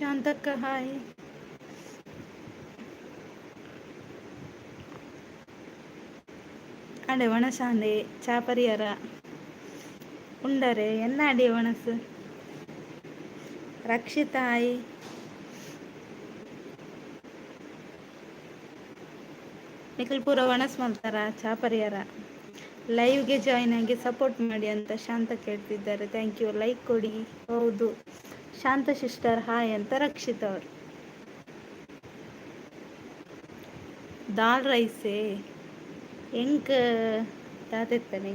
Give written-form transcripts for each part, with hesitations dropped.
Shantakka hi. அடே வணசாண்டே சாப்பரியாரா ಉಂಡರೆ ಎನ್ನಾಡಿ ವಣಸು ರಕ್ಷಿತಾಯಿ ನಿಖಿಲ್ ಪೂರ ವಣಸ್ ಮಾಡ್ತಾರ ಚಾಪರಿಯಾರ ಲೈವ್ಗೆ ಜಾಯ್ನ್ ಆಗಿ ಸಪೋರ್ಟ್ ಮಾಡಿ ಅಂತ ಶಾಂತ ಕೇಳ್ತಿದ್ದಾರೆ. Thank you. ಲೈಕ್ ಕೊಡಿ. ಹೌದು, ಶಾಂತ ಸಿಸ್ಟರ್ ಹಾಯ್ ಅಂತ ರಕ್ಷಿತ್ ಅವರು. ದಾಲ್ ರೈಸೇ ಎಂಕ್ ದಾದಿತ್ತಾನೆ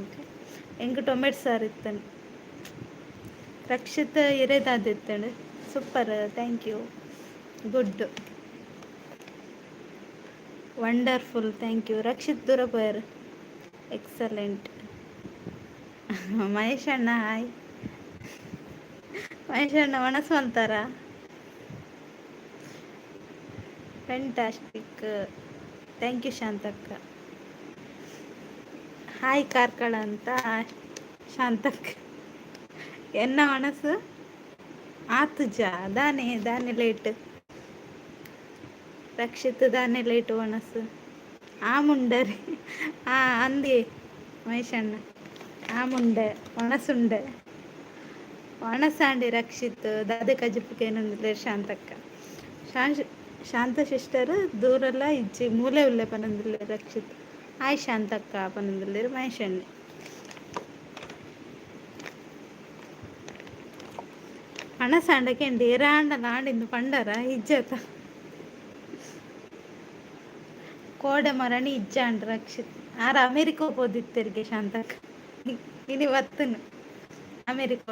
ಎಂಕ್ ಟೊಮೆಟೊ ಸಾರು ಇತ್ತಾನೆ. ರಕ್ಷಿತ್ ಇರೇದಾದಿತ್ತಾನೆ. Super, thank you. Good, wonderful, thank you. Rakshith ದುರಪಯರ್ ಎಕ್ಸಲೆಂಟ್. ಮಹೇಶ್ ಅಣ್ಣ ಹಾಯ್. ಮಹೇಶ್ ಅಣ್ಣ ಮನಸ್ಸು ಅಂತಾರ. ಫ್ಯಾಂಟಾಸ್ಟಿಕ್, ಥ್ಯಾಂಕ್ ಯು ಶಾಂತಕ್ಕ. ಹಾಯ್ ಕಾರ್ಕಳ ಅಂತ ಶಾಂತಕ್ಕ. ಎನ್ನ ಮನಸ್ಸು ಆತು ಜಾ ದಾನೆ ಲೇಟ್. ರಕ್ಷಿತ್ ದಾನೆ ಲೇಟ್ ಮನಸ್ಸು ಆಮುಂಡರಿ ಅಂದಿ ಮಹೇಶಣ್ಣ ಆಮುಂಡೆ ಒಣಸುಂಡೆ ಒಣಸಾಂಡಿ ರಕ್ಷಿತ್ ದಾದೆ ಕಜಿಪ್ಕೇನಂದ್ರೆ ಶಾಂತಕ್ಕ. ಶಾಂತ ಸಿಸ್ಟರ್ ದೂರಲ್ಲ ಇಜ್ಜಿ ಮೂಲೆ ಉಲ್ಲೆ ಪನಂದಿಲ್ಲ ರಕ್ಷಿತ್. ಹಾಯ್ ಶಾಂತಕ್ಕ ಪನಂದಿಲ್ಲ ಮಹೇಶಣ್ಣ. ಅಣಸಾಂಡಕ್ಕೆ ಏರಾಂಡ ನಾಡಿಂದು ಪಂಡರ ಇಜ್ಜತ ಕೋಡೆ ಮರಣಿ ಇಜ್ಜಾಂಡ್ ರಕ್ಷಿತ್. ಆರ ಅಮೇರಿಕ ಹೋದಿತ್ತರಿಗೆ ಶಾಂತಕ್ಕ ಇನಿ ಬತ್ತನು ಅಮೇರಿಕ.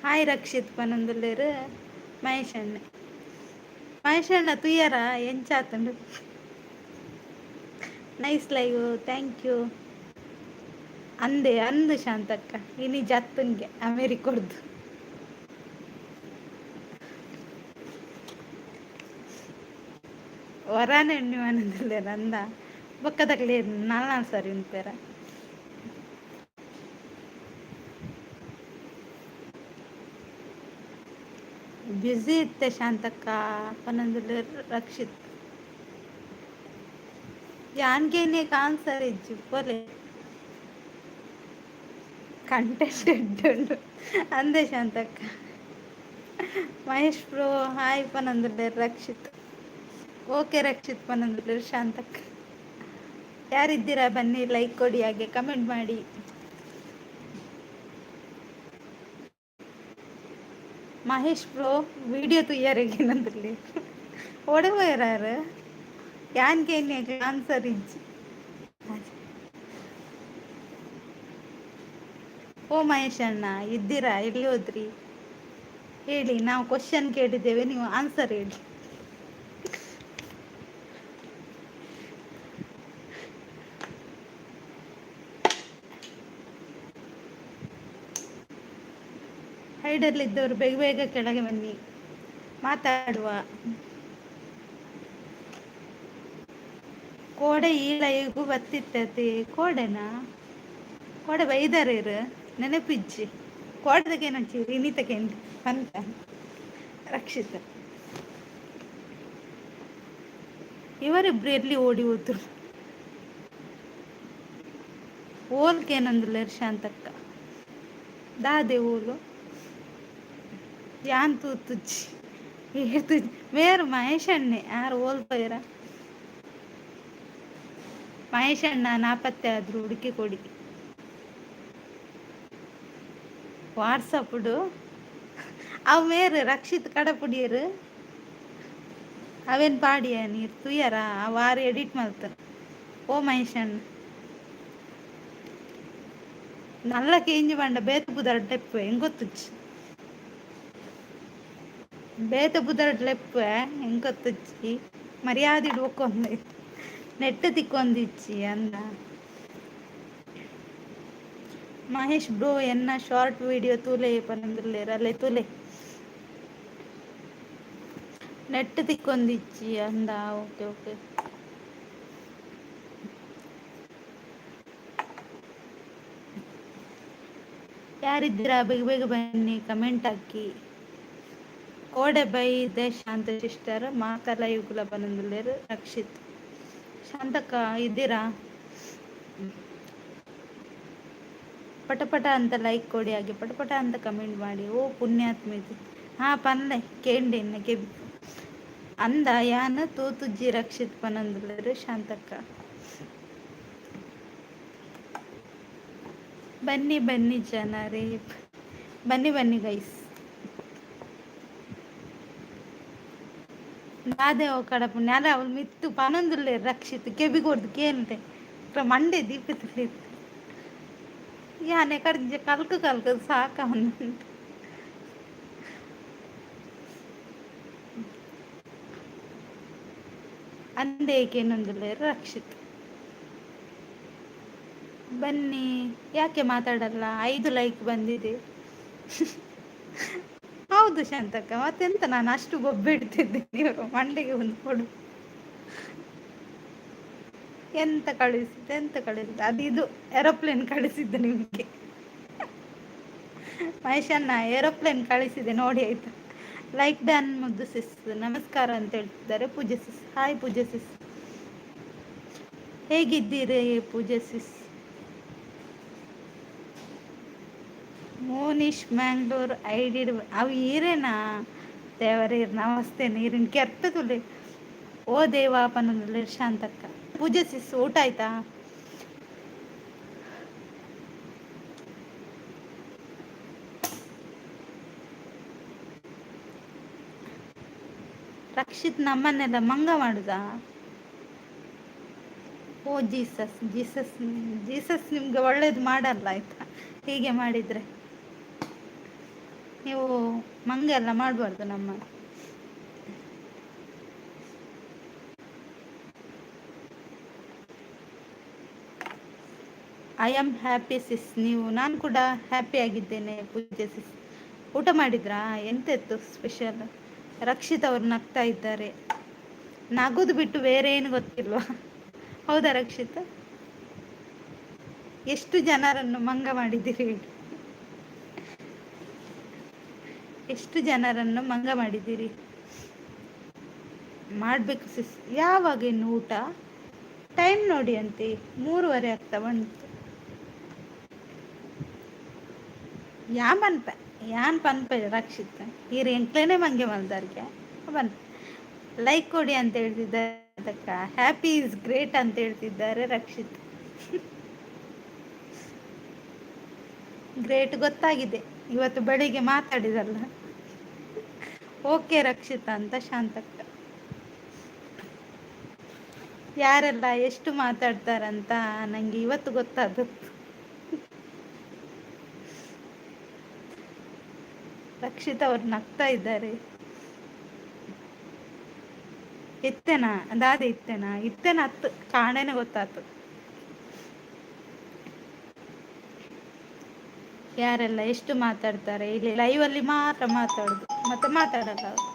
ಹಾಯ್ ರಕ್ಷಿತ್ ಪನಂದುಲ್ಲೇರು ಮಹೇಶಣ್ಣ ತುಯ್ಯರ ಎಂಚಾತಂಡು. Nice live, thank you. ಅಂದು ಶಾಂತಕ್ಕ ಇನಿ ಜತ್ತನ್ಗೆ ಅಮೇರಿಕೊಡ್ದು. ವರಾನೆ ಎಣ್ಣೆ ಮನದಿಲ್ಲ ನಂದ ಬೊಕ್ಕದಕ್ಲೆ ನಾಲ್ ಸರಿ ಉಂಟೇರ. ಬ್ಯುಸಿ ಇತ್ತೆ ಶಾಂತಕ್ಕ ಪನಂದಿಲ್ಲ ರಕ್ಷಿತ್. ಯಾನ್ಗೇನೆ ಆನ್ಸರ್ ಇಜ್ಜಿ ಪೊಲೆ ಕಂಟೆಂಟ್ ಉಂಟು ಅಂದೆ ಶಾಂತಕ್ಕ. ಮಹೇಶ್ ಬ್ರೋ ಹಾಯ್ ಪನಂದಿಲ್ಲ ರಕ್ಷಿತ್. ಓಕೆ ರಕ್ಷಿತ್ ಪನಂದಿಲ್ಲ ಶಾಂತಕ್ಕ. ಯಾರಿದ್ದೀರಾ ಬನ್ನಿ, ಲೈಕ್ ಕೊಡಿ, ಹಾಗೆ ಕಮೆಂಟ್ ಮಾಡಿ. ಮಹೇಶ್ ಬ್ರೋ ವಿಡಿಯೋ ತುಯ್ಯಾರಿಗೆ ನಂದಿರ್ಲಿ ಒಡವರಾರು ಯಾನ್ಗೇನೆ ಆನ್ಸರ್ ಇಜ್ಜಿ. ಓ ಮಹೇಶ್ ಅಣ್ಣ ಇದ್ದೀರಾ, ಎಲ್ಲಿ ಹೋದ್ರಿ ಹೇಳಿ. ನಾವು ಕ್ವಶನ್ ಕೇಳಿದ್ದೇವೆ, ನೀವು ಆನ್ಸರ್ ಹೇಳಿ. ಹೈಡಲ್ಲಿದ್ದವರು ಬೇಗ ಬೇಗ ಕೆಳಗೆ ಬನ್ನಿ, ಮಾತಾಡುವ. ಕೋಡೆ ಈ ಲೈವ್ಗೂ ಬತ್ತಿತ್ತತಿ. ಕೋಡೆನಾ ಕೋಡೆ ಬೈದಾರೇರು ನೆನಪಿಜ್ಜಿ ಕೋಡೆದಕ್ಕೇನಂಚೀರಿ ಇನಿತಕ್ಕೇನು ಅಂತ ರಕ್ಷಿತ. ಇವರಿಬ್ರು ಎಲ್ಲಿ ಓಡಿ ಹೋದ್ರು. ಓಲ್ಕೇನಂದಿಲ್ಲ ಶಾಂತಕ್ಕ ದಾದೆ ಓಲು ಯಾನ್ ತೂತುಜ್ಜಿ ಏರ್ತುಜ್ಜಿ ಬೇರು ಮಹೇಶಣ್ಣೆ ಯಾರು ಓಲ್ಪೈರ. ಮಹೇಶಣ್ಣ ನಾಪತ್ತೆ ಆದ್ರು ಹುಡುಕಿ ಕೊಡಿ. ವಾಟ್ಸಪ್ಡು ಅವು ಮೇರು ರಕ್ಷಿತ್ ಕಡಪುಡಿಯರು ಅವೇನು ಪಾಡಿಯ ನೀರು ತುಯ್ಯಾರ ಆ ವಾರ ಎಡಿಟ್ ಮಾಡ್ತಾರೆ. ಓ ಮಹೇಶಣ್ಣ ನಲ್ಲ ಕೇಂಜಿ ಬಂಡ ಬೇತ ಬುದರ್ ಡೆಪ್ಪು ಹೆಂಗೊತ್ತುಚ್ಚಿ ಬೇತ ಬುದರ್ ಲೆಪ್ಪು ಹೆಂಗೊತ್ತುಚ್ಚಿ ಮರ್ಯಾದೆ ಇಡ್ಬೇಕೊಂದು ನೆಟ್ಟು ತಿಕ್ಕೊಂದಿಚ್ಚಿ ಅಂದ. ಮಹೇಶ್ ಬ್ರೋ ಎನ್ನ ಶಾರ್ಟ್ ವಿಡಿಯೋ ತೂಲೆ ಪನಂದಿಲ್ಲೇರಲ್ಲೇ ತೂಲೆ ನೆಟ್ಟು ತಿಕ್ಕೊಂದಿಚ್ಚಿ ಅಂದ. Okay okay. ಯಾರಿದ್ದೀರಾ ಬೇಗ ಬೇಗ ಬನ್ನಿ, ಕಮೆಂಟ್ ಹಾಕಿ. ಕೋಡೆ ಬೈ ಇದೆ ಶಾಂತ ಸಿಸ್ಟರ್, ಮಾಕಲ ಯುಗುಲ ಬಂದಿಲ್ಲರು ರಕ್ಷಿತ್. ಶಾಂತಕ್ಕ ಇದ್ದೀರಾ? ಪಟಪಟ ಅಂತ ಲೈಕ್ ಕೊಡಿ, ಹಾಗೆ ಪಟಪಟ ಅಂತ ಕಮೆಂಟ್ ಮಾಡಿ. ಓ ಪುಣ್ಯಾತ್ಮ ಇದು. ಹಾ ಪನ್ಲೆ ಕೇಂಡಿ ಇನ್ನಕ್ಕೆ ಅಂದ ಯಾನ ತೂತುಜ್ಜಿ ರಕ್ಷಿತ್ ಪನಂದುಲರು ಶಾಂತಕ್ಕ. ಬನ್ನಿ ಬನ್ನಿ ಜನರೇ, ಬನ್ನಿ ಬನ್ನಿ ಗೈಸ್. ನಾದೇ ಕಡಪು ನ್ಯಾಲ ಅವಳು ಮಿತ್ತು ಪನೊಂದುಲ್ಲೆ ರಕ್ಷಿತ್ ಕೆಬಿಗೊಡ್ದು ಕೇಂತೆ ಮಂಡೆ ದೀಪಿತ್ತು ಯಾನೆ ಕಡ್ಜ ಕಲ್ಕು ಕಲ್ಕು ಸಾಕ ಅವನು. ಅಂದೇ ಏಕೆನ್ನೊಂದುಲ್ಲೆ ರಕ್ಷಿತ್. ಬನ್ನಿ, ಯಾಕೆ ಮಾತಾಡಲ್ಲ? 5 ಲೈಕ್ ಬಂದಿದೆ. ಹೌದು ಶಾಂತಕ್ಕ, ಮತ್ತೆಂತ ನಾನು ಅಷ್ಟು ಬೊಬ್ಬಿಡ್ತಿದ್ದೀನಿ, ಇವರು ಮಂಡೆಗೆ ಒಂದು ಕೊಡು. ಎಂತ ಕಳಿಸಿದ್ದು ಅದು ಇದು ಏರೋಪ್ಲೇನ್ ಕಳಿಸಿದ್ದು ನಿಮಗೆ. ಮಹೇಶನ್ನ ಏರೋಪ್ಲೇನ್ ಕಳಿಸಿದೆ ನೋಡಿ ಆಯ್ತಾ. ಲೈಕ್ ಡನ್ ಮುದ್ದು ಸಿಸ್, ನಮಸ್ಕಾರ ಅಂತ ಹೇಳ್ತಿದ್ದಾರೆ ಪೂಜೆ ಸಿಸ್. ಹಾಯ್ ಪೂಜೆ ಸಿಸ್, ಹೇಗಿದ್ದೀರಿ ಪೂಜೆ ಸಿಸ್? ಮೋನಿಶ್ ಮ್ಯಾಂಗ್ಳೂರ್ ಐಡಿಡ್ ಅವು ಈರೇನಾ ದೇವರೀರ್ ನಮಸ್ತೆ ನೀರಿನ ಕೆರ್ತದುಲೆ. ಓ ದೇವಾಪನದಲ್ಲಿ ಶಾಂತಕ್ಕ. ಪೂಜೆ ಸಿಸ್ ಊಟ ಆಯ್ತಾ? ರಕ್ಷಿತ್ ನಮ್ಮನ್ನೆಲ್ಲ ಮಂಗ ಮಾಡುದಾ? ಓ ಜೀಸಸ್ ಜೀಸಸ್ ಜೀಸಸ್ ನಿಮ್ಗೆ ಒಳ್ಳೇದು ಮಾಡಲ್ಲ ಆಯ್ತಾ, ಹೀಗೆ ಮಾಡಿದ್ರೆ. ನೀವು ಮಂಗ ಎಲ್ಲ ಮಾಡಬಾರ್ದು ನಮ್ಮ. I am happy sis. ನಾನು ಕೂಡ ಹ್ಯಾಪಿ ಆಗಿದ್ದೇನೆ ಪೂಜೆ ಸಿಸ್. ಊಟ ಮಾಡಿದ್ರಾ? ಎಂತೆತ್ತು ಸ್ಪೆಷಲ್? ರಕ್ಷಿತ್ ಅವರು ನಗ್ತಾ ಇದ್ದಾರೆ. ನಗುದು ಬಿಟ್ಟು ಬೇರೆ ಏನು ಗೊತ್ತಿಲ್ವಾ? ಹೌದಾ ರಕ್ಷಿತ್? ಎಷ್ಟು ಜನರನ್ನು ಮಂಗ ಮಾಡಿದ್ದೀರಿ? ಎಷ್ಟು ಜನರನ್ನು ಮಂಗ ಮಾಡಿದ್ದೀರಿ? ಮಾಡಬೇಕು ಸಿಸ್. ಯಾವಾಗ ಇನ್ನು ಊಟ? ಟೈಮ್ ನೋಡಿ ಅಂತೆ, 3:30 ಆಗ್ತಾ ಬಂತು. ಯಾನ್ ಪನ್ಪೆ ರಕ್ಷಿತ್ ಈರು ಎಂಕ್ಲೇನೆ ಮಂಗೆ ಮಲ್ದಾರ್ಗೆ ಬನ್. ಲೈಕ್ ಕೊಡಿ ಅಂತ ಹೇಳ್ತಿದ್ದಾರೆ ಅದಕ್ಕ. ಹ್ಯಾಪಿ ಇಸ್ ಗ್ರೇಟ್ ಅಂತ ಹೇಳ್ತಿದ್ದಾರೆ ರಕ್ಷಿತ್. ಗ್ರೇಟ್ ಗೊತ್ತಾಗಿದೆ ಇವತ್ತು ಬೆಳಿಗ್ಗೆ ಮಾತಾಡಿದಲ್ಲ. ಓಕೆ ರಕ್ಷಿತ ಅಂತ ಶಾಂತಕ್ಕ. ಯಾರೆಲ್ಲ ಎಷ್ಟು ಮಾತಾಡ್ತಾರಂತ ನಂಗೆ ಇವತ್ತು ಗೊತ್ತಾದ್ದು. ರಕ್ಷಿತ್ ಅವ್ರು ನಗ್ತಾ ಇದ್ದಾರೆ. ಇತ್ತೇನಾ ಅದಾದ ಇತ್ತೇನ ಹತ್ತು ಕಾಣೆನೆ ಗೊತ್ತಾಯ್ತು. ಯಾರೆಲ್ಲ ಎಷ್ಟು ಮಾತಾಡ್ತಾರೆ ಇಲ್ಲಿ ಲೈವ್ ಅಲ್ಲಿ ಮಾತ್ರ ಮಾತಾಡುದು, ಮತ್ತೆ ಮಾತಾಡಲ್ಲ ಅವ್ರು.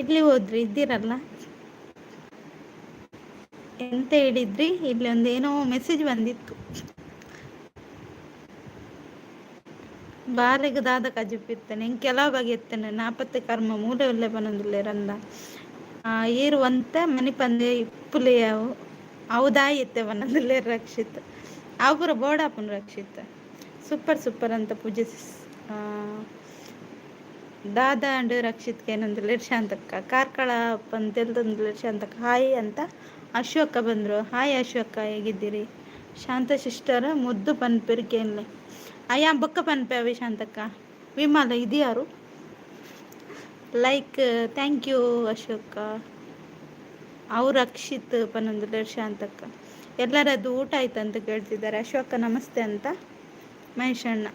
ಎಲ್ಲಿ ಹೋದ್ರಿ? ಇದ್ದೀರಲ್ಲ. ಎಂತ ಹೇಳಿದ್ರಿ? ಇಲ್ಲಿ ಒಂದೇನೋ ಮೆಸೇಜ್ ಬಂದಿತ್ತು. ಬಾರಿಗೆ ದಾದ ಕಜಿಪಿತ್ತನೆ ಇಂಕೆಲ್ಲ ಬಗೆ ಎತ್ತನೆ ನಾಪತ್ತೆ ಕರ್ಮ ಮೂಲೆ ಒಳ್ಳೆ ಪನೊಂದುಲ್ಲೆ ರಂದ ಏರುವಂತೆ ಮನಿ ಪಂದೆ ಇಪ್ಪುಲೆಯವು ಅವದಾಯಿ ಎತ್ತೆ ಪನೊಂದುಲ್ಲೆ ರಕ್ಷಿತ್ ಅವು ಪೂರ ಬೋಡಾಪುನ್ ರಕ್ಷಿತ್ ಸೂಪರ್ ಸೂಪರ್ ಅಂತ ಪೂಜಿಸ್ ದಾದಾ ಅಂಡ್ ರಕ್ಷಿತ್ಗೆ ಏನಂದ್ರೆ ಶಾಂತಕ್ಕ ಕಾರ್ಕಳ ಪಂತೆಲ್ತಂದ್ರೆ ಶಾಂತಕ್ಕ ಹಾಯ್ ಅಂತ ಅಶೋಕ ಬಂದರು. ಹಾಯ್ ಅಶೋಕ, ಹೇಗಿದ್ದೀರಿ? ಶಾಂತ ಸಿಸ್ಟರ್ ಮುದ್ದು ಪನ್ಪೆರಿಕೆನ್ಲೆ ಅಯ್ಯ ಬೊಕ್ಕ ಪನ್ಪೆ ಅವಿ ಶಾಂತಕ್ಕ ವಿಮಲ ಇದ್ಯಾರು? Like thank you Ashoka. ಅವ್ರು ರಕ್ಷಿತ್ ಪನ್ನೊಂದು ಶಾಂತಕ್ಕ ಎಲ್ಲರದ್ದು ಊಟ ಆಯ್ತು ಅಂತ ಕೇಳ್ತಿದ್ದಾರೆ. ಅಶೋಕ ನಮಸ್ತೆ ಅಂತ ಮಹೇಶಣ್ಣ.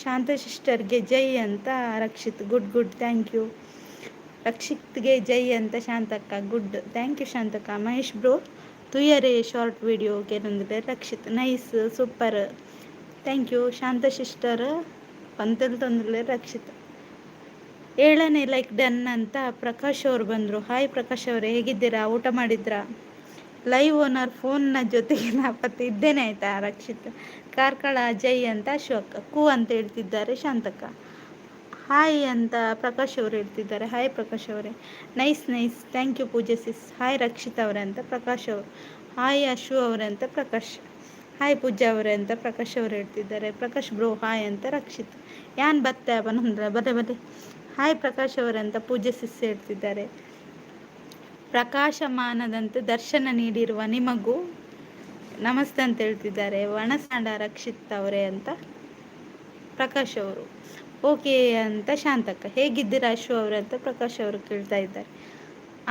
ಶಾಂತ ಸಿಸ್ಟರ್ಗೆ ಜೈ ಅಂತ Rakshith good good thank you. ರಕ್ಷಿತ್ಗೆ ಜೈ ಅಂತ ಶಾಂತಕ್ಕ ಗುಡ್ ಥ್ಯಾಂಕ್ ಯು ಶಾಂತಕ್ಕ. ಮಹೇಶ್ ಬ್ರೋ ತುಯರೆ ಶಾರ್ಟ್ ವಿಡಿಯೋಗೆ ಏನಂದ್ರೆ Rakshith nice super thank you. Shanta sister ಪಂತಲ್ ತಂದ್ರೆ ರಕ್ಷಿತ್ 7ನೇ ಲೈಕ್ ಡನ್ ಅಂತ ಪ್ರಕಾಶ್ ಅವರು ಬಂದರು. ಹಾಯ್ ಪ್ರಕಾಶ್ ಅವರೇ, ಹೇಗಿದ್ದೀರಾ? ಊಟ ಮಾಡಿದ್ರಾ? ಲೈವ್ ಓನರ್ ಫೋನ್ನ ಜೊತೆಗೆ ನಾಪತ್ತೆ ಇದ್ದೇನೆ ಆಯ್ತಾ ರಕ್ಷಿತ್. ಕಾರ್ಕಳ ಅಜಯ್ ಅಂತ ಅಶೋಕ್ ಕೂ ಅಂತ ಹೇಳ್ತಿದ್ದಾರೆ ಶಾಂತಕ್ಕ. ಹಾಯ್ ಅಂತ ಪ್ರಕಾಶ್ ಅವರು ಹೇಳ್ತಿದ್ದಾರೆ. ಹಾಯ್ ಪ್ರಕಾಶ್ ಅವರೇ, ನೈಸ್ ನೈಸ್ ಥ್ಯಾಂಕ್ ಯು ಪೂಜೆ ಸಿಸ್. ಹಾಯ್ ರಕ್ಷಿತ್ ಅವರೇ ಅಂತ ಪ್ರಕಾಶ್ ಅವರು. ಹಾಯ್ ಅಶು ಅವರೇ ಅಂತ ಪ್ರಕಾಶ್. ಹಾಯ್ ಪೂಜಾ ಅವರೇ ಅಂತ ಪ್ರಕಾಶ್ ಅವರು ಹೇಳ್ತಿದ್ದಾರೆ. ಪ್ರಕಾಶ್ ಬ್ರೋ ಹಾಯ್ ಅಂತ ರಕ್ಷಿತ್. ಯಾನ್ ಬತ್ತೆ ಬನಂದ್ರ ಬಲೆ ಬಲೆ. ಹಾಯ್ ಪ್ರಕಾಶ್ ಅವರೇ ಅಂತ ಪೂಜೆ ಸಿಸ್ ಹೇಳ್ತಿದ್ದಾರೆ. ಪ್ರಕಾಶಮಾನದಂತೆ ದರ್ಶನ ನೀಡಿರುವ ನಿಮಗೂ ನಮಸ್ತೆ ಅಂತ ಹೇಳ್ತಿದ್ದಾರೆ. ವಣಸಾಂಡ ರಕ್ಷಿತ್ ಅವರೇ ಅಂತ ಪ್ರಕಾಶ್ ಅವರು. ಓಕೆ ಅಂತ ಶಾಂತಕ್ಕ. ಹೇಗಿದ್ದೀರಾ ಅಶು ಅವರೇ ಅಂತ ಪ್ರಕಾಶ್ ಅವರು ಕೇಳ್ತಾ ಇದ್ದಾರೆ.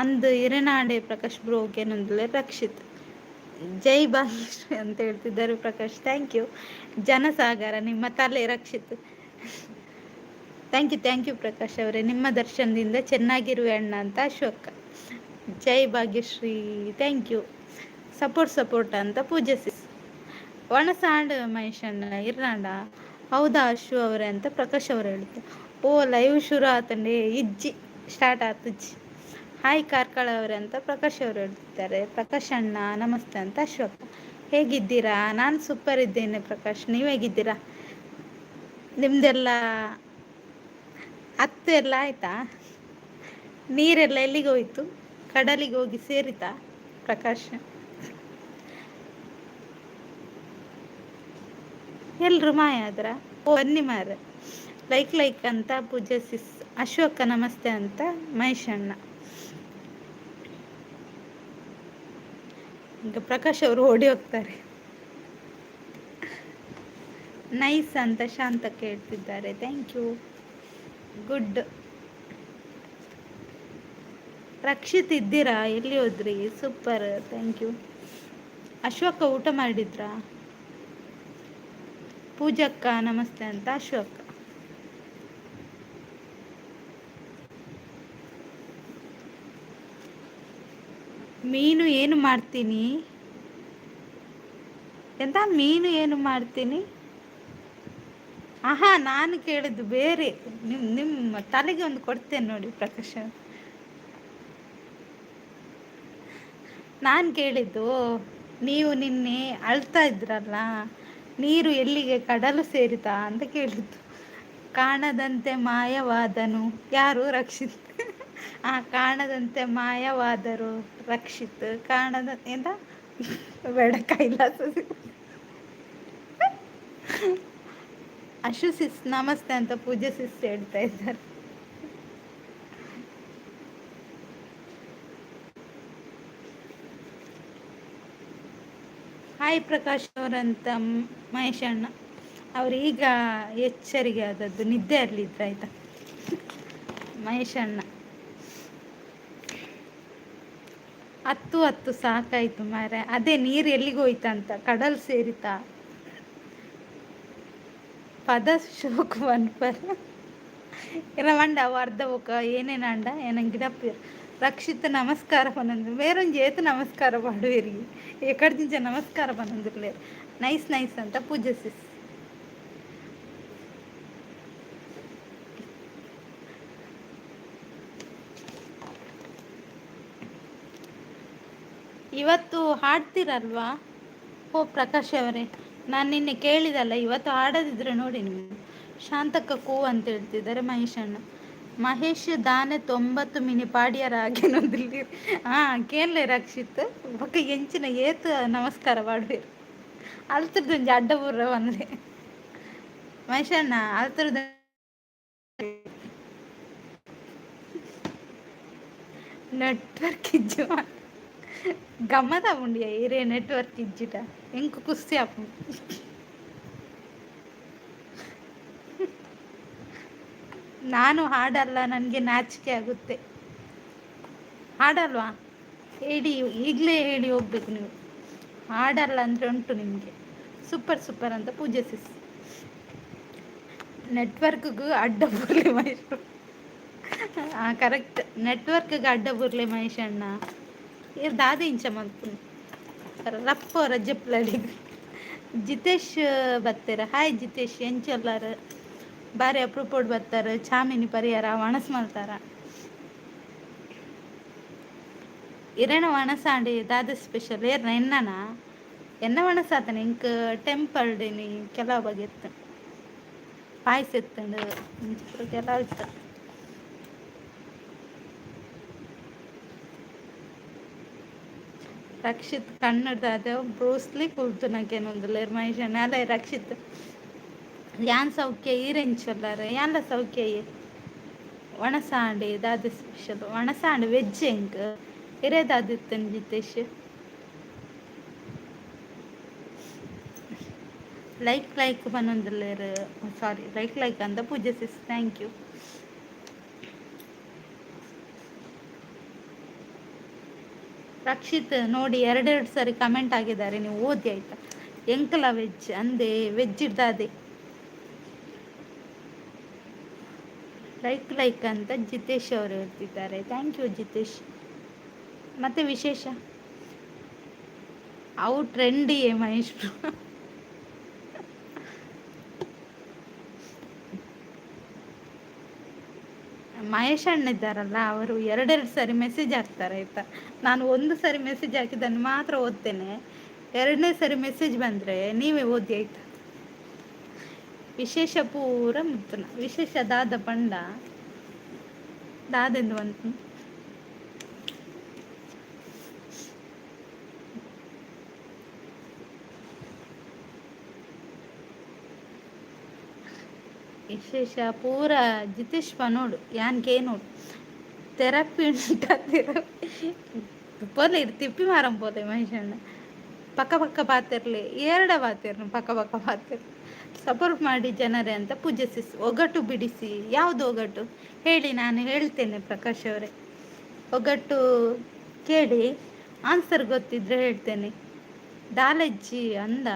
ಅಂದು ಇರೆನಾಡೆ ಪ್ರಕಾಶ್ ಬ್ರೋ ಓಕೆನಂದಲೇ ರಕ್ಷಿತ್. ಜೈ ಭಾಗ್ಯಶ್ರೀ ಅಂತ ಹೇಳ್ತಿದ್ದಾರೆ ಪ್ರಕಾಶ್. Thank you. ಜನಸಾಗರ ನಿಮ್ಮ ತಲೆ ರಕ್ಷಿತ್. ಥ್ಯಾಂಕ್ ಯು ಪ್ರಕಾಶ್ ಅವರೇ, ನಿಮ್ಮ ದರ್ಶನದಿಂದ ಚೆನ್ನಾಗಿರುವೆ ಅಣ್ಣ ಅಂತ ಅಶೋಕ. ಜೈ ಭಾಗ್ಯಶ್ರೀ ಥ್ಯಾಂಕ್ ಯು. ಸಪೋರ್ಟ್ ಅಂತ ಪೂಜೆ ಸಿಸ್. ಒಣಸಾಂಡ್ ಮಹೇಶ್ ಅಣ್ಣ ಇರ್ನಾಡ. ಹೌದಾ ಅಶು ಅವರೇ ಅಂತ ಪ್ರಕಾಶ್ ಅವರು ಹೇಳ್ತಾರೆ. ಓ ಲೈವ್ ಶುರು ಆತಂಡೆ ಇಜ್ಜಿ ಸ್ಟಾರ್ಟ್ ಆತಜ್ಜಿ. ಹಾಯ್ ಕಾರ್ಕಳ ಅವರೇ ಅಂತ ಪ್ರಕಾಶ್ ಅವರು ಹೇಳ್ತಿದ್ದಾರೆ. ಪ್ರಕಾಶ್ ಅಣ್ಣ ನಮಸ್ತೆ ಅಂತ ಅಶೋಕ. ಹೇಗಿದ್ದೀರಾ? ನಾನು ಸೂಪರ್ ಇದ್ದೇನೆ ಪ್ರಕಾಶ್, ನೀವು ಹೇಗಿದ್ದೀರಾ? ನಿಮ್ದೆಲ್ಲ ಹತ್ತು ಎಲ್ಲ ಆಯ್ತಾ? ನೀರೆಲ್ಲ ಎಲ್ಲಿಗೆ ಹೋಯ್ತು? ಕಡಲಿಗೆ ಹೋಗಿ ಸೇರಿತಾ ಪ್ರಕಾಶ್? ಎಲ್ರು ಮಾಯ ಆದ್ರ? ಓ ಬನ್ನಿ ಮಾರ. ಲೈಕ್ ಅಂತ ಪೂಜೆ ಸಿಸ್. ಅಶೋಕ ನಮಸ್ತೆ ಅಂತ ಮಹೇಶ್ ಅಣ್ಣ. ಈಗ ಪ್ರಕಾಶ್ ಅವರು ಓಡಿ ಹೋಗ್ತಾರೆ. ನೈಸ್ ಅಂತ ಶಾಂತ ಕೇಳ್ತಿದ್ದಾರೆ. Thank you good. ರಕ್ಷಿತ್ ಇದ್ದೀರಾ? ಎಲ್ಲಿ ಹೋದ್ರಿ? Super thank you. ಅಶೋಕ ಊಟ ಮಾಡಿದ್ರಾ? ಪೂಜಕ್ಕ ನಮಸ್ತೆ ಅಂತ ಅಶೋಕ. ಮೀನು ಏನು ಮಾಡ್ತೀನಿ ಎಂತ? ಮೀನು ಏನು ಮಾಡ್ತೀನಿ? ಆಹಾ, ನಾನು ಕೇಳಿದ್ದು ಬೇರೆ. ನಿಮ್ಮ ತಲೆಗೆ ಒಂದು ಕೊಡ್ತೇನೆ ನೋಡಿ ಪ್ರಕಾಶ್. ನಾನು ಕೇಳಿದ್ದು, ನೀವು ನಿನ್ನೆ ಅಳ್ತಾ ಇದ್ರಲ್ಲ, ನೀರು ಎಲ್ಲಿಗೆ ಕಡಲು ಸೇರಿತಾ ಅಂತ ಕೇಳಿದ್ದು. ಕಾಣದಂತೆ ಮಾಯವಾದನು ಯಾರು? ರಕ್ಷಿತ್. ಕಾಣದಂತೆ ಮಾಯವಾದರು ರಕ್ಷಿತ್. ಕಾಣದ ಎಂತ ಬೇಡ ಕೈಲಾಸ. ಅಶು ಸಿಸ್ ನಮಸ್ತೆ ಅಂತ ಪೂಜೆ ಸಿಸ್ ಹೇಳ್ತಾ ಇದ್ದಾರೆ. ಹಾಯ್ ಪ್ರಕಾಶ್ ಅವರಂತ ಮಹೇಶ್ ಅಣ್ಣ. ಅವ್ರು ಈಗ ಎಚ್ಚರಿಗೆ ಆದದ್ದು, ನಿದ್ದೆ ಅಲ್ಲಿದ್ರು ಆಯ್ತಾ ಮಹೇಶ್ ಅಣ್ಣ. 10 ಸಾಕಾಯ್ತು ಮಾರೆ. ಅದೇ ನೀರು ಎಲ್ಲಿಗೆ ಹೋಯ್ತಂತ, ಕಡಲ್ ಸೇರಿತಾ? ಪದ ಶೋಕ್ ಬನ್ಪರ್ ಇಲ್ಲ ಮಂಡ ಅವ ಅರ್ಧ ಹೋಗ ಏನೇನು ಅಂಡ ಏನಂಗೆ ಗಿಡಪ್ಪ. ರಕ್ಷಿತ ನಮಸ್ಕಾರ ಪನಂದ್ರು ಬೇರೊಂದು ಏತು ನಮಸ್ಕಾರ ಮಾಡುವಿರಿ ಎಕಡ್ದಿಂಚ ನಮಸ್ಕಾರ ಪನಂದ್ರಲೇ. ನೈಸ್ ಅಂತ ಪೂಜೆ ಸಿಸ್. ಇವತ್ತು ಹಾಡ್ತೀರಲ್ವಾ? ಓ ಪ್ರಕಾಶ್ ಅವರೇ, ನಾನು ನಿನ್ನೆ ಕೇಳಿದಲ್ಲ, ಇವತ್ತು ಹಾಡೋದಿದ್ರೆ ನೋಡಿ ನೀವು. ಶಾಂತಕ್ಕ ಕೂ ಅಂತ ಹೇಳ್ತಿದ್ದಾರೆ ಮಹೇಶ್ ಅಣ್ಣ. ಮಹೇಶ್ ದಾನೆ 90 ಮಿನಿ ಪಾಡ್ಯಾರ ಹಾಗೇನೊಂದಿಲ್ಲ. ಹಾ ಕೇಳಲೆ ರಕ್ಷಿತ್ ಬೊಕ್ಕ ಎಂಚಿನ ಏತು ನಮಸ್ಕಾರ ಪಾಡ್ವೇರು ಅಲ್ತರದೊಂಜಿ ಅಡ್ಡ ಬುರ್ರ ಬಂದ್ರೆ ಮಹೇಶ್ ಅಣ್ಣ ಅಲ್ತರದ ನೆಟ್ವರ್ಕ್ ಇಜ್ಜು ಗಮ್ಮತ ಉಂಡಿಯ ಇರೇ ನೆಟ್ವರ್ಕ್ ಇಜ್ಜಿಟ ಎಂಕು ಕುಸ್ತಿ ಆಪು. ನಾನು ಹಾಡಲ್ಲ, ನನಗೆ ನಾಚಿಕೆ ಆಗುತ್ತೆ. ಹಾಡಲ್ವಾ? ಹೇಳಿ, ಈಗಲೇ ಹೇಳಿ ಹೋಗ್ಬೇಕು ನೀವು. ಹಾಡಲ್ಲ ಅಂದರೆ ಉಂಟು ನಿಮಗೆ. ಸೂಪರ್ ಸೂಪರ್ ಅಂತ ಪೂಜೆ ಸಿಸ್. ನೆಟ್ವರ್ಕ್ಗೂ ಅಡ್ಡ ಬರಲಿ ಮಹೇಶ್. ಹಾಂ ಕರೆಕ್ಟ್, ನೆಟ್ವರ್ಕ್ಗೆ ಅಡ್ಡ ಬರಲಿ ಮಹೇಶ್ ಅಣ್ಣ. ದಾದ ಇಂಚ ಮಾಡ್ತೀನಿ ರಪ್ಪ ರಜ್ಜಪ್ಲಡಿ. ಜಿತೇಶ್ ಬರ್ತಾರ. ಹಾಯ್ ಜಿತೇಶ್, ಎಂಚಲ್ಲಾರ ಬಾರಿ ಅಪ್ರೂಪೋಡ್ ಬರ್ತಾರೆ. ಚಾಮಿನಿ ಪರಿಹಾರ ವಣಸ್ ಮಾಡ್ತಾರ. ಇರೇನ ವಣಸಾಂಡಿ ದಾದ ಸ್ಪೆಷಲ್ ಏರ್ನ ಎನ್ನನ ಎನ್ನ ವಣಸಾತನ ಇಂಕ ಟೆಂಪಲ್ ಡೇನಿ ಕೆಲವು ಬಗೆ ಎತ್ತ ಪಾಯಸ ಎತ್ತಂಡು ಕೆಲವು ಇತ್ತ. ರಕ್ಷಿತ್ ಕನ್ನಡದ ಬ್ರೋಸ್ಲಿ ಕುಲ್ತುನಕೇನೊಂದುಲ್ಲ ಮಹೇಶ್ ಅಲ್ಲ ರಕ್ಷಿತ್ ಯಾನ್ ಸೌಖ್ಯ ಈರೆಂಚಲ್ಲಾರ ಯಾನ್ಲ ಸೌಖ್ಯ ಒಣಸಾಂಡಿ ದಾದ ಸ್ಪೆಷಲ್ ಒಣಸಾಂಡಿ ವೆಜ್ ಎಂಕ್ ಇರೇದಾದಿತ್ತನ್ ಜಿತೇಶ್. ಲೈಕ್ ಬನ್ನೊಂದುಲ್ಲೇರು ಸಾರಿ ಲೈಕ್ ಅಂತ Pooja sis. Thank you. Rakshit ನೋಡಿ 2 ಸರಿ ಕಮೆಂಟ್ ಆಗಿದ್ದಾರೆ, ನೀವು ಓದಿ ಆಯ್ತಾ. ಎಂಕಲ ವೆಜ್ ಅಂದೆ ವೆಜ್ ಇಡ್ದಾದೆ ಲೈಕ್ ಅಂತ ಜಿತೇಶ್ ಅವರು ಹೇಳ್ತಿದ್ದಾರೆ. Thank you Jitesh. ಮತ್ತೆ ವಿಶೇಷ ಅವು ಟ್ರೆಂಡಿಯೇ ಮಹೇಶ್. ಮಹೇಶ್ ಅಣ್ಣ ಇದ್ದಾರಲ್ಲ, ಅವರು 2 ಸರಿ ಮೆಸೇಜ್ ಹಾಕ್ತಾರೆ ಆಯ್ತಾ. ನಾನು 1 ಸರಿ ಮೆಸೇಜ್ ಹಾಕಿದ್ದನ್ನು ಮಾತ್ರ ಓದ್ತೇನೆ. 2ನೇ ಸರಿ ಮೆಸೇಜ್ ಬಂದರೆ ನೀವೇ ಓದಿ ಆಯ್ತಾ. ವಿಶೇಷ ಪೂರ ಮುತ್ತನ ವಿಶೇಷ ದಾದ ಪಂಡ ದಾದೆಂದು ಬಂತು. ವಿಶೇಷ ಪೂರ ಜಿತೇಶ್ ನೋಡು ಯಾನ್ಗೆ ನೋಡು ಥೆರಪಿ ಉಂಟ ಪೋಲೆ ತಿಪ್ಪಿ ಮಾರಂ ಪೋಲೆ ಮಹೇಶಣ್ಣ ಪಕ್ಕ ಪಾತಿರ್ಲಿ 2 ಪಾತಿರ್ನು ಪಕ್ಕ ಪಾತಿರ್ ಸಪೋರ್ಟ್ ಮಾಡಿ ಜನರೇ ಅಂತ ಪೂಜಿಸಿಸ್. ಒಗಟು ಬಿಡಿಸಿ. ಯಾವುದು ಒಗಟು ಹೇಳಿ, ನಾನು ಹೇಳ್ತೇನೆ ಪ್ರಕಾಶ್ ಅವರೇ. ಒಗಟು ಕೇಳಿ, ಆನ್ಸರ್ ಗೊತ್ತಿದ್ರೆ ಹೇಳ್ತೇನೆ. ದಾಲಜ್ಜಿ ಅಂದ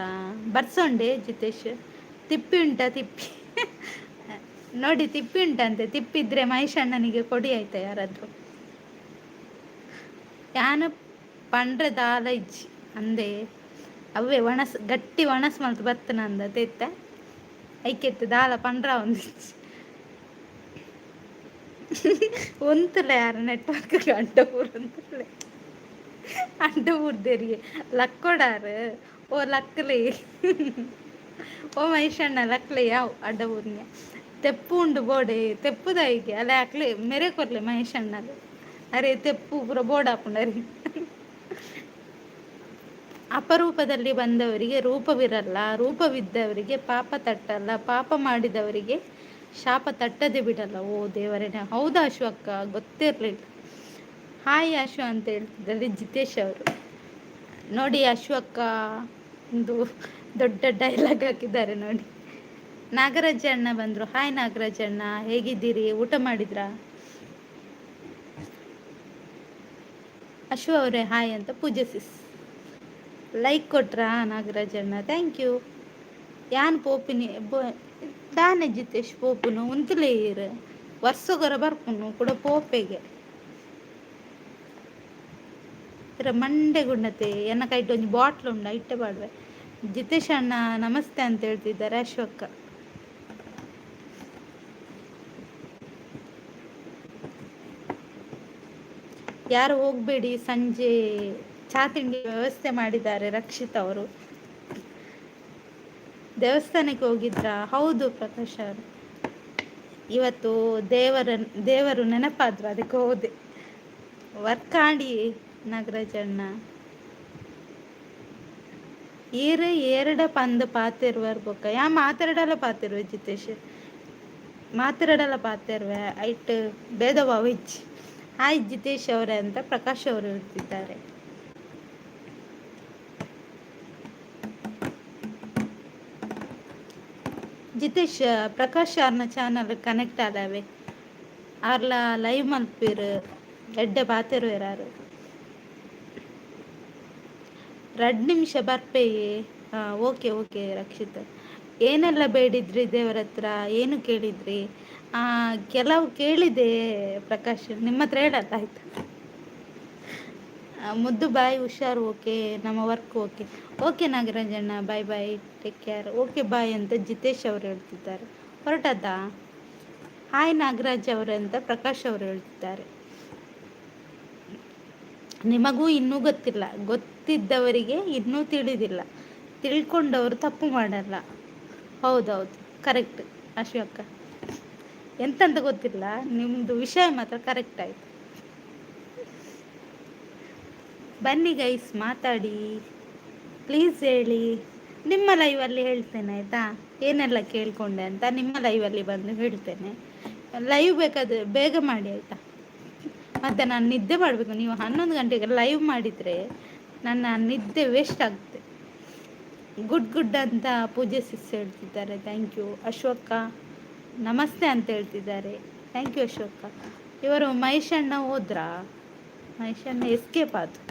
ಬರ್ಸೊಂಡೆ ಜಿತೇಶ್. ತಿಪ್ಪಿ ಉಂಟ ತಿಪ್ಪಿ ನೋಡಿ ತಿಪ್ಪಿ ಉಂಟಂತೆ. ತಿಪ್ಪಿದ್ರೆ ಮಹೇಶ್ ಅಣ್ಣನಿಗೆ ಕೊಡಿ ಆಯ್ತಾ ಯಾರಾದರೂ. ಯಾನ ಪಂಡ್ರೆ ದಾಲಜ್ಜಿ ಅಂದೆ ಅವೇ ಗಟ್ಟಿ ಒಣಸ್ ಮಲ್ತು ಬತ್ತನ ಅಂದ ತೆತ್ತ ಐಕೆತ್ತು ದಾಲ ಪಂಡ್ರ ಒಂದಿಚ್ಚಿ ಒಂತುಲೆ ಯಾರ ನೆಟ್ವರ್ಕ್ ಅಡ್ಡ ಊರ್ದೇರಿಗೆ ಲಕ್ಕೊಡಾರು ಓ ಲಕ್ಕಲಿ ಓ ಮಹೇಶಣ್ಣ ಲಕ್ಲೆ ಯಾವ ಅಡ್ಡ ಊರ್ನೆ ತೆಪ್ಪು ಉಂಡು ಬೋಡೆ ತೆಪ್ಪುದಾಯಿಗೆ ಅಲ್ಲ ಹಾಕ್ಲಿ ಮೆರೆ ಕೊರ್ಲೆ ಮಹೇಶಣ್ಣದು ಅರೆ ತೆಪ್ಪು ಪೂರ ಬೋಡಾಪುಂಡರಿ. ಅಪರೂಪದಲ್ಲಿ ಬಂದವರಿಗೆ ರೂಪವಿರಲ್ಲ, ರೂಪವಿದ್ದವರಿಗೆ ಪಾಪ ತಟ್ಟಲ್ಲ, ಪಾಪ ಮಾಡಿದವರಿಗೆ ಶಾಪ ತಟ್ಟದೆ ಬಿಡಲ್ಲ. ಓ ದೇವರೇನೆ, ಹೌದಾ ಅಶು ಅಕ್ಕ, ಗೊತ್ತಿರಲಿಲ್ಲ. ಹಾಯ್ ಅಶು ಅಂತ ಹೇಳ್ತಿದ್ದಾರೆ ಜಿತೇಶ್ ಅವರು. ನೋಡಿ ಅಶು ಅಕ್ಕ ಒಂದು ದೊಡ್ಡ ಡೈಲಾಗ್ ಹಾಕಿದ್ದಾರೆ ನೋಡಿ. ನಾಗರಾಜ ಅಣ್ಣ ಬಂದರು. ಹಾಯ್ ನಾಗರಾಜ ಅಣ್ಣ, ಹೇಗಿದ್ದೀರಿ? ಊಟ ಮಾಡಿದ್ರಾ? ಅಶು ಅವರೇ ಹಾಯ್ ಅಂತ ಪೂಜಿಸಿಸ್. ಲೈಕ್ ಕೊಟ್ರಾ ನಾಗರಾಜಣ್ಣ? Thank you. ಯಾನ್ ಪೋಪಿನಿ ದಾನೆ ಜಿತೇಶ್ ಪೋಪುನು ಉಂತುಲೇರು ವರ್ಷಗೊರ ಬರ್ಪುನು ಕೂಡ ಪೋಪೆಗೆ ಮಂಡೆ ಗುಂಡತೆ ಎನ್ನ ಕೈಟ್ ಒಂದು ಬಾಟ್ಲ್ ಉಂಡ ಇಟ್ಟೆ ಬಾಡ್ವೆ. ಜಿತೇಶ್ ಅಣ್ಣ ನಮಸ್ತೆ ಅಂತ ಹೇಳ್ತಿದ್ದಾರೆ ಅಶೋಕ. ಯಾರು ಹೋಗಬೇಡಿ, ಸಂಜೆ ಚಹಾ ತಿಂಡಿ ವ್ಯವಸ್ಥೆ ಮಾಡಿದ್ದಾರೆ ರಕ್ಷಿತ್ ಅವರು. ದೇವಸ್ಥಾನಕ್ಕೆ ಹೋಗಿದ್ರಾ? ಹೌದು ಪ್ರಕಾಶ್ ಅವರು, ಇವತ್ತು ದೇವರು ನೆನಪಾದ್ರು, ಅದಕ್ಕೆ ಹೋದೆ. ವರ್ಕಾಡಿ ನಾಗರಾಜಣ್ಣ ಈರು ಏರಡ ಪಂದು ಪಾತಿರುವರು ಬೊಕ್ಕ ಯಾ ಮಾತಾಡಲ್ಲ ಪಾತಿರುವೆ ಜಿತೇಶ್, ಮಾತಾಡಲ್ಲ ಪಾತಿರುವೆ ಐಟ್ ಭೇದ ಭಾವ ಇಜ್ಜಿ. ಹಾಯ್ ಜಿತೇಶ್ ಅವರೇ ಅಂತ ಪ್ರಕಾಶ್ ಅವರು ಹೇಳ್ತಿದ್ದಾರೆ. ಜಿತೇಶ್ ಪ್ರಕಾಶ್ ಅವ್ರನ್ನ ಚಾನಲ್ ಕನೆಕ್ಟ್ ಆದಾವೆ, ಅವ್ರಲ್ಲ ಲೈವ್ ಮಲ್ಪೇರು ಎಡ್ಡೆ ಪಾತಿರುವೆರಾರು. 2 ನಿಮಿಷ ಬರ್ಪೇಯೇ. ಓಕೆ ಓಕೆ ರಕ್ಷಿತ್, ಏನೆಲ್ಲ ಬೇಡಿದ್ರಿ ದೇವರ ಹತ್ರ, ಏನು ಕೇಳಿದ್ರಿ? ಕೆಲವು ಕೇಳಿದೆ ಪ್ರಕಾಶ್, ನಿಮ್ಮ ಹತ್ರ ಹೇಳಲ್ಲ ಆಯ್ತಾ. ಮುದ್ದು ಬಾಯ್, ಹುಷಾರು, ಓಕೆ, ನಮ್ಮ ವರ್ಕ್ ಓಕೆ. ಓಕೆ ನಾಗರಾಜಣ್ಣ, ಬಾಯ್ ಬಾಯ್, ಟೇಕ್ ಕೇರ್, ಓಕೆ ಬಾಯ್ ಅಂತ ಜಿತೇಶ್ ಅವರು ಹೇಳ್ತಿದ್ದಾರೆ. ಹೊರಟದ್ದಾ? ಹಾಯ್ ನಾಗರಾಜ್ ಅವರೇ ಅಂತ ಪ್ರಕಾಶ್ ಅವರು ಹೇಳ್ತಿದ್ದಾರೆ. ನಿಮಗೂ ಇನ್ನೂ ಗೊತ್ತಿಲ್ಲ, ಗೊತ್ತಿದ್ದವರಿಗೆ ಇನ್ನೂ ತಿಳಿದಿಲ್ಲ, ತಿಳ್ಕೊಂಡವರು ತಪ್ಪು ಮಾಡಲ್ಲ. ಹೌದೌದು, ಕರೆಕ್ಟ್ ಅಶ್ವಕ್ಕ, ಎಂತಂತ ಗೊತ್ತಿಲ್ಲ, ನಿಮ್ಮದು ವಿಷಯ ಮಾತ್ರ ಕರೆಕ್ಟ್ ಆಯಿತು. ಬನ್ನಿ ಗೈಸ್ ಮಾತಾಡಿ ಪ್ಲೀಸ್, ಹೇಳಿ. ನಿಮ್ಮ ಲೈವಲ್ಲಿ ಹೇಳ್ತೇನೆ ಆಯಿತಾ, ಏನೆಲ್ಲ ಕೇಳ್ಕೊಂಡೆ ಅಂತ ನಿಮ್ಮ ಲೈವಲ್ಲಿ ಬಂದು ಹೇಳ್ತೇನೆ. ಲೈವ್ ಬೇಕಾದ್ರೆ ಬೇಗ ಮಾಡಿ ಆಯಿತಾ, ಮತ್ತು ನಾನು ನಿದ್ದೆ ಮಾಡಬೇಕು. ನೀವು 11 ಗಂಟೆಗೆ ಲೈವ್ ಮಾಡಿದರೆ ನನ್ನ ನಿದ್ದೆ ವೇಸ್ಟ್ ಆಗುತ್ತೆ. ಗುಡ್ ಗುಡ್ ಅಂತ ಪೂಜೆ ಸಿಸ್ ಹೇಳ್ತಿದ್ದಾರೆ, ಥ್ಯಾಂಕ್ ಯು. ಅಶೋಕ ನಮಸ್ತೆ ಅಂತ ಹೇಳ್ತಿದ್ದಾರೆ, ಥ್ಯಾಂಕ್ ಯು ಅಶೋಕ. ಇವರು ಮಹೇಶಣ್ಣ ಹೋದ್ರಾ? ಮಹೇಶಣ್ಣ ಎಸ್ಕೇಪ್ ಆಯ್ತು.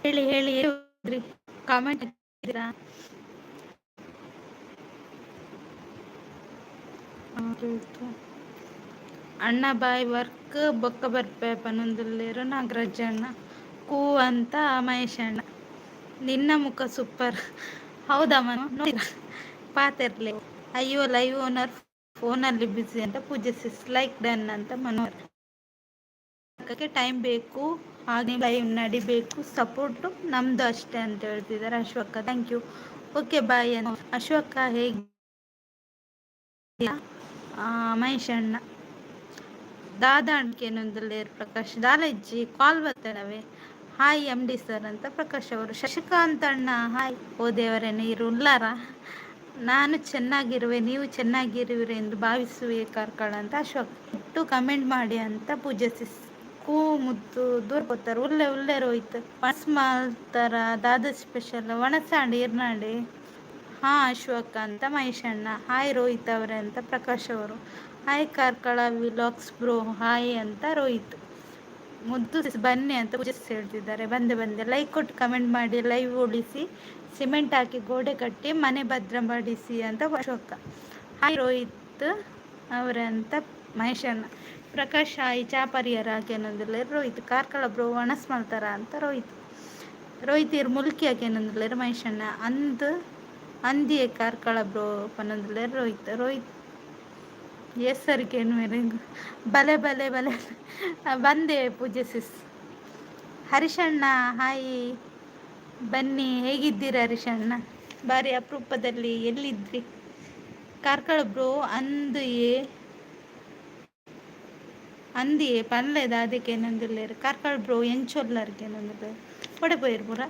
ಹೇಳಿ ಹೇಳಿ ಹೇಳಿದ್ರಿ, ಕಾಮೆಂಟ್ ಹಾಕಿದ್ದೀರಾ? ಅಣ್ಣ ಬಾಯ್ ವರ್ಕ್ ಬೊಕ್ಕ ಬರ್ಪೆ ಪನ್ನೊಂದುಲ್ಲೇರು ನಾಗರಾಜಣ್ಣ ಕೂ ಅಂತ ಮಹೇಶ್ ಅಣ್ಣ. ನಿನ್ನ ಮುಖ ಸೂಪರ್. ಹೌದಾ ಮನು ನೋಡಿರಾ? ಪಾತಿರ್ಲಿ. ಅಯ್ಯೋ ಲೈವ್ ಓನರ್ ಫೋನಲ್ಲಿ ಬಿಸಿ ಅಂತ ಪೂಜೆ ಸಿಸ್ ಲೈಕ್ ಡನ್ ಅಂತ ಮನೋಹರ್. ಟೈಮ್ ಬೇಕು, ಹಾಗೆ ಲೈವ್ ನಡಿಬೇಕು, ಸಪೋರ್ಟು ನಮ್ದು ಅಷ್ಟೇ ಅಂತ ಹೇಳ್ತಿದ್ದಾರೆ ಅಶ್ವಕ್ಕ. Thank you. Okay bye. ಅಶ್ವಕ್ಕ ಹೇಗೆ ಮಹೇಶ್ ಅಣ್ಣ ದಾದಾಣ್ಕೇನೊಂದಲ್ಲೇ ಪ್ರಕಾಶ್ ದಾಲಜ್ಜಿ ಕಾಲ್ ಬರ್ತೇನವೆ. ಹಾಯ್ ಎಮ್ ಡಿ ಸರ್ ಅಂತ ಪ್ರಕಾಶ್ ಅವರು. ಶಶಿಕಾಂತ್ ಅಣ್ಣ ಹಾಯ್. ಓ ದೇವರೇ, ನೀರು ಉಲ್ಲಾರ. ನಾನು ಚೆನ್ನಾಗಿರುವೆ, ನೀವು ಚೆನ್ನಾಗಿರುವಿರಿ ಎಂದು ಭಾವಿಸುವೆ ಕಾರ್ಕಳ ಅಂತ ಅಶೋಕ್. ಇಟ್ಟು ಕಮೆಂಟ್ ಮಾಡಿ ಅಂತ ಪೂಜೆ ಸಿಸ್ ಕೂ ಮುದ್ದು ದೂರ ಕೊತ್ತಾರೆ. ಉಲ್ಲೆ ಉಲ್ಲೆ ರೋಯ್ತು ಮಸ್ ಮಾಡ್ತಾರ ದಾದ ಸ್ಪೆಷಲ್ ಒಣಸಾಂಡಿ ಇರ್ನಾಡಿ. ಹಾಂ ಅಶ್ವಕ್ ಅಂತ ಮಹೇಶ್ ಅಣ್ಣ. ಹಾಯ್ ರೋಹಿತ್ ಅವರೇ ಅಂತ ಪ್ರಕಾಶ್ ಅವರು. Hi Karkala vlogs bro hi ಅಂತ ರೋಹಿತ್. ಮುದ್ದು ಬನ್ನಿ ಅಂತ ಪೂಜೆ ಹೇಳ್ತಿದ್ದಾರೆ. ಬಂದೆ ಬಂದೆ. ಲೈಕ್ ಕೊಟ್ಟು ಕಮೆಂಟ್ ಮಾಡಿ, ಲೈವ್ ಉಳಿಸಿ, ಸಿಮೆಂಟ್ ಹಾಕಿ ಗೋಡೆ ಕಟ್ಟಿ ಮನೆ ಭದ್ರ ಮಾಡಿಸಿ ಅಂತ ಅಶೋಕ. ಹಾಯ್ ರೋಹಿತ್ ಅವರೇ ಅಂತ ಮಹೇಶ್ ಅಣ್ಣ. ಪ್ರಕಾಶ್ ಹಾಯ್ ಚಾ ಪರಿಹಾರ ಹಾಕೇನಂದಿಲ್ಲ ರೋಹಿತ್. ಕಾರ್ಕಳ ಬ್ರೋ ಒಣಸ್ ಮಾಡ್ತಾರ ಅಂತ ರೋಹಿತ್. ರೋಹಿತ್ ಇರ್ ಮುಲ್ಕಿ ಹಾಕೇನಂದಿಲ್ಲ ಮಹೇಶ್ ಅಣ್ಣ. ಅಂದಿಯೇ ಕಾರ್ಕಳ ಬ್ರೋ ಪನ್ನೊಂದಿಲ್ಲ ರೋಹಿತ್. ರೋಹಿತ್ ಹೆಸರಿಗೇನು ಬಲೆ ಬಲೆ ಬಲೆ ಬಂದೆ ಪೂಜೆ ಸಿಸ್. ಹರೀಶಣ್ಣ ಹಾಯ್ ಬನ್ನಿ. ಹೇಗಿದ್ದೀರಾ ಹರೀಶಣ್ಣ? ಬಾರಿ ಅಪರೂಪದಲ್ಲಿ ಎಲ್ಲಿದ್ರಿ? ಕಾರ್ಕಳ ಬ್ರೋ ಅಂದಿಯೇ ಪನ್ಲೆದ ಅದಕ್ಕೇನಂದಿಲ್ಲೇರು. ಕಾರ್ಕಳ ಬ್ರೋ ಎಂಚೊಲ್ಲರ್ಗೇನಂದಿಲ್ಲ ಹೊಡೆ ಪೋಯಿರ್ಬುರ.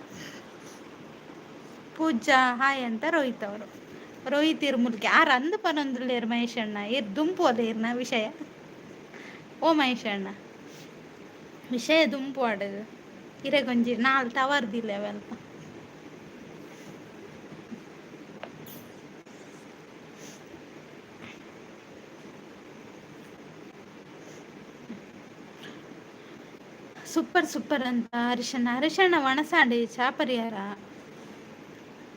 ಪೂಜಾ ಹಾಯ್ ಅಂತ ರೋಹಿತ್ ಅವರು. ರೋಹಿತ್ ಇರ್ ಮುಲ್ಕಿ ಆರು ಅಂದು ಪನೊಂದುಲ್ಲೇರು ಮಹೇಶ್ ಅಣ್ಣ. ಇರ್ ದುಂಪು ಅದೇರ್ನ ವಿಷಯ. ಓ ಮಹೇಶ್ ಅಣ್ಣ ವಿಷಯ ದುಂಪು ಆಡೋದು ಇರಗೊಂಜಿ ನಾಲ್ ತವರ್ದಿಲ್ಲ ಅವೆಲ್ಲ. ಸೂಪರ್ ಸೂಪರ್ ಅಂತ ಹರೀಶಣ್ಣ ಒಣಸಾಡಿ ಚಾ ಪರಿಹಾರ.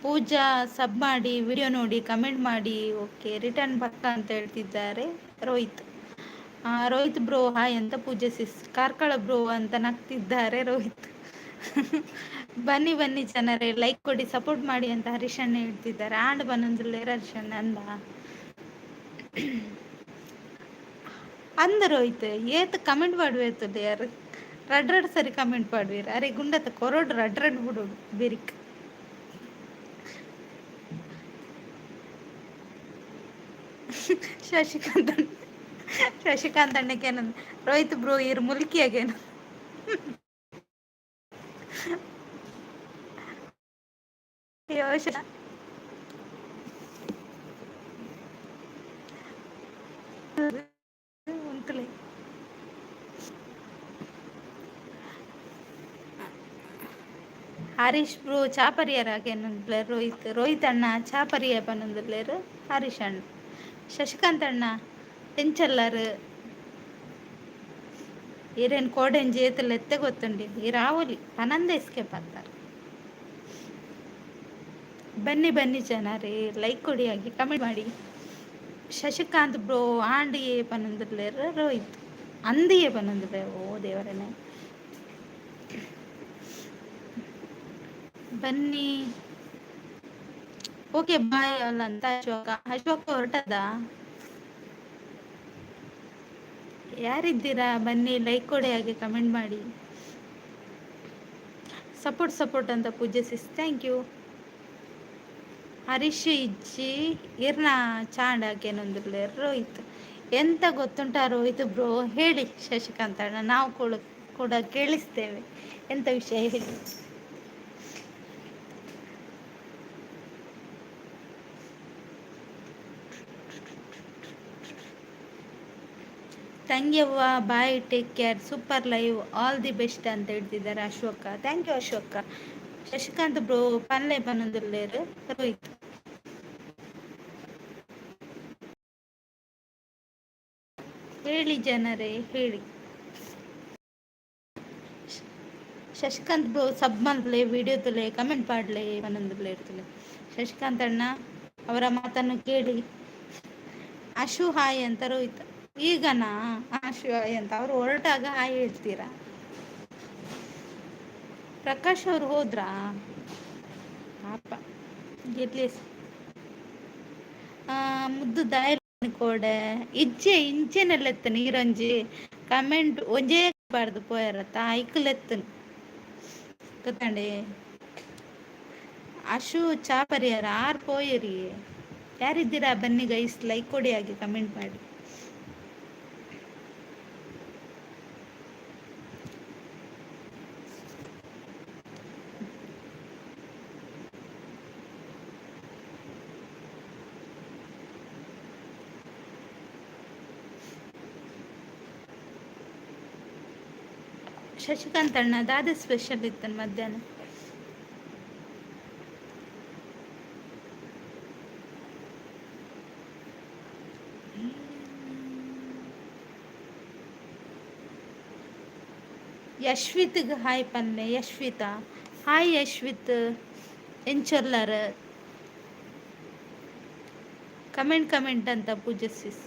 ಪೂಜಾ ಸಬ್ ಮಾಡಿ, ವಿಡಿಯೋ ನೋಡಿ, ಕಮೆಂಟ್ ಮಾಡಿ. ಓಕೆ ರಿಟರ್ನ್ ಪಕ್ಕ ಅಂತ ಹೇಳ್ತಿದ್ದಾರೆ ರೋಹಿತ್. ರೋಹಿತ್ ಬ್ರೋ ಹಾಯ್ ಅಂತ ಪೂಜೆ ಸಿಸ್. ಕಾರ್ಕಳ ಬ್ರೋ ಅಂತ ನಗ್ತಿದ್ದಾರೆ ರೋಹಿತ್. ಬನ್ನಿ ಬನ್ನಿ ಜನರೇ, ಲೈಕ್ ಕೊಡಿ, ಸಪೋರ್ಟ್ ಮಾಡಿ ಅಂತ ಹರೀಶಣ್ಣ ಹೇಳ್ತಿದ್ದಾರೆ. ಆಂಡ್ ಬನ್ನೊಂದುಲ್ಲೇರ ಹರೀಶಣ್ಣ ಅಂದ ರೋಹಿತ್ ಏತ್ ಕಮೆಂಟ್ ಮಾಡುವೇತದೆ ಯಾರು ರಡ್ ಸರಿ ಕಮೆಂಟ್ ಮಾಡುವೀರ. ಅರೆ ಗುಂಡತ ಕೊರೋಡು ರಡ್ ಬಿಡು ಬಿರಿಕ್. ಶಶಿಕಾಂತ್ ಅಣ್ಣಕ್ಕೇನ ರೋಹಿತ್ ಬ್ರೋ ಇರ್ ಮುಲ್ಕಿ ಆಗೇನು. ಯೋಶನ ಉಂಟುಲೆ ಹರೀಶ್ ಬ್ರೋ ಚಾ ಪರಿಹಾರ ಹಾಕೇನಂದ್ಲೇರು ರೋಹಿತ್ ಅಣ್ಣ ಚಾ ಪರಿಹಾರ ಪನ್ನೊಂದುಲ್ಲೇರು ಹರೀಶ್ ಅಣ್ಣ. ಶಶಿಕಾಂತ್ ಅಣ್ಣ ಎಂಚಲ್ಲರು ಈರೇನು ಕೋಡೆನ್ ಜೇತಲ್ಲಿ ಎತ್ತೆ ಗೊತ್ತುಂಡಿ ಈ ರಾಹುಲಿ ಪನಂದ ಎಸ್ಕೇಪ್ ಆಗ್ತಾರೆ. ಬನ್ನಿ ಬನ್ನಿ ಜನರೇ, ಲೈಕ್ ಕೊಡಿ, ಆಗಿ ಕಮೆಂಟ್ ಮಾಡಿ. ಶಶಿಕಾಂತ್ ಬ್ರೋ ಆಂಡಿಯೇ ಪನ್ನೊಂದುಲ್ಲೇರು ರೋಹಿತ್. ಅಂದಿಯೇ ಪನ್ನೊಂದುಲ್ಲೆ ಓ ದೇವರನೇ. ಬನ್ನಿ ಓಕೆ ಬಾಯ್ ಅಲ್ಲ ಅಂತ ಅಶೋಕ ಹೊರಟದ. ಯಾರಿದ್ದೀರಾ ಬನ್ನಿ, ಲೈಕ್ ಕೊಡಿ, ಹಾಗೆ ಕಮೆಂಟ್ ಮಾಡಿ. ಸಪೋರ್ಟ್ ಅಂತ Pooja sis. Thank you. Harish ಇಜ್ಜಿ ಇರ್ನ ಚಾಂಡ್ ಹಾಕೇನೊಂದಿಲ್ಲ ರೋಹಿತ್. ಎಂತ ಗೊತ್ತುಂಟ ರೋಹಿತ್ ಬ್ರೋ ಹೇಳಿ ಶಶಿಕಾಂತ್ ಅಣ್ಣ, ನಾವು ಕೂಡ ಕೇಳಿಸ್ತೇವೆ. ಎಂತ ವಿಷಯ ಹೇಳಿ. ತಂಗ್ಯವ್ವ bye, take care, super live, all the best ಅಂತ ಹೇಳ್ತಿದ್ದಾರೆ Ashoka. Thank you Ashoka. Shashikanth bro ಪನ್ಲೆ ಪನ್ನೊಂದುಲ್ಲೇರು ರೋಹಿತ್. ಹೇಳಿ ಜನರೇ ಹೇಳಿ. ಶಶಿಕಾಂತ್ ಬ್ರೋ ಸಬ್ ಮಾಡಲೇ ವಿಡಿಯೋದಲ್ಲೇ ಕಮೆಂಟ್ ಮಾಡಲೇ ಒಂದೊಂದಲ್ಲೇ ಇರ್ತಲೆ ಶಶಿಕಾಂತ್ ಅಣ್ಣ ಅವರ ಮಾತನ್ನು ಕೇಳಿ. ಅಶು ಹಾಯ್ ಅಂತ ರೋಹಿತ್ ಈಗನಾ ಅಶು ಹಾಯ್ ಅಂತ ಅವ್ರು ಹೊರಟಾಗ ಹಾಯ್ ಹೇಳ್ತೀರಾ. ಪ್ರಕಾಶ್ ಅವ್ರು ಹೋದ್ರಾ ಪಾಪ ಗೆಟ್ಲಿ ಮುದ್ದು ದಾಯಕೋಡೆ ಇಜ್ಜೆ ಇಂಚೆನೆಲ್ಲ ನೀರಂಜಿ ಕಮೆಂಟ್ ಒಂಜೇ ಬಾರ್ದು ಪೋಯರತ್ತ ಐಕ್ಲೆತ್ತನ್ ಗೊತ್ತಂಡೆ ಅಶು ಚಾ ಪರಿಹಾರ ಆರು ಪೋಯರಿ ಯಾರಿದ್ದೀರಾ ಬನ್ನಿ ಗೈಸ್ ಲೈಕ್ ಕೊಡಿ ಆಗಿ ಕಮೆಂಟ್ ಮಾಡಿ. ಶಶಿಕಾಂತ್ ಅಣ್ಣ ದಾದ ಸ್ಪೆಷಲ್ ಇತ್ತನ್ ಮಧ್ಯಾಹ್ನ. ಯಶ್ವಿತ್ಗೆ hi ಪನ್ನೆ Yashvita hi Yashvith ಎಂಚೊಲ್ಲರ comment ಅಂತ ಪೂಜಸಿಸ್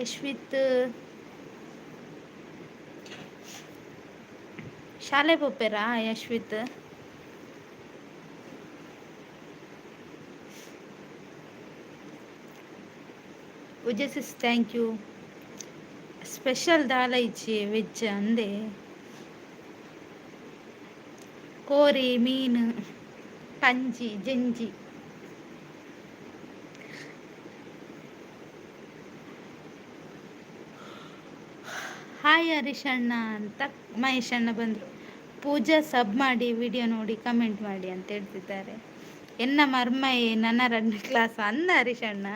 ಯಶ್ವಿತ್ ಶಾಲೆ ಪೋಪೆರಾ ಯಶ್ವಿತ್ ಪೂಜಸಿಸ್ ಥ್ಯಾಂಕ್ ಯು. ಸ್ಪೆಷಲ್ ದಾಲ ಇಚ್ಚಿ ವೆಜ್ ಅಂದೆ ಕೋರಿ ಮೀನು ಕಂಜಿ ಜಂಜಿ. ಹಾಯ್ ಹರೀಶ್ ಅಣ್ಣ ಅಂತ ಮಹೇಶ್ ಅಣ್ಣ ಬಂದರು. ಪೂಜಾ ಸಬ್ ಮಾಡಿ ವಿಡಿಯೋ ನೋಡಿ ಕಮೆಂಟ್ ಮಾಡಿ ಅಂತ ಹೇಳ್ತಿದ್ದಾರೆ. ಎನ್ನ ಮರ್ಮಯೇ ನನ್ನ 2ನೇ ಕ್ಲಾಸ್ ಅಂದ ಹರೀಶ್ ಅಣ್ಣ.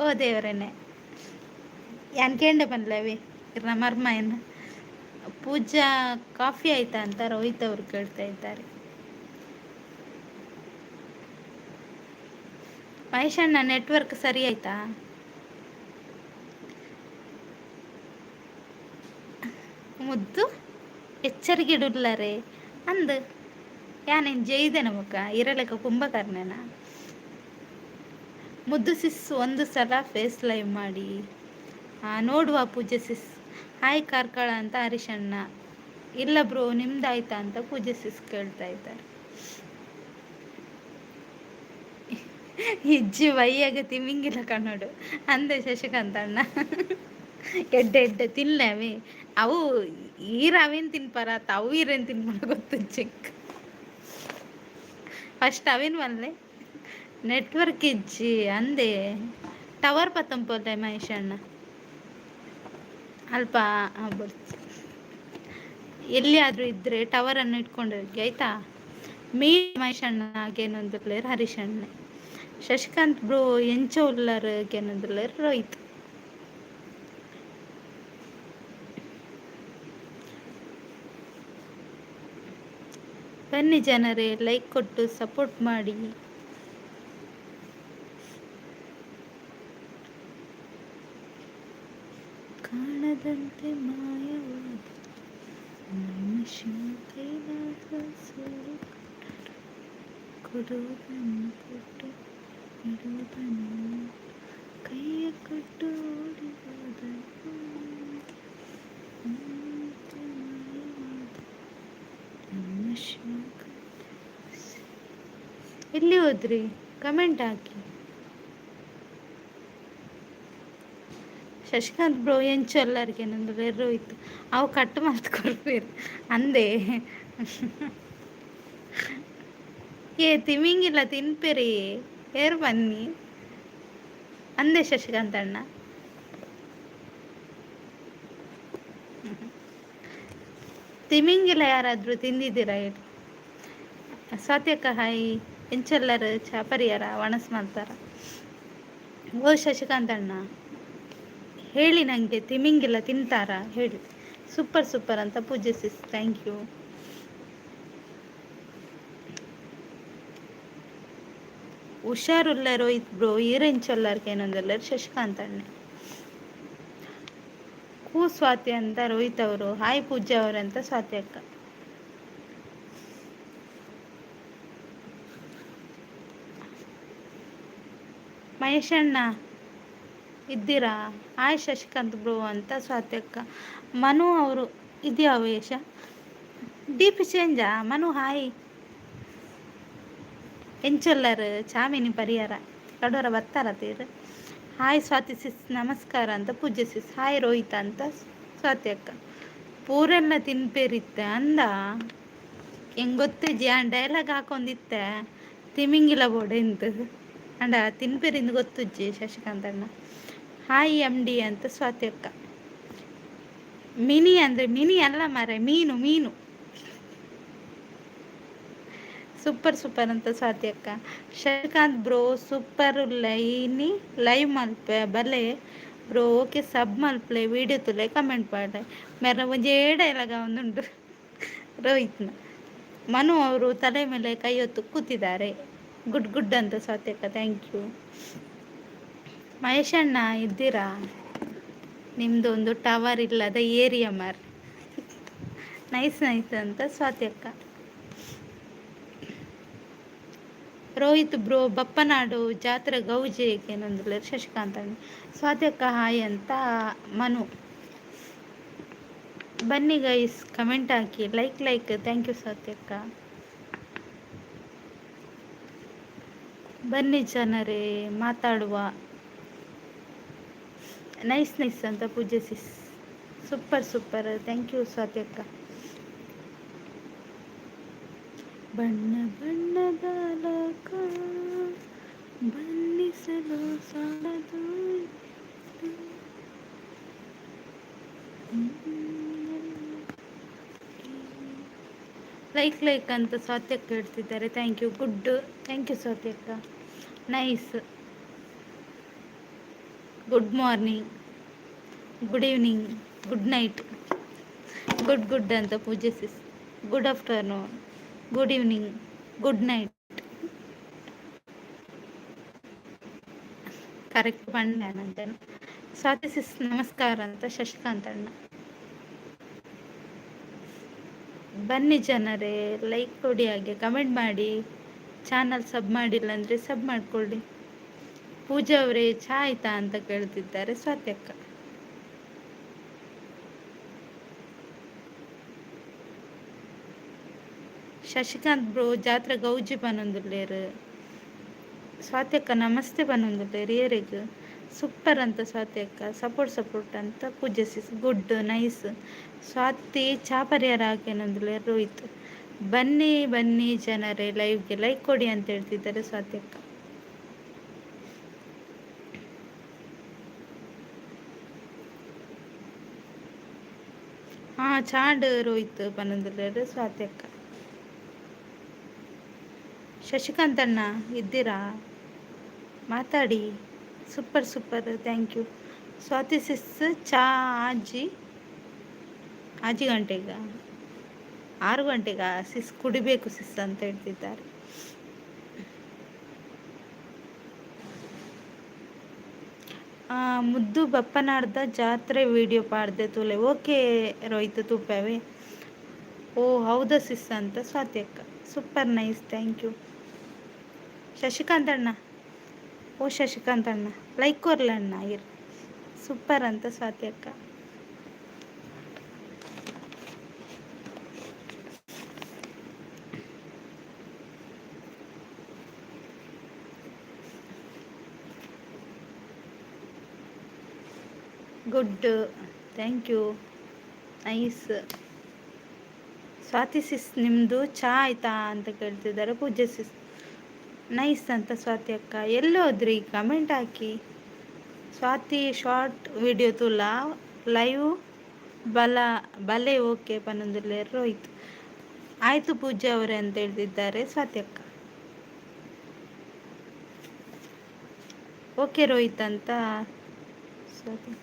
ಓ ದೇವರನ್ನೇ ಯಾನ್ ಕೇಂಡೆ ಬಂದ್ಲವಿ ಇರ್ನ ಮರ್ಮಯನ್ನ. ಪೂಜಾ ಕಾಫಿ ಆಯ್ತಾ ಅಂತ ರೋಹಿತ್ ಅವರು ಕೇಳ್ತಾ ಇದ್ದಾರೆ. ಮಹೇಶ್ ಅಣ್ಣ ನೆಟ್ವರ್ಕ್ ಸರಿ ಆಯ್ತಾ? ಮುದ್ದು ಎಚ್ಚರಿಕೆಡುಲ್ಲರೆ ಅಂದ್ ಯಾನೇನು ಜೈದೆ ನಮಕ ಇರಲೆಕ್ಕ ಕುಂಭಕರ್ಣನ. ಮುದ್ದು ಸಿಸ್ ಒಂದು ಸಲ ಫೇಸ್ ಲೈವ್ ಮಾಡಿ ನೋಡುವ ಪೂಜೆ ಸಿಸ್. ಹಾಯ್ ಕಾರ್ಕಳ ಅಂತ ಹರೀಶಣ್ಣ. ಇಲ್ಲ ಬ್ರೋ ನಿಮ್ದಾಯ್ತಾ ಅಂತ ಪೂಜೆ ಸಿಸ್ ಕೇಳ್ತಾ ಇದ್ದಾರೆ. ಇಜ್ಜಿ ವಯ್ಯಾಗ ತಿಮಿಂಗಿಲ್ಲ ಕಣ್ಣೋಡು ಅಂದೆ ಶಶಿಕಾಂತ್ ಅಣ್ಣ. ಎಡ್ಡೆ ತಿನ್ನಲೇ ಅವು ಈರವೇನು ತಿನ್ಪಾರ ಅವು ಈರೇನು ತಿನ್ಮಾಡ ಗೊತ್ತು ಚಿಕ್ಕ ಫಸ್ಟ್ ಅವೇನು ಬಲ್ಲೆ ನೆಟ್ವರ್ಕ್ ಇಜ್ಜಿ ಅಂದೆ ಟವರ್ ಪತ್ತಂಪೋದೆ ಮಹೇಶ್ ಅಣ್ಣ ಅಲ್ಪ ಬರ್ತು. ಎಲ್ಲಿಯಾದರೂ ಇದ್ದರೆ ಟವರನ್ನು ಇಟ್ಕೊಂಡಿರ್ಗಿ ಆಯಿತಾ. ಮಹೇಶ್ ಅಣ್ಣ ಹಾಗೇನೊಂದಿರ್ಲೇರು ಹರೀಶ್ ಅಣ್ಣ. ಶಶಿಕಾಂತ್ ಬ್ರೋ ಎಂಚ ಉಳ್ಳರು ಏನಂದ್ರಲೇರು ರೋಹಿತ್. ಬನ್ನಿ ಜನರೇ ಲೈಕ್ ಕೊಟ್ಟು ಸಪೋರ್ಟ್ ಮಾಡಿ. ಕಾಣದಂತೆ ಮಾಯವಾದ ನಮ್ಮ ಕೈಲಾಸ ಕೊಡುವುದನ್ನು ಕೊಟ್ಟು ಇಡುವುದನ್ನು ಕೈಯ ಕೊಟ್ಟು ಓಡಿವಾದ ಎಲ್ಲಿ ಹೋದ್ರಿ ಕಮೆಂಟ್ ಹಾಕಿ. ಶಶಿಕಾಂತ್ ಬ್ರೋ ಎಂಚು ಎಲ್ಲರಿಗೆ ನಂದು ರೋಹಿತ್ ಅವು ಕಟ್ಟು ಮಾತು ಕೊಡ್ಬೇರು ಅಂದೆ. ತಿಮಿಂಗಿಲ್ಲ ತಿನ್ಪೇರಿ ಏರು ಬನ್ನಿ ಅಂದೆ ಶಶಿಕಾಂತ್ ಅಣ್ಣ. ತಿಮಿಂಗಿಲ್ಲ ಯಾರಾದರೂ ತಿಂದಿದ್ದೀರಾ ಹೇಳಿ. ಸ್ವಾತ್ಯಕ್ಕ ಹಾಯಿ ಎಂಚೆಲ್ಲರು ಚಾಪರಿಯಾರ ಒಣಸ್ ಮಾಡ್ತಾರ. ಓ ಶಶಿಕಾಂತ್ ಅಣ್ಣ ಹೇಳಿ ನನಗೆ ತಿಮಿಂಗಿಲ್ಲ ತಿಂತಾರಾ ಹೇಳಿ. ಸೂಪರ್ ಅಂತ ಪೂಜೆ ಸಿಸ್ ಥ್ಯಾಂಕ್ ಯು. ಹುಷಾರುಲ್ಲ ರೋಹಿತ್ ಬ್ರೋ ಈರೆಂಚೊಲ್ಲಾರ್ಗೆ ಏನೊಂದಲ್ಲ ಶಶಿಕಾಂತ್ ಅಣ್ಣ ಹೂ ಸ್ವಾತಿ ಅಂತ ರೋಹಿತ್ ಅವರು ಹಾಯ್ ಪೂಜಾ ಅವರಂತ ಸ್ವಾತಿ ಅಕ್ಕ ಮಹೇಶ್ ಅಣ್ಣ ಇದ್ದೀರಾ ಹಾಯ್ ಶಶಿಕಾಂತ್ ಬ್ರೋ ಅಂತ ಸ್ವಾತಿ ಅಕ್ಕ ಮನು ಅವರು ಇದೆಯಾ ವೇಷ ಡಿ ಪಿ ಚೇಂಜಾ ಮನು ಹಾಯ್ ಎಂಚೊಲ್ಲರ್ ಚಾಮಿನಿ ಪರಿಹಾರ ಕಡೋರ ಬರ್ತಾರ ತೀರ್ ಹಾಯ್ ಸ್ವಾತಿ ಸಿಸ್ ನಮಸ್ಕಾರ ಅಂತ ಪೂಜ್ಯ ಸಿಸ್ ಹಾಯ್ ರೋಹಿತ ಅಂತ ಸ್ವಾತಿ ಅಕ್ಕ ಪೂರೆಲ್ಲ ತಿನ್ಪೇರಿತ್ತೆ ಅಂದ ಹೆಂಗ್ ಗೊತ್ತು ಜ್ಯಾನ್ ಡೈಲಾಗ್ ಹಾಕೊಂಡಿತ್ತೆ ತಿಮಿಂಗಿಲ ಬೋಡೆ ಇಂತ ಅಂಡ ತಿನ್ಪೇರಿಂದ ಗೊತ್ತುಜ್ಜಿ ಶಶಿಕಾಂತ್ ಅಣ್ಣ ಹಾಯ್ ಎಮ್ ಡಿ ಅಂತ ಸ್ವಾತಿ ಅಕ್ಕ ಮಿನಿ ಅಂದರೆ ಮಿನಿ ಅಲ್ಲ ಮಾರೆ ಮೀನು ಮೀನು ಸೂಪರ್ ಸೂಪರ್ ಅಂತ ಸ್ವಾತಿ ಅಕ್ಕ ಶಶಿಕಾಂತ್ ಬ್ರೋ ಸೂಪರ್ ಲೈವ್ ಮಲ್ಪೆ ಬಲೆ ಬ್ರೋ ಓಕೆ ಸಬ್ ಮಲ್ಪಲೆ ವಿಡಿಯೋ ತುಲೆ ಕಮೆಂಟ್ ಪಾಡೆ ಮೇರೆ ಒಂಜೇ ಡೈಲಾಗ ಒಂದುಂಟು ರೋಹಿತ್ನ ಮನು ಅವರು ತಲೆ ಮೇಲೆ ಕೈ ಹೊತ್ತು ಕೂತಿದ್ದಾರೆ ಗುಡ್ ಗುಡ್ ಅಂತ ಸ್ವಾತಿ ಅಕ್ಕ ಥ್ಯಾಂಕ್ ಯು ಮಹೇಶ್ ಅಣ್ಣ ಇದ್ದೀರಾ ನಿಮ್ಮದು ಒಂದು ಟವರ್ ಇಲ್ಲದ ಏರಿಯಾ ಮಾರ್ ನೈಸ್ ನೈಸ್ ಅಂತ ಸ್ವಾತಿ ಅಕ್ಕ ರೋಹಿತ್ ಬ್ರೋ ಬಪ್ಪನಾಡು ಜಾತ್ರೆ ಗೌಜಿ ಏನಂದ್ರೆ ಶಶಿಕಾಂತ್ ಅಣ್ಣ ಸ್ವಾತಿ ಅಕ್ಕ ಹಾಯ್ ಅಂತ ಮನು ಬನ್ನಿ ಗೈಸ್ ಕಮೆಂಟ್ ಹಾಕಿ ಲೈಕ್ ಥ್ಯಾಂಕ್ ಯು ಸ್ವಾತಿ ಅಕ್ಕ ಬನ್ನಿ ಜನರೇ ಮಾತಾಡುವ ನೈಸ್ ನೈಸ್ ಅಂತ Pooja sis super thank you Swathi ಅಕ್ಕ ಬಣ್ಣ ಬಣ್ಣದ ಲೋಕ ಬಣ್ಣಿಸಲು ಸಾಲದು ಲೈಕ್ ಅಂತ ಸ್ವಾತಿ ಅಕ್ಕ ಹೇಳ್ತಿದ್ದಾರೆ thank you good thank you Swathi ಅಕ್ಕ nice good morning good evening good night good ಅಂತ Pooja sis good afternoon good evening good night correct ಬಂದ ಸ್ವಾತಿ ಸಿಸ್ ನಮಸ್ಕಾರ ಅಂತ ಶಶಿಕಾಂತ್ ಅಣ್ಣ ಬನ್ನಿ ಜನರೇ ಲೈಕ್ ಕೊಡಿ ಹಾಗೆ ಕಮೆಂಟ್ ಮಾಡಿ ಚಾನಲ್ ಸಬ್ ಮಾಡಿಲ್ಲ ಅಂದರೆ ಸಬ್ ಮಾಡಿಕೊಳ್ಳಿ ಪೂಜಾ ಅವರೇ ಚಾ ಆಯ್ತಾ ಅಂತ ಕೇಳ್ತಿದ್ದಾರೆ ಸ್ವಾತಿ ಅಕ್ಕ ಶಶಿಕಾಂತ್ ಬ್ರೋ ಜಾತ್ರೆ ಗೌಜಿ ಪನ್ನೊಂದುಲ್ಲೇರು ಸ್ವಾತಿ ಅಕ್ಕ ನಮಸ್ತೆ ಪನ್ನೊಂದುಲ್ಲೇರು ಏರಿಗ್ ಸೂಪರ್ ಅಂತ ಸ್ವಾತಿ ಅಕ್ಕ ಸಪೋರ್ಟ್ ಅಂತ Pooja sis good nice Swati ಚಾ ಪರಿಹಾರ ಹಾಕೇನಂದುಲ್ಲೇರು ರೋಹಿತ್ ಬನ್ನಿ ಜನರೇ ಲೈವ್ಗೆ ಲೈಕ್ ಕೊಡಿ ಅಂತ ಹೇಳ್ತಿದ್ದಾರೆ ಸ್ವಾತಿ ಅಕ್ಕ ಹಾಂ ಚಾಂಡ್ ರೋಹಿತ್ ಪನ್ನೊಂದುಲ್ಲೇರು ಸ್ವಾತಿ ಅಕ್ಕ ಶಶಿಕಾಂತ್ ಅಣ್ಣ ಇದ್ದೀರಾ ಮಾತಾಡಿ ಸೂಪರ್ ಥ್ಯಾಂಕ್ ಯು ಸ್ವಾತಿ ಸಿಸ್ ಚಾ ಆಜಿ ಗಂಟೆಗ 6 ಗಂಟೆಗ ಸಿಸ್ ಕುಡಿಬೇಕು ಸಿಸ್ ಅಂತ ಹೇಳ್ತಿದ್ದಾರೆ ಮುದ್ದು ಬಪ್ಪನಾಡ್ದ ಜಾತ್ರೆ ವಿಡಿಯೋ ಪಾಡ್ದೆ ತುಲೆ ಓಕೆ ರೋಹಿತ್ ತುಪ್ಪವೇ ಓ ಹೌದಾ ಸಿಸ್ ಅಂತ ಸ್ವಾತಿ ಅಕ್ಕ super nice thank you Shashikant ಅಣ್ಣ ಓ ಶಶಿಕಾಂತ್ ಅಣ್ಣ ಲೈಕ್ ಕೊರ್ಲ ಅಣ್ಣ ಸೂಪರ್ ಅಂತ ಸ್ವಾತಿ ಅಕ್ಕ good thank you nice Swathi sis ನಿಮ್ಮದು ಚಾ ಆಯ್ತಾ ಅಂತ ಕೇಳ್ತಿದ್ದಾರೆ ಪೂಜೆ ಸಿಸ್ ನೈಸ್ ಅಂತ ಸ್ವಾತಿ ಅಕ್ಕ ಎಲ್ಲೋದ್ರಿ ಕಮೆಂಟ್ ಹಾಕಿ ಸ್ವಾತಿ ಶಾರ್ಟ್ ವಿಡಿಯೋ ತುಲ ಲೈವ್ ಬಲೆ ಓಕೆ ಪನ್ನೊಂದುಲ್ಲೆ ರೋಹಿತ್ ಆಯಿತು ಪೂಜೆ ಅವರೇ ಅಂತ ಹೇಳ್ತಿದ್ದಾರೆ ಸ್ವಾತಿ ಅಕ್ಕ ಓಕೆ ರೋಹಿತ್ ಅಂತ ಸ್ವಾತಿ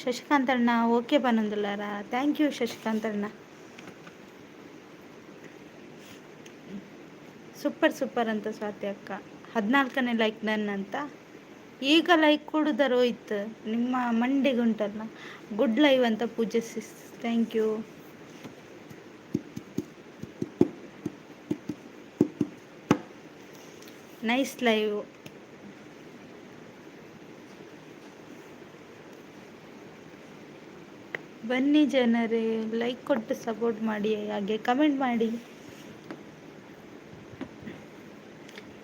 ಶಶಿಕಾಂತ್ ಅಣ್ಣ ಓಕೆ ಪನ್ನೊಂದುಲ್ಲಾರ ಥ್ಯಾಂಕ್ ಯು ಶಶಿಕಾಂತ್ ಅಣ್ಣ ಸೂಪರ್ ಅಂತ ಸ್ವಾತಿ ಅಕ್ಕ 14ನೇ ಲೈಕ್ ಅಂತ. ಈಗ ಲೈಕ್ ಕೊಡುದ ರೋಹಿತ್, ನಿಮ್ಮ ಮಂಡಿಗುಂಟಲ್ಲ. ಗುಡ್ ಲೈವ್ ಅಂತ Pooja sis, thank you. Nice live. ಬನ್ನಿ ಜನರೇ, ಲೈಕ್ ಕೊಟ್ಟು ಸಪೋರ್ಟ್ ಮಾಡಿ, ಹಾಗೆ ಕಮೆಂಟ್ ಮಾಡಿ.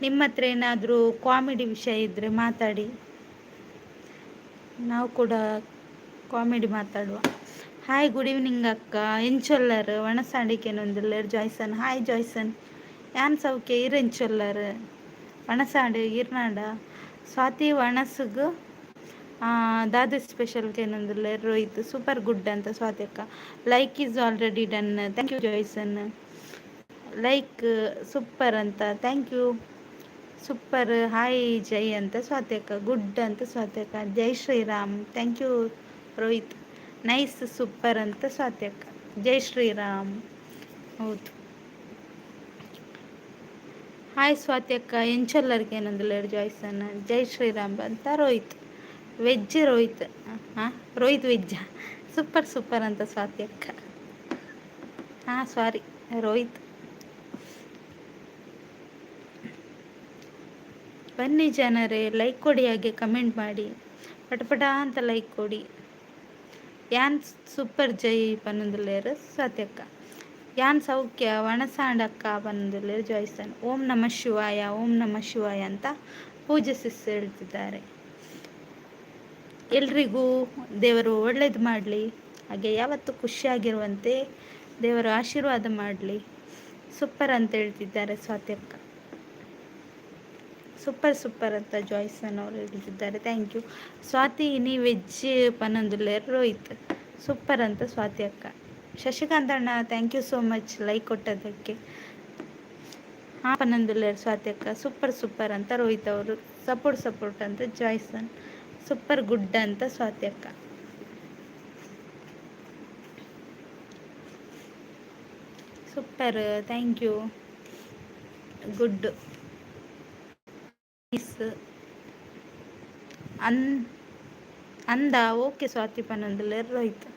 ನಿಮ್ಮ ಹತ್ರ ಏನಾದರೂ ಕಾಮಿಡಿ ವಿಷಯ ಇದ್ದರೆ ಮಾತಾಡಿ, ನಾವು ಕೂಡ ಕಾಮಿಡಿ ಮಾತಾಡುವ. ಹಾಯ್ ಗುಡ್ ಈವ್ನಿಂಗ್ ಅಕ್ಕ. ಎಂಚೊಲ್ಲರ್ ವಣಸಾಡಿಕೆನೊಂದುಲ್ಲರ್ ಜಾಯ್ಸನ್. ಹಾಯ್ ಜಾಯ್ಸನ್, ಯಾನ್ ಸೌಖ್ಯ ಇರೆಂಚೊಲ್ಲರ್ ವಣಸಾಡು ಇರ್ನಾಡ. ಸ್ವಾತಿ ವಣಸುಗು ದಾದ ಸ್ಪೆಷಲ್ ಏನೊಂದುಲ್ಲರ್ ರೋಹಿತ್. ಸೂಪರ್ ಗುಡ್ ಅಂತ ಸ್ವಾತಿ ಅಕ್ಕ. Like is already done, thank you Joyson. Like super ಅಂತ, ಥ್ಯಾಂಕ್ ಯು. ಸೂಪರ್ ಹಾಯ್ ಜೈ ಅಂತ ಸ್ವಾತಿ ಅಕ್ಕ. ಗುಡ್ ಅಂತ ಸ್ವಾತಿ ಅಕ್ಕ. ಜೈ Shriram, thank you Rohith. Nice super ಅಂತ ಸ್ವಾತಿ ಅಕ್ಕ. ಜೈ ಶ್ರೀರಾಮ್. ಹೌದು, ಹಾಯ್ ಸ್ವಾತಿ ಅಕ್ಕ. ಎಂಚೊಲ್ಲರ್ಗೆ ಏನಂದಿಲ್ಲ ಜಾಯ್ಸನ್. ಜೈ ಶ್ರೀರಾಮ್ ಅಂತ ರೋಹಿತ್. ವೆಜ್ ರೋಹಿತ್, ಹಾಂ ರೋಹಿತ್ ವೆಜ್ಜ. ಸೂಪರ್ ಸೂಪರ್ ಅಂತ ಸ್ವಾತಿ ಅಕ್ಕ. ಹಾಂ ಸಾರಿ ರೋಹಿತ್. ಬನ್ನಿ ಜನರೇ, ಲೈಕ್ ಕೊಡಿ, ಹಾಗೆ ಕಮೆಂಟ್ ಮಾಡಿ, ಪಟಪಟ ಅಂತ ಲೈಕ್ ಕೊಡಿ. ಯಾನ್ ಸೂಪರ್ ಜೈ ಪನ್ನೊಂದುಲ್ಲೇರು ಸ್ವಾತಿ ಅಕ್ಕ. ಯಾನ್ ಸೌಖ್ಯ ವಣಸಾಂಡಕ್ಕ ಪನ್ನೊಂದುಲ್ಲೇರು ಜಾಯ್ಸನ್. ಓಂ ನಮ ಶಿವಾಯ, ಓಂ ನಮ ಶಿವಾಯ ಅಂತ ಪೂಜೆ ಸಿಸ್ ಹೇಳ್ತಿದ್ದಾರೆ. ಎಲ್ರಿಗೂ ದೇವರು ಒಳ್ಳೇದು ಮಾಡಲಿ, ಹಾಗೆ ಯಾವತ್ತೂ ಖುಷಿಯಾಗಿರುವಂತೆ ದೇವರು ಆಶೀರ್ವಾದ ಮಾಡಲಿ. ಸೂಪರ್ ಅಂತ ಹೇಳ್ತಿದ್ದಾರೆ ಸ್ವಾತಿ ಅಕ್ಕ. ಸೂಪರ್ ಸೂಪರ್ ಅಂತ ಜಾಯ್ಸನ್ ಅವರು ಹೇಳ್ತಿದ್ದಾರೆ, ಥ್ಯಾಂಕ್ ಯು. ಸ್ವಾತಿ ನೀ ವೆಜ್ ಪನ್ನೊಂದುಲ್ಲೇರು ರೋಹಿತ್. ಸೂಪರ್ ಅಂತ ಸ್ವಾತಿ ಅಕ್ಕ. ಶಶಿಕಾಂತ್ ಅಣ್ಣ, thank you so much like ಕೊಟ್ಟದಕ್ಕೆ. ಹಾಂ ಪನ್ನೊಂದುಲ್ಲೇರು ಸ್ವಾತಿ ಅಕ್ಕ. ಸೂಪರ್ ಸೂಪರ್ ಅಂತ ರೋಹಿತ್ ಅವರು. ಸಪೋರ್ಟ್ ಅಂತ ಜಾಯ್ಸನ್. ಸೂಪರ್ ಗುಡ್ ಅಂತ ಸ್ವಾತಿ ಅಕ್ಕ. Super, thank you. ಗುಡ್ ಅಂದ ಓಕೆ ಸ್ವಾತಿ ಪನ್ನೊಂದುಲ್ಲೇರು ರೋಹಿತ್.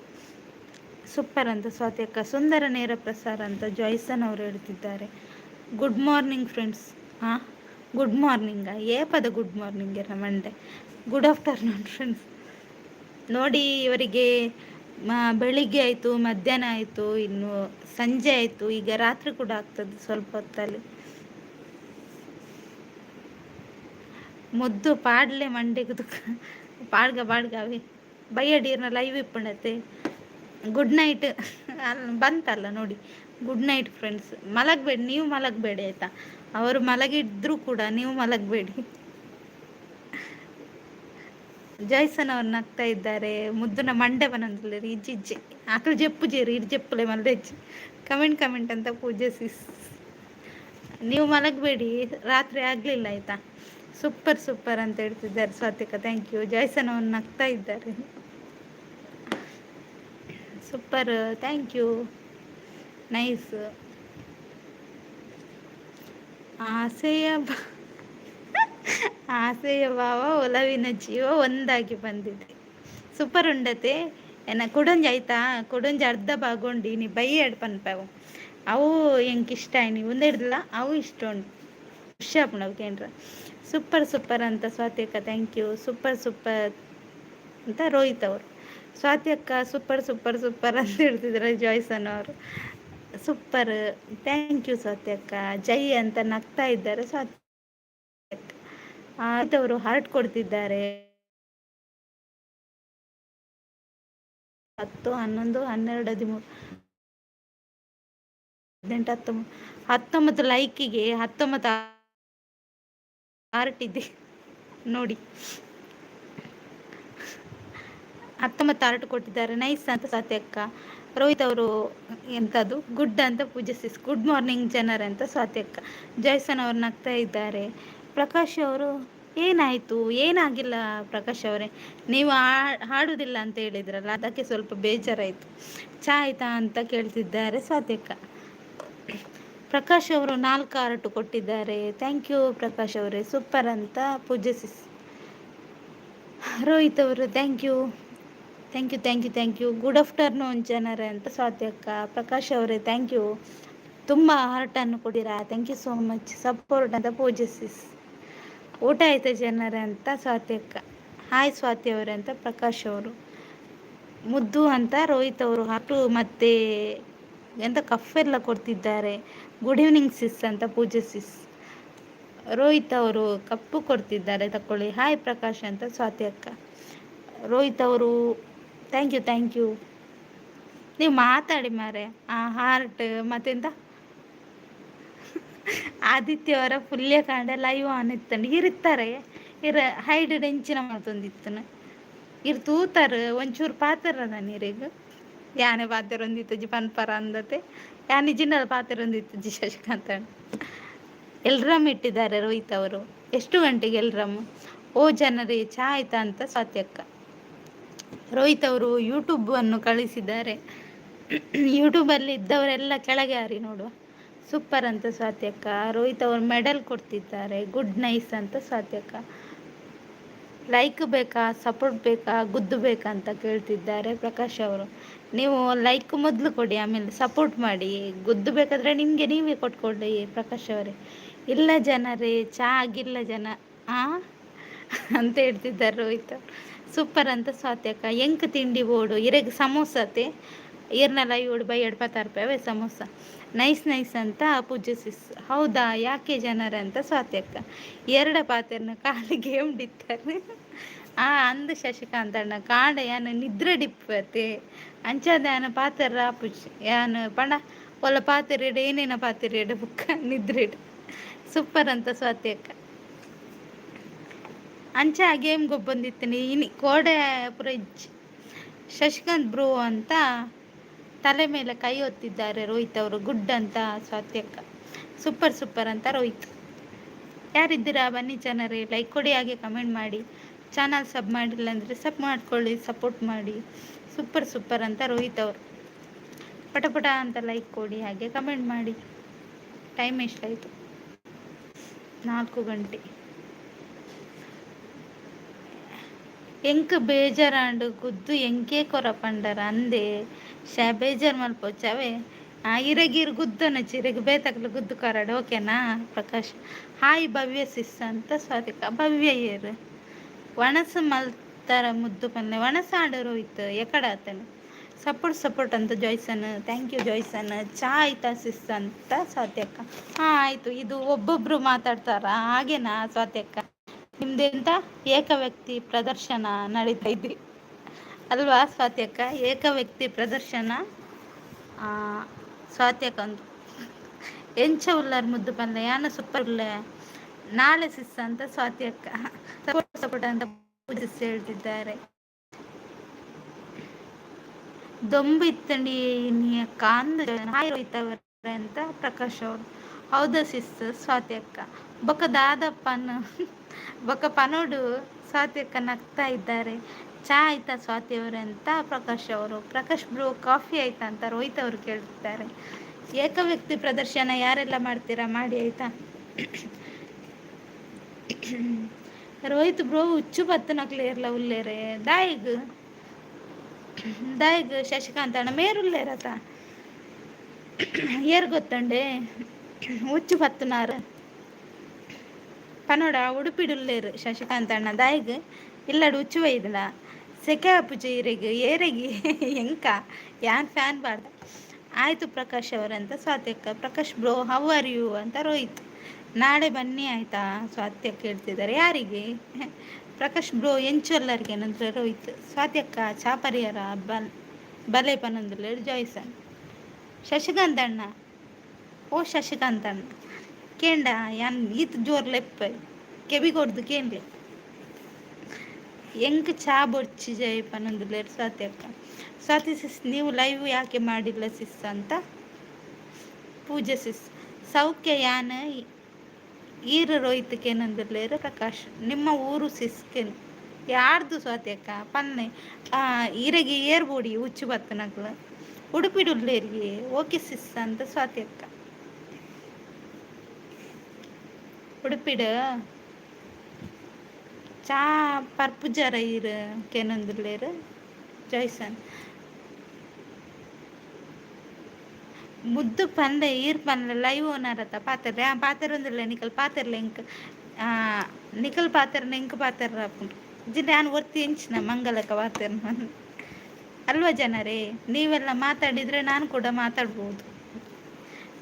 ಸೂಪರ್ ಅಂತ ಸ್ವಾತಿ ಅಕ್ಕ. ಸುಂದರ ನೇರ ಪ್ರಸಾರ ಅಂತ ಜಾಯ್ಸನ್ ಅವರು ಹೇಳ್ತಿದ್ದಾರೆ. Good morning friends. ಹಾಂ ಗುಡ್ ಮಾರ್ನಿಂಗ ಪದ ಗುಡ್ ಮಾರ್ನಿಂಗ್ ಎಲ್ಲ ಮಂಡೆ. Good afternoon friends. ನೋಡಿ ಇವರಿಗೆ ಬೆಳಿಗ್ಗೆ ಆಯಿತು, ಮಧ್ಯಾಹ್ನ ಆಯಿತು, ಇನ್ನು ಸಂಜೆ ಆಯಿತು, ಈಗ ರಾತ್ರಿ ಕೂಡ ಆಗ್ತದೆ ಸ್ವಲ್ಪ ಹೊತ್ತಲ್ಲಿ. ಮುದ್ದು ಪಾಡ್ಲೆ ಮಂಡೆಗೆ ಬಾಡ್ಗ ಅವೇ ಬೈಯಡೀರ್ನ ಲೈವ್ ಇಪ್ಪಣತೆ. ಗುಡ್ ನೈಟ್ ಬಂತಲ್ಲ ನೋಡಿ. Good night friends. ಮಲಗಬೇಡಿ, ನೀವು ಮಲಗಬೇಡಿ ಆಯಿತಾ. ಅವರು ಮಲಗಿದ್ರು ಕೂಡ ನೀವು ಮಲಗಬೇಡಿ. ಜಾಯ್ಸನ್ ಅವ್ರು ನಗ್ತಾ ಇದ್ದಾರೆ. ಮುದ್ದುನ ಮಂಡೆ ಬನ್ನೊಂದುಲ್ಲೇರು ಇಜ್ಜಿಜ್ಜೆ ಆಕಳು ಜಪ್ಪು ಜೇರು ಇರು ಜಪ್ಪಲೆ ಮಲ್ದೆಜ್ಜಿ. ಕಮೆಂಟ್ ಅಂತ ಪೂಜೆ ಸಿಸ್. ನೀವು ಮಲಗಬೇಡಿ, ರಾತ್ರಿ ಆಗಲಿಲ್ಲ ಆಯಿತಾ. ಸೂಪರ್ ಅಂತ ಹೇಳ್ತಿದ್ದಾರೆ ಸ್ವಾತಿಕ, ಥ್ಯಾಂಕ್ ಯು. ಜಾಯ್ಸನ್ ಅವ್ರು ನಗ್ತಾ ಇದ್ದಾರೆ. Super, thank you, nice. ಆಸೆಯ ಭಾವ ಒಲವಿನ ಜೀವ ಒಂದಾಗಿ ಬಂದಿದೆ. ಸೂಪರ್ ಉಂಡತೆ ಎನ್ನ ಕುಡಂಜಿ ಆಯ್ತಾ. ಕುಡಂಜಿ ಅರ್ಧ ಬಾಗೊಂಡು ನೀ ಬೈ ಎಡ್ ಪನ್ಪಾವು ಅವು ಎಂಗೆ ಇಷ್ಟ ಆಯ್ನಿ ಒಂದಿಡ್ದಿಲ್ಲ, ಅವು ಇಷ್ಟ ಉಂಟು ಖುಷಿ ಆಪುಂಡು ಕೇಂದ್ರ. ಸೂಪರ್ ಅಂತ ಸ್ವಾತಿ ಅಕ್ಕ, ಥ್ಯಾಂಕ್ ಯು. ಸೂಪರ್ ಅಂತ ರೋಹಿತ್ ಅವರು. ಸ್ವಾತಿ ಅಕ್ಕ ಸೂಪರ್ ಅಂತ ಹೇಳ್ತಿದ್ದಾರೆ ಜಾಯ್ಸನ್ ಅವರು. ಸೂಪರ್, ಥ್ಯಾಂಕ್ ಯು ಸ್ವಾತಿ ಅಕ್ಕ. ಜೈ ಅಂತ ನಗ್ತಾ ಇದ್ದಾರೆ ಸ್ವಾತಿ ಅಕ್ಕ. ಅವರು ಹಾರ್ಟ್ ಕೊಡ್ತಿದ್ದಾರೆ. 10, 11, 12, 13, 18, 19 ಲೈಕಿಗೆ 19 ಹಾರ್ಟ್ ಇದೆ ನೋಡಿ. 19 ಹಾರ್ಟ್ ಕೊಟ್ಟಿದ್ದಾರೆ. ನೈಸ್ ಅಂತ ಸ್ವಾತಿ ಅಕ್ಕ. ರೋಹಿತ್ ಅವರು ಎಂಥದ್ದು ಗುಡ್ ಅಂತ ಪೂಜಿಸಿಸ್. ಗುಡ್ ಮಾರ್ನಿಂಗ್ ಜನರೇ ಅಂತ ಸ್ವಾತಿ ಅಕ್ಕ. ಜಾಯ್ಸನ್ ಅವರು ನಗ್ತಾ ಇದ್ದಾರೆ. ಪ್ರಕಾಶ್ ಅವರು ಏನಾಯಿತು? ಏನಾಗಿಲ್ಲ ಪ್ರಕಾಶ್ ಅವರೇ, ನೀವು ಹಾಡುವುದಿಲ್ಲ ಅಂತ ಹೇಳಿದ್ರಲ್ಲ, ಅದಕ್ಕೆ ಸ್ವಲ್ಪ ಬೇಜಾರಾಯಿತು. ಚಾ ಆಯ್ತಾ ಅಂತ ಕೇಳ್ತಿದ್ದಾರೆ ಸ್ವಾತಿ ಅಕ್ಕ. ಪ್ರಕಾಶ್ ಅವರು 4 ಹಾರ್ಟ್ ಕೊಟ್ಟಿದ್ದಾರೆ. ಥ್ಯಾಂಕ್ ಯು ಪ್ರಕಾಶ್ ಅವರೇ, ಸೂಪರ್ ಅಂತ ಪೂಜಿಸಿಸ್. ರೋಹಿತ್ ಅವರು thank you thank you thank you thank you. Good afternoon ಜನರೇ ಅಂತ ಸ್ವಾತಿ ಅಕ್ಕ. ಪ್ರಕಾಶ್ ಅವರೇ ಥ್ಯಾಂಕ್ ಯು, ತುಂಬ ಹಾರ್ಟನ್ನು ಕೊಡಿರಾ, thank you so much. Support ಅಂತ ಪೂಜಿಸಿಸ್. ಊಟ ಆಯ್ತಾ ಜನರೇ ಅಂತ ಸ್ವಾತಿ ಅಕ್ಕ. ಹಾಯ್ ಸ್ವಾತಿ ಅವರೇ ಅಂತ ಪ್ರಕಾಶ್ ಅವರು. ಮುದ್ದು ಅಂತ ರೋಹಿತ್ ಅವರು ಹಾಟು ಮತ್ತು ಎಂತ ಕಫೆಲ್ಲ ಕೊಡ್ತಿದ್ದಾರೆ. ಗುಡ್ ಈವ್ನಿಂಗ್ ಸಿಸ್ ಅಂತ ಪೂಜಿಸಿಸ್. ರೋಹಿತ್ ಅವರು ಕಪ್ಪು ಕೊಡ್ತಿದ್ದಾರೆ, ತಗೊಳ್ಳಿ. ಹಾಯ್ ಪ್ರಕಾಶ್ ಅಂತ ಸ್ವಾತಿ ಅಕ್ಕ. ರೋಹಿತ್ ಅವರು ಥ್ಯಾಂಕ್ ಯು ಥ್ಯಾಂಕ್ ಯು. ನೀವು ಮಾತಾಡಿ ಮಾರೆ. ಹಾರ್ಟ್ ಮತ್ತೆಂತ ಆದಿತ್ಯ ಅವರ ಪುಲ್ಯ ಕಾಂಡ ಲೈವ್ ಆನ್ ಇತ್ತಂಡು ಇರುತ್ತಾರೆ. ಹೈಡ್ ಹೆಂಚಿನ ಮಾತೊಂದಿತ್ತನ ಇರ್ ತೂತಾರೆ ಒಂಚೂರು ಪಾತಿರದ ನೀರಿಗೆ. ಯಾನೆ ಪಾತ್ರ ಒಂದಿತ್ತಜಿ ಪನ್ಪರ ಅಂದತೆ, ಯಾನೆ ಜಿನ್ನದ ಪಾತ್ರ ಒಂದಿತ್ತಜಿ ಶಶಿಕಾಂತ್. ಎಲ್ರಮ್ ಇಟ್ಟಿದ್ದಾರೆ ರೋಹಿತ್ ಅವರು. ಎಷ್ಟು ಗಂಟೆಗೆ ಎಲ್ರಮ್? ಓ ಜನರೇ ಚಾ ಆಯ್ತಾ ಅಂತ ಸಾತ್ಯಕ್ಕ. ರೋಹಿತ್ ಅವರು ಯೂಟ್ಯೂಬನ್ನು ಕಳಿಸಿದ್ದಾರೆ. ಯೂಟ್ಯೂಬಲ್ಲಿ ಇದ್ದವರೆಲ್ಲ ಕೆಳಗೆ ಹಾರಿ ನೋಡುವ. ಸೂಪರ್ ಅಂತ ಸಾತ್ಯಕ್ಕ. ರೋಹಿತ್ ಅವರು ಮೆಡಲ್ ಕೊಡ್ತಿದ್ದಾರೆ. ಗುಡ್ ನೈಸ್ ಅಂತ ಸಾತ್ಯಕ್ಕ. ಲೈಕ್ ಬೇಕಾ, ಸಪೋರ್ಟ್ ಬೇಕಾ, ಗುದ್ದು ಬೇಕಾ ಅಂತ ಕೇಳ್ತಿದ್ದಾರೆ ಪ್ರಕಾಶ್ ಅವರು. ನೀವು ಲೈಕ್ ಮೊದಲು ಕೊಡಿ, ಆಮೇಲೆ ಸಪೋರ್ಟ್ ಮಾಡಿ. ಗುದ್ದು ಬೇಕಾದರೆ ನಿಮಗೆ ನೀವೇ ಕೊಟ್ಕೊಳ್ಳಿ ಪ್ರಕಾಶ್ ಅವರೇ. ಇಲ್ಲ ಜನರೇ ಚಾ ಆಗಿಲ್ಲ ಜನ ಅಂತ ಹೇಳ್ತಿದ್ದಾರೆ ರೋಹಿತ್. ಸೂಪರ್ ಅಂತ ಸ್ವಾತ್ಯಕ್ಕ. ಎಂಕ್ ತಿಂಡಿ ಬೋಡು ಇರೆಗ್ ಸಮೋಸತೆ ಇರ್ನೆಲ್ಲ ಇವಡು ಬೈ 26 ರೂಪಾಯಿ ಸಮೋಸ. ನೈಸ್ ನೈಸ್ ಅಂತ ಪೂಜಿಸಿಸ್. ಹೌದಾ ಯಾಕೆ ಜನರ ಅಂತ ಸ್ವಾತ್ಯಕ್ಕ. 2 ಪಾತ್ರನ ಕಾಲಿ ಗೇಮ್ ಡಿತ್ತಾರೆ. ಅಂದ ಶಶಿಕಾಂತ್ ಅಣ್ಣ ಕಾಂಡ ಯಾನ ನಿದ್ರೆ ಡಿಪ್ಪತೆ ಅಂಚದ ಯಾನ ಪಾತ್ರ ಪುಜ್ ಯಾನ ಪಂಡ ಒಲ್ಲ ಪಾತ್ರ ಏನೇನ ಪಾತ್ರ ಬುಕ್ಕ ನಿದ್ರೆ. ಸೂಪರ್ ಅಂತ ಸ್ವಾತ್ಯಕ್ಕ. ಅಂಚ ಆ ಗೇಮ್ ಗೊಬ್ಬಂದಿತ್ತನಿ ಇನಿ ಕೋಡೆ ಫ್ರಿಜ್. ಶಶಿಕಾಂತ್ ಬ್ರೋ ಅಂತ ತಲೆ ಮೇಲೆ ಕೈ ಹೊತ್ತಿದ್ದಾರೆ ರೋಹಿತ್ ಅವರು. ಗುಡ್ ಅಂತ ಸ್ವಾತ್ಯಕ್ಕ. ಸೂಪರ್ ಸೂಪರ್ ಅಂತ ರೋಹಿತ್. ಯಾರಿದ್ದೀರಾ ಬನ್ನಿ ಜನರೇ, ಲೈಕ್ ಕೊಡಿ, ಹಾಗೆ ಕಮೆಂಟ್ ಮಾಡಿ. ಚಾನಲ್ ಸಬ್ ಮಾಡಿಲ್ಲ ಅಂದರೆ ಸಬ್ ಮಾಡ್ಕೊಳ್ಳಿ, ಸಪೋರ್ಟ್ ಮಾಡಿ. ಸೂಪರ್ ಸೂಪರ್ ಅಂತ ರೋಹಿತ್ ಅವರು. ಪಟ ಅಂತ ಲೈಕ್ ಕೊಡಿ, ಹಾಗೆ ಕಮೆಂಟ್ ಮಾಡಿ. ಟೈಮ್ ಎಷ್ಟಾಯಿತು? 4 ಗಂಟೆ. ಎಂಕ್ ಬೇಜಾರಾಂಡು ಗುದ್ದು ಎಂಕೆ ಕೊರ ಪಂಡರ ಅಂದೆ ಬೇಜಾರು ಮಲ್ಪೋಚಾವೆ. ಇರಗಿರ್ ಗುದ್ದನ ಚಿರಗಿ ಬೇತಕ್ಲು ಗುದ್ದು ಕೊರಾಡು ಓಕೆನಾ ಪ್ರಕಾಶ್. ಹಾಯ್ ಭವ್ಯ ಸಿಸ್ ಅಂತ ಸ್ವಾತಿಕ. ಭವ್ಯ ಏರು ವಣಸ ಮಲ್ತಾರ ಮುದ್ದು ಪನ್ನೆ ವಣಸ ಆಡೋರು ಹೋಯ್ತು ಎಕಡ ಆತನು. ಸಪೋರ್ಟ್ ಅಂತ ಜಾಯ್ಸನ್. Thank you ಜಾಯ್ಸನ್. ಚಾ ಆಯ್ತಾ ಸಿಸ್ ಅಂತ ಸ್ವಾತ್ಯಕ್ಕ. ಆಯಿತು. ಇದು ಒಬ್ಬೊಬ್ರು ಮಾತಾಡ್ತಾರ ಹಾಗೇನಾ ಸ್ವಾತ್ಯಕ್ಕ? ನಿಮ್ದೆಂತ ಏಕ ವ್ಯಕ್ತಿ ಪ್ರದರ್ಶನ ನಡೀತಾ ಇದೆ ಅಲ್ವಾ ಸ್ವಾತ್ಯಕ್ಕ? ಏಕ ವ್ಯಕ್ತಿ ಪ್ರದರ್ಶನ ಸ್ವಾತ್ಯಕ್ಕ ಅಂದು ಎಂಚ ಉಳ್ಳಾರ್ ಮುದ್ದು ಪಲ್ಲೆ ಯಾನ ಸೂಪರ್ ಉಳ್ಳೆ. ನಾಳೆ ಸಿಸ್ ಅಂತ ಸ್ವಾತ್ಯಕ್ಕ. ಸಪೋರ್ಟ್ ಅಂತ ಪೂಜಿಸಿ ಹೇಳ್ತಿದ್ದಾರೆ. ದೊಂಬು ಇತ್ತಂಡಿ ಕಾಂದ ಹಾಯ್ ರೋಹಿತವ್ರೆ ಅಂತ ಪ್ರಕಾಶ್ ಅವರು. ಹೌದಾ ಸಿಸ್ ಸ್ವಾತ್ಯಕ್ಕ. ಬೊಕ್ಕ ದಾದಪ್ಪನ ಬೊಕ್ಕ ಪನೋಡು ಸ್ವಾತ್ಯಕ್ಕ ನಗ್ತಾ ಇದ್ದಾರೆ. ಚಾ ಆಯ್ತಾ ಸ್ವಾತಿ ಅವರೇ ಅಂತ ಪ್ರಕಾಶ್ ಅವರು. ಪ್ರಕಾಶ್ ಬ್ರೋ ಕಾಫಿ ಆಯ್ತಾ ಅಂತ ರೋಹಿತ್ ಅವರು ಕೇಳ್ತಿದ್ದಾರೆ. ಏಕ ವ್ಯಕ್ತಿ ಪ್ರದರ್ಶನ ಯಾರೆಲ್ಲ ಮಾಡ್ತೀರಾ ಮಾಡಿ ಆಯ್ತಾ. ರೋಹಿತ್ ಬ್ರೋ ಹುಚ್ಚು ಬತ್ತನಕ್ಲೇರ್ಲ ಉಲ್ಲೇರೆ ದಾಯಿಗ್ ಶಶಿಕಾಂತ್ ಅಣ್ಣ ಮೇರುಲ್ಲೇರತ ಏರ್ ಗೊತ್ತಂಡೆ ಹುಚ್ಚು ಬತ್ತನಾರ ಪನೋಡ ಉಡುಪಿಡುಲ್ಲೇರು ಶಶಿಕಾಂತ್ ಅಣ್ಣ ದಾಯಿಗ್ ಇಲ್ಲಡು ಹುಚ್ಚು ಒಯ್ದಲ ಸೆಕೆ ಅಪ್ಪುಜಿ ಇರೆಗೆ ಏರೆಗಿ ಎಂಕ ಯಾನ್ ಫ್ಯಾನ್ ಬಾರ್ದ. ಆಯಿತು ಪ್ರಕಾಶ್ ಅವರಂತ ಸ್ವಾತ್ಯಕ್ಕ. Prakash bro how are you ಅಂತ ರೋಹಿತ್. ನಾಳೆ ಬನ್ನಿ ಆಯಿತಾ ಸ್ವಾತ್ಯಕ್ಕ ಹೇಳ್ತಿದ್ದಾರೆ. ಯಾರಿಗೆ? ಪ್ರಕಾಶ್ ಬ್ರೋ ಎಂಚೊಲ್ಲರಿಗೆ ನಂತರ ರೋಹಿತ್. ಸ್ವಾತ್ಯಕ್ಕ ಚಾ ಪರಿಹಾರ ಬಲೆ ಪನೊಂದುಲ್ಲೆ ಜಾಯ್ಸನ್. ಶಶಿಕಾಂತ್ ಅಣ್ಣ ಓ ಶಶಿಕಾಂತ್ ಅಣ್ಣ ಕೇಂಡ ಯಾನ್ ಈತ್ ಜೋರ್ ಲೆಪ್ಪ ಕೆಬಿಗೊಡ್ದು ಕೇಂದ್ಲೆ ಎಂಕ್ ಚಾ ಬೊಡ್ಚಿ ಜೈ ಪನೊಂದುಲ್ಲೆ ಸ್ವಾತ್ಯಕ್ಕ. ಸ್ವಾತಿ ಸಿಸ್ ನೀವು ಲೈವ್ ಯಾಕೆ ಮಾಡಿಲ್ಲ ಸಿಸ್ ಅಂತ ಪೂಜೆ ಸಿಸ್. ಸೌಖ್ಯ ಯಾನ ಈರು ರೋಹಿತ್ಕೇನಂದಿರ್ಲೇರು ಪ್ರಕಾಶ್. ನಿಮ್ಮ ಊರು ಸಿಸ್ಕೇನು ಯಾರ್ದು ಸ್ವಾತ್ಯಕ್ಕ ಪನ್ನೆ ಈರೆಗೆ ಏರ್ಬೋಡಿ ಹುಚ್ಚು ಬತ್ತನಕ್ಲು ಉಡುಪಿಡುಲ್ಲೇರಿಗೆ ಓಕೆ ಸಿಸ್ ಅಂತ ಸ್ವಾತ್ಯಕ್ಕ. ಉಡುಪಿಡು ಚಾ ಪರ್ಪುಜಾರ ಇರು ಕೆನೊಂದುಲ್ಲೇರು ಜಾಯ್ಸನ್ ಮುದ್ದು ಪಂದೆ ಈರ್ ಪಂದೆ ಲೈವ್ ಓನರ್ ಪಾತ್ರ ಪಾತ್ರೊಂದಿಲ್ಲ ನಿಕಲ್ ಪಾತ್ರಲ್ಲ ಇಂಕ್ ನಿಕಲ್ ಪಾತ್ರ ಇಂಕ್ ಪಾತ್ರ ಜಿ ನಾನು ಒರ್ತಿ ಎಂಚಿನ ಮಂಗಲಕ ಪಾತ್ರ ಅಲ್ವಾ ಜನರೇ, ನೀವೆಲ್ಲ ಮಾತಾಡಿದರೆ ನಾನು ಕೂಡ ಮಾತಾಡ್ಬೋದು.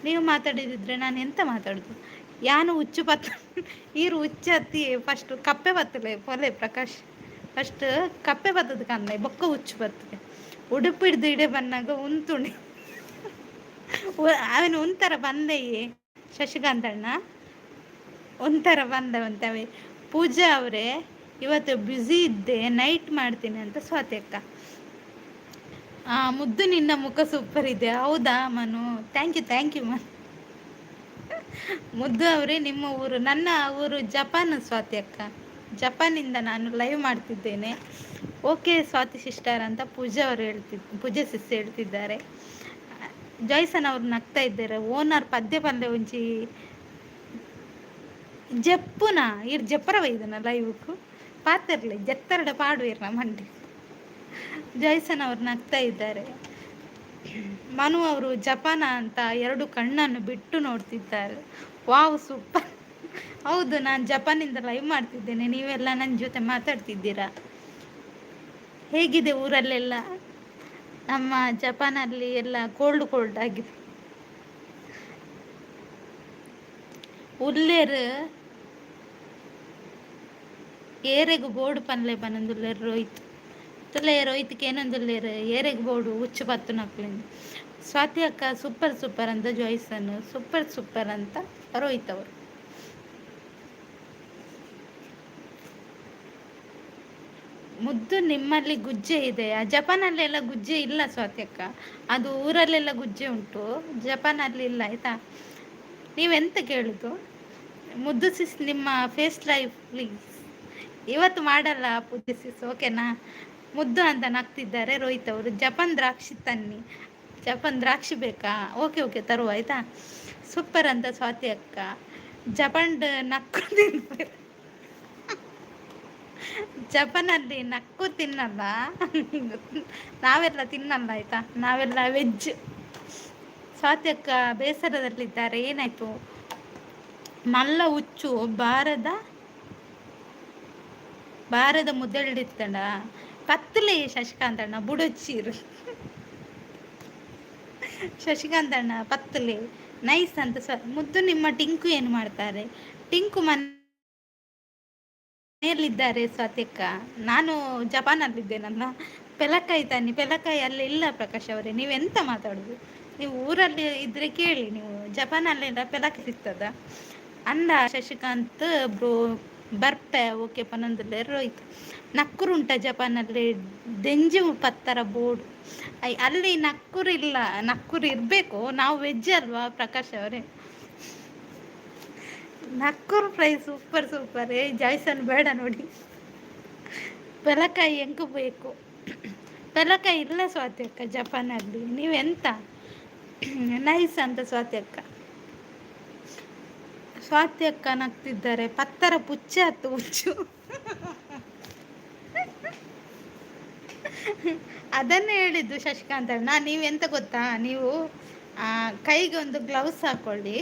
ನೀವು ಮಾತಾಡಿದಿದ್ರೆ ನಾನು ಎಂತ ಮಾತಾಡೋದು? ಯಾನು ಹುಚ್ಚು ಪತ್ತ ಈರು ಹುಚ್ಚು ಹತ್ತಿ ಫಸ್ಟ್ ಕಪ್ಪೆ ಬತ್ತಲೆ ಪೊಲೆ ಪ್ರಕಾಶ್ ಫಸ್ಟ್ ಕಪ್ಪೆ ಬತ್ತದ ಕಣ್ಣ ಬೊಕ್ಕ ಹುಚ್ಚು ಬತ್ತಲೆ ಉಡುಪಿಡ್ದು ಇಡೆ ಬನ್ನಾಗ ಉಂತುಣಿ ಅವನು ಒಂಥರ ಬಂದೆಯೇ ಶಶಿಕಾಂತ್ ಅಣ್ಣ ಒಂಥರ ಬಂದವಂತವೇ. ಪೂಜಾ ಅವರೇ ಇವತ್ತು ಬ್ಯುಸಿ ಇದ್ದೆ, ನೈಟ್ ಮಾಡ್ತೀನಿ ಅಂತ ಸ್ವಾತಿ ಅಕ್ಕ. ಮುದ್ದು ನಿನ್ನ ಮುಖ ಸೂಪರ್ ಇದೆ. ಹೌದಾ ಮನು? Thank you Manu. ಮುದ್ದು ಅವರೇ ನಿಮ್ಮ ಊರು? ನನ್ನ ಊರು ಜಪಾನ್ ಸ್ವಾತಿ ಅಕ್ಕ. ಜಪಾನಿಂದ ನಾನು ಲೈವ್ ಮಾಡ್ತಿದ್ದೇನೆ. ಓಕೆ ಸ್ವಾತಿ ಸಿಸ್ಟರ್ ಅಂತ ಪೂಜಾ ಸಿಸ್ ಹೇಳ್ತಿದ್ದಾರೆ. ಜಾಯ್ಸನ್ ಅವ್ರು ನಗ್ತಾ ಇದ್ದಾರೆ. ಓನರ್ ಪದ್ಯ ಪಂದೆ ಒಂಚಿ ಜಪ್ಪುನ ಇರ್ ಜಪ್ಪರ ವೈದನ ಲೈವ್ಕು ಪಾತಿರ್ಲಿ ಜತ್ತರಡ ಪಾಡುವಿರ್ನ ಮಂಡಿ. ಜಾಯ್ಸನ್ ಅವ್ರು ನಗ್ತಾ ಇದ್ದಾರೆ. ಮನು ಅವರು ಜಪಾನ ಅಂತ 2 ಕಣ್ಣನ್ನು ಬಿಟ್ಟು ನೋಡ್ತಿದ್ದಾರೆ. Wow super. ಹೌದು, ನಾನು ಜಪಾನಿಂದ ಲೈವ್ ಮಾಡ್ತಿದ್ದೇನೆ. ನೀವೆಲ್ಲ ನನ್ನ ಜೊತೆ ಮಾತಾಡ್ತಿದ್ದೀರಾ. ಹೇಗಿದೆ ಊರಲ್ಲೆಲ್ಲ? ನಮ್ಮ ಜಪಾನಲ್ಲಿ ಎಲ್ಲ ಕೋಲ್ಡ್ ಆಗಿದೆ. ಉಲ್ಲೇರು ಏರೆಗು ಬೋರ್ಡು ಪನ್ಲೆ ಬನಂದುಲ್ಲೇರು ರೋಹಿತ್ ರೋಹಿತ್ಗೆ ಏನೊಂದುಲ್ಲೇರು ಏರೆಗು ಬೋರ್ಡು ಹುಚ್ಚು ಪತ್ತು ನಕ್ಲಿಂದ. ಸ್ವಾತಿ ಅಕ್ಕ ಸೂಪರ್ ಅಂತ ಜಾಯ್ಸನ್ ಸೂಪರ್ ಅಂತ ರೋಹಿತ್ ಅವರು. ಮುದ್ದು ನಿಮ್ಮಲ್ಲಿ ಗುಜ್ಜೆ ಇದೆಯಾ? ಜಪಾನಲ್ಲೆಲ್ಲ ಗುಜ್ಜೆ ಇಲ್ಲ ಸ್ವಾತಿ ಅಕ್ಕ, ಅದು ಊರಲ್ಲೆಲ್ಲ ಗುಜ್ಜೆ ಉಂಟು, ಜಪಾನಲ್ಲಿ ಇಲ್ಲ ಆಯ್ತಾ. ನೀವೆಂತ ಕೇಳುದು? ಮುದ್ದು ಸಿಸ್ ನಿಮ್ಮ ಫೇಸ್ ಲೈಫ್ ಪ್ಲೀಸ್. ಇವತ್ತು ಮಾಡಲ್ಲ ಪೂಜೆ ಸಿಸ್, ಓಕೆನಾ? ಮುದ್ದು ಅಂತ ನಗ್ತಿದ್ದಾರೆ ರೋಹಿತ್ ಅವರು. ಜಪಾನ್ ದ್ರಾಕ್ಷಿ ತನ್ನಿ. ಜಪಾನ್ ದ್ರಾಕ್ಷಿ ಬೇಕಾ? ಓಕೆ ತರುವ ಆಯ್ತಾ. ಸೂಪರ್ ಅಂತ ಸ್ವಾತಿ ಅಕ್ಕ. ಜಪಾನ್ ನಕ್ಕು ತಿನ್ಬೇಕು. ಜಪಾನಲ್ಲಿ ನಕ್ಕು ತಿನ್ನಲ್ಲ, ನಾವೆಲ್ಲ ತಿನ್ನಲ್ಲ ಆಯ್ತಾ, ನಾವೆಲ್ಲ ವೆಜ್. ಸ್ವಾತಿ ಅಕ್ಕ ಬೇಸರದಲ್ಲಿದ್ದಾರೆ. ಏನಾಯ್ತು? ಮಲ್ಲ ಹುಚ್ಚು ಬಾರದ ಮುದ್ದಳಿತ್ತಂಡ ಪತ್ತಲೆ ಶಶಿಕಾಂತ್ ಅಣ್ಣ ಬುಡೊಚ್ಚೀರು. ಶಶಿಕಾಂತ್ ಅಣ್ಣ ಪತ್ತಲೆ ನೈಸ್ ಅಂತ ಮುದ್ದು. ನಿಮ್ಮ ಟಿಂಕು ಏನು ಮಾಡ್ತಾರೆ? ಟಿಂಕು ಮನೆಯಲ್ಲಿದ್ದಾರೆ ಸ್ವಾತಿ ಅಕ್ಕ. ನಾನು ಜಪಾನಲ್ಲಿದ್ದೇನಲ್ಲ. ಪೆಲಕಾಯಿ ತಾನೆ, ಪೆಲಕಾಯಿ ಅಲ್ಲಿ ಇಲ್ಲ ಪ್ರಕಾಶ್ ಅವರೇ. ನೀವೆಂತ ಮಾತಾಡೋದು? ನೀವು ಊರಲ್ಲಿ ಇದ್ರೆ ಕೇಳಿ. ನೀವು ಜಪಾನಲ್ಲೆಲ್ಲ ಪೆಲಕಾಯಿ ಸಿಗ್ತದ ಅಂದ. ಶಶಿಕಾಂತ್ ಬ್ರೋ ಬರ್ಪೆ ಓಕೆ ಪನಂದಲ್ಲೇ ರೋಯ್ತು. ನಕ್ಕುರುಂಟ ಜಪಾನಲ್ಲಿ ದೆಂಜು ಪತ್ತರ ಬೋರ್ಡು. ಅಲ್ಲಿ ನಕ್ಕುರಿಲ್ಲ, ನಕ್ಕುರು ಇರಬೇಕು. ನಾವು ವೆಜ್ ಅಲ್ವಾ ಪ್ರಕಾಶ್ ಅವರೇ. ನಕ್ಕೂರು ಫ್ರೈ ಸೂಪರ್. ಜಾಯ್ಸನ್ ಬೇಡ ನೋಡಿ. ಪೆಲಕಾಯಿ ಹೆಂಗೆ ಬೇಕು? ಪೆಲಕಾಯಿ ಇಲ್ಲ ಸ್ವಾತಿ ಅಕ್ಕ ಜಪಾನಲ್ಲಿ. ನೀವೆಂತ ನೈಸ್ ಅಂತ ಸ್ವಾತಿ ಅಕ್ಕ ನಗ್ತಿದ್ದಾರೆ. ಪತ್ತರ ಪುಚ್ಚ ಹತ್ತು ಹುಚ್ಚು. ಅದನ್ನೇ ಹೇಳಿದ್ದು ಶಶಿಕಾಂತ್ ಅಣ್ಣ. ನೀವೆಂತ ಗೊತ್ತಾ, ನೀವು ಕೈಗೆ ಒಂದು ಗ್ಲೌಸ್ ಹಾಕೊಳ್ಳಿ.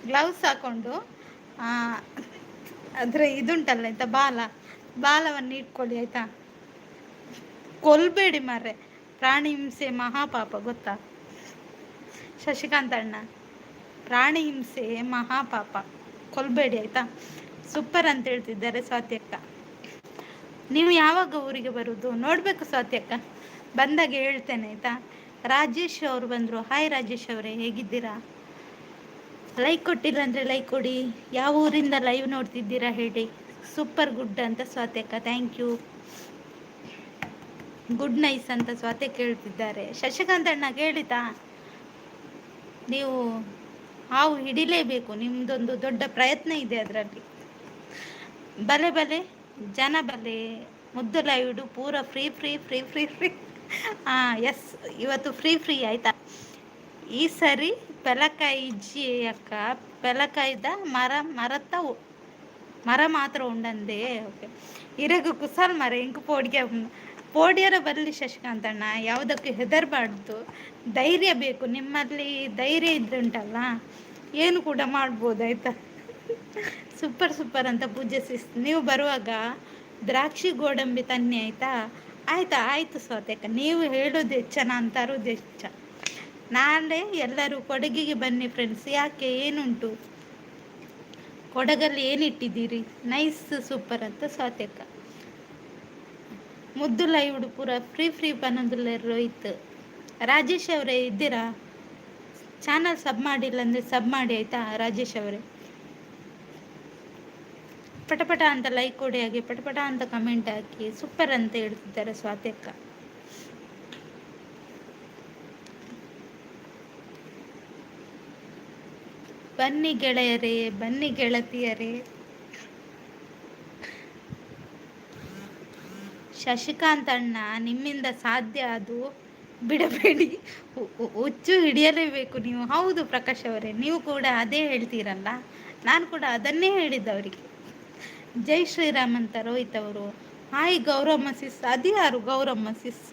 ಗ್ಲೌಸ್ ಹಾಕೊಂಡು ಅದ್ರ ಇದುಂಟಲ್ಲ ಆಯ್ತಾ, ಬಾಲವನ್ನು ಇಟ್ಕೊಳ್ಳಿ ಆಯ್ತಾ. ಕೊಲ್ಬೇಡಿ ಮಾರ್ರೆ, ಪ್ರಾಣಿ ಹಿಂಸೆ ಮಹಾಪಾಪ ಗೊತ್ತಾ ಶಶಿಕಾಂತ್ ಅಣ್ಣ? ಪ್ರಾಣಿ ಹಿಂಸೆ ಮಹಾಪಾಪ, ಕೊಲ್ಬೇಡಿ ಆಯ್ತಾ. ಸೂಪರ್ ಅಂತ ಹೇಳ್ತಿದ್ದಾರೆ ಸ್ವಾತಿ ಅಕ್ಕ. ನೀವು ಯಾವಾಗ ಊರಿಗೆ ಬರುವುದು? ನೋಡ್ಬೇಕು ಸ್ವಾತಿ ಅಕ್ಕ, ಬಂದಾಗ ಹೇಳ್ತೇನೆ ಆಯ್ತಾ. ರಾಜೇಶ್ ಅವರು ಬಂದರು. ಹಾಯ್ ರಾಜೇಶ್ ಅವರೇ, ಹೇಗಿದ್ದೀರಾ? ಲೈಕ್ ಕೊಟ್ಟಿಲ್ಲ ಅಂದರೆ ಲೈಕ್ ಕೊಡಿ. ಯಾವ ಊರಿಂದ ಲೈವ್ ನೋಡ್ತಿದ್ದೀರಾ ಹೇಳಿ. ಸೂಪರ್ ಗುಡ್ ಅಂತ ಸ್ವಾತಿ ಅಕ್ಕ, ಥ್ಯಾಂಕ್ ಯು. ಗುಡ್ ನೈಸ್ ಅಂತ ಸ್ವಾತಿ ಕೇಳ್ತಿದ್ದಾರೆ. ಶಶಿಕಾಂತ್ ಅಣ್ಣ ಕೇಳಿತಾ? ನೀವು ಹಾವು ಹಿಡಿಲೇಬೇಕು, ನಿಮ್ಮದೊಂದು ದೊಡ್ಡ ಪ್ರಯತ್ನ ಇದೆ ಅದರಲ್ಲಿ. ಬಲೆ ಜನ ಬಲೆ. ಮುದ್ದು ಲೈವ್ಡು ಪೂರ ಫ್ರೀ. ಎಸ್, ಇವತ್ತು ಫ್ರೀ ಆಯ್ತಾ. ಈ ಸರಿ ಪೆಲಕಾಯಿ ಇಜ್ಜಿ ಅಕ್ಕ, ಪೆಲಕಾಯ್ದ ಮರತ್ತ ಮರ ಮಾತ್ರ ಉಂಡಂದೆ. ಓಕೆ, ಇರಗು ಕುಸಲ್ ಮರ ಇಂಕು ಪೋಡಿಗೆ ಪೋಡಿಯರ ಬರಲಿ ಶಶಿಕಾಂತ್ ಅಣ್ಣ, ಯಾವುದಕ್ಕೂ ಹೆದರಬಾರ್ದು, ಧೈರ್ಯ ಬೇಕು. ನಿಮ್ಮಲ್ಲಿ ಧೈರ್ಯ ಇದ್ದುಂಟಲ್ಲ ಏನು ಕೂಡ ಮಾಡ್ಬೋದು ಆಯ್ತಾ. ಸೂಪರ್ ಸೂಪರ್ ಅಂತ ಪೂಜಿಸಿ. ನೀವು ಬರುವಾಗ ದ್ರಾಕ್ಷಿ ಗೋಡಂಬಿ ತನ್ನಿ ಆಯ್ತಾ. ಆಯ್ತಾ, ಆಯ್ತು ಸ್ವಾತಕ್ಕ, ನೀವು ಹೇಳೋದು ಹೆಚ್ಚನ ಅಂತ ಅರೋದು ಹೆಚ್ಚ. ನಾಳೆ ಎಲ್ಲರೂ ಕೊಡಗಿಗೆ ಬನ್ನಿ ಫ್ರೆಂಡ್ಸ್. ಯಾಕೆ, ಏನುಂಟು ಕೊಡಗಲ್ಲಿ ಏನಿಟ್ಟಿದ್ದೀರಿ? ನೈಸ್ ಸೂಪರ್ ಅಂತ ಸ್ವಾತಕ್ಕ. ಮುದ್ದು ಲೈವ್ ಪೂರ ಫ್ರೀ ಪನ್ನೊಂದುಲ್ಲ ರೋಹಿತ್. ರಾಜೇಶ್ ಅವರೇ ಇದ್ದೀರಾ? ಚಾನಲ್ ಸಬ್ ಮಾಡಿಲ್ಲ ಅಂದರೆ ಸಬ್ ಮಾಡಿ ಆಯಿತಾ ರಾಜೇಶ್ ಅವರೇ. ಪಟಪಟ ಅಂತ ಲೈಕ್ ಕೊಡಿ, ಹಾಗೆ ಪಟಪಟ ಅಂತ ಕಮೆಂಟ್ ಹಾಕಿ. ಸೂಪರ್ ಅಂತ ಹೇಳ್ತಿದ್ದಾರೆ ಸ್ವಾತಕ್ಕ. ಬನ್ನಿ ಗೆಳೆಯರೇ, ಬನ್ನಿ ಗೆಳತಿಯರೇ. ಶಶಿಕಾಂತ್ ಅಣ್ಣ, ನಿಮ್ಮಿಂದ ಸಾಧ್ಯ, ಅದು ಬಿಡಬೇಡಿ. ಹುಚ್ಚು ಹಿಡಿಯಲೇಬೇಕು ನೀವು. ಹೌದು ಪ್ರಕಾಶ್ ಅವರೇ, ನೀವು ಕೂಡ ಅದೇ ಹೇಳ್ತೀರಲ್ಲ, ನಾನು ಕೂಡ ಅದನ್ನೇ ಹೇಳಿದ್ದವರಿಗೆ. ಜೈ ಶ್ರೀರಾಮ್ ಅಂತ ರೋಹಿತ್ ಅವರು. ಹಾಯ್ ಗೌರಮ್ಮ ಸಿಸ್. ಅದ್ಯಾರು ಗೌರಮ್ಮ ಸಿಸ್?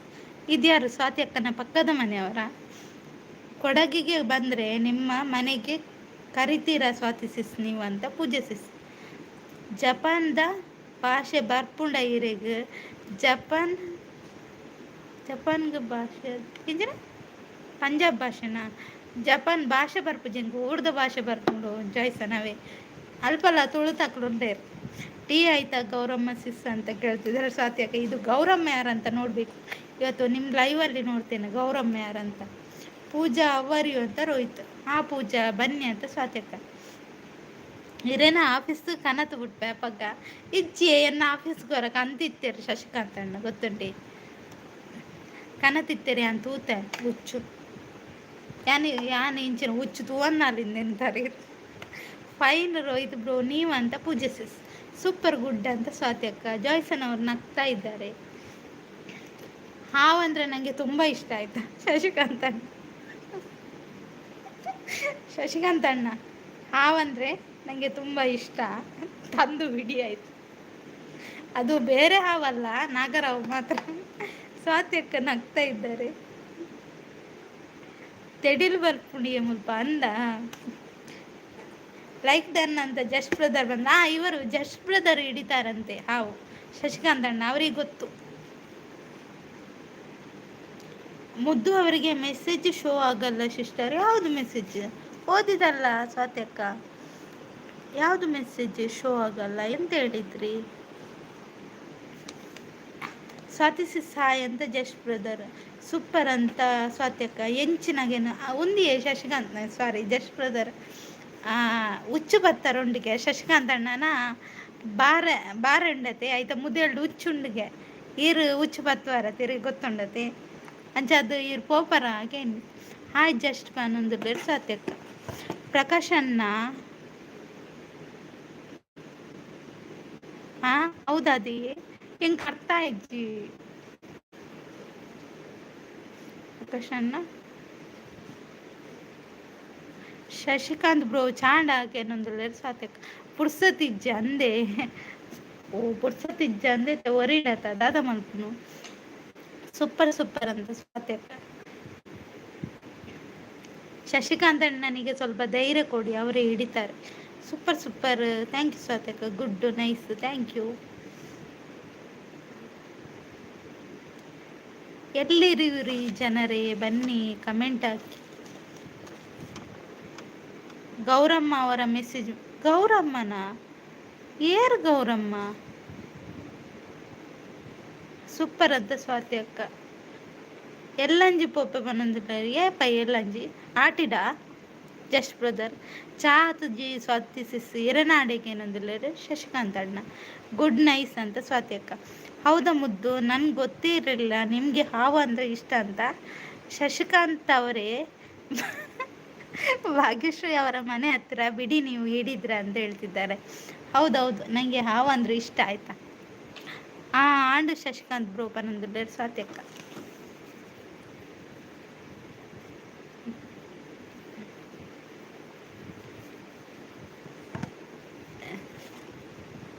ಇದ್ಯಾರು? ಸ್ವಾತಿ ಅಕ್ಕನ ಪಕ್ಕದ ಮನೆಯವರ? ಕೊಡಗಿಗೆ ಬಂದರೆ ನಿಮ್ಮ ಮನೆಗೆ ಕರಿತೀರಾ ಸ್ವಾತಿ ಸಿಸ್ ನೀವು ಅಂತ ಪೂಜೆ ಸಿಸ್. ಜಪಾನ್ದ ಭಾಷೆ ಬರ್ಪುಂಡ ಇರೆಗ್. ಜಪಾನ್ಗೆ ಭಾಷೆ ಇಂಜಿನ ಪಂಜಾಬ್ ಭಾಷೆನಾ? ಜಪಾನ್ ಭಾಷೆ ಬರ್ಪುಜೆಂಗೆ ಉರ್ದು ಭಾಷೆ ಬರ್ಪುಂಡು ಜಾಯ್ಸನವೇ ಅಲ್ಪಲ್ಲ ತುಳುತಕ್ಲುಂಡೇರು. ಟೀ ಆಯ್ತಾ ಗೌರಮ್ಮ ಸಿಸ್ ಅಂತ ಕೇಳ್ತಿದ್ದಾರೆ ಸ್ವಾತ್ಯಕ್ಕೆ. ಇದು ಗೌರಮ್ಮ ಯಾರಂತ ನೋಡಬೇಕು ಇವತ್ತು ನಿಮ್ಮ ಲೈವಲ್ಲಿ ನೋಡ್ತೇನೆ, ಗೌರಮ್ಮ ಯಾರಂತ. ಪೂಜಾ ಅವರಿಯು ಅಂತ ರೋಹಿತ್. ಆ ಪೂಜಾ ಬನ್ನಿ ಅಂತ ಸ್ವಾತ್ಯಕ್ಕ. ಇರೇನ ಆಫೀಸ್ ಕನತು ಬಿಟ್ಪೆ ಪಗ್ಗ ಇಜ್ಜಿ ಎನ್ನ ಆಫೀಸ್ಗೆ ಹೊರಗೆ ಅಂತಿತ್ತೇರಿ ಶಶಿಕಾಂತ್ ಅಣ್ಣ ಗೊತ್ತುಂಟಿ. ಕನತಿತ್ತೇರಿ ಅಂತ ಊತೆ ಹುಚ್ಚು ಯಾನು ಇಂಚಿನ ಹುಚ್ಚು ತೂವನ್ನಲ್ಲಿಂದ ಎಂತಾರೆ. ಫೈನ್ ರೋಹಿತ್ ಬ್ರೋ ನೀವು ಅಂತ ಪೂಜಿಸಿಸ್. ಸೂಪರ್ ಗುಡ್ ಅಂತ ಸ್ವಾತ್ಯಕ್ಕ. ಜಾಯ್ಸನ್ ಅವ್ರು ನಗ್ತಾ ಇದ್ದಾರೆ. ಹಾವಂದ್ರೆ ನನಗೆ ತುಂಬ ಇಷ್ಟ ಆಯ್ತಾ ಶಶಿಕಾಂತ್ ಅಣ್ಣ. ಶಶಿಕಾಂತ್ ಅಣ್ಣ, ಹಾವಂದ್ರೆ ನನಗೆ ತುಂಬ ಇಷ್ಟ, ತಂದು ಬಿಡಿ ಆಯ್ತು. ಅದು ಬೇರೆ ಹಾವಲ್ಲ, ನಾಗರಾವ್ ಮಾತ್ರ. ಸ್ವಾತ್ಯಕ್ಕ ನಗ್ತಾ ಇದ್ದಾರೆ. ತೆಡಿಲು ಬರ್ಪುಡಿಯ ಮುಲ್ಪ ಅಂದ. ಲೈಕ್ ಡನ್ ಅಂತ ಜಸ್ಟ್ ಬ್ರದರ್ ಬಂದ. ಇವರು ಜಸ್ಟ್ ಬ್ರದರ್ ಹಿಡಿತಾರಂತೆ ಹಾವು ಶಶಿಕಾಂತ್ ಅಣ್ಣ, ಅವರಿಗೆ ಗೊತ್ತು. ಮುದ್ದು ಅವರಿಗೆ ಮೆಸೇಜ್ ಶೋ ಆಗಲ್ಲ ಸಿಸ್ಟರ್. ಯಾವುದು ಮೆಸೇಜ್? ಓದಿದಲ್ಲ ಸ್ವಾತ್ಯಕ್ಕ, ಯಾವುದು ಮೆಸೇಜ್ ಶೋ ಆಗಲ್ಲ ಎಂತ ಹೇಳಿದ್ರಿ? ಸ್ವಾತಿ ಸಾಯ್ ಅಂತ ಜಸ್ಟ್ ಬ್ರದರ್ ಸೂಪರ್ ಅಂತ ಸ್ವಾತ್ಯಕ್ಕ. ಎಂಚಿನಾಗೇನು ಒಂದಿಯೇ ಶಶಿಕಾಂತ್, ಸಾರಿ ಜಸ್ಟ್ ಬ್ರದರ್ ಹುಚ್ಚು ಬತ್ತಾರೊಂಡಿಗೆ ಶಶಿಕಾಂತ್ ಅಣ್ಣನ ಬಾರಂಡತೆ ಆಯ್ತಾ. ಮುದೇಳ್ದು ಹುಚ್ಚುಂಡಿಗೆ ಈರು ಹುಚ್ಚು ಬತ್ತವಾರ ತಿರುಗಿ ಗೊತ್ತುಂಡತೆ ಅಂಚದು ಇವ್ರು ಪೋಪರ ಹಾಗೇನು. ಹಾಯ್ ಜಸ್ಟ್ ಪನ್ನೊಂದು ಬೇರು ಸ್ವಾತ್ಯಕ್ಕ. ಪ್ರಕಾಶ್ ಅಣ್ಣ, ಹಾಂ ಹೌದಾದಿ ಹೆಂಗೆ ಅರ್ಥ ಇಜ್ಜಿ ಪ್ರಕಾಶ್ ಅಣ್ಣ. ಶಶಿಕಾಂತ್ ಬ್ರೋ ಚಾಂಡ ಹಾಕೇನೊಂದು ಸ್ವಾತ್ಯಕ್ಕ. ಪುರ್ಸತಿಜ್ಜ ಅಂದೆ. ಓ ಪುರ್ಸತಿಜ್ಜ ಅಂದೆ ಒರಿಡತ್ತ ದಾದ ಮಲ್ಪನು. ಸೂಪರ್ ಸೂಪರ್ ಅಂತ ಸ್ವಾತ್ಯಕ್ಕ. ಶಶಿಕಾಂತ್ ಅಣ್ಣನಿಗೆ ಸ್ವಲ್ಪ ಧೈರ್ಯ ಕೊಡಿ, ಅವರೇ ಹಿಡಿತಾರೆ. ಸೂಪರ್ ಸೂಪರ್, ಥ್ಯಾಂಕ್ ಯು ಸ್ವಾತ್ಯಕ್ಕ. Good nice, thank you. ಎಲ್ಲಿರಿವ್ರಿ ಜನರೇ, ಬನ್ನಿ ಕಮೆಂಟ್ ಹಾಕಿ. ಗೌರಮ್ಮ ಅವರ ಮೆಸೇಜ್. ಗೌರಮ್ಮನ ಏರ್ ಗೌರಮ್ಮ? ಸೂಪರ್ ಅಂತ ಸ್ವಾತ್ಯಕ್ಕ. ಎಲ್ಲಂಜಿ ಪೊಪ್ಪೆ ಪನ್ನೊಂದಿಲ್ಲ ಏಪ ಎಲ್ಲಂಜಿ ಆಟಿಡ ಜಸ್ಟ್ ಬ್ರದರ್. ಚಾತುಜಿ ಸ್ವಾತಿಸಿಸ್ ಎರನಾಡಿಗೆ ಏನೊಂದಿಲ್ಲ ಶಶಿಕಾಂತ್ ಅಣ್ಣ. ಗುಡ್ ನೈಸ್ ಅಂತ ಸ್ವಾತ್ಯಕ್ಕ. ಹೌದಾ ಮುದ್ದು, ನನ್ಗೆ ಗೊತ್ತೇ ಇರಲಿಲ್ಲ ನಿಮಗೆ ಹಾವು ಅಂದರೆ ಇಷ್ಟ ಅಂತ. ಶಶಿಕಾಂತ್ ಅವರೇ, ಭಾಗ್ಯಶ್ರೀ ಅವರ ಮನೆ ಹತ್ತಿರ ಬಿಡಿ ನೀವು ಹಿಡಿದ್ರ ಅಂತ ಹೇಳ್ತಿದ್ದಾರೆ. ಹೌದೌದು, ನನಗೆ ಹಾವು ಅಂದರೆ ಇಷ್ಟ ಆಯ್ತಾ. ಆಂಡು ಶಶಿಕಾಂತ್ ಬ್ರೋ ಪನ್ನೊಂದು ಸ್ವಾತ್ಯಕ್ಕ.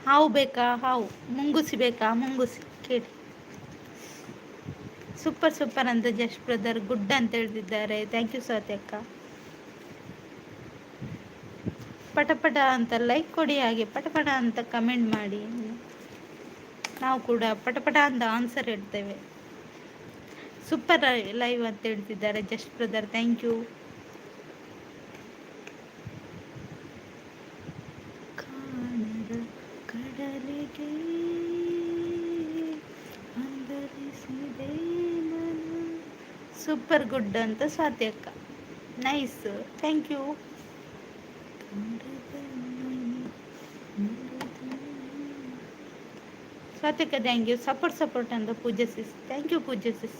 ಹಾವು ಬೇಕಾ? ಹಾವು. ಮುಂಗುಸಿ ಬೇಕಾ? ಮುಂಗುಸಿ ಕೇಳಿ. ಸೂಪರ್ ಸೂಪರ್ ಅಂತ ಜಸ್ಟ್ ಬ್ರದರ್ ಗುಡ್ ಅಂತ ಹೇಳ್ತಿದ್ದಾರೆ. ಥ್ಯಾಂಕ್ ಯು ಸ್ವಾತಿ ಅಕ್ಕ. ಪಟಪಟ ಅಂತ ಲೈಕ್ ಕೊಡಿ, ಹಾಗೆ ಪಟಪಟ ಅಂತ ಕಮೆಂಟ್ ಮಾಡಿ. ನಾವು ಕೂಡ ಪಟಪಟ ಅಂತ ಆನ್ಸರ್ ಹೇಳ್ತೇವೆ. ಸೂಪರ್ ಲೈವ್ ಅಂತ ಹೇಳ್ತಿದ್ದಾರೆ ಜಸ್ಟ್ ಬ್ರದರ್, ಥ್ಯಾಂಕ್ ಯು. ಕಾಣದ ಕಡಲಿಗೆ ಅಂದರಿಸಿದೆ ಮನ. ಸೂಪರ್ ಗುಡ್ ಅಂತ ಸ್ವಾತಿ ಅಕ್ಕ, ನೈಸ್, ಥ್ಯಾಂಕ್ ಯು. ಸ್ವಾತಿ ಅಕ್ಕ ಥ್ಯಾಂಕ್ ಯು. ಸಪೋರ್ಟ್ ಅಂತ ಪೂಜೆ ಸಿಸ್, ಥ್ಯಾಂಕ್ ಯು ಪೂಜೆ ಸಿಸ್.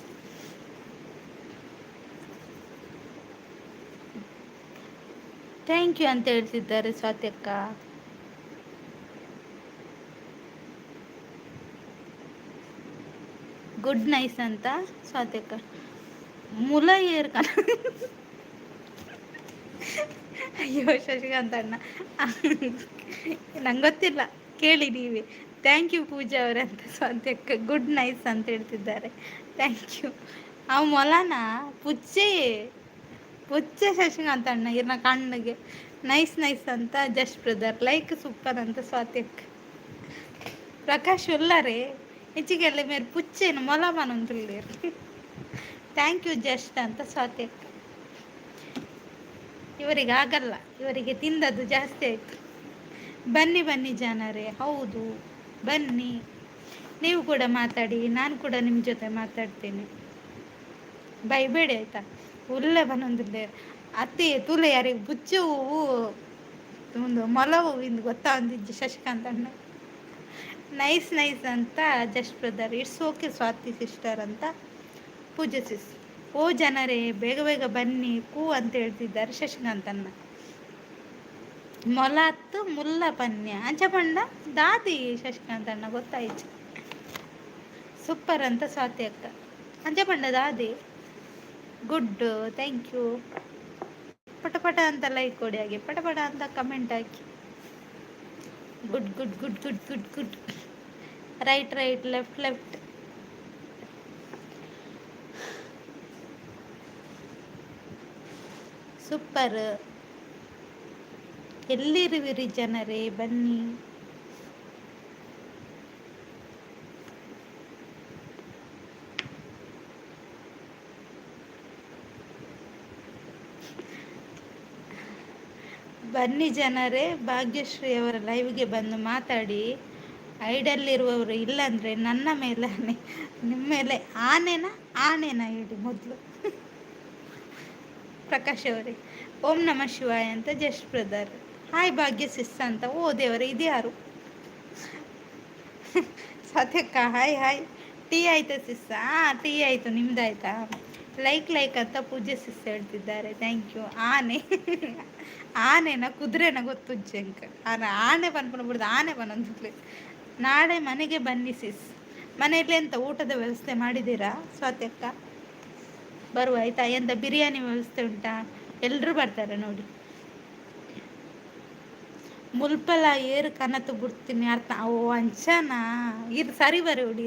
ಥ್ಯಾಂಕ್ ಯು ಅಂತ ಹೇಳ್ತಿದ್ದಾರೆ ಸ್ವಾತಿ ಅಕ್ಕ. ಗುಡ್ ನೈಸ್ ಅಂತ ಸ್ವಾತಿ ಅಕ್ಕ. ಮುಲ ಏರ್ ಅಯ್ಯೋ ಶಶಿಕಾಂತ್ ಅಣ್ಣ, ನಂಗೆ ಗೊತ್ತಿಲ್ಲ, ಕೇಳಿ ನೀವೇ. ಥ್ಯಾಂಕ್ ಯು ಪೂಜಾ ಅವರೇ ಅಂತ ಸ್ವಾತಿ ಅಕ್ಕ. ಗುಡ್ ನೈಸ್ ಅಂತ ಹೇಳ್ತಿದ್ದಾರೆ, ಥ್ಯಾಂಕ್ ಯು. ಅವು ಮೊಲನ ಪುಚ್ಚೆ ಪುಚ್ಚೆ ಶಶಿಕಾಂತ್ ಅಣ್ಣ ಇರ್ನ ಕಣ್ಣಿಗೆ. ನೈಸ್ ಅಂತ ಜಸ್ಟ್ ಬ್ರದರ್, ಲೈಕ್ ಸೂಪರ್ ಅಂತ ಸ್ವಾತಿ ಅಕ್ಕ. ಪ್ರಕಾಶ್ ಉಲ್ಲರೇ ಹೆಚ್ಚಿಗೆಲ್ಲ ಮೇರೆ ಪುಚ್ಚೇನು ಮೊಲ ಮನೊಂದುಲ್ಲೇರು. ಥ್ಯಾಂಕ್ ಯು ಜಸ್ಟ್ ಅಂತ ಸ್ವಾತಿ ಅಕ್ಕ. ಇವರಿಗೆ ಆಗಲ್ಲ, ಇವರಿಗೆ ತಿಂದದ್ದು ಜಾಸ್ತಿ ಆಯಿತು. ಬನ್ನಿ ಜನರೇ, ಹೌದು ಬನ್ನಿ, ನೀವು ಕೂಡ ಮಾತಾಡಿ, ನಾನು ಕೂಡ ನಿಮ್ಮ ಜೊತೆ ಮಾತಾಡ್ತೀನಿ. ಬೈಬೇಡಿ ಆಯ್ತಾ. ಉಲ್ಲೆ ಬಂದೊಂದಿಲ್ಲ ಅತ್ತೆ ತುಲೆ ಯಾರಿಗೆ ಬುಚ್ಚು ಒಂದು ಮೊಲವು ಇಂದು ಗೊತ್ತಾ ಅಂದಿದ್ದು ಶಶಿಕಾಂತ್ ಅಣ್ಣ. ನೈಸ್ ಅಂತ just brother. It's okay Swathi sister ಅಂತ ಪೂಜೆ ಸಿಸ್. ಓ ಜನರೇ ಬೇಗ ಬನ್ನಿ ಕೂ ಅಂತ ಹೇಳ್ತಿದ್ದಾರೆ ಶಶಿಕಾಂತ್ ಅಣ್ಣ. ಮೊಲ ಹತ್ತು ಮುಲ್ಲ ಪನ್ಯ ಅಂಚ ಪಂಡ ದಾದಿ ಶಶಿಕಾಂತ್ ಅಣ್ಣ ಗೊತ್ತಾಯ್ತು. ಸೂಪರ್ ಅಂತ ಸ್ವಾತಿ ಅಕ್ಕ. ಅಂಚ ಪಂಡ ದಾದಿ ಗುಡ್, ಥ್ಯಾಂಕ್ ಯು. ಪಟಪಟ ಅಂತ ಲೈಕ್ ಕೊಡಿ, ಹಾಗೆ ಪಟಪಟ ಅಂತ ಕಮೆಂಟ್ ಹಾಕಿ. ಗುಡ್. Right left. ಸೂಪರ್. ಎಲ್ಲಿರುವಿರಿ ಜನರೇ ಬನ್ನಿ. ಬನ್ನಿ ಜನರೇ, ಭಾಗ್ಯಶ್ರೀ ಅವರ ಲೈವ್ಗೆ ಬಂದು ಮಾತಾಡಿ. ಐಡಲ್ಲಿರುವವರು ಇಲ್ಲಾಂದರೆ ನನ್ನ ಮೇಲೆ ನಿಮ್ಮ ಮೇಲೆ ಆನೆನ ಹೇಳಿ ಮೊದಲು. ಪ್ರಕಾಶ್ ಅವರೇ ಓಂ ನಮಃ ಶಿವಾಯ ಅಂತ ಜಸ್ಟ್ ಬ್ರದರ್. ಹಾಯ್ ಭಾಗ್ಯ ಸಿಸ್ ಅಂತ. ಓ ದೇವರೇ ಇದ್ಯಾರು? ಸತ್ಯಕ್ಕ ಹಾಯ್. ಟೀ ಆಯ್ತಾ ಸಿಸ್? ಟೀ ಆಯಿತು, ನಿಮ್ದಾಯ್ತಾ? ಲೈಕ್ ಅಂತ ಪೂಜೆ ಸಿಸ್ ಹೇಳ್ತಿದ್ದಾರೆ, ಥ್ಯಾಂಕ್ ಯು. ಆನೆನ ಕುದುರೆನ ಗೊತ್ತುಜ್ಜಂಕ ಆನೆ ಪನ್ಪುನ ಆನೆ ಪನೊಂದು. ನಾಳೆ ಮನೆಗೆ ಬನ್ನಿ ಸಿಸ್. ಮನೆಯಲ್ಲಿ ಎಂತ ಊಟದ ವ್ಯವಸ್ಥೆ ಮಾಡಿದ್ದೀರಾ ಸ್ವಾತ್ಯಕ್ಕ? ಬರುವ ಆಯ್ತಾ? ಎಂತ ಬಿರಿಯಾನಿ ವ್ಯವಸ್ಥೆ ಉಂಟಾ? ಎಲ್ಲರೂ ಬರ್ತಾರೆ ನೋಡಿ. ಮುಲ್ಪಲ ಏರು ಕನತು ಬಿಡ್ತೀನಿ ಅರ್ಥ. ಓ ಅಂಚನ ಇರು ಸರಿ ಬರೀ ಹುಡಿ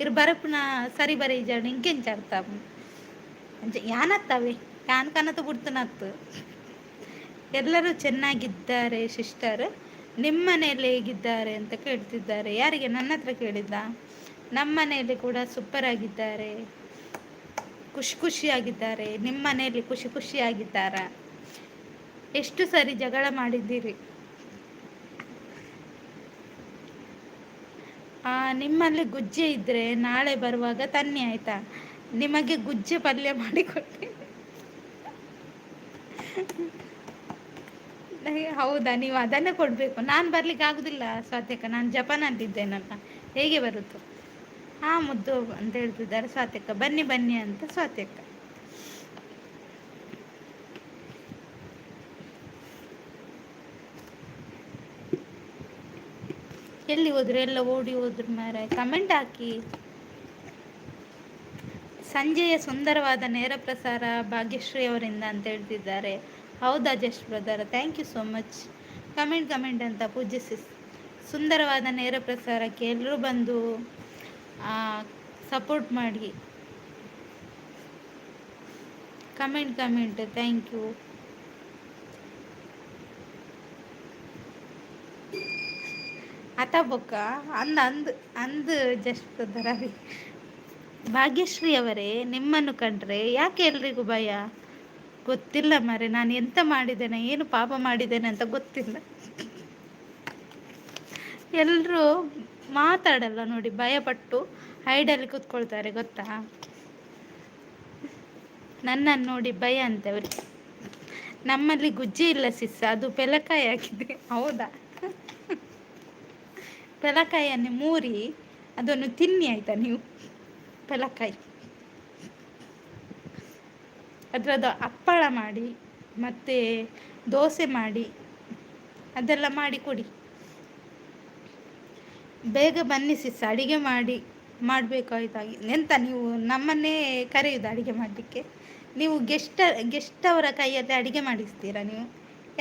ಇರು ಬರಪುನ ಸರಿ ಬರೀ ಜಾಡ ಇಂಕೆಂಚ ಅರ್ಥ ಅಂಚ ಯಾನತ್ತವೆ ಯಾನ್ ಕನತು ಬಿಡ್ತನತ್ತು. ಎಲ್ಲರೂ ಚೆನ್ನಾಗಿದ್ದಾರೆ ಸಿಸ್ಟರ್. ನಿಮ್ಮ ಮನೆಯಲ್ಲಿ ಹೇಗಿದ್ದಾರೆ ಅಂತ ಕೇಳ್ತಿದ್ದಾರೆ. ಯಾರಿಗೆ? ನನ್ನ ಹತ್ರ ಕೇಳಿದ್ದ. ನಮ್ಮ ಮನೆಯಲ್ಲಿ ಕೂಡ ಸೂಪರ್ ಆಗಿದ್ದಾರೆ, ಖುಷಿಯಾಗಿದ್ದಾರೆ. ನಿಮ್ಮ ಮನೆಯಲ್ಲಿ ಖುಷಿಯಾಗಿದ್ದಾರ? ಎಷ್ಟು ಸರಿ ಜಗಳ ಮಾಡಿದ್ದೀರಿ? ನಿಮ್ಮಲ್ಲಿ ಗುಜ್ಜೆ ಇದ್ದರೆ ನಾಳೆ ಬರುವಾಗ ತನ್ನಿ ಆಯಿತಾ? ನಿಮಗೆ ಗುಜ್ಜೆ ಪಲ್ಯ ಮಾಡಿಕೊಡ್ತೀನಿ. ಹೌದಾ? ನೀವು ಅದನ್ನೇ ಕೊಡಬೇಕು. ನಾನು ಬರ್ಲಿಕ್ಕೆ ಆಗುದಿಲ್ಲ ಸ್ವಾತ್ಯಕ್ಕ, ನಾನು ಜಪಾನಲ್ಲಿದ್ದೇನಲ್ಲ, ಹೇಗೆ ಬರುತ್ತೋ? ಮುದ್ದು ಅಂತ ಹೇಳ್ತಿದ್ದಾರೆ ಸ್ವಾತ್ಯಕ್ಕ. ಬನ್ನಿ ಅಂತ ಸ್ವಾತ್ಯಕ್ಕ. ಎಲ್ಲಿ ಹೋದ್ರು? ಎಲ್ಲ ಓಡಿ ಹೋದ್ರು ಮಾರಾಯ. ಕಮೆಂಟ್ ಹಾಕಿ. ಸಂಜೆಯ ಸುಂದರವಾದ ನೇರ ಪ್ರಸಾರ ಭಾಗ್ಯಶ್ರೀ ಅವರಿಂದ ಅಂತ ಹೇಳ್ತಿದ್ದಾರೆ. ಹೌದಾ just brother, thank you so much. Comment ಅಂತ ಪೂಜಿಸಿ. ಸುಂದರವಾದ ನೇರ ಪ್ರಸಾರಕ್ಕೆ ಎಲ್ಲರೂ ಬಂದು ಸಪೋರ್ಟ್ ಮಾಡಿ. Comment thank you. ಅತ ಬೊಕ್ಕ ಅಂದು ಜಸ್ಟ್ ದರವಿ. ಭಾಗ್ಯಶ್ರೀ ಅವರೇ, ನಿಮ್ಮನ್ನು ಕಂಡ್ರೆ ಯಾಕೆ ಎಲ್ರಿಗೂ ಭಯ? ಗೊತ್ತಿಲ್ಲ ಮರೆ, ನಾನು ಎಂತ ಮಾಡಿದ್ದೇನೆ, ಏನು ಪಾಪ ಮಾಡಿದ್ದೇನೆ ಅಂತ ಗೊತ್ತಿಲ್ಲ. ಎಲ್ಲರೂ ಮಾತಾಡಲ್ಲ ನೋಡಿ, ಭಯಪಟ್ಟು ಹೈಡಲ್ಲಿ ಕೂತ್ಕೊಳ್ತಾರೆ ಗೊತ್ತಾ. ನನ್ನನ್ನು ನೋಡಿ ಭಯ ಅಂತವ್ರಿಗೆ. ನಮ್ಮಲ್ಲಿ ಗುಜ್ಜಿ ಇಲ್ಲ ಸಿಸ್ಸ, ಅದು ಪೆಲಕಾಯಿ ಹಾಕಿದೆ. ಹೌದಾ? ಪೆಲಕಾಯಿಯನ್ನು ಮೂರಿ ಅದನ್ನು ತಿನ್ನಿ ಆಯ್ತಾ ನೀವು. ಪೆಲಕಾಯಿ ಅದರದ್ದು ಹಪ್ಪಳ ಮಾಡಿ ಮತ್ತು ದೋಸೆ ಮಾಡಿ ಅದೆಲ್ಲ ಮಾಡಿ ಕೊಡಿ. ಬೇಗ ಬನ್ನಿ ಸಿಸ್, ಅಡಿಗೆ ಮಾಡಬೇಕಾಯ್ತಾಗಿ. ಎಂತ ನೀವು ನಮ್ಮನ್ನೇ ಕರೆಯುವುದು ಅಡಿಗೆ ಮಾಡಲಿಕ್ಕೆ? ನೀವು ಗೆಸ್ಟ್ ಅವರ ಕೈಯಲ್ಲಿ ಅಡಿಗೆ ಮಾಡಿಸ್ತೀರಾ ನೀವು?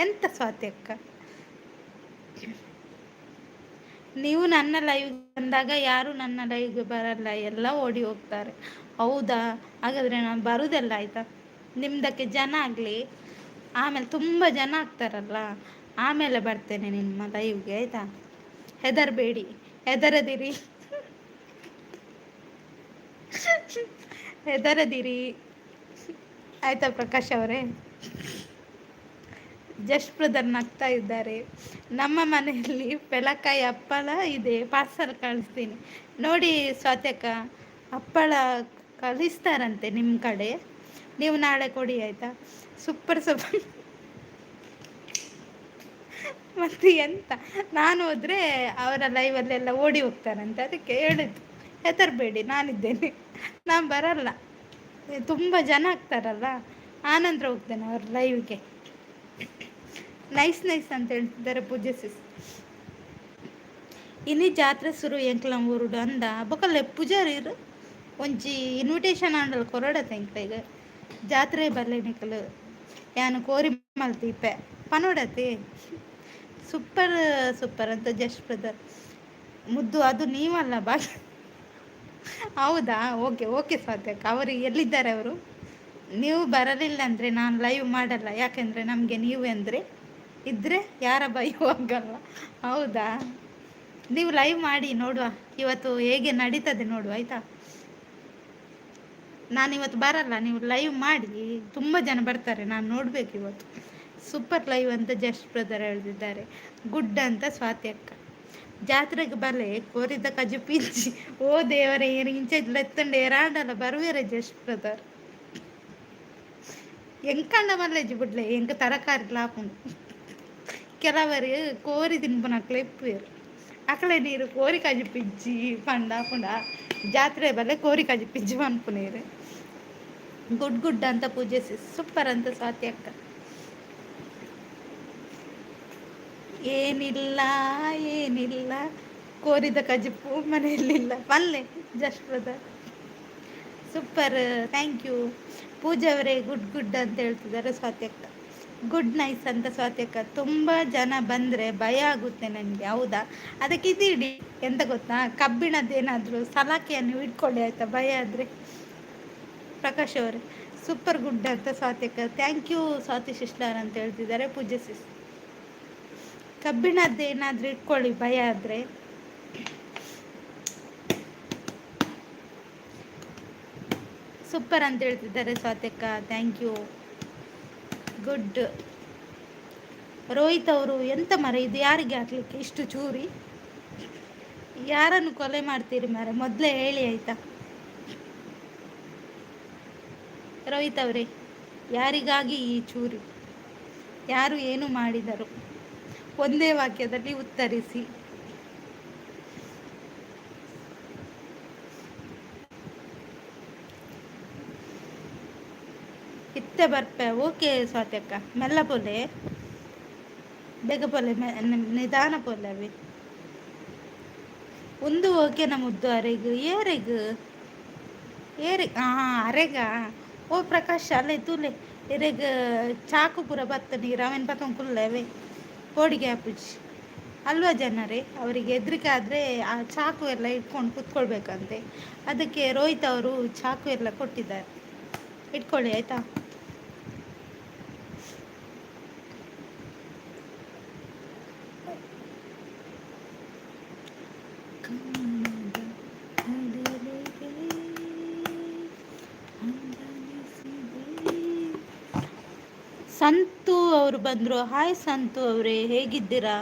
ಎಂತ ಸ್ವಾತಿ ಅಕ್ಕ, ನೀವು ನನ್ನ ಲೈವ್ ಬಂದಾಗ ಯಾರು ನನ್ನ ಲೈವ್ಗೆ ಬರಲ್ಲ, ಎಲ್ಲ ಓಡಿ ಹೋಗ್ತಾರೆ. ಹೌದಾ? ಹಾಗಾದರೆ ನಾನು ಬರುವುದಲ್ಲ ಆಯಿತಾ. ನಿಮ್ದಕ್ಕೆ ಜನ ಆಗಲಿ, ಆಮೇಲೆ ತುಂಬ ಜನ ಆಗ್ತಾರಲ್ಲ, ಆಮೇಲೆ ಬರ್ತೇನೆ ನಿಮ್ಮ ಲೈವ್ಗೆ ಆಯಿತಾ. ಹೆದರಬೇಡಿ, ಹೆದರದಿರಿ ಆಯಿತಾ ಪ್ರಕಾಶ್ ಅವರೇ. ಜಸ್ಟ್ ಬ್ರದರ್ ನಗ್ತಾ ಇದ್ದಾರೆ. ನಮ್ಮ ಮನೆಯಲ್ಲಿ ಪೆಲಕಾಯಿ ಹಪ್ಪಳ ಇದೆ, ಪಾರ್ಸಲ್ ಕಳಿಸ್ತೀನಿ ನೋಡಿ ಸ್ವಾತ್ಯಕ್ಕ. ಹಪ್ಪಳ ಕಳಿಸ್ತಾರಂತೆ ನಿಮ್ಮ ಕಡೆ, ನೀವು ನಾಳೆ ಕೊಡಿ ಆಯಿತಾ. ಸೂಪರ್. ಮತ್ತು ಎಂತ, ನಾನು ಹೋದರೆ ಅವರ ಲೈವಲ್ಲೆಲ್ಲ ಓಡಿ ಹೋಗ್ತಾರಂತೆ, ಅದಕ್ಕೆ ಹೇಳಿದ್ದು ಹೆದರಬೇಡಿ, ನಾನಿದ್ದೇನೆ, ನಾನು ಬರಲ್ಲ. ತುಂಬ ಜನ ಆಗ್ತಾರಲ್ಲ, ಆನಂತರ ಹೋಗ್ತೇನೆ ಅವ್ರ ಲೈವ್ಗೆ. ನೈಸ್ ಅಂತ ಹೇಳ್ತಿದ್ದಾರೆ ಪೂಜೆ ಸಿಸ್. ಇನಿ ಜಾತ್ರೆ ಶುರು ಎಂಕ್ಲಂ ಊರುಡು ಅಂದ ಬೊಕಲ್ಲೆ ಪೂಜಾರಿರು ಒಂಜಿ ಇನ್ವಿಟೇಷನ್ ಆಂಡಲ್ ಕೊರಡತೆ ಎಂಕ್ಲೆಗ್ ಜಾತ್ರೆ ಬಲ್ಲೆ ನಿಕಲು ಯಾನು ಕೋರಿ ಮಲ್ತಿಪ್ಪೆ ಪನೋಡತೆ. ಸೂಪರ್ ಅಂತ ಜಸ್ಟ್ ಬ್ರದರ್ ಮುದ್ದು. ಅದು ನೀವಲ್ಲ ಹೌದಾ? ಓಕೆ ಸಾಧ್ಯಕ್ಕ. ಅವರು ಎಲ್ಲಿದ್ದಾರೆ ಅವರು? ನೀವು ಬರಲಿಲ್ಲ ಅಂದರೆ ನಾನು ಲೈವ್ ಮಾಡಲ್ಲ, ಯಾಕೆಂದರೆ ನಮಗೆ ನೀವು ಅಂದರೆ ಇದ್ದರೆ ಯಾರ ಭಯೂ ಆಗಲ್ಲ. ಹೌದಾ? ನೀವು ಲೈವ್ ಮಾಡಿ ನೋಡುವ, ಇವತ್ತು ಹೇಗೆ ನಡೀತದೆ ನೋಡುವ ಆಯಿತಾ. ನಾನಿವತ್ತು ಬರಲ್ಲ, ನೀವು ಲೈವ್ ಮಾಡಿ, ತುಂಬ ಜನ ಬರ್ತಾರೆ, ನಾನು ನೋಡಬೇಕು ಇವತ್ತು. ಸೂಪರ್ ಲೈವ್ ಅಂತ ಜಸ್ಟ್ ಬ್ರದರ್ ಹೇಳ್ತಿದ್ದಾರೆ. ಗುಡ್ ಅಂತ ಸ್ವಾತಿ ಅಕ್ಕ. ಜಾತ್ರೆಗೆ ಬಲೆ ಕೋರಿದ ಕಜು ಪಿಂಚಿ ಓ ದೇವರೇ, ಏನು ಇಂಚೆಲ್ಲ ಎತ್ತಂಡೆ ಎರಾಡಲ್ಲ ಬರುವೇರೆ ಜಸ್ಟ್ ಬ್ರದರ್. ಎಂಕಂಡ ಮಲ್ಲೆಜಿ ಬಿಡ್ಲೆ ಎಂಕ ತರಕಾರಿ ಲಾಪುಂಡು ಕೆಲವರು ಕೋರಿ ತಿನ್ಪುನಕ್ಲೆ ಇಪ್ಪುವೆರು ಅಕಲೆ ನೀರು ಕೋರಿ ಕಜಿ ಪಿಜ್ಜಿ ಪಂಡ ಪುಂಡ ಜಾತ್ರೆ ಬಲ್ಲೆ ಕೋರಿ ಕಜಿ ಪಿಜ್ಜಿ ಪನ್ಪುನೇರು. ಗುಡ್ ಅಂತ ಪೂಜೆ ಸೂಪರ್ ಅಂತ ಸ್ವಾತಿ ಅಕ್ಕ. ಏನಿಲ್ಲ ಕೋರಿದ ಕಜಿಪ್ಪು ಮನೆಯಲ್ಲಿಲ್ಲ ಪಲ್ಲೆ just brother. Super, thank you Pooja ಅವರೇ. ಗುಡ್ ಅಂತ ಹೇಳ್ತಿದ್ದಾರೆ ಸ್ವಾತಿ ಅಕ್ಕ. ಗುಡ್ ನೈಸ್ ಅಂತ ಸ್ವಾತಿ ಅಕ್ಕ. ತುಂಬ ಜನ ಬಂದರೆ ಭಯ ಆಗುತ್ತೆ ನನಗೆ. ಹೌದಾ? ಅದಕ್ಕೆ ಇದಿಡಿ, ಎಂತ ಗೊತ್ತಾ, ಕಬ್ಬಿಣದ್ದೇನಾದರೂ ಸಲಾಕೆಯನ್ನು ಇಟ್ಕೊಳ್ಳಿ ಆಯಿತಾ, ಭಯ ಆದರೆ. ಪ್ರಕಾಶ್ ಅವರೇ ಸೂಪರ್ ಗುಡ್ ಅಂತ ಸ್ವಾತಿ ಅಕ್ಕ. ಥ್ಯಾಂಕ್ ಯು ಸ್ವಾತಿ ಸಿಸ್ಟರ್ ಅಂತ ಹೇಳ್ತಿದ್ದಾರೆ ಪೂಜೆ ಸಿಸ್. ಕಬ್ಬಿಣದ್ದೇನಾದರೂ ಇಟ್ಕೊಳ್ಳಿ ಭಯ ಆದರೆ. ಸೂಪರ್ ಅಂತ ಹೇಳ್ತಿದ್ದಾರೆ ಸ್ವಾತಿಕ್ಕ. Thank you. ಗುಡ್. ರೋಹಿತ್ ಅವರು ಎಂತ ಮರ ಇದು, ಯಾರಿಗೆ ಹಾಕ್ಲಿಕ್ಕೆ ಇಷ್ಟು ಚೂರಿ? ಯಾರನ್ನು ಕೊಲೆ ಮಾಡ್ತೀರಿ ಮರ, ಮೊದಲೇ ಹೇಳಿ ಆಯ್ತಾ. ರೋಹಿತ್ ಅವರೇ, ಯಾರಿಗಾಗಿ ಈ ಚೂರಿ? ಯಾರು ಏನು ಮಾಡಿದರು? ಒಂದೇ ವಾಕ್ಯದಲ್ಲಿ ಉತ್ತರಿಸಿ. ಇತ್ತೆ ಬರ್ಪೆ. ಓಕೆ ಸ್ವಾತ್ಯಕ್ಕ, ಮೆಲ್ಲ ಪೊಲೆ, ಬೇಗ ಪೊಲೆ, ನಿಧಾನ ಪೊಲೆ ಅವಿ ಒಂದು. ಓಕೆ ಮುದ್ದು ಅರೆಗು ಏರೆಗು ಅರೆಗ. ಓ ಪ್ರಕಾಶ್ ಅಲ್ಲೇ ತೂಲೆ ಎರೆಗ ಚಾಕು ಪೂರ ಬತ್ತ ನೀರು ಅವನ್ ಪಕ್ಕ ಕುಲ್ಲೆ ಅವೇ ಕೋಡಿಗೆ ಹಾಪುಜಿ ಅಲ್ವಾ ಜನರೇ? ಅವರಿಗೆ ಹೆದರಿಕೆ ಆದರೆ ಆ ಚಾಕು ಎಲ್ಲ ಇಟ್ಕೊಂಡು ಕುತ್ಕೊಳ್ಬೇಕಂತೆ. ಅದಕ್ಕೆ ರೋಹಿತ್ ಅವರು ಚಾಕು ಎಲ್ಲ ಕೊಟ್ಟಿದ್ದಾರೆ. ಇಟ್ಕೊಳ್ಳಿ ಆಯಿತಾ. ಸಂತು ಅವರು ಬಂದರು. ಹಾಯ್ ಸಂತು ಅವರೇ, ಹೇಗಿದ್ದೀರಾ?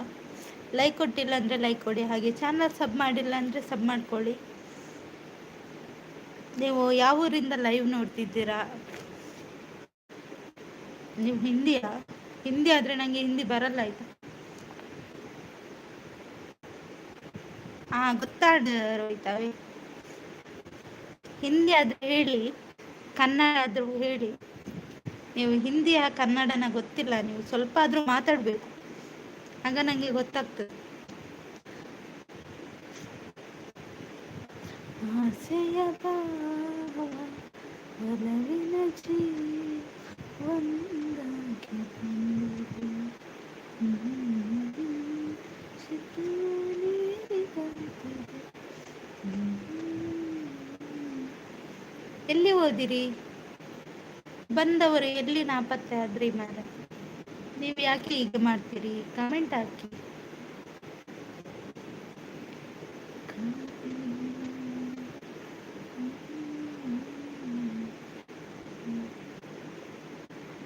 ಲೈಕ್ ಕೊಟ್ಟಿಲ್ಲ ಅಂದರೆ ಲೈಕ್ ಕೊಡಿ, ಹಾಗೆ ಚಾನಲ್ ಸಬ್ ಮಾಡಿಲ್ಲ ಅಂದರೆ ಸಬ್ ಮಾಡ್ಕೊಳ್ಳಿ. ನೀವು ಯಾವ ಊರಿಂದ ಲೈವ್ ನೋಡ್ತಿದ್ದೀರಾ? ನೀವು ಹಿಂದಿಯಾ? ಹಿಂದಿ ಆದರೆ ನನಗೆ ಹಿಂದಿ ಬರಲ್ಲ ಆಯಿತಾ. ಹಾಂ ಗೊತ್ತಾಡ ರೋಹಿತಾವೆ. ಹಿಂದಿ ಆದರೆ ಹೇಳಿ, ಕನ್ನಡ ಆದರೂ ಹೇಳಿ. ನೀವು ಹಿಂದಿಯ ಕನ್ನಡನ ಗೊತ್ತಿಲ್ಲ, ನೀವು ಸ್ವಲ್ಪ ಆದರೂ ಮಾತಾಡಬೇಕು, ಆಗ ನನಗೆ ಗೊತ್ತಾಗ್ತದೆ. ಆಸೆಯ ಒಲವಿನ ಒಂದಾಗಿ ಬಂದಿದೆ. ಎಲ್ಲಿ ಓದಿರಿ? ಬಂದವರು ಎಲ್ಲಿ ನಾಪತ್ತೆ ಆದ್ರಿ ಮಾರ? ನೀವು ಯಾಕೆ ಈಗ ಮಾಡ್ತೀರಿ? ಕಮೆಂಟ್ ಹಾಕಿ.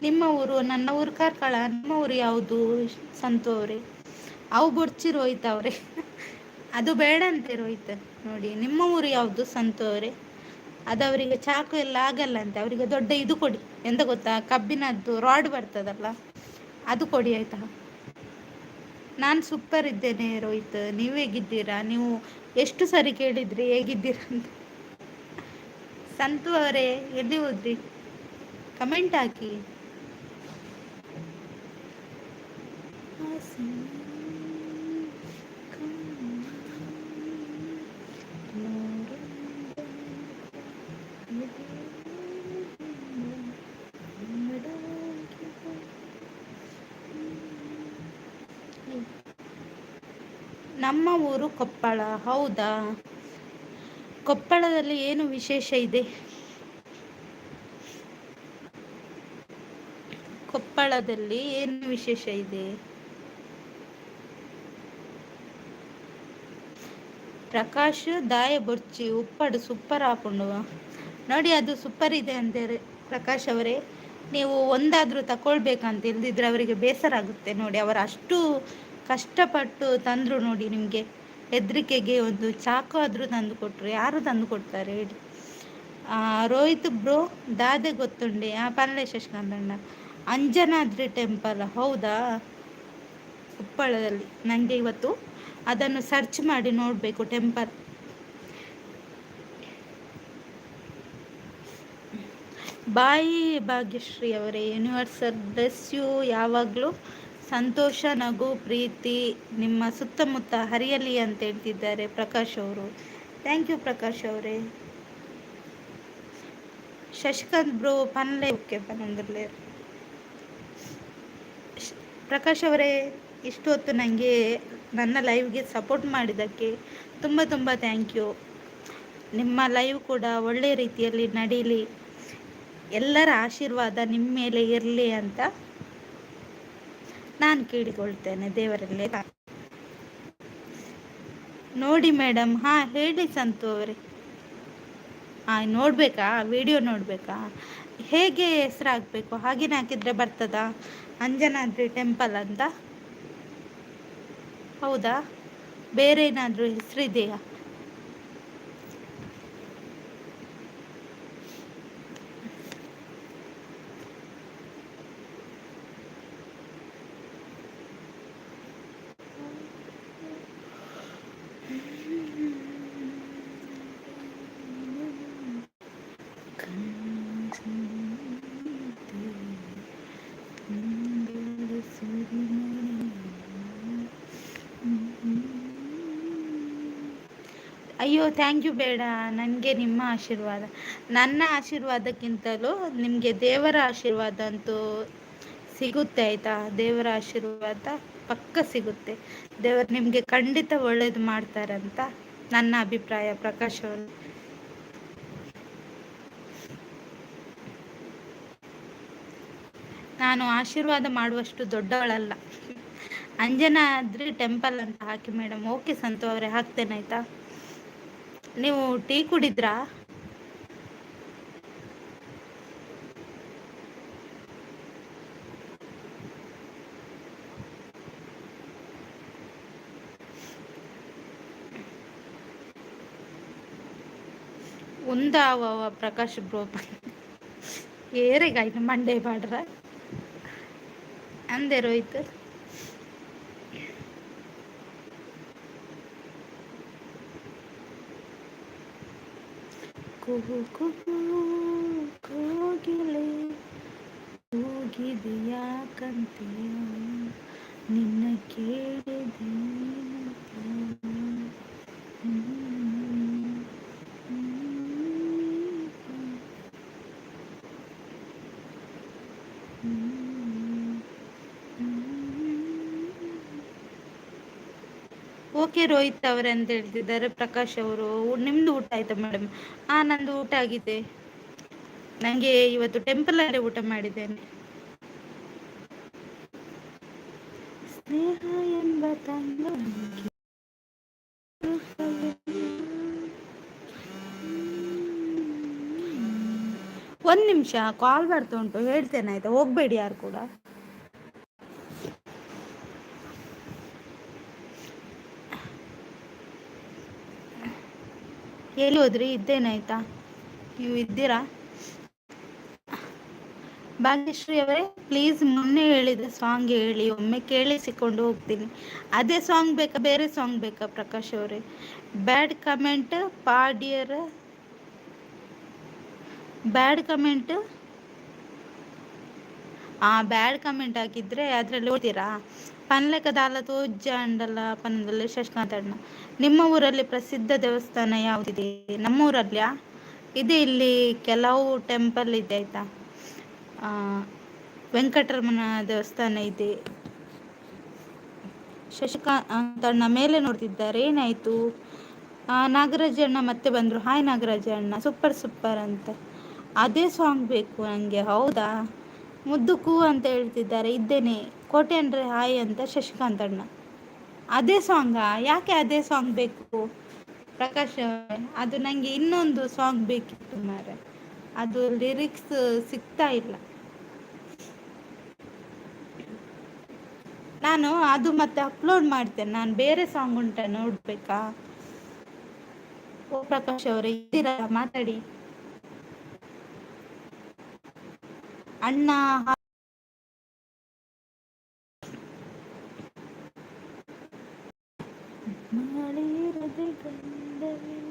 ನಿಮ್ಮ ಊರು? ನನ್ನ ಊರು ಕಾರ್ಕಳ. ನಿಮ್ಮ ಊರು ಯಾವುದು ಸಂತು ಅವರೇ? ಅವು ಬೊಡ್ಚಿ ರೋಹಿತ್ ಅವರೇ. ಅದು ಬೇಡ ಅಂತೆ ರೋಹಿತ್. ನೋಡಿ, ನಿಮ್ಮ ಊರು ಯಾವುದು ಸಂತು ಅವರೇ? ಅದು ಅವರಿಗೆ ಚಾಕು ಎಲ್ಲ ಆಗಲ್ಲ ಅಂತೆ. ಅವರಿಗೆ ದೊಡ್ಡ ಇದು ಕೊಡಿ, ಎಂತ ಗೊತ್ತಾ, ಕಬ್ಬಿನದ್ದು ರಾಡ್ ಬರ್ತದಲ್ಲ, ಅದು ಕೊಡಿ ಆಯ್ತಾ. ನಾನು ಸೂಪರ್ ಇದ್ದೇನೆ ರೋಹಿತ್, ನೀವು ಹೇಗಿದ್ದೀರಾ? ನೀವು ಎಷ್ಟು ಸರಿ ಕೇಳಿದ್ರಿ ಹೇಗಿದ್ದೀರಾ ಅಂತ. ಸಂತು ಅವರೇ ಎಲ್ಲಿ ಹೋದ್ರಿ? ಕಮೆಂಟ್ ಹಾಕಿ. ನಮ್ಮ ಊರು ಕೊಪ್ಪಳ. ಹೌದಾ? ಕೊಪ್ಪಳದಲ್ಲಿ ಏನು ವಿಶೇಷ ಇದೆ? ಕೊಪ್ಪಳದಲ್ಲಿ ಏನು ವಿಶೇಷ ಇದೆ? ಪ್ರಕಾಶ್ ದಾಯ ಬೊರ್ಚಿ ಉಪ್ಪಡು ಸೂಪರ್ ಹಾಕೊಂಡು ನೋಡಿ, ಅದು ಸೂಪರ್ ಇದೆ ಅಂತಾರೆ ಪ್ರಕಾಶ್ ಅವರೇ. ನೀವು ಒಂದಾದರೂ ತಗೊಳ್ಬೇಕಂತ, ಇಲ್ದಿದ್ರೆ ಅವರಿಗೆ ಬೇಸರ ಆಗುತ್ತೆ ನೋಡಿ. ಅವರು ಅಷ್ಟು ಕಷ್ಟಪಟ್ಟು ತಂದರು ನೋಡಿ, ನಿಮಗೆ ಹೆದರಿಕೆಗೆ ಒಂದು ಚಾಕು ಆದರೂ ತಂದು ಕೊಟ್ಟರು. ಯಾರು ತಂದು ಕೊಡ್ತಾರೆ ಹೇಳಿ? ರೋಹಿತ್ ಬ್ರೋ ದಾದೆ ಗೊತ್ತುಂಡೆ? ಪಲ್ಲೆ ಶಶಿಕಾಂತಣ್ಣ. ಅಂಜನಾದ್ರಿ ಟೆಂಪಲ್. ಹೌದಾ? ಉಪ್ಪಳದಲ್ಲಿ. ನನಗೆ ಇವತ್ತು ಅದನ್ನು ಸರ್ಚ್ ಮಾಡಿ ನೋಡಬೇಕು ಟೆಂಪಲ್. ಬಾಯಿ ಭಾಗ್ಯಶ್ರೀ ಅವರೇ, ಯೂನಿವರ್ಸಲ್ ಬ್ಲೆಸ್ ಯು. ಯಾವಾಗಲೂ ಸಂತೋಷ, ನಗು, ಪ್ರೀತಿ ನಿಮ್ಮ ಸುತ್ತಮುತ್ತ ಹರಿಯಲಿ ಅಂತ ಹೇಳ್ತಿದ್ದಾರೆ ಪ್ರಕಾಶ್ ಅವರು. ಥ್ಯಾಂಕ್ ಯು ಪ್ರಕಾಶ್ ಅವರೇ. ಶಶಿಕಾಂತ್ ಬ್ರೋ ಪನ್ಲೆ ಓಕೆ ಪನ್ನೊಂದರಲ್ಲೇ. ಪ್ರಕಾಶ್ ಅವರೇ, ಇಷ್ಟು ಹೊತ್ತು ನನಗೆ ನನ್ನ ಲೈವ್ಗೆ ಸಪೋರ್ಟ್ ಮಾಡಿದ್ದಕ್ಕೆ ತುಂಬ ತುಂಬ ಥ್ಯಾಂಕ್ ಯು. ನಿಮ್ಮ ಲೈವ್ ಕೂಡ ಒಳ್ಳೆಯ ರೀತಿಯಲ್ಲಿ ನಡೀಲಿ, ಎಲ್ಲರ ಆಶೀರ್ವಾದ ನಿಮ್ಮ ಮೇಲೆ ಇರಲಿ ಅಂತ ನಾನು ಕೇಳಿಕೊಳ್ತೇನೆ ದೇವರಲ್ಲೇ. ನೋಡಿ ಮೇಡಮ್. ಹಾಂ ಹೇಳಿ ಸಂತು ಅವರೇ. ನೋಡಬೇಕಾ? ವಿಡಿಯೋ ನೋಡಬೇಕಾ? ಹೇಗೆ ಹೆಸರು ಹಾಕಬೇಕು? ಹಾಗೇನೆ ಹಾಕಿದರೆ ಬರ್ತದಾ? ಅಂಜನಾದ್ರಿ ಟೆಂಪಲ್ ಅಂತ. ಹೌದಾ? ಬೇರೆ ಏನಾದರೂ ಹೆಸರಿದೆಯಾ? ಅಯ್ಯೋ ಥ್ಯಾಂಕ್ ಯು ಬೇಡ, ನನಗೆ ನಿಮ್ಮ ಆಶೀರ್ವಾದ. ನನ್ನ ಆಶೀರ್ವಾದಕ್ಕಿಂತಲೂ ನಿಮಗೆ ದೇವರ ಆಶೀರ್ವಾದ ಅಂತೂ ಸಿಗುತ್ತೆ ಆಯಿತಾ. ದೇವರ ಆಶೀರ್ವಾದ ಪಕ್ಕ ಸಿಗುತ್ತೆ. ದೇವರು ನಿಮಗೆ ಖಂಡಿತ ಒಳ್ಳೇದು ಮಾಡ್ತಾರಂತ ನನ್ನ ಅಭಿಪ್ರಾಯ ಪ್ರಕಾಶ್ ಅವರು. ನಾನು ಆಶೀರ್ವಾದ ಮಾಡುವಷ್ಟು ದೊಡ್ಡವಳಲ್ಲ. ಅಂಜನಾದ್ರಿ ಟೆಂಪಲ್ ಅಂತ ಹಾಕಿ ಮೇಡಮ್. ಓಕೆ ಸಂತು ಅವರೇ, ಹಾಕ್ತೇನೆ ಆಯಿತಾ. ನೀವು ಟೀ ಕುಡಿದ್ರಾ? ఉందావ ಪ್ರಕಾಶ್ ಬ್ರೋ ಏರೆಗಾಯ್ತು ಮಂಡೇ ಬಾಡ್ರ ಅಂದೆ ರೋಹಿತ್. ಕುಹು ಕುಹು ಕೋಗಿಲೆ ಕೂಗಿದೆಯಾ ಕಂತೆಯ ನಿನ್ನ ಕೇಳಿದೆ. ಓಕೆ ರೋಹಿತ್ ಅವರೇ ಅಂತ ಹೇಳ್ತಿದ್ದಾರೆ ಪ್ರಕಾಶ್ ಅವರು. ನಿಮ್ದು ಊಟ ಆಯ್ತಾ ಮೇಡಮ್? ನಂದು ಊಟ ಆಗಿದೆ. ನನಗೆ ಇವತ್ತು ಟೆಂಪಲಲ್ಲೇ ಊಟ ಮಾಡಿದ್ದೇನೆ. ಸ್ನೇಹ ಎಂಬ ತಂಗ ಒಂದು ನಿಮಿಷ ಕಾಲ್ ಬರ್ತಾ ಉಂಟು, ಹೇಳ್ತೇನೆ ಆಯ್ತಾ. ಹೋಗ್ಬೇಡಿ ಯಾರು ಕೂಡ. ಎಲ್ಲಿ ಹೋದ್ರಿ? ಇದ್ದೇನೆ ಆಯ್ತಾ. ನೀವು ಇದ್ದೀರಾ? ಭಾಗ್ಯಶ್ರೀ ಅವರೇ ಪ್ಲೀಸ್, ಮೊನ್ನೆ ಹೇಳಿದ ಸಾಂಗ್ ಹೇಳಿ, ಒಮ್ಮೆ ಕೇಳಿಸಿಕೊಂಡು ಹೋಗ್ತೀನಿ. ಅದೇ ಸಾಂಗ್ ಬೇಕಾ, ಬೇರೆ ಸಾಂಗ್ ಬೇಕಾ ಪ್ರಕಾಶ್ ಅವರೇ? ಬ್ಯಾಡ್ ಕಮೆಂಟ್ ಪಾಡಿಯರ, ಬ್ಯಾಡ್ ಕಮೆಂಟ್. ಬ್ಯಾಡ್ ಕಮೆಂಟ್ ಹಾಕಿದ್ರೆ ಅದರಲ್ಲಿ ಓದ್ತೀರಾ? ಪನ್ಲೆಕದಾಲ ತೋಜ್ಜ ಅಂಡಲ್ಲ ಪನ್ನದಲ್ಲಿ ಶಶಿಕಾಂತ್ ಅಣ್ಣ. ನಿಮ್ಮ ಊರಲ್ಲಿ ಪ್ರಸಿದ್ಧ ದೇವಸ್ಥಾನ ಯಾವುದಿದೆ? ನಮ್ಮೂರಲ್ಲಿಯಾ? ಇದೆ, ಇಲ್ಲಿ ಕೆಲವು ಟೆಂಪಲ್ ಇದೆ ಆಯಿತಾ. ವೆಂಕಟರಮಣ ದೇವಸ್ಥಾನ ಇದೆ. ಶಶಿಕಾಂತ್ ಅಣ್ಣ ಮೇಲೆ ನೋಡ್ತಿದ್ದಾರೆ, ಏನಾಯಿತು? ನಾಗರಾಜ ಅಣ್ಣ ಮತ್ತೆ ಬಂದರು. ಹಾಯ್ ನಾಗರಾಜ ಅಣ್ಣ, ಸೂಪರ್ ಸೂಪರ್ ಅಂತ. ಅದೇ ಸಾಂಗ್ ಬೇಕು ನನಗೆ. ಹೌದಾ? ಮುದ್ದು ಕೂ ಅಂತ ಹೇಳ್ತಿದ್ದಾರೆ. ಇದ್ದೇನೆ ಕೋಟೆ ಅಂದರೆ ಹಾಯ್ ಅಂತ ಶಶಿಕಾಂತ್ ಅಣ್ಣ. ಅದೇ ಸಾಂಗಾ? ಯಾಕೆ ಅದೇ ಸಾಂಗ್ ಬೇಕು ಪ್ರಕಾಶ್? ಅದು ನನಗೆ ಇನ್ನೊಂದು ಸಾಂಗ್ ಬೇಕಿತ್ತು ಮಾರೆ, ಅದು ಲಿರಿಕ್ಸ್ ಸಿಗ್ತಾ ಇಲ್ಲ. ನಾನು ಅದು ಮತ್ತೆ ಅಪ್ಲೋಡ್ ಮಾಡ್ತೇನೆ. ನಾನು ಬೇರೆ ಸಾಂಗ್ ಉಂಟ ನೋಡ್ಬೇಕಾ? ಓ ಪ್ರಕಾಶ್ ಅವರೇ ಇದ್ದೀರಾ? ಮಾತಾಡಿ ಅಣ್ಣ. ಮಾಡಿರದೆ ಗಂಡವಿಲ್ಲ.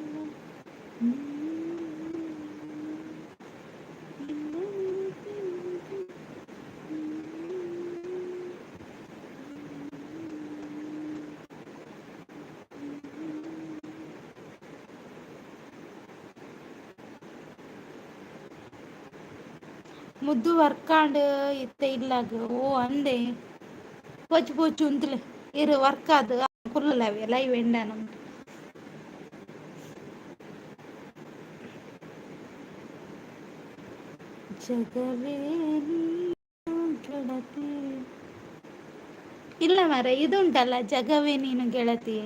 ಮುದ್ದು ವರ್ಕಾಂಡ್ ಇತ್ತ ಇಲ್ಲಾಗ. ಓ ಅಂದೆ ಪೋಚು ಪೋಚು ಅಂತಲೇ ಇರು ವರ್ಕ್ ಅದು ಕುಲ್ಲವೆ ಲೈವ್ ಎಂಡಾನ. ಜಗವೇ ಗೆಳತಿ. ಇಲ್ಲ ಮರ, ಇದುಂಟಲ್ಲ ಜಗವೇ ನೀನು ಗೆಳತಿ.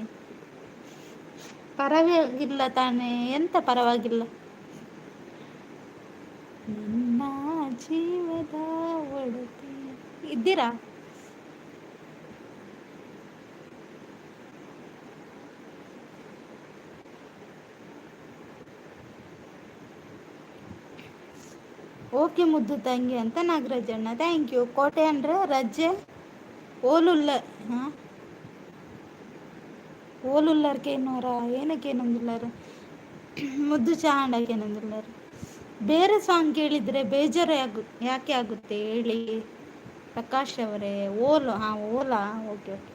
ಪರವಾಗಿಲ್ಲ ತಾನೇ? ಎಂತ ಪರವಾಗಿಲ್ಲ? ನನ್ನ ಜೀವದ ಒಡತಿ. ಇದ್ದೀರಾ? ಓಕೆ ಮುದ್ದು ತಂಗಿ ಅಂತ ನಾಗರಾಜಣ್ಣ, ಥ್ಯಾಂಕ್ ಯು. ಕೋಟೆ ಅಂದ್ರೆ ರಜೆ ಓಲುಲ್ಲ. ಹಾಂ, ಓಲುಲ್ಲರ್ಗೆ ಏನೋರ ಏನಕ್ಕೆ ಏನಂದಿಲ್ಲಾರ. ಮುದ್ದು ಚಾಂಡಕ್ಕೆ ಏನಂದಿಲ್ಲಾರ. ಬೇರೆ ಸಾಂಗ್ ಕೇಳಿದರೆ ಬೇಜಾರು ಯಾಕೆ ಆಗುತ್ತೆ ಹೇಳಿ ಪ್ರಕಾಶ್ ಅವರೇ? ಓಲು, ಓಲಾ? Okay okay.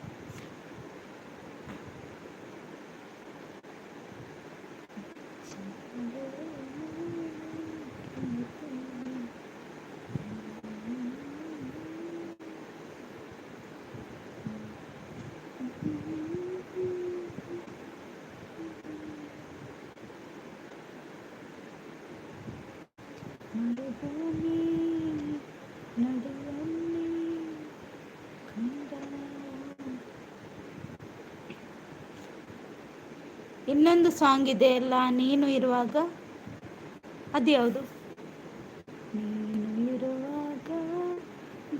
ಇನ್ನೊಂದು ಸಾಂಗ್ ಇದೆ ಅಲ್ಲ, ನೀನು ಇರುವಾಗ, ಅದು ಯಾವುದು? ನೀನು ಇರುವಾಗ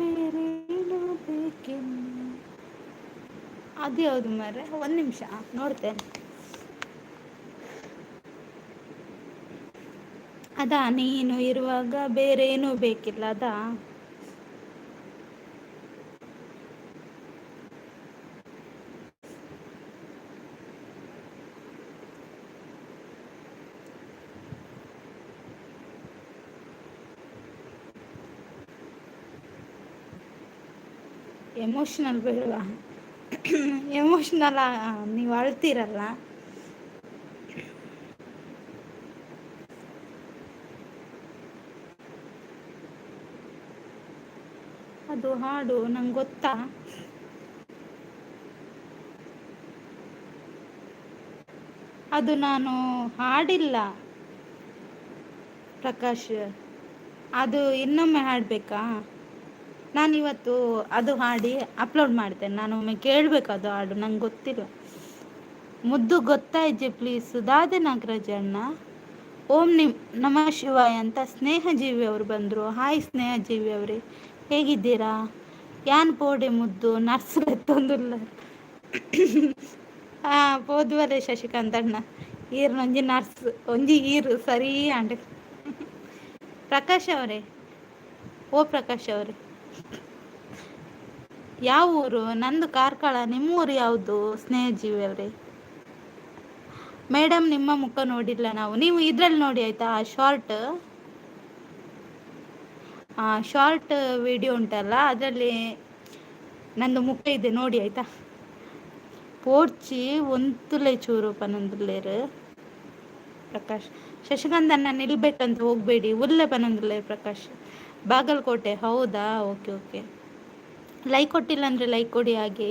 ಬೇರೇನು ಬೇಕಿಲ್ಲ, ಅದು ಯಾವುದು ಮಾರ್ರೆ? ಒಂದು ನಿಮಿಷ ನೋಡ್ತೇನೆ. ಅದಾ, ನೀನು ಇರುವಾಗ ಬೇರೇನೂ ಬೇಕಿಲ್ಲ, ಅದಾ? ಎಮೋಷ್ನಲ್ ಬೇಡವಾ? ಎಮೋಷ್ನಲ್ ನೀವು ಅಳ್ತೀರಲ್ಲ. ಅದು ಹಾಡು ನಂಗೆ ಗೊತ್ತಾ? ಅದು ನಾನು ಹಾಡಿಲ್ಲ ಪ್ರಕಾಶ್. ಅದು ಇನ್ನೊಮ್ಮೆ ಹಾಡಬೇಕಾ? ನಾನಿವತ್ತು ಅದು ಹಾಡಿ ಅಪ್ಲೋಡ್ ಮಾಡ್ತೇನೆ. ನಾನು ಒಮ್ಮೆ ಕೇಳಬೇಕು ಅದು ಹಾಡು, ನಂಗೆ ಗೊತ್ತಿಲ್ಲ. ಮುದ್ದು ಗೊತ್ತಾಯ್ಜೆ ಪ್ಲೀಸ್ ದಾದೆ ನಾಗರಾಜ್ ಅಣ್ಣ. ಓಂ ನಮಃ ಶಿವಾಯ ಅಂತ ಸ್ನೇಹಜೀವಿ ಅವರು ಬಂದರು. ಹಾಯ್ ಸ್ನೇಹಜೀವಿ ಅವರೇ, ಹೇಗಿದ್ದೀರಾ? ಯಾನ್ ಪೋಡೆ ಮುದ್ದು ನರ್ಸ್ ಎತ್ತೊಂದಿಲ್ಲ. ಪೋದುವರೆ ಶಶಿಕಾಂತ್ ಅಣ್ಣ ಈರ್ ಒಂಜಿ ನರ್ಸ್ ಒಂಜಿ ಈರು ಸರಿ ಅಂಡ್. ಪ್ರಕಾಶ್ ಅವರೇ, ಓ ಪ್ರಕಾಶ್ ಅವರೇ, ಯಾವ ಊರು? ನಂದು ಕಾರ್ಕಳ. ನಿಮ್ಮೂರು ಯಾವುದು ಸ್ನೇಹಜೀವಿ ಅವರೇ? ಮೇಡಮ್ ನಿಮ್ಮ ಮುಖ ನೋಡಿಲ್ಲ ನಾವು. ನೀವು ಇದ್ರಲ್ಲಿ ನೋಡಿ ಆಯ್ತಾ, ಶಾರ್ಟ್ ವಿಡಿಯೋ ಉಂಟಲ್ಲ, ಅದರಲ್ಲಿ ನಂದು ಮುಖ ಇದೆ ನೋಡಿ ಆಯ್ತಾ. ಪೋಡ್ಚಿ ಒಂತುಲೆ ಚೂರು ಪನೊಂದುಲ್ಲೇರು ಪ್ರಕಾಶ್. ಶಶಿಕಾಂತ್ ಅಣ್ಣ ನಿಲ್ಬೇಕಂತ ಹೋಗಬೇಡಿ, ಉಲ್ಲೆ ಪನೊಂದುಲ್ಲೇರು ಪ್ರಕಾಶ್. ಬಾಗಲಕೋಟೆ, ಹೌದಾ? Okay okay. ಲೈಕ್ ಕೊಟ್ಟಿಲ್ಲ ಅಂದರೆ ಲೈಕ್ ಕೊಡಿ, ಹಾಗೆ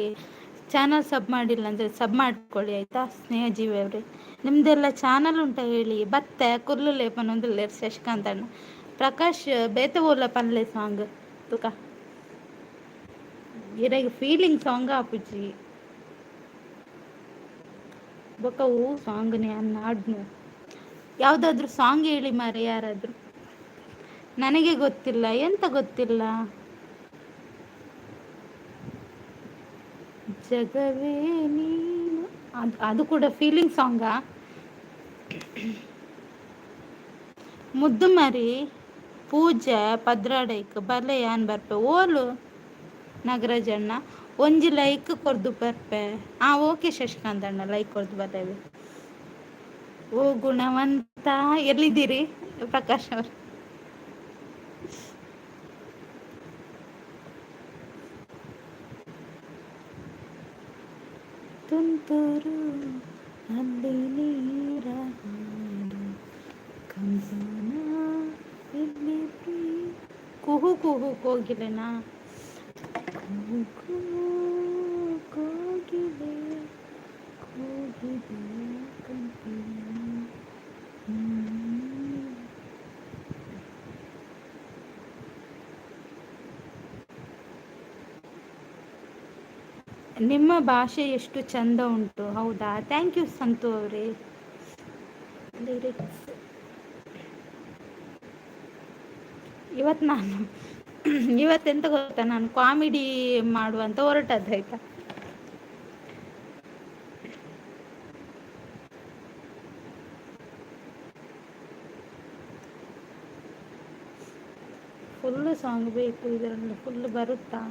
ಚಾನಲ್ ಸಬ್ ಮಾಡಿಲ್ಲ ಅಂದರೆ ಸಬ್ ಮಾಡ್ಕೊಳ್ಳಿ ಆಯಿತಾ ಸ್ನೇಹಜೀವಿ ಅವರೇ. ನಿಮ್ಮದೆಲ್ಲ ಚಾನಲ್ ಉಂಟಾ ಹೇಳಿ? ಬತ್ತೆ ಕುರ್ಲುಲೆ ಪನೊಂದುಲ್ಲೇರು ಶಶಿಕಾಂತ್ ಅಣ್ಣ. ಪ್ರಕಾಶ್ ಬೇತೆ ಓಲ ಪನ್ಲೆ ಸಾಂಗ್ ತುಕ ಇರೆಗ್ ಫೀಲಿಂಗ್ ಸಾಂಗ್ ಆಪುಜಿ ಬೊಕ್ಕ ಹೂ ಸಾಂಗ್ನೇ ಅನ್ನ ಹಾಡ್ನು. ಯಾವುದಾದ್ರೂ ಸಾಂಗ್ ಹೇಳಿ ಮಾರೆ ಯಾರಾದರೂ. ನನಗೆ ಗೊತ್ತಿಲ್ಲ, ಎಂತ ಗೊತ್ತಿಲ್ಲ. ಜಗವೇ ನೀನು, ಅದು ಕೂಡ ಫೀಲಿಂಗ್ ಸಾಂಗಾ? ಮುದ್ದು ಮರಿ ಪೂಜೆ ಪದ್ರಾಡೈಕ್ ಬಲೆ ಯಾನ್ ಬರ್ಪೆ ಓಲು ನಾಗರಾಜ್ ಅಣ್ಣ. ಒಂಜಿ ಲೈಕ್ ಕೊರ್ದು ಬರ್ಪೆ. ಓಕೆ ಶಶಿಕಾಂತ್ ಅಣ್ಣ, ಲೈಕ್ ಕೊರ್ದು ಬರ್ತೇವೆ. ಓ ಗುಣವಂತ, ಎಲ್ಲಿದ್ದೀರಿ ಪ್ರಕಾಶ್ ಅವರು? ತುಂತುರು ಅಲ್ಲಿ ನೀರ ಹಾಡು, ಕಂಪನ ಇಲ್ಲಿ ಕುಹು ಕುಹು ಕೋಗಿಲೆನಾ? ಕುಹು ಕುಹು ಕೋಗಿಲೆ ಕೂಗಿದೆ ಕಂಪಿನ. ನಿಮ್ಮ ಭಾಷೆ ಎಷ್ಟು ಚಂದ ಉಂಟು. ಹೌದಾ? ಥ್ಯಾಂಕ್ ಯು ಸಂತು ಅವರೇ. ಲಿರಿಕ್ಸ್ ಇವತ್ತೆಂತ ಗೊತ್ತಾ, ನಾನು ಕಾಮಿಡಿ ಮಾಡುವಂತ ಹೊರಟದ್ದಾಯ್ತಾ. ಫುಲ್ಲು ಸಾಂಗ್ ಬೇಕು ಇದರಲ್ಲಿ. ಫುಲ್ ಬರುತ್ತಾ?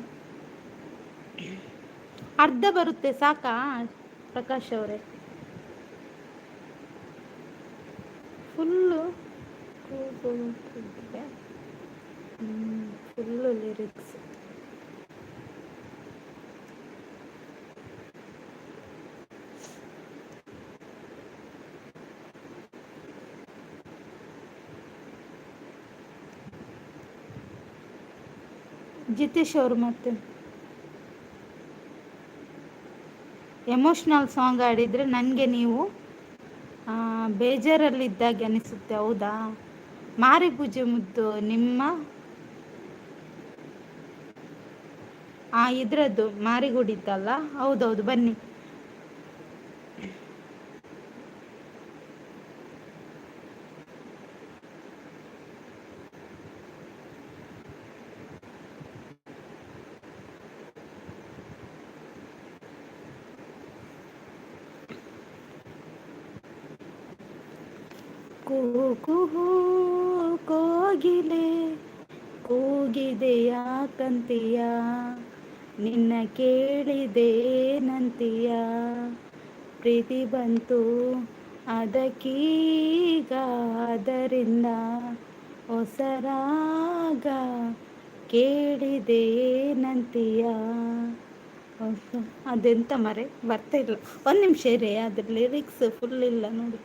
ಅರ್ಧ ಬರುತ್ತೆ ಸಾಕಾ ಪ್ರಕಾಶ್ ಅವರೇ? Full full lyrics. ಜಿತೇಶ್ ಅವರು ಮತ್ತೆ ಎಮೋಷ್ನಲ್ ಸಾಂಗ್ ಆಡಿದರೆ ನನಗೆ ನೀವು ಬೇಜಾರಲ್ಲಿದ್ದಾಗೆ ಅನಿಸುತ್ತೆ. ಹೌದಾ? ಮಾರಿ ಪೂಜೆ ಮುದ್ದು ನಿಮ್ಮ ಇದ್ರದ್ದು ಮಾರಿಗುಡಿದ್ದಲ್ಲ? ಹೌದೌದು, ಬನ್ನಿ. ಕುಹೂ ಕುಹೂ ಕೋಗಿಲೆ ಕೂಗಿದೆಯ ಕಂತೀಯ, ನಿನ್ನ ಕೇಳಿದೇನಂತೀಯ, ಪ್ರೀತಿ ಬಂತು ಅದಕ್ಕೀಗ, ಅದರಿಂದ ಹೊಸರಾಗ ಕೇಳಿದೇನಂತೀಯ. ಅದೆಂತ ಮರೆ ಬರ್ತಾ ಇಲ್ಲ, ಒಂದು ನಿಮಿಷ ಇರಿ, ಅದ್ರ ಲಿರಿಕ್ಸ್ ಫುಲ್ ಇಲ್ಲ ನೋಡಿ.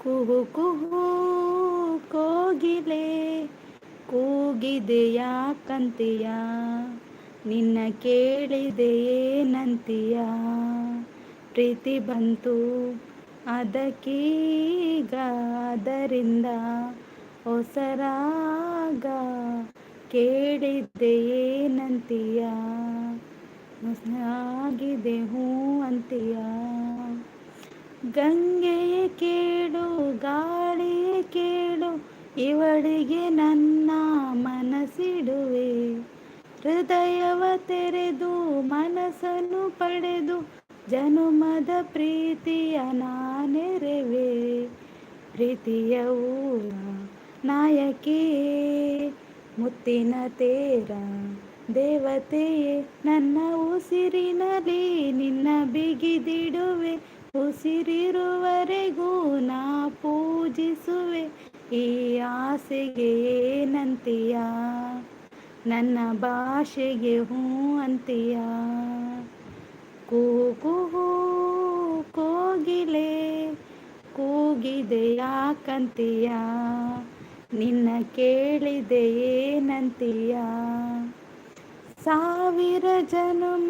ಕುಹು ಕುಹು ಕೋಗಿಲೆ ಕೂಗಿದೆಯ ಕಂತೀಯ, ನಿನ್ನ ಕೇಳಿದೆಯೇನಂತೀಯ, ಪ್ರೀತಿ ಬಂತು ಅದಕ್ಕೀಗ, ಅದರಿಂದ ಹೊಸರಾಗ ಕೇಳಿದೆಯೇನಂತೀಯ, ಆಗಿದೆ ಹೂ ಅಂತೀಯ. ಗಂಗೆಯೇ ಕೇಳು ಗಾಳಿಯೇ ಕೇಳು, ಇವಳಿಗೆ ನನ್ನ ಮನಸ್ಸಿಡುವೆ, ಹೃದಯವ ತೆರೆದು ಮನಸ್ಸನ್ನು ಪಡೆದು, ಜನುಮದ ಪ್ರೀತಿಯ ನಾನೆರೆವೆ, ಪ್ರೀತಿಯ ಊರ ನಾಯಕಿಯೇ, ಮುತ್ತಿನ ತೇರ ದೇವತೆಯೇ, ನನ್ನ ಉಸಿರಿನಲ್ಲಿ ನಿನ್ನ ಬಿಗಿದಿಡುವೆ, ಉಸಿರಿರುವರೆಗೂ ನಾ ಪೂಜಿಸುವೆ, ಈ ಆಸೆಗೆ ಏನಂತೀಯ, ನನ್ನ ಭಾಷೆಗೆ ಹೂ ಅಂತೀಯ. ಕುಹೂ ಕುಹೂ ಕೋಗಿಲೆ ಕೂಗಿದೆಯ ಕಂತೀಯ, ನಿನ್ನ ಕೇಳಿದೆಯೇನಂತೀಯ, ಸಾವಿರ ಜನುಮ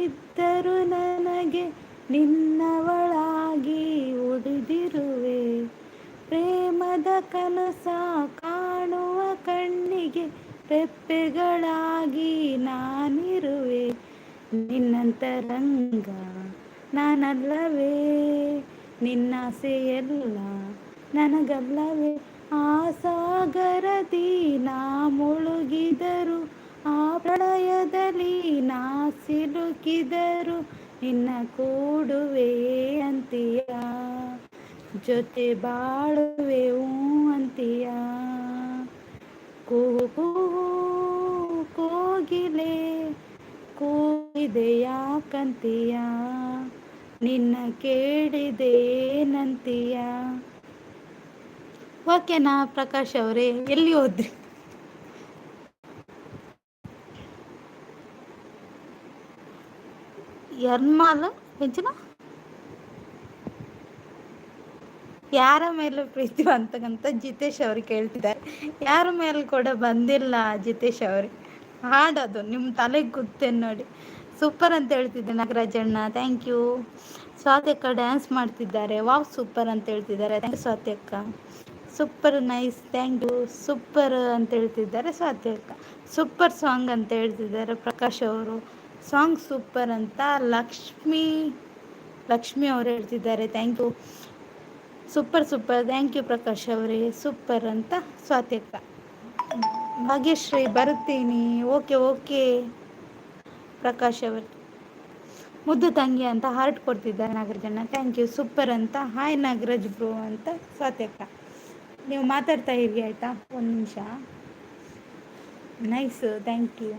ಇದ್ದರು ನನಗೆ ನಿನ್ನವಳಾಗಿ ಉಳಿದಿರುವೆ, ಪ್ರೇಮದ ಕನಸ ಕಾಣುವ ಕಣ್ಣಿಗೆ ರೆಪ್ಪೆಗಳಾಗಿ ನಾನಿರುವೆ, ನಿನ್ನಂತರಂಗ ನಾನಲ್ಲವೇ, ನಿನ್ನಾಸೆಯೆಲ್ಲ ನನಗಲ್ಲವೇ, ಆ ಸಾಗರದಿ ನಾ ಮುಳುಗಿದರು, ಆ ಪ್ರಳಯದಲ್ಲಿ ನಾ ಸಿಲುಕಿದರು, ನಿನ್ನ ಕೂಡುವೆ ಅಂತೀಯ, ಜೊತೆ ಬಾಳುವೆ ಅಂತೀಯ. ಕುಹೂ ಕುಹೂ ಕೋಗಿಲೆ ಕೂಗಿದೆಯ ಕಂತೀಯ, ನಿನ್ನ ಕೇಳಿದೇನಂತೀಯ. ಓಕೆನಾ ಪ್ರಕಾಶ್ ಅವರೇ, ಎಲ್ಲಿ ಹೋದ್ರಿ? ಎರ್ಮಾಲ್ ಹೆಂಚಿನ ಯಾರ ಮೇಲೂ ಪ್ರೀತಿ ಅಂತಕ್ಕಂಥ ಜಿತೇಶ್ ಅವರು ಕೇಳ್ತಿದ್ದಾರೆ. ಯಾರ ಮೇಲೆ ಕೂಡ ಬಂದಿಲ್ಲ ಜಿತೇಶ್ ಅವ್ರಿಗೆ. ಹಾಡೋದು ನಿಮ್ಮ ತಲೆಗೆ ಗೊತ್ತೇನು ನೋಡಿ. ಸೂಪರ್ ಅಂತ ಹೇಳ್ತಿದ್ದೆ ನಾಗರಾಜಣ್ಣ, ಥ್ಯಾಂಕ್ ಯು. ಸ್ವಾತಿ ಡ್ಯಾನ್ಸ್ ಮಾಡ್ತಿದ್ದಾರೆ, ವಾವ್ ಸೂಪರ್ ಅಂತ ಹೇಳ್ತಿದ್ದಾರೆ, ಥ್ಯಾಂಕ್ ಯು ಸ್ವಾತಿ ಅಕ್ಕ. Super nice, thank you. Super ಅಂತ ಹೇಳ್ತಿದ್ದಾರೆ ಸ್ವಾತಿ ಅಕ್ಕ. ಸೂಪರ್ ಸಾಂಗ್ ಅಂತ ಹೇಳ್ತಿದ್ದಾರೆ ಪ್ರಕಾಶ್ ಅವರು. ಸಾಂಗ್ ಸೂಪರ್ ಅಂತ ಲಕ್ಷ್ಮಿ ಅವರು ಹೇಳ್ತಿದ್ದಾರೆ, thank you. Super super, thank you Prakash ಅವರೇ, ಸೂಪರ್ ಅಂತ ಸ್ವಾತಿ ಅಕ್ಕ. ಭಾಗ್ಯಶ್ರೀ ಬರುತ್ತೀನಿ, ಓಕೆ ಓಕೆ ಪ್ರಕಾಶ್ ಅವರು. ಮುದ್ದು ತಂಗಿ ಅಂತ ಹಾರ್ಟ್ ಕೊಡ್ತಿದ್ದಾರೆ ನಾಗರಾಜಣ್ಣ, ಥ್ಯಾಂಕ್ ಯು. ಸೂಪರ್ ಅಂತ ಹಾಯ್ ನಾಗರಾಜ್ ಬ್ರೋ ಅಂತ ಸ್ವಾತಿ ಅಕ್ಕ. ನೀವು ಮಾತಾಡ್ತಾ ಇರಿ ಆಯಿತಾ, ಒಂದು ನಿಮಿಷ. Nice, thank you.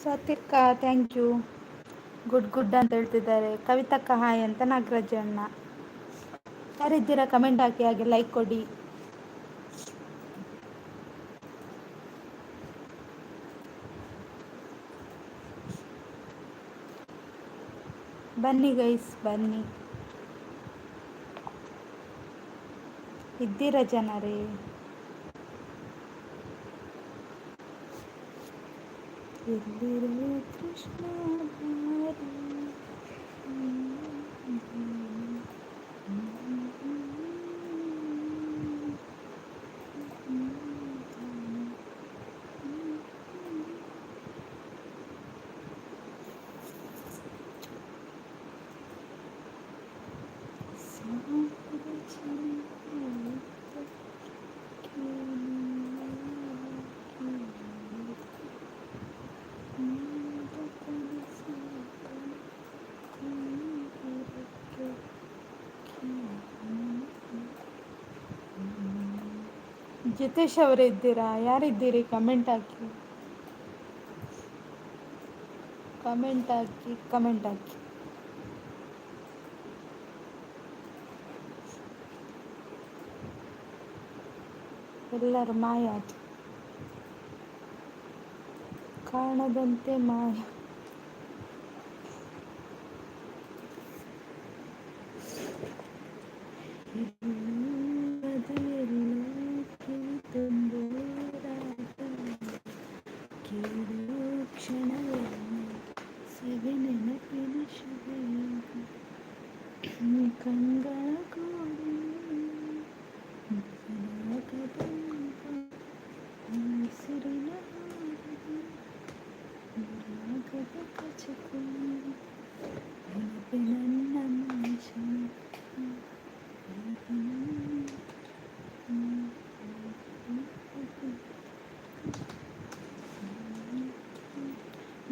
Sathvika thank you. Good good ಅಂತ ಹೇಳ್ತಿದ್ದಾರೆ. ಕವಿತಕ್ಕ ಹಾಯ್ ಅಂತ ನಾಗರಾಜ ಅಣ್ಣ. ಯಾರಿದ್ದೀರಾ ಕಮೆಂಟ್ ಹಾಕಿ, ಹಾಗೆ ಲೈಕ್ ಕೊಡಿ. ಬನ್ನಿ ಗೈಸ್ ಬನ್ನಿ. ಇದ್ದೀರಾ ಜನರೇ? ಎಲ್ಲಿರುವೆ ಕೃಷ್ಣ ಬಾರಿ. ಜಿತೇಶ್ ಅವರೇ ಇದ್ದೀರಾ? ಯಾರಿದ್ದೀರಿ ಕಮೆಂಟ್ ಹಾಕಿ, ಕಮೆಂಟ್ ಹಾಕಿ, ಕಮೆಂಟ್ ಹಾಕಿ. ಎಲ್ಲರೂ ಮಾಯ, ಕಾಣದಂತೆ ಮಾಯ.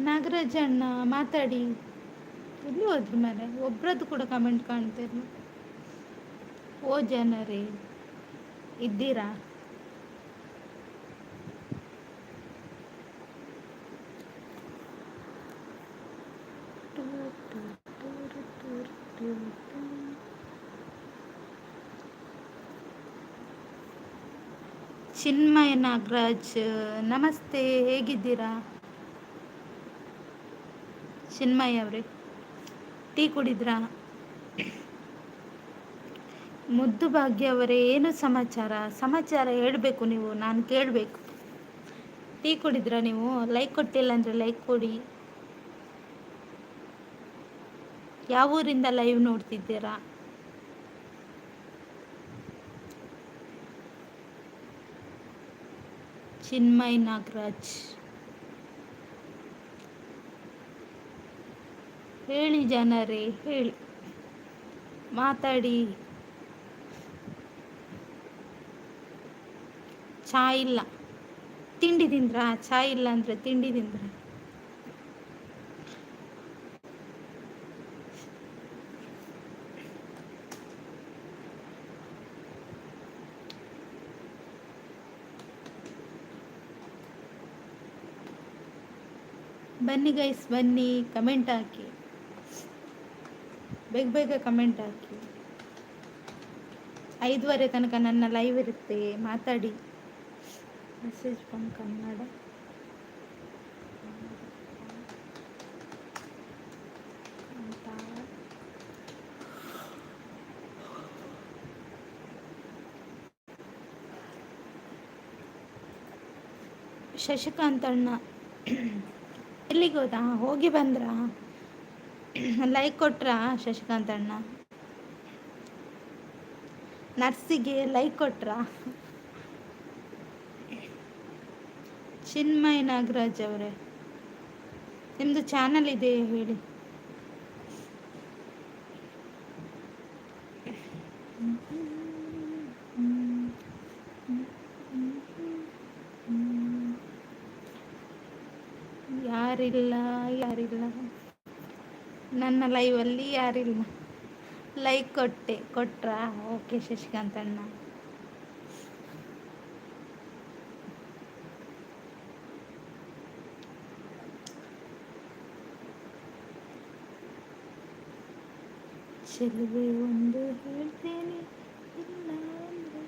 ನಾಗರಾಜ ಅಣ್ಣ ಮಾತಾಡಿ. ಎಲ್ಲಿ ಹೋದ್ರು ಮೇಲೆ ಒಬ್ರದ್ದು ಕೂಡ ಕಮೆಂಟ್ ಕಾಣ್ತಿಲ್ಲ. ಓ ಜನರೇ ಇದ್ದೀರಾ? ಚಿನ್ಮಯ ನಾಗರಾಜ್ ನಮಸ್ತೆ, ಹೇಗಿದ್ದೀರಾ? ಚಿನ್ಮಯ್ ಅವರೇ ಟೀ ಕುಡಿದ್ರಾ? ಮುದ್ದು ಭಾಗ್ಯ ಅವರೇ ಏನು ಸಮಾಚಾರ? ಸಮಾಚಾರ ಹೇಳಬೇಕು ನೀವು, ನಾನು ಕೇಳಬೇಕು. ಟೀ ಕುಡಿದ್ರಾ ನೀವು? ಲೈಕ್ ಕೊಟ್ಟಿಲ್ಲ ಅಂದರೆ ಲೈಕ್ ಕೊಡಿ. ಯಾವ ಊರಿಂದ ಲೈವ್ ನೋಡ್ತಿದ್ದೀರಾ? ಚಿನ್ಮಯ್ ನಾಗರಾಜ್ ಹೇಳಿ ಜನರೇ, ಹೇಳಿ, ಮಾತಾಡಿ. ಚಾ ಇಲ್ಲ, ತಿಂಡಿ ತಿಂದ್ರಾ? ಚಾ ಇಲ್ಲ ಅಂದರೆ ತಿಂಡಿ ತಿಂದ್ರ? ಬನ್ನಿ ಗೈಸ್ ಬನ್ನಿ, ಕಮೆಂಟ್ ಹಾಕಿ, ಬೇಗ ಬೇಗ ಕಮೆಂಟ್ ಹಾಕಿ. 5:30 ತನಕ ನನ್ನ ಲೈವ್ ಇರುತ್ತೆ, ಮಾತಾಡಿ. Message from Kannada. ಶಶಿಕಾಂತ್ ಅಣ್ಣ ಎಲ್ಲಿಗೆ ಹೋದ? ಹೋಗಿ ಬಂದ್ರ? ಲೈಕ್ ಕೊಟ್ರಾ ಶಶಿಕಾಂತ್ ಅಣ್ಣ? ನರ್ಸಿಗೆ ಲೈಕ್ ಕೊಟ್ರಾ? ಚಿನ್ಮಯ್ ನಾಗರಾಜ್ ಅವರೇ ನಿಮ್ಮದು ಚಾನಲ್ ಇದೆ ಹೇಳಿ. ಯಾರಿಲ್ಲ, ಯಾರಿಲ್ಲ ನನ್ನ ಲೈವಲ್ಲಿ, ಯಾರಿಲ್ಲ. ಲೈಕ್ ಕೊಟ್ರಾ? ಓಕೆ ಶಶಿಕಾಂತ್ ಅಣ್ಣ. ಚೆಲುವೆ ಒಂದು ಹೇಳ್ತೇನೆ, ಇಲ್ಲ ಅಂದ್ರೆ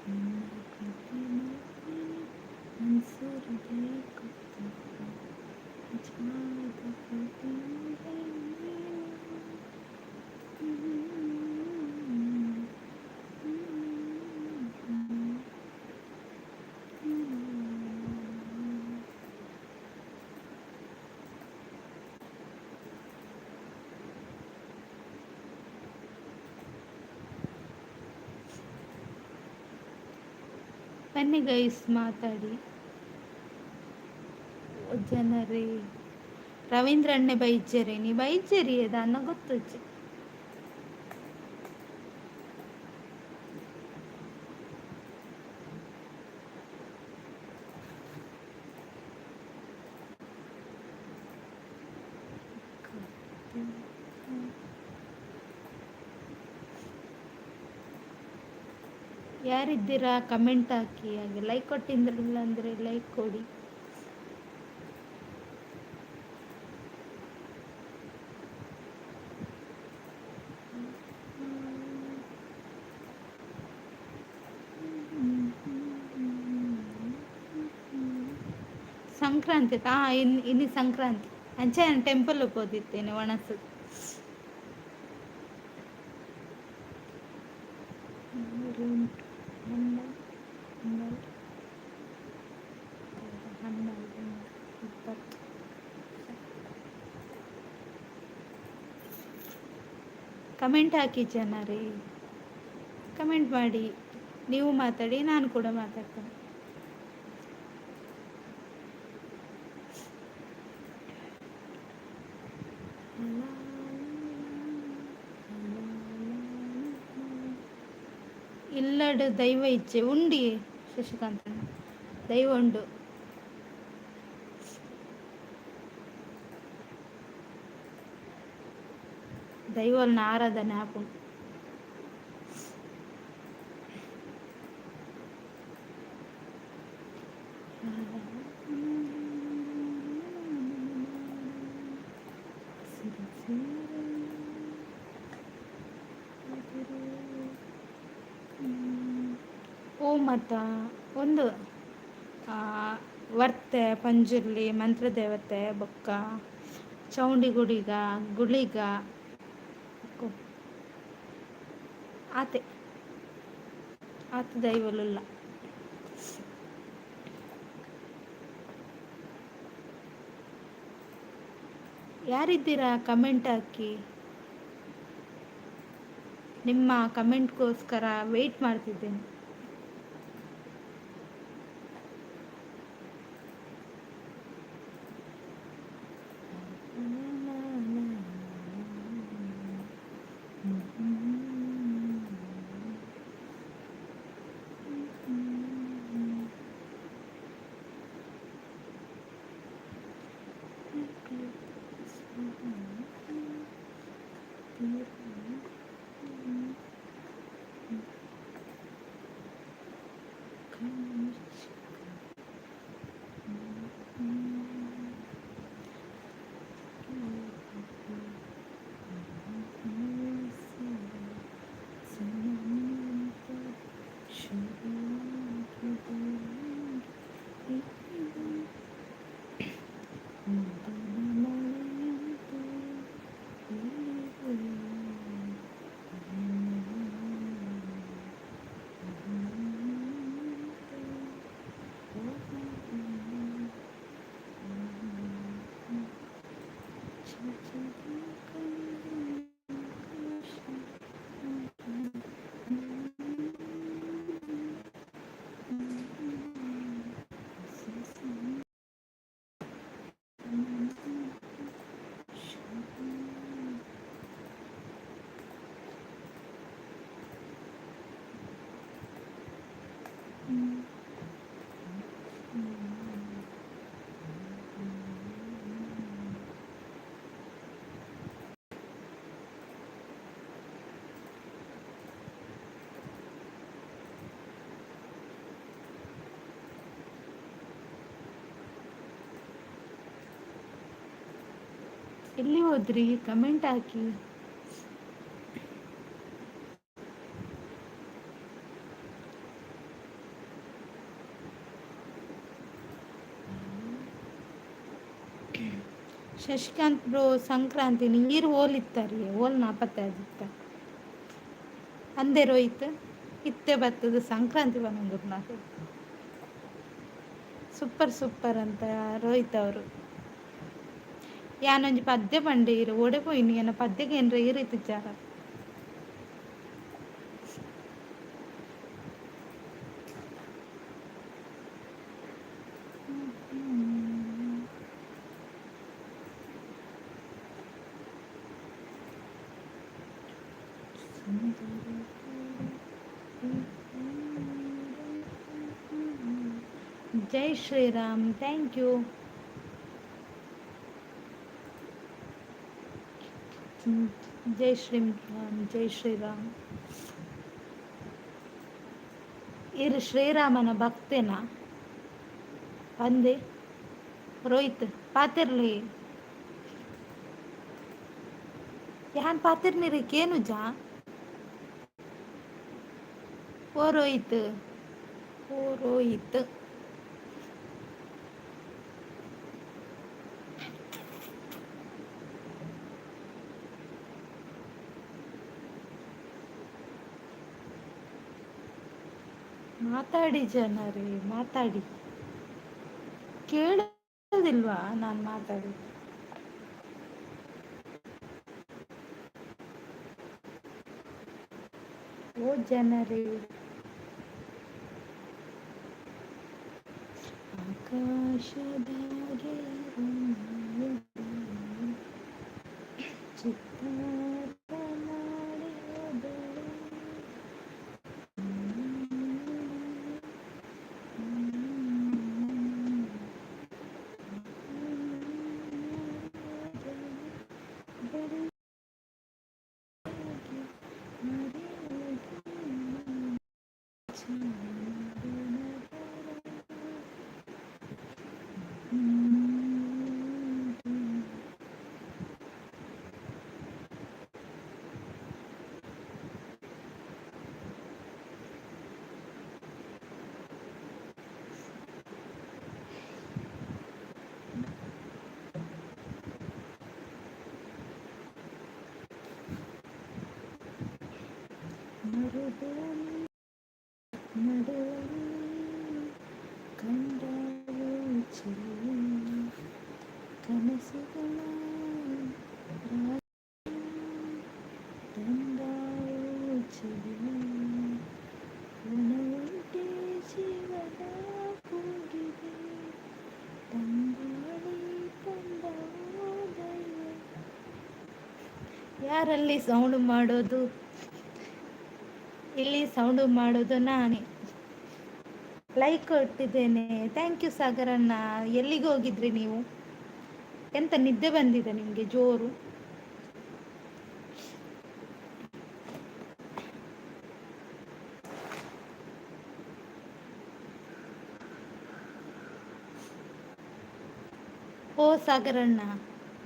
ನಿನ್ನ ಕಥೆ ನೋಡ್ತೇನೆ, ಮನ್ಸೂರಿಗೆ ಗೊತ್ತಿಲ್ಲ ಜಾದ ಕಥೆ ಬನ್ನಿ ಗೈಸ್ ಮಾತಾಡಿ ಜನರೇ. ರವೀಂದ್ರ ಅಣ್ಣೆ ಬೈಜರಿ ನೀ ಬೈಜರಿ ಅದನ್ನ ಗೊತ್ತುಚ್ಚಿ. ಯಾರಿದ್ದೀರಾ ಕಮೆಂಟ್ ಹಾಕಿ, ಹಾಗೆ ಲೈಕ್ ಕೊಟ್ಟಿದ್ರಲ್ಲ ಅಂದರೆ ಲೈಕ್ ಕೊಡಿ. ಸಂಕ್ರಾಂತಿ ಇನ್ನು ಸಂಕ್ರಾಂತಿ ಅಂಚೆ ನಾನು ಟೆಂಪಲ್ ಹೋದಿತ್ತೇನೆ ಒಣಸು. ಕಮೆಂಟ್ ಹಾಕಿ ಜನರೇ, ಕಮೆಂಟ್ ಮಾಡಿ. ನೀವು ಮಾತಾಡಿ, ನಾನು ಕೂಡ ಮಾತಾಡ್ತೇನೆ. ಇಲ್ಲಡು ದೈವ ಇಚ್ಛೆ ಉಂಡಿ ಶಶಿಕಾಂತ, ದೈವ ಉಂಡು. ದೈವಲ್ನ ಆರಾಧನೆ ಹಾಕೊಂಡು ಓ ಮತ್ತ ಒಂದು ವರ್ತೆ ಪಂಜುರ್ಲಿ ಮಂತ್ರದೇವತೆ ಬೊಕ್ಕ ಚೌಂಡಿ ಗುಳಿಗ ಆತೆ ದೈವಲುಲ್ಲ. ಯಾರಿದ್ದೀರಾ ಕಮೆಂಟ್ ಹಾಕಿ. ನಿಮ್ಮ ಕಮೆಂಟ್ಗೋಸ್ಕರ ವೆಯ್ಟ್ ಮಾಡ್ತಿದ್ದೇನೆ. ಎಲ್ಲಿ ಹೋದ್ರಿ? ಕಮೆಂಟ್ ಹಾಕಿ. ಶಶಿಕಾಂತ್ ಬ್ರೋ ಸಂಕ್ರಾಂತಿ ನೀರು ಓಲಿತ್ತಾರೆ ಓಲ್ ನಾಪತ್ತೆ ಆಗಿತ್ತ ಅಂದೆ ರೋಹಿತ್ ಇತ್ತೆ ಬರ್ತದ ಸಂಕ್ರಾಂತಿ ಬನ್ನಂಗುರು ನಾವು ಸೂಪರ್ ಸೂಪರ್ ಅಂತ ರೋಹಿತ್ ಅವರು ಯಾನೊಂಜಿ ಪದ್ಯ ಪಂಡೆ ಇರು ಓಡೆ ಪೋಯಿನಿ ಏನ ಪದ್ಯಕ್ಕೆ ಏನ್ರ ಈ ರೀತಿ ಜಾರ ಜೈ ಶ್ರೀರಾಮ್ ಥ್ಯಾಂಕ್ ಯು ಜೈ ಶ್ರೀರಾಮ್ ಜೈ ಶ್ರೀರಾಮ್ ಇರು ಶ್ರೀರಾಮನ ಭಕ್ತೇನಾ ಅಂದೆ ರೋಹಿತ್ ಪಾತಿರ್ಲಿ ಯಾನ್ ಪಾತಿರ್ನಿರಿ ಕೇನು ಜಾ ಓ ರೋಹಿತ್ ಓ ರೋಹಿತ್ ಮಾತಾಡಿ ಜನರೇ ಮಾತಾಡಿ ಕೇಳೋದಿಲ್ವಾ ನಾನು ಮಾತಾಡಿ ಓ ಜನರೇ ಆಕಾಶದಾಗೆ ಚಿತ್ತಾರ ಮಾಡಿದೆ ಮರುಭೂಮಿ ನಡುವಲ್ಲಿ ಕಂಡಳು ಚೆಲುವೆ ಕನಸುಗಳ ತಂದಾಳು ಚೆಲುವೆ ಒಣಗುಂಟೆ ಜೀವನ ಕೂಗಿದೆ ತಂಗಾಳಿ ತಂದವೋ ದೈವ ಯಾರಲ್ಲಿ ಸೌಂಡ್ ಮಾಡೋದು ಇಲ್ಲಿ ಸೌಂಡು ಮಾಡೋದು ನಾನೇ ಲೈಕ್ ಕೊಟ್ಟಿದ್ದೇನೆ ಥ್ಯಾಂಕ್ ಯು ಸಾಗರಣ್ಣ ಎಲ್ಲಿಗೆ ಹೋಗಿದ್ರಿ ನೀವು ಎಂತ ನಿದ್ದೆ ಬಂದಿದೆ ನಿಮಗೆ ಜೋರು ಓ ಸಾಗರಣ್ಣ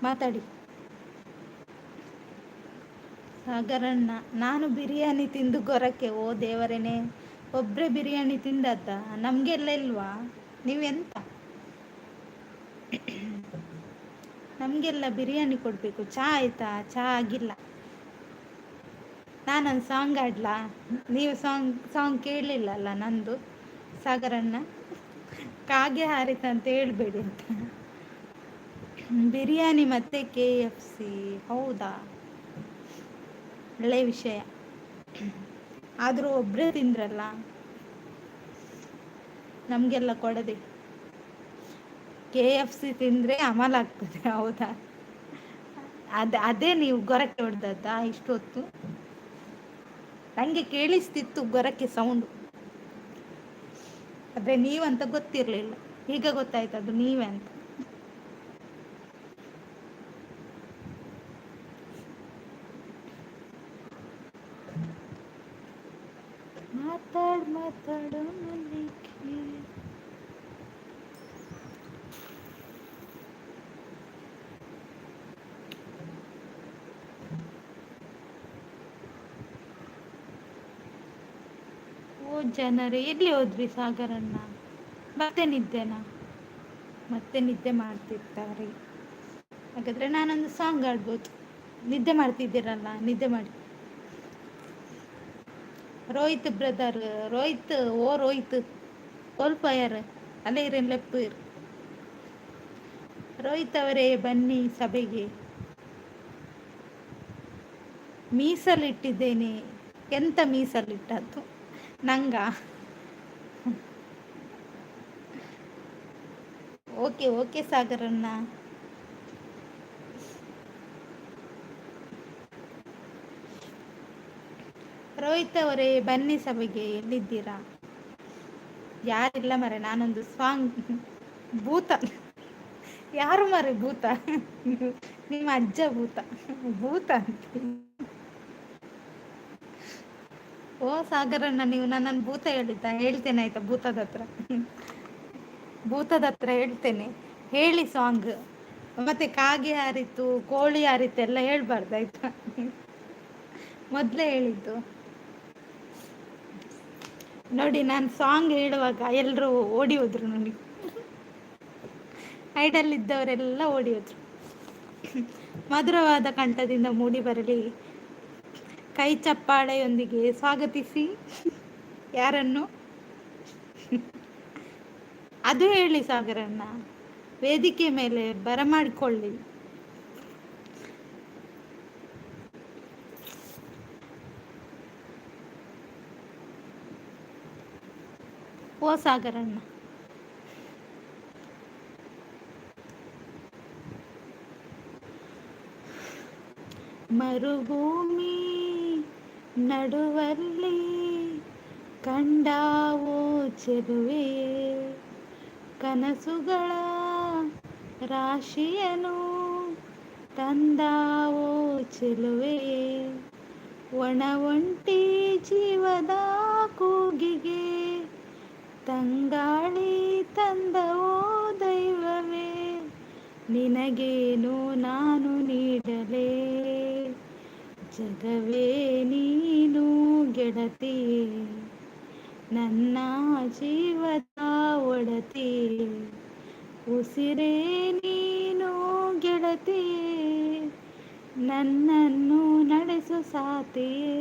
ಮಾತಾಡಿ ಸಾಗರಣ್ಣ ನಾನು ಬಿರಿಯಾನಿ ತಿಂದು ಗೊರಕ್ಕೆ ಓ ದೇವರೇನೆ ಒಬ್ಬರೇ ಬಿರಿಯಾನಿ ತಿಂದದ್ದ ನಮಗೆಲ್ಲ ಇಲ್ವಾ ನೀವೆಂತ ನಮಗೆಲ್ಲ ಬಿರಿಯಾನಿ ಕೊಡಬೇಕು ಚಾ ಆಯ್ತಾ ಚಾ ಆಗಿಲ್ಲ ನಾನೊಂದು ಸಾಂಗ್ ಆಡ್ಲಾ ನೀವು ಸಾಂಗ್ ಕೇಳಲಿಲ್ಲಲ್ಲ ನಂದು ಸಾಗರಣ್ಣ ಕಾಗೆ ಹಾರಿತ ಅಂತ ಹೇಳ್ಬೇಡಿ ಅಂತ ಬಿರಿಯಾನಿ ಮತ್ತೆ KFC ಹೌದಾ ಒಳ್ಳೆ ವಿಷಯ ಆದರೂ ಒಬ್ಬರೇ ತಿಂದ್ರಲ್ಲ ನಮಗೆಲ್ಲ ಕೊಡದೆ KFC ತಿಂದರೆ ಅಮಲಾಗ್ತದೆ ಹೌದಾ ಅದೇ ನೀವು ಗೊರಕ್ಕೆ ಹೊಡೆದದ್ದಾ ಇಷ್ಟೊತ್ತು ನನಗೆ ಕೇಳಿಸ್ತಿತ್ತು ಗೊರಕ್ಕೆ ಸೌಂಡು ಆದರೆ ನೀವಂತ ಗೊತ್ತಿರಲಿಲ್ಲ ಈಗ ಗೊತ್ತಾಯ್ತು ಅದು ನೀವೇ ಅಂತ ಮಾತಾಡೋ ಮಲ್ಲಿಗೆ ಓ ಜನರೇ ಎಲ್ಲಿ ಹೋದ್ರಿ ಸಾಗರಣ್ಣ ಮತ್ತೆ ನಿದ್ದೆನಾ ಮತ್ತೆ ನಿದ್ದೆ ಮಾಡ್ತಿರ್ತಾರೆ ಹಾಗಾದರೆ ನಾನೊಂದು ಸಾಂಗ್ ಆಡ್ಬೋದು. ನಿದ್ದೆ ಮಾಡ್ತಿದ್ದೀರಲ್ಲ, ನಿದ್ದೆ ಮಾಡಿ. ರೋಹಿತ್ ಬ್ರದರ್, ರೋಹಿತ್, ಓ ರೋಹಿತ್ ಸ್ವಲ್ಪ ಯಾರು ಅಲ್ಲೇ ಇರಿ, ಲೆಪ್ಪು ಇರು. ರೋಹಿತ್ ಅವರೇ ಬನ್ನಿ ಸಭೆಗೆ. ಮೀಸಲಿಟ್ಟಿದ್ದೇನೆ. ಎಂತ ಮೀಸಲಿಟ್ಟದ್ದು ನಂಗ? Okay okay ಸಾಗರಣ್ಣ. ರೋಹಿತ್ ಅವರೇ ಬನ್ನಿ ಸಭೆಗೆ. ಎಲ್ಲಿದ್ದೀರಾ? ಯಾರಿಲ್ಲ ಮರೆ, ನಾನೊಂದು ಸಾಂಗ್. ಭೂತ ಯಾರು ಮರೆ ಭೂತ? ನಿಮ್ಮ ಅಜ್ಜ ಭೂತ. ಭೂತ ಓ ಸಾಗರಣ್ಣ, ನೀವು ನನ್ನನ್ನು ಭೂತ ಹೇಳಿದ್ದ? ಹೇಳ್ತೇನೆ ಆಯ್ತಾ, ಭೂತದ ಹತ್ರ ಹೇಳ್ತೇನೆ. ಹೇಳಿ ಸಾಂಗ್. ಮತ್ತೆ ಕಾಗೆ ಹಾರಿತು, ಕೋಳಿ ಹಾರಿತು ಎಲ್ಲ ಹೇಳ್ಬಾರ್ದು ಆಯ್ತಾ? ಮೊದಲೇ ಹೇಳಿದ್ದು. ನೋಡಿ, ನಾನು ಸಾಂಗ್ ಹೇಳುವಾಗ ಎಲ್ಲರೂ ಓಡಿ ಹೋದ್ರು ನೋಡಿ. ಐಡಲ್ ಇದ್ದವರೆಲ್ಲ ಓಡಿ ಹೋದ್ರು. ಮಧುರವಾದ ಕಂಠದಿಂದ ಮೂಡಿ ಬರಲಿ. ಕೈ ಚಪ್ಪಾಳೆಯೊಂದಿಗೆ ಸ್ವಾಗತಿಸಿ. ಯಾರನ್ನು? ಅದು ಹೇಳಿ ಸಾಗರಣ್ಣ. ವೇದಿಕೆ ಮೇಲೆ ಬರಮಾಡಿಕೊಳ್ಳಿ. ಓ ಸಾಗರಣ್ಣ. ಮರುಭೂಮಿ ನಡುವಲ್ಲಿ ಕಂಡಾವೋ ಚೆಲುವೆ, ಕನಸುಗಳ ರಾಶಿಯನು ತಂದಾವೋ ಚೆಲುವೆ, ಒಣ ಒಂಟಿ ಜೀವದ ಕೂಗಿಗೆ ತಂಗಾಳಿ ತಂದವೋ ದೈವವೇ, ನಿನಗೇನು ನಾನು ನೀಡಲೇ, ಜಗವೇ ನೀನು ಗೆಳತಿ, ನನ್ನ ಜೀವದ ಒಡತಿ, ಉಸಿರೇ ನೀನು ಗೆಳತಿ, ನನ್ನನ್ನು ನಡೆಸು ಸಾತಿಯೇ,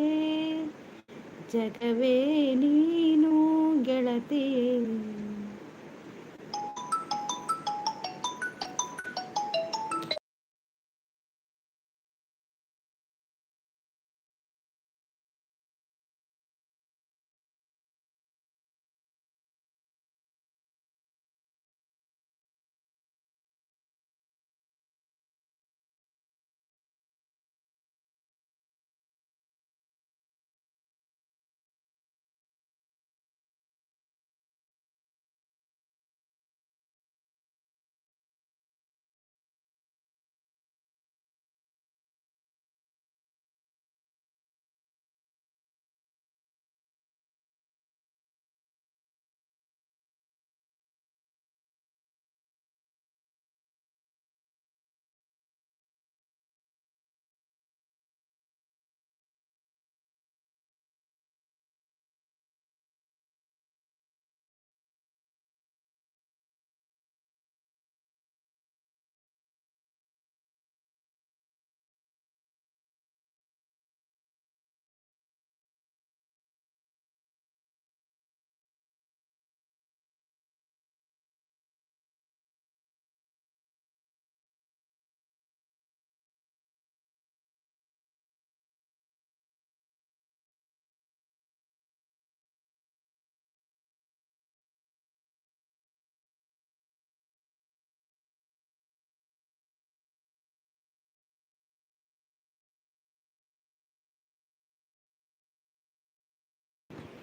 ಜಗವೇ ನೀನು ಗೆಳತಿ.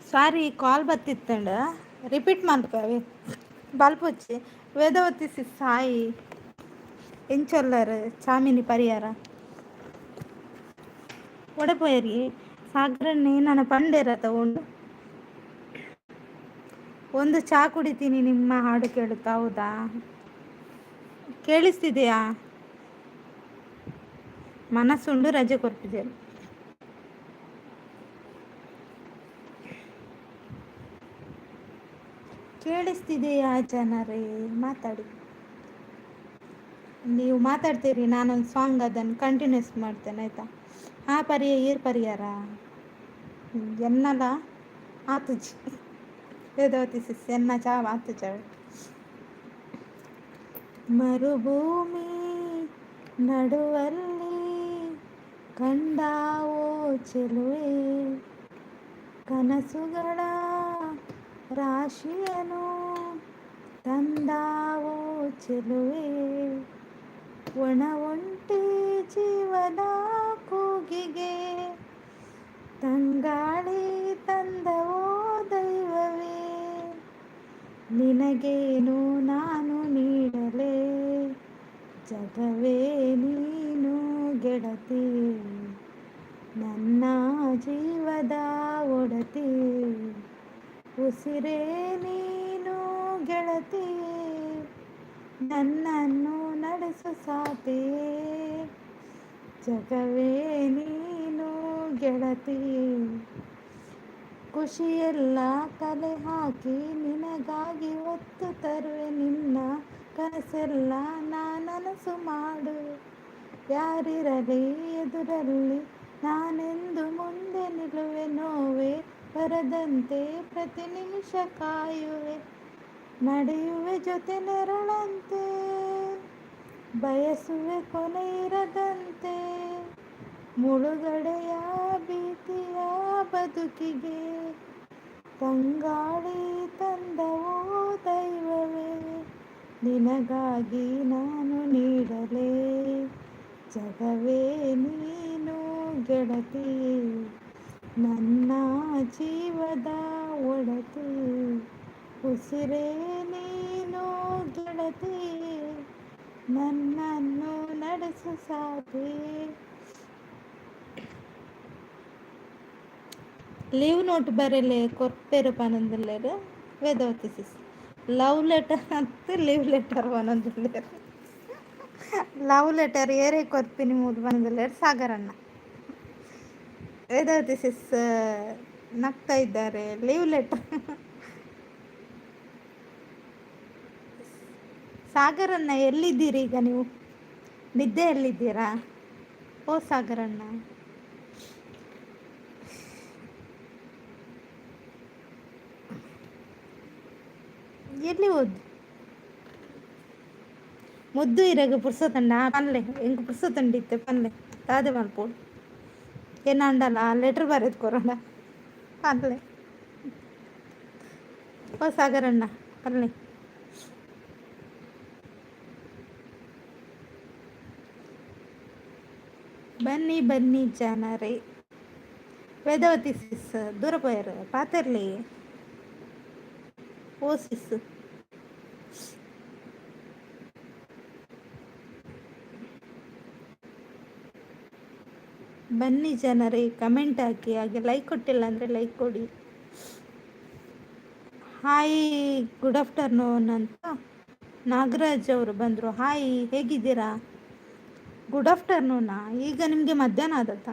ಸಾರಿ, ಕಾಲ್ ಬತ್ತಿತ್ತಂಡ ರಿಪೀಟ್ ಮಾಡ್ತೇವೆ. ಬಲ್ಪೊಚ್ಚಿ ವೇದವತಿ ಸಾಯಿ ಎಂಚೊಲ್ಲರು ಚಾಮಿನಿ ಪರಿಹಾರ ಒಡಪೋಯರಿ ಸಾಗರನ್ನೇ ನನ್ನ ಪಂಡೇರತ ಒಂದು ಚಾ ಕುಡಿತೀನಿ, ನಿಮ್ಮ ಹಾಡು ಕೇಳುತ್ತಾ. ಹೌದಾ, ಕೇಳಿಸ್ತಿದೆಯಾ? ಮನಸ್ಸುಂಡು ರಜೆ ಕೊಟ್ಟಿದ್ದೇನೆ. ಕೇಳಿಸ್ತಿದೆಯಾ ಜನರೇ? ಮಾತಾಡಿ. ನೀವು ಮಾತಾಡ್ತೀರಿ, ನಾನೊಂದು ಸಾಂಗ್ ಅದನ್ನು ಕಂಟಿನ್ಯೂಸ್ ಮಾಡ್ತೇನೆ ಆಯಿತಾ. ಆ ಪರಿಯ ಈರ್ ಪರಿಯಾರ ಎನ್ನಲ ಆತುಜಿ ವೇದವತಿ ಸಿಸ್ ಎನ್ನ ಚಾ ಆತು ಚಾ. ಮರುಭೂಮಿ ನಡುವಲ್ಲಿ ಕಂಡಾವೋ ಚೆಲುವೆ, ಕನಸುಗಳ ರಾಶಿಯನು ತಂದಾವೋ ಚೆಲುವೆ, ಒಣ ಒಂಟಿ ಜೀವನ ಕೂಗಿಗೆ ತಂಗಾಳಿ ತಂದವೋ ದೈವವೇ, ನಿನಗೇನು ನಾನು ನೀಡಲೇ, ಜಗವೇ ನೀನು ಗೆಳತಿ, ನನ್ನ ಜೀವದ ಒಡತಿ, ಉಸಿರೇ ನೀನು ಗೆಳತಿ, ನನ್ನನ್ನು ನಡೆಸು ಸಾಥಿ, ಜಗವೇ ನೀನು ಗೆಳತಿ, ಖುಷಿಯೆಲ್ಲ ಕಲೆ ಹಾಕಿ ನಿನಗಾಗಿ ಹೊತ್ತು ತರುವೆ, ನಿನ್ನ ಕನಸೆಲ್ಲ ನನಸು ಮಾಡು, ಯಾರಿರಲಿ ಎದುರಲ್ಲಿ ನಾನೆಂದು ಮುಂದೆ ನಿಲ್ಲುವೆ, ನೋವೆ ಬರದಂತೆ ಪ್ರತಿ ನಿಮಿಷ ಕಾಯುವೆ, ನಡೆಯುವೆ ಜೊತೆ ನೆರಳಂತೆ, ಬಯಸುವೆ ಕೊನೆ ಇರದಂತೆ, ಮುಳುಗಡೆಯ ಭೀತಿಯ ಬದುಕಿಗೆ ತಂಗಾಳಿ ತಂದವೋ ದೈವವೇ, ನಿನಗಾಗಿ ನಾನು ನೀಡಲೇ, ಜಗವೇ ನೀನು ಗೆಳತಿ, ನನ್ನ ಜೀವದ ಒಡತಿ, ಉಸಿರೇ ನೀನು ಗೆಳತಿ, ನನ್ನನ್ನು ನಡೆಸು ಸಾಥಿ. ಲೀವ್ ನೋಟ್ ಬರಲೆ ಕೊರ್ಪೇರು ಪನೊಂದುಲ್ಲೇರು ವೇದವತಿ ಸಿಸ್, ಲವ್ ಲೆಟರ್ ಅಂತ ಲೀವ್ ಲೆಟರ್ ಪನೊಂದುಲ್ಲೇರು, ಲವ್ ಲೆಟರ್ ಏರೇ ಕೊರ್ಪಿನಿ ಮೂರು ಪನೊಂದುಲ್ಲೇರು ಸಾಗರಣ್ಣ. ವೇದವತಿ ಸಿಸ್ ನಗ್ತಾ ಇದ್ದಾರೆ, ಲೀವ್ ಲೆಟರ್. ಸಾಗರಣ್ಣ ಎಲ್ಲಿದ್ದೀರಿ ಈಗ ನೀವು, ನಿದ್ದೆಯಲ್ಲಿದ್ದೀರಾ? ಓ ಸಾಗರಣ್ಣ, ಎಲ್ಲಿ ಹೋದ್ ಮುದ್ದು ಇರಾಗ ಪುರ್ಸೋತಂಡ ಪನ್ಲೆ ಎಂಕ್ ಪುರ್ಸೋತಂಡಿತ್ತೆ ಪನ್ಲೆ ತಾದೆ ಮಲ್ಪೋಡು ಏನ ಅಂಡಲ್ಲ ಲೆಟ್ರ್ ಬರೆದು ಕೊರೋಣ ಪನ್ಲೆ. ಓ ಸಾಗರಣ್ಣ ಪನ್ಲೆ, ಬನ್ನಿ ಬನ್ನಿ ಜನರೇ. ವೇದವತಿ ಸಿಸ್ ದೂರ ಪೋಯರು ಪಾತಿರ್ಲಿ. ಓ ಸಿಸ್ ಬನ್ನಿ ಜನರೇ, ಕಮೆಂಟ್ ಹಾಕಿ, ಹಾಗೆ ಲೈಕ್ ಕೊಟ್ಟಿಲ್ಲ ಅಂದರೆ ಲೈಕ್ ಕೊಡಿ. ಹಾಯ್ ಗುಡ್ ಆಫ್ಟರ್ನೂನ್ ಅಂತ ನಾಗರಾಜ್ ಅವರು ಬಂದರು. ಹಾಯ್ ಹೇಗಿದ್ದೀರಾ? ಗುಡ್ ಆಫ್ಟರ್ನೂನಾ? ಈಗ ನಿಮಗೆ ಮಧ್ಯಾಹ್ನ ಆದತ್ತ,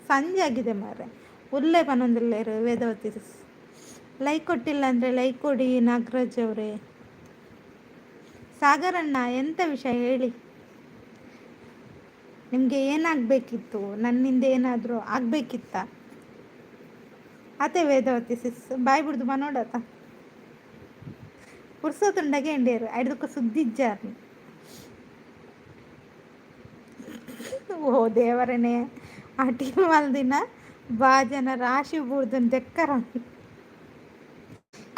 ಸಂಜೆ ಆಗಿದೆ ಮಾರೆ. ಉಲ್ಲೇ ಪನೊಂದಿಲ್ಲೇರು ವೇದವತಿ ಲೈಕ್ ಕೊಟ್ಟಿಲ್ಲ ಅಂದರೆ ಲೈಕ್ ಕೊಡಿ ನಾಗರಾಜ್ ಅವರೇ. ಸಾಗರಣ್ಣ ಎಂಥ ವಿಷಯ ಹೇಳಿ, ನಿಮಗೆ ಏನಾಗಬೇಕಿತ್ತು? ನನ್ನಿಂದ ಏನಾದರೂ ಆಗಬೇಕಿತ್ತ? ಅದೇ ವೇದವತಿ ಸಿಸ್ ಬಾಯ್ ಬಿಡ್ದು ಮನೋಡತ ಪುರ್ಸೋತುಂಡಗೆ ಎಂಡೇರು ಐದಕ್ಕೆ ಸುದ್ದಿಜ್ಜಾರ್ನಿ. ಓ ದೇವರನೇ, ಆ ಟೀಮ್ ಅಲ್ದಿನ ಬಾಜನ ರಾಶಿ ಬೂರ್ದನ್ ತೆಕ್ಕರ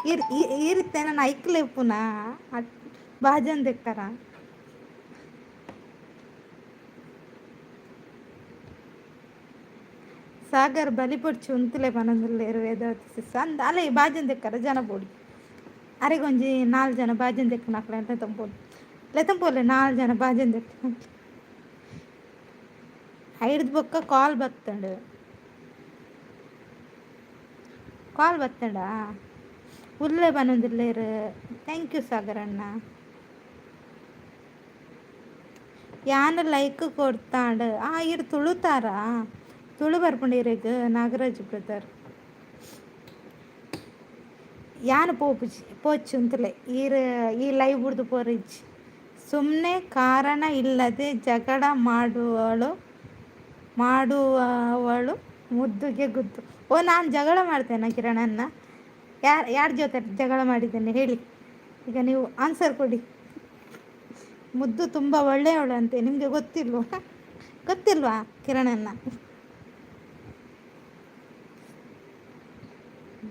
ಈ ರೀತಿ ನಾನು ಐಕ್ಲೆ ಪುನಃ ಬಾಜನ್ ತೆಕ್ಕರ. ಸಾಗರ್ ಬಲಿಪೊಡ್ಚು ಉಂತಲೇ ಪನೊಂದುಲ್ಲೇರು ವೇದವತಿ ಸಿಸ್ ಅಂದ ಅಲ್ಲೇ ಬಾಜನ್ ತೆಕ್ಕರ ಜನ ಬೋಡಿ ಅರೆಗೊಂಜಿ 4 ಜನ ಬಾಜನ್ ತೆಕ್ಕ ನಾಲ್ಕು ಲೆತಂಪೋಲೆ 4 ಜನ ಬಾಜನ್ ತೆಕ್ಕ ಐಡ್ದು ಬೊಕ್ಕ ಕಾಲ್ ಬರ್ತಂಡು ಉಲ್ಲೇ ಪನೊಂದುಲ್ಲೇರು. Thank you ಸಾಗರಣ್ಣ. ಯಾನು ಲೈಕ್ ಕೊಡ್ತಾಂಡು ಇರು ತುಳುತಾರ ತುಳು ಬರ್ಪುಂಡಿರಿಗೆ ನಾಗರಾಜ್ ಬ್ರದರ್ ಯಾನು ಪೋಪುಜಿ ಪೋಚು ಅಂತಲೇ ಈ ಲೈವ್ ಬಿಡ್ದು ಪೋರಿಜ್ ಸುಮ್ಮನೆ ಕಾರಣ ಇಲ್ಲದೆ ಜಗಳ ಮಾಡುವವಳು ಮುದ್ದುಗೆ ಗುದ್ದು. ಓ, ನಾನು ಜಗಳ ಮಾಡ್ತೇನೆ ಕಿರಣನ್ನ? ಯಾರ ಜೊತೆ ಜಗಳ ಮಾಡಿದ್ದೇನೆ ಹೇಳಿ? ಈಗ ನೀವು ಆನ್ಸರ್ ಕೊಡಿ. ಮುದ್ದು ತುಂಬ ಒಳ್ಳೆಯವಳು ಅಂತೆ, ನಿಮಗೆ ಗೊತ್ತಿಲ್ವಾ ಕಿರಣನ್ನ?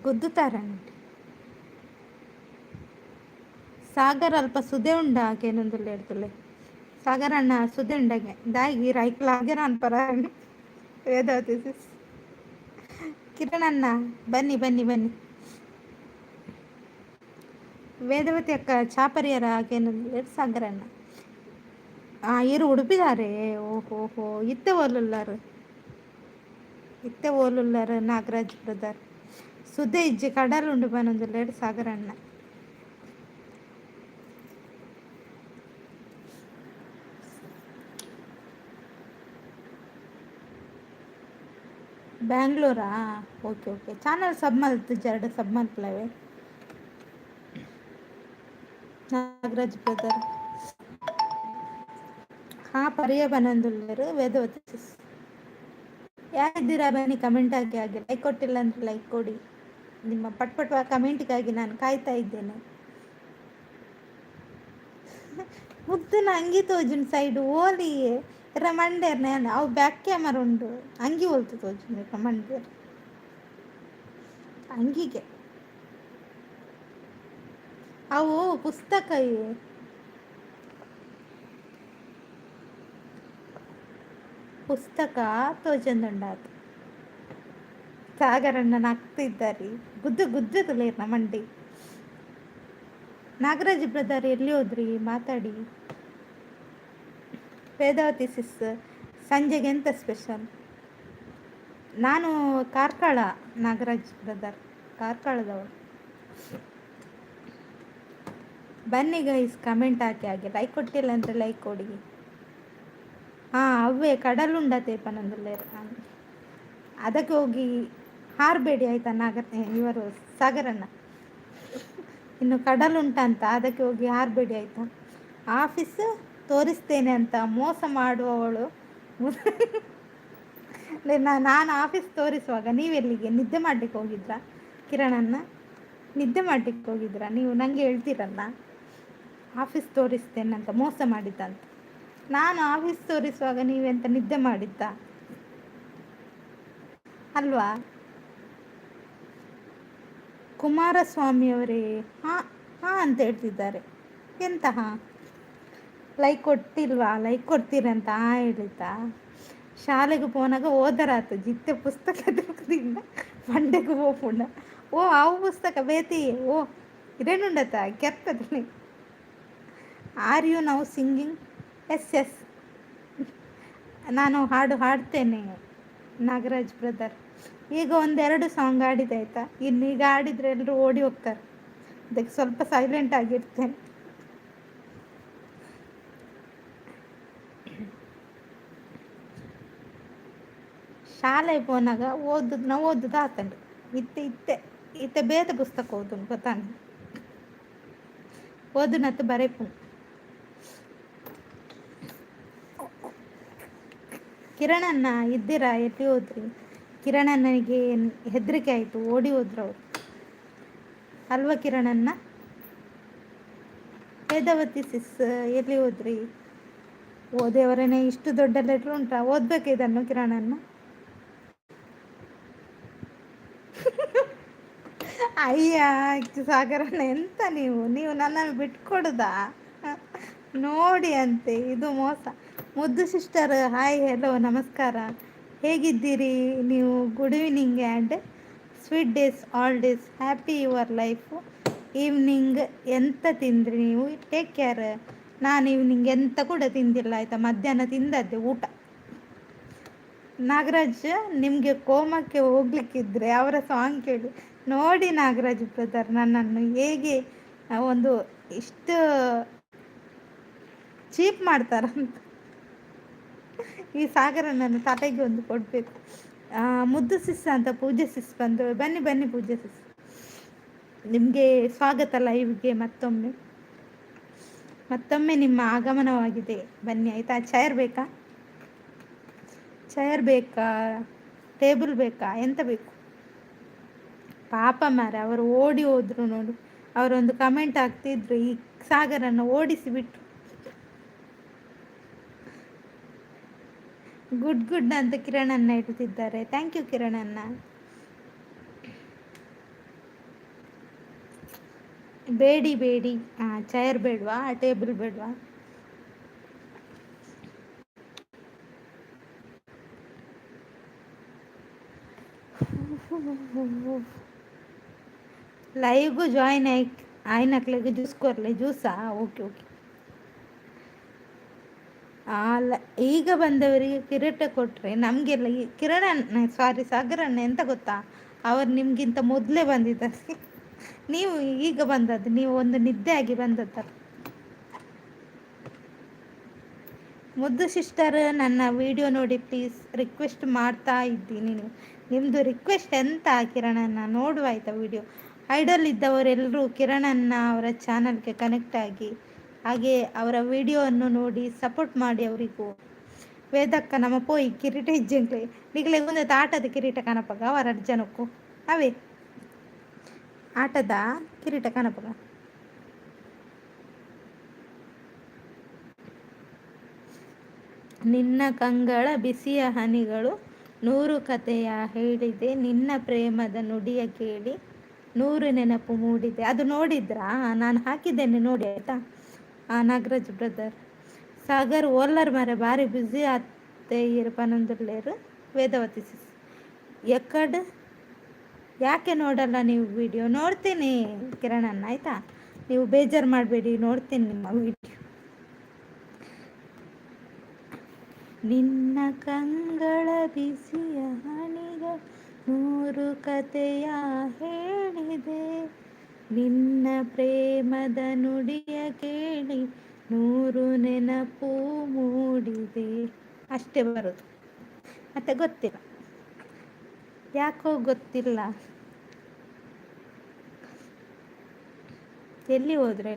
ಗುದ್ದುತ್ತಾರಂತೆ. ಸಾಗರ್ ಅಲ್ಪ ಸುದೆ ಉಂಡ ಕೇನೊಂದುಲ್ಲೆ ಇರ್ತಲೆ. ಸಾಗರ್ ಅಣ್ಣ ಸುದೆ ಉಂಡಗೆ ದಾಯಿಗಿ ರೈಕ್ಲಾಗ್ಯರ ಅನ್ಪರ ವೇದಾವತಿ ಕಿರಣ್ ಅಣ್ಣ ಬನ್ನಿ ಬನ್ನಿ ಬನ್ನಿ. ವೇದವತಿ ಅಕ್ಕ ಚಾಪರಿಯರ ಕೇನೊಂದುಲ್ಲೆ ಸಾಗರ್ ಅಣ್ಣ ಇರು ಉಡುಪಿದಾರೆ. ಓಹೋ ಇತ್ತೆ ಓಲುಲ್ಲಾರು ನಾಗರಾಜ್ ಬ್ರದರ್ ಸುದೆ ಇಜ್ಜಿ ಕಡಲ್ ಉಂಡು ಬನೊಂದುಲ್ಲೆ ಸಾಗರ್ ಅಣ್ಣ. ಬ್ಯಾಂಗ್ಳೂರಾ? ಓಕೆ ಚಾನಲ್ ಸಬ್ ಮಲ್ತು ಜರ್ಡ್ ಸಬ್ ಮಲ್ಪಲವೆ ನಾಗರಾಜ್ ಬ್ರದರ್. ಪರಿಯ ಬನೊಂದುಲ್ಲೆರು ವೇದವತಿ ಸಿಸ್. ಯಾರಿದ್ದೀರಾ ಬನ್ನಿ, ಕಮೆಂಟ್ ಆಗಿ ಲೈಕ್ ಕೊಟ್ಟಿಲ್ಲ ಅಂದ್ರೆ ಲೈಕ್ ಕೊಡಿ. ನಿಮ್ಮ ಪಟ್ಪಟ್ವ ಕಮೆಂಟ್ಗಾಗಿ ನಾನು ಕಾಯ್ತಾ ಇದ್ದೇನೆ. ಮುದ್ದನ ಅಂಗಿ ತೋಜುನ್ ಸೈಡ್ ಓಲಿ ಮಂಡೇರ್ ನೇನು ಅವು ಬ್ಯಾಕ್ ಕ್ಯಾಮರಾ ಉಂಡು ಅಂಗಿ ಹೋಲ್ತು ತೋಜುನ್ ಮಂಡೇರ್ ಅಂಗಿಗೆ ಅವು ಪುಸ್ತಕ ತೋಜೊಂದುಂಡಾತು. ಸಾಗರಣ್ಣ ನಗ್ತಿದ್ದಾರೆ. ಗುದ್ದುತ್ತಲೇರ್ನ ಮಂಡಿ. ನಾಗರಾಜ್ ಬ್ರದರ್ ಎಲ್ಲಿ ಹೋದ್ರಿ? ಮಾತಾಡಿ. ವೇದಾವತಿ ಸಿಸ್ ಸಂಜೆಗೆ ಎಂತ ಸ್ಪೆಷಲ್? ನಾನು ಕಾರ್ಕಳ. ನಾಗರಾಜ್ ಬ್ರದರ್ ಕಾರ್ಕಳದವಳು. ಬನ್ನಿ ಗೈಸ್, ಕಮೆಂಟ್ ಹಾಕಿ ಲೈಕ್ ಕೊಟ್ಟಿಲ್ಲ ಅಂದರೆ ಲೈಕ್ ಕೊಡಿ. ಅವೇ ಕಡಲುಂಡತೆ ಪನೊಂದುಲ್ಲೆ ಅದಕ್ಕೆ ಹೋಗಿ ಹಾರಬೇಡಿ ಆಯ್ತಾ ಇವರು ಸಾಗರಣ್ಣ. ಇನ್ನು ಕಡಲುಂಟಂತ ಅದಕ್ಕೆ ಹೋಗಿ ಹಾರಬೇಡಿ ಆಯ್ತಾ. ಆಫೀಸ್ ತೋರಿಸ್ತೇನೆ ಅಂತ ಮೋಸ ಮಾಡುವವಳು. ನಾನು ಆಫೀಸ್ ತೋರಿಸುವಾಗ ನೀವೆಲ್ಲಿಗೆ ನಿದ್ದೆ ಮಾಡ್ಲಿಕ್ಕೆ ಹೋಗಿದ್ರಾ? ಕಿರಣನ್ನ ನಿದ್ದೆ ಮಾಡ್ಲಿಕ್ಕೆ ಹೋಗಿದ್ರಾ ನೀವು? ನನಗೆ ಹೇಳ್ತೀರಲ್ಲ ಆಫೀಸ್ ತೋರಿಸ್ತೇನೆ ಅಂತ ಮೋಸ ಮಾಡಿದ್ದಂತ. ನಾನು ಆಫೀಸ್ ತೋರಿಸುವಾಗ ನೀವೆಂತ ನಿದ್ದೆ ಮಾಡಿದ್ದ ಅಲ್ವಾ? ಕುಮಾರಸ್ವಾಮಿಯವರೇ ಹಾಂ ಅಂತ ಹೇಳ್ತಿದ್ದಾರೆ. ಎಂತಹ ಲೈಕ್ ಕೊಟ್ಟಿಲ್ವಾ? ಲೈಕ್ ಕೊಡ್ತೀರಂತ ಹೇಳಿತಾ? ಶಾಲೆಗೆ ಪೋನಾಗ ಓದರಾತು ಜಿತ್ತೆ ಪುಸ್ತಕದಿಂದ ಮಂಡೆಗೆ ಹೋಗ್ಪುಂಡ. ಅವು ಪುಸ್ತಕ ಬೇತಿ ಇರೇನುಂಡತ ಕೆರ್ತದ್ರಿ. Are you now singing? Yes ನಾನು ಹಾಡ್ತೇನೆ ನಾಗರಾಜ್ ಬ್ರದರ್. ಈಗ 1-2 ಸಾಂಗ್ ಆಡಿದಾಯ್ತಾ? ಈಗ ಆಡಿದರೆ ಎಲ್ಲರೂ ಓಡಿ ಹೋಗ್ತಾರೆ. ಅದಕ್ಕೆ ಸ್ವಲ್ಪ ಸೈಲೆಂಟ್ ಆಗಿರ್ತೇನೆ. ಶಾಲೆ ಪೋನಾಗ ಓದುದು ಆತಂಡು ಇತ್ತೆ ಬೇದ ಪುಸ್ತಕ ಓದು ಗೊತ್ತಾನ ಓದುನತ್ತು ಬರೇಪು. ಕಿರಣನ್ನ ಇದ್ದೀರಾ? ಎಲ್ಲಿ ಹೋದ್ರಿ? ಕಿರಣಣ್ಣನಿಗೆ ಹೆದರಿಕೆ ಆಯಿತು, ಓಡಿ ಹೋದ್ರು ಅವರು ಅಲ್ವಾ ಕಿರಣನ್ನ? ವೇದಾವತಿ ಸಿಸ್ ಎಲ್ಲಿ ಹೋದ್ರಿ? ಓದೇವರೇನೆ ಇಷ್ಟು ದೊಡ್ಡ ಲೆಟ್ರ್ ಉಂಟಾ? ಓದ್ಬೇಕು ಇದನ್ನು ಕಿರಣನ್ನ. ಅಯ್ಯ ಸಾಗರಣ್ಣ, ಎಂತ ನೀವು ನನ್ನನ್ನು ಬಿಟ್ಕೊಡುದಾ? ನೋಡಿ ಅಂತೆ, ಇದು ಮೋಸ. ಮುದ್ದು ಸಿಸ್ಟರ್ ಹಾಯ್, ಹೆಲೋ, ನಮಸ್ಕಾರ. ಹೇಗಿದ್ದೀರಿ ನೀವು? Good evening and sweet days all days. Happy your life. Evening ಎಂತ ತಿಂದ್ರಿ ನೀವು? Take care. ನಾನು ಈವ್ನಿಂಗ್ ಎಂತ ಕೂಡ ತಿಂದಿಲ್ಲ ಆಯಿತಾ. ಮಧ್ಯಾಹ್ನ ತಿಂದದ್ದೆ ಊಟ. ನಾಗರಾಜ್, ನಿಮಗೆ ಕೋಮಕ್ಕೆ ಹೋಗ್ಲಿಕ್ಕಿದ್ರೆ ಅವರ ಸಾಂಗ್ ಕೇಳಿ. ನೋಡಿ ನಾಗರಾಜ್ ಬ್ರದರ್ ನನ್ನನ್ನು ಹೇಗೆ ಒಂದು ಇಷ್ಟು ಚೀಪ್ ಮಾಡ್ತಾರಂತ. ಈ ಸಾಗರನನ್ನು ತಲೆಗೆ ಒಂದು ಕೊಡಬೇಕು. ಮುದ್ದು ಸಿಸ್ ಅಂತ ಪೂಜೆ ಸಿಸ್ ಬಂದು. ಬನ್ನಿ ಪೂಜೆ ಸಿಸ್, ನಿಮಗೆ ಸ್ವಾಗತ ಲೈವ್ಗೆ ಮತ್ತೊಮ್ಮೆ. ಮತ್ತೊಮ್ಮೆ ನಿಮ್ಮ ಆಗಮನವಾಗಿದೆ, ಬನ್ನಿ ಆಯಿತಾ. ಚೇರ್ ಬೇಕಾ? ಚೇರ್ ಬೇಕಾ? ಟೇಬಲ್ ಬೇಕಾ? ಎಂತ ಬೇಕು? ಪಾಪ ಮಾರೆ, ಅವರು ಓಡಿ ಹೋದ್ರು ನೋಡು. ಅವರೊಂದು ಕಮೆಂಟ್ ಹಾಕ್ತಿದ್ರು, ಈ ಸಾಗರನ್ನು ಓಡಿಸಿ ಬಿಟ್ಟು. ಗುಡ್ ಗುಡ್ ಅಂತ ಕಿರಣನ್ನ ಇಡ್ತಿದ್ದಾರೆ. ಥ್ಯಾಂಕ್ ಯು ಕಿರಣನ್ನ. ಬೇಡಿ ಬೇಡಿ. ಚೇರ್ ಬೇಡವಾ? ಟೇಬಲ್ ಬೇಡವಾ? ಲೈವ್ಗೂ ಜಾಯಿನ್ ಆಯ್ನಕ್ಲಿಗೆ ಜ್ಯೂಸ್ ಕೊರ್ಲೆ? ಜ್ಯೂಸಾ? Okay okay. ಅಲ್ಲ, ಈಗ ಬಂದವರಿಗೆ ಕಿರೀಟ ಕೊಟ್ಟರೆ ನಮಗೆಲ್ಲ ಈ ಕಿರಣ್ ಸಾರಿ ಸಾಗರಣ್ಣ ಎಂತ ಗೊತ್ತಾ, ಅವರು ನಿಮಗಿಂತ ಮೊದಲೇ ಬಂದಿದ್ದಾರೆ. ನೀವು ಈಗ ಬಂದದ್ದು, ನೀವು ಒಂದು ನಿದ್ದೆ ಆಗಿ ಬಂದದ್ದಲ್ಲ. ಮುದ್ದು ಸಿಸ್ಟರ್, ನನ್ನ ವಿಡಿಯೋ ನೋಡಿ ಪ್ಲೀಸ್, ರಿಕ್ವೆಸ್ಟ್ ಮಾಡ್ತಾ ಇದ್ದೀನಿ. ನಿಮ್ಮದು ರಿಕ್ವೆಸ್ಟ್ ಎಂತ ಕಿರಣನ್ನ ನೋಡುವ ಆಯಿತಾ ವಿಡಿಯೋ. ಐಡಲ್ ಇದ್ದವರೆಲ್ಲರೂ ಕಿರಣನ್ನ ಅವರ ಚಾನಲ್ಗೆ ಕನೆಕ್ಟ್ ಆಗಿ, ಹಾಗೆ ಅವರ ವಿಡಿಯೋವನ್ನು ನೋಡಿ ಸಪೋರ್ಟ್ ಮಾಡಿ ಅವರಿಗೂ. ವೇದಕ್ಕ ನಮ್ಮ ಪೋಯಿ ಕಿರೀಟ ಇಜ್ಜಂಕ್ಲೆ ನಿಗಲೆ ಮುಂದೆ ಆಟದ ಕಿರೀಟ ಕನಪಗ ಅವರ ಜನಕ್ಕೂ ಅವೇ ಆಟದ ಕಿರೀಟ ಕನಪಗ. ನಿನ್ನ ಕಂಗಳ ಬಿಸಿಯ ಹನಿಗಳು 100 ಕಥೆಯ ಹೇಳಿದೆ, ನಿನ್ನ ಪ್ರೇಮದ ನುಡಿಯ ಕೇಳಿ 100 ನೆನಪು ಮೂಡಿದೆ. ಅದು ನೋಡಿದ್ರಾ? ನಾನು ಹಾಕಿದ್ದೇನೆ ನೋಡಿ ಆಯಿತಾ. ನಾಗರಾಜ್ ಬ್ರದರ್. ಸಾಗರ್ ಓಲ್ಲರ್ ಮರ ಭಾರಿ ಬ್ಯುಸಿ ಆತ್ತೆ ಪನೊಂದುಲ್ಲೇರು. ವೇದವತಿ ಸಿಸ್ ಎಕ್ಕಡ್ ಯಾಕೆ ನೋಡಲ್ಲ ನೀವು ವಿಡಿಯೋ? ನೋಡ್ತೀನಿ ಕಿರಣನ್ನ ಆಯಿತಾ, ನೀವು ಬೇಜಾರು ಮಾಡಬೇಡಿ, ನೋಡ್ತೀನಿ ನಿಮ್ಮ ವಿಡಿಯೋ. ನಿನ್ನ ಕಂಗಳ ಬಿಸಿಯ ಹಣಿಗ 100 ಕಥೆಯ ಹೇಳಿದೆ, ನಿನ್ನ ಪ್ರೇಮದ ನುಡಿಯ ಕೇಳಿ 100 ನೆನಪು ಮೂಡಿದೆ. ಅಷ್ಟೇ ಬರೋದು, ಮತ್ತೆ ಗೊತ್ತಿಲ್ಲ, ಯಾಕೋ ಗೊತ್ತಿಲ್ಲ. ಎಲ್ಲಿ ಹೋದ್ರೆ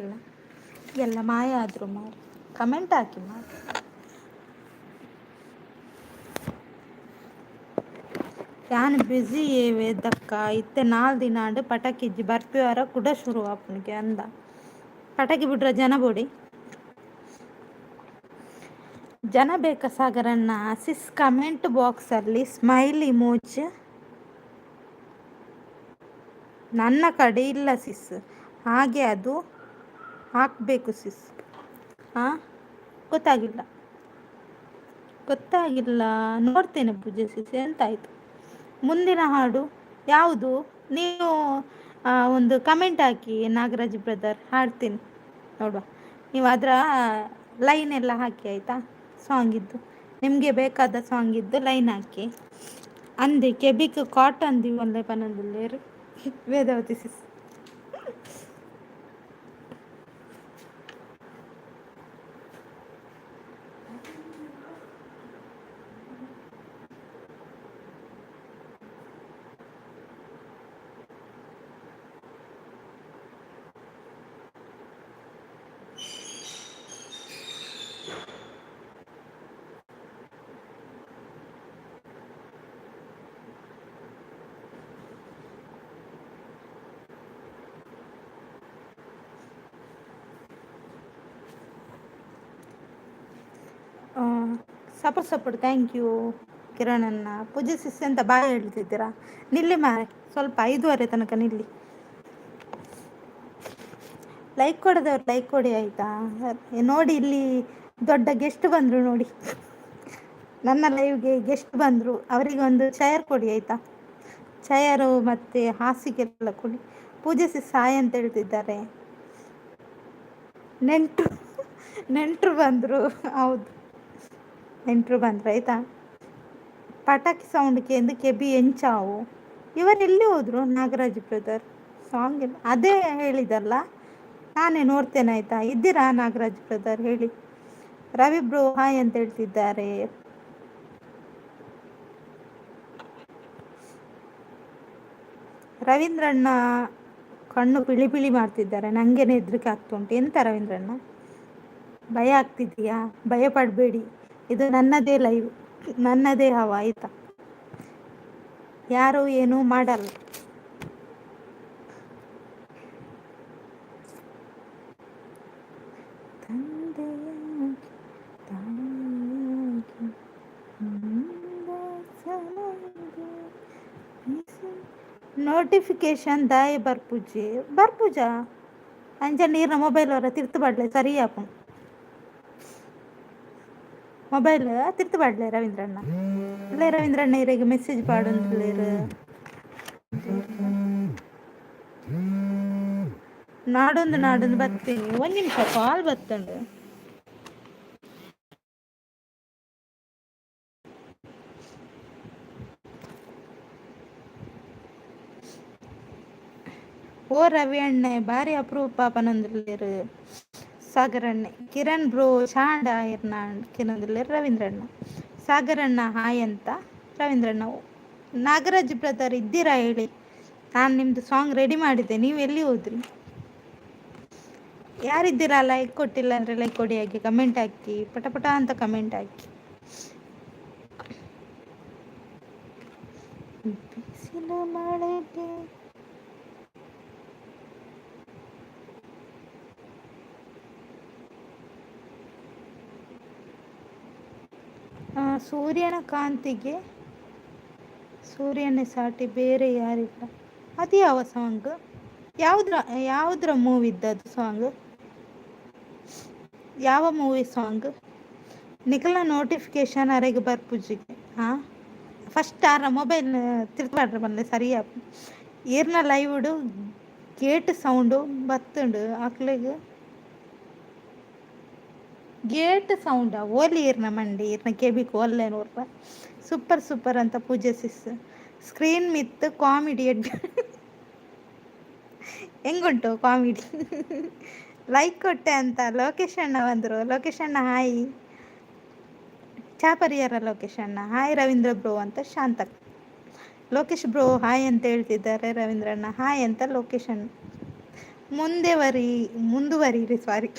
ಎಲ್ಲ ಮಾಯ ಆದ್ರು ಮಾರು. ಕಮೆಂಟ್ ಹಾಕಿ ಮಾರು. ಯಾನ್ ಬ್ಯುಸಿ ವೇದಕ್ಕ ಇತ್ತೆ 4 ದಿನಾಂಡು ಪಟಾಕಿಜ್ಜಿ ಬರ್ಪಿವಾರ ಕೂಡ ಶುರು ಆಪನಿಗೆ ಅಂದ. ಪಟಾಕಿ ಬಿಡ್ರ ಜನ ಬೋಡಿ ಜನ ಬೇಕಾ ಸಾಗರನ್ನ? ಸಿಸ್ ಕಮೆಂಟ್ ಬಾಕ್ಸಲ್ಲಿ ಸ್ಮೈಲ್ ಇಮೋಜ್ ನನ್ನ ಕಡೆ ಇಲ್ಲ ಸಿಸ್, ಹಾಗೆ ಅದು ಹಾಕಬೇಕು ಸಿಸ್. ಗೊತ್ತಾಗಿಲ್ಲ ನೋಡ್ತೇನೆ ಪೂಜೆ ಸಿಸ್. ಎಂತಾಯಿತು ಮುಂದಿನ ಹಾಡು ಯಾವುದು? ನೀವು ಒಂದು ಕಮೆಂಟ್ ಹಾಕಿ ನಾಗರಾಜ್ ಬ್ರದರ್, ಹಾಡ್ತೀನಿ ನೋಡುವ. ನೀವು ಅದರ ಲೈನ್ ಎಲ್ಲ ಹಾಕಿ ಆಯಿತಾ, ಸಾಂಗ್ ಇದ್ದು ನಿಮಗೆ ಬೇಕಾದ ಸಾಂಗ್ ಇದ್ದು ಲೈನ್ ಹಾಕಿ. ಅಂದೆ ಕೆಬಿಕ್ ಕಾಟನ್ ದಿ ಒಳ್ಳೆ ಪನಂದಿಲ್ಲೇರು Vedavathi sis. Support thank you ಕಿರಣನ್ನ. ಪೂಜೆ ಸಿಸ್ ಅಂತ ಬಾಯ್ ಹೇಳ್ತಿದ್ದೀರಾ? ನಿಲ್ಲಿ ಮಾರೆ ಸ್ವಲ್ಪ, 5:15 ತನಕ ನಿಲ್ಲಿ. ಲೈಕ್ ಕೊಡದವ್ರು ಲೈಕ್ ಕೊಡಿ ಆಯಿತಾ. ನೋಡಿ ಇಲ್ಲಿ ದೊಡ್ಡ ಗೆಸ್ಟ್ ಬಂದರು ನೋಡಿ, ನನ್ನ ಲೈವ್ಗೆ ಗೆಸ್ಟ್ ಬಂದರು, ಅವರಿಗೆ ಒಂದು ಚೇರ್ ಕೊಡಿ ಆಯಿತಾ. ಚೇರು ಮತ್ತು ಹಾಸಿಗೆಲ್ಲ ಕೊಡಿ. ಪೂಜೆ ಸಿಸ್ ಸಾಯ್ ಅಂತ ಹೇಳ್ತಿದ್ದಾರೆ. ನೆಂಟರು ಬಂದರು, ಹೌದು ನೆಂಟರು ಬಂದರು ಆಯಿತಾ. ಪಟಾಕಿ ಸೌಂಡ್ಗೆ ಎಂದು ಕೆಬಿ ಎಂಚಾವು. ಇವರೆಲ್ಲಿ ಹೋದರು? ನಾಗರಾಜ್ ಬ್ರದರ್ ಸಾಂಗ್ ಇಲ್ಲ ಅದೇ ಹೇಳಿದಲ್ಲ, ನಾನೇ ನೋಡ್ತೇನೆ ಆಯಿತಾ. ಇದ್ದೀರಾ ನಾಗರಾಜ್ ಬ್ರದರ್ ಹೇಳಿ. ರವಿ ಬ್ರೋ ಹಾಯ್ ಅಂತ ಹೇಳ್ತಿದ್ದಾರೆ. ರವೀಂದ್ರಣ್ಣ ಕಣ್ಣು ಪಿಳಿ ಪಿಳಿ ಮಾಡ್ತಿದ್ದಾರೆ, ನನಗೇನೆ ಹೆದರಿಕೆ ಆಗ್ತುಂಟು. ಎಂತ ರವೀಂದ್ರಣ್ಣ? ಭಯ ಆಗ್ತಿದೆಯಾ? ಭಯ ಪಡಬೇಡಿ, ಇದು ನನ್ನದೇ ಲೈವ್, ನನ್ನದೇ ಹವಾ ಆಯ್ತಾ. ಯಾರು ಏನೂ ಮಾಡಲ್ಲ. ತಂದೆಯಾಗಿ ತಾಯಿಯಾಗಿ ನೋಟಿಫಿಕೇಶನ್ ದಾಯ ಬರ್ಪುಜಿ ಬರ್ಪುಜ ಅಂಚ ನೀರ್ನ ಮೊಬೈಲ್ ವರ ತಿರ್ತು ಬಡ್ಲೆ ಸರಿ ಆಪುಂಡು. ಮೊಬೈಲ್ ತಿರ್ತು ಪಾಡ್ಲೆ ರವೀಂದ್ರಣ್ಣ. ಇಲ್ಲೇ ರವೀಂದ್ರಣ್ಣ ಇರೆಗ್ ಮೆಸೇಜ್ ಪಾಡೊಂದುಲ್ಲೆರ್. ನಾಡೊಂದು ಬರ್ತೀನಿ, ಒಂದ್ ನಿಮಿಷ ಕಾಲ್ ಬತ್ತುಂಡು. ಓ ರವಿ ಅಣ್ಣೆ ಬಾರಿ ಅಪರೂಪ ಪನೊಂದುಲ್ಲೆರ್. ಸಾಗರ್ ಅಣ್ಣೆ ಕಿರಣ್ ಬ್ರೋ ಚಾಂಡ ಇರ್ನಾಂಡ್ ಕಿರಂದುಲ್ಲೆರ್ ರವೀಂದ್ರಣ್ಣ. ಸಾಗರ್ ಅಣ್ಣ ಹಾಯ್ ಅಂತ ರವೀಂದ್ರಣ್ಣ. ನಾಗರಾಜ್ ಬ್ರದರ್ ಇದ್ದೀರಾ ಹೇಳಿ, ನಾನು ನಿಮ್ದು ಸಾಂಗ್ ರೆಡಿ ಮಾಡಿದ್ದೆ, ನೀವು ಎಲ್ಲಿ ಹೋದ್ರಿ? ಯಾರಿದ್ದೀರಾ ಲೈಕ್ ಕೊಟ್ಟಿಲ್ಲ ಅಂದರೆ ಲೈಕ್ ಕೊಡಿ, ಹಾಕಿ ಕಮೆಂಟ್ ಹಾಕಿ, ಪಟ ಪಟ ಅಂತ ಕಮೆಂಟ್ ಹಾಕಿ. ಬಿಸಿಲ ಮಳೆಗೆ ಸೂರ್ಯನ ಕಾಂತಿಗೆ ಸೂರ್ಯನೇ ಸಾಟಿ ಬೇರೆ ಯಾರಿಲ್ಲ. ಅದು ಯಾವ ಸಾಂಗ್? ಯಾವುದ್ರ ಮೂವಿದ್ದದು ಸಾಂಗ್? ಯಾವ ಮೂವಿ ಸಾಂಗ್? ನಿಖಲ ನೋಟಿಫಿಕೇಶನ್ ಅರೆಗೆ ಬರ್ಪುಜಿಗೆ. ಹಾಂ, ಫಸ್ಟ್ ಆರ ಮೊಬೈಲ್ ತಿರ್ಪಾಡ್ರೆ ಬಂದೆ ಸರಿಯಾ. ಏರ್ನ ಲೈವ್ಡು ಗೇಟ್ ಸೌಂಡು ಬತ್ತುಂಡು ಅಕ್ಲೆಗ್. ಗೇಟ್ ಸೌಂಡಾ ಓಲಿ ಇರ್ನ ಮಂಡಿ ಇರ್ನ ಕೆಬಿಕ್ ಒಲ್ಲೆ ನೋಡ್ರ. ಸೂಪರ್ ಸೂಪರ್ ಅಂತ ಪೂಜೆ ಸಿಸ್. ಸ್ಕ್ರೀನ್ ಮಿತ್ ಕಾಮಿಡಿ ಹೆಂಗುಂಟು ಕಾಮಿಡಿ? ಲೈಕ್ ಕೊಟ್ಟೆ ಅಂತ ಲೋಕೇಶ್ ಅಣ್ಣ ಬಂದರು. ಲೋಕೇಶ್ ಅಣ್ಣ ಹಾಯ್. ಚಾಪರಿಯರ ಲೋಕೇಶ್ ಅಣ್ಣ ಹಾಯ್. ರವೀಂದ್ರ ಬ್ರೋ ಅಂತ ಶಾಂತಕ್. ಲೋಕೇಶ್ ಬ್ರೋ ಹಾಯ್ ಅಂತ ಹೇಳ್ತಿದ್ದಾರೆ. ರವೀಂದ್ರಣ್ಣ ಹಾಯ್ ಅಂತ ಲೋಕೇಶ್ ಅಣ್ಣ. ಮುಂದುವರಿರಿ ಸಾರಿ.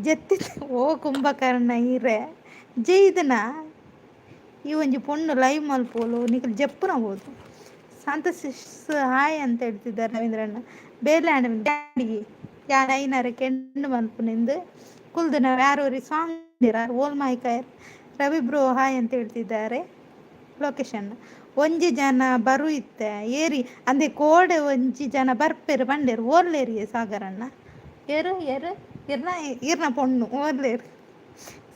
ಜತ್ತಿ ಓ ಕುಂಭಕರ್ಣ ಇರೆ ಜೈದನ ಈ ಒಂಜಿ ಪೊಣ್ಣು ಲೈವ್ ಮಲ್ಪೋಲು ನಿಖಲ್ ಜಪ್ಪುನ ಹೋದು. ಸಂತೋಷ್ ಹಾಯ್ ಅಂತ ಹೇಳ್ತಿದ್ದಾರೆ ರವೀಂದ್ರಣ್ಣ. ಬೇಲೆ ಡ್ಯಾಡಿಗೆ ಯಾರು ಐನಾರ ಕೆಂಡು ಮಲ್ಪುನಿಂದು ಕುಲ್ದು ನಾವು ಯಾರು ಸಾಂಗ್ ಓಲ್ ಮಾಯ್ಕಾಯರ್. ರವಿ ಬ್ರೋ ಹಾಯ್ ಅಂತ ಹೇಳ್ತಿದ್ದಾರೆ. ಲೊಕೇಶನ್ ಒಂಜಿ ಜನ ಬರು ಇತ್ತೆ ಏರಿ ಅಂದೆ ಕೋಡೆ ಒಂಜಿ ಜನ ಬರ್ಪೆರು ಬಂಡೇರು ಓರ್ಲೇರಿಯೇ ಸಾಗರಣ್ಣ ಏರು ಏರು ಇರ್ನ ಪೊಣ್ಣು ಓರ್ಲೇರು.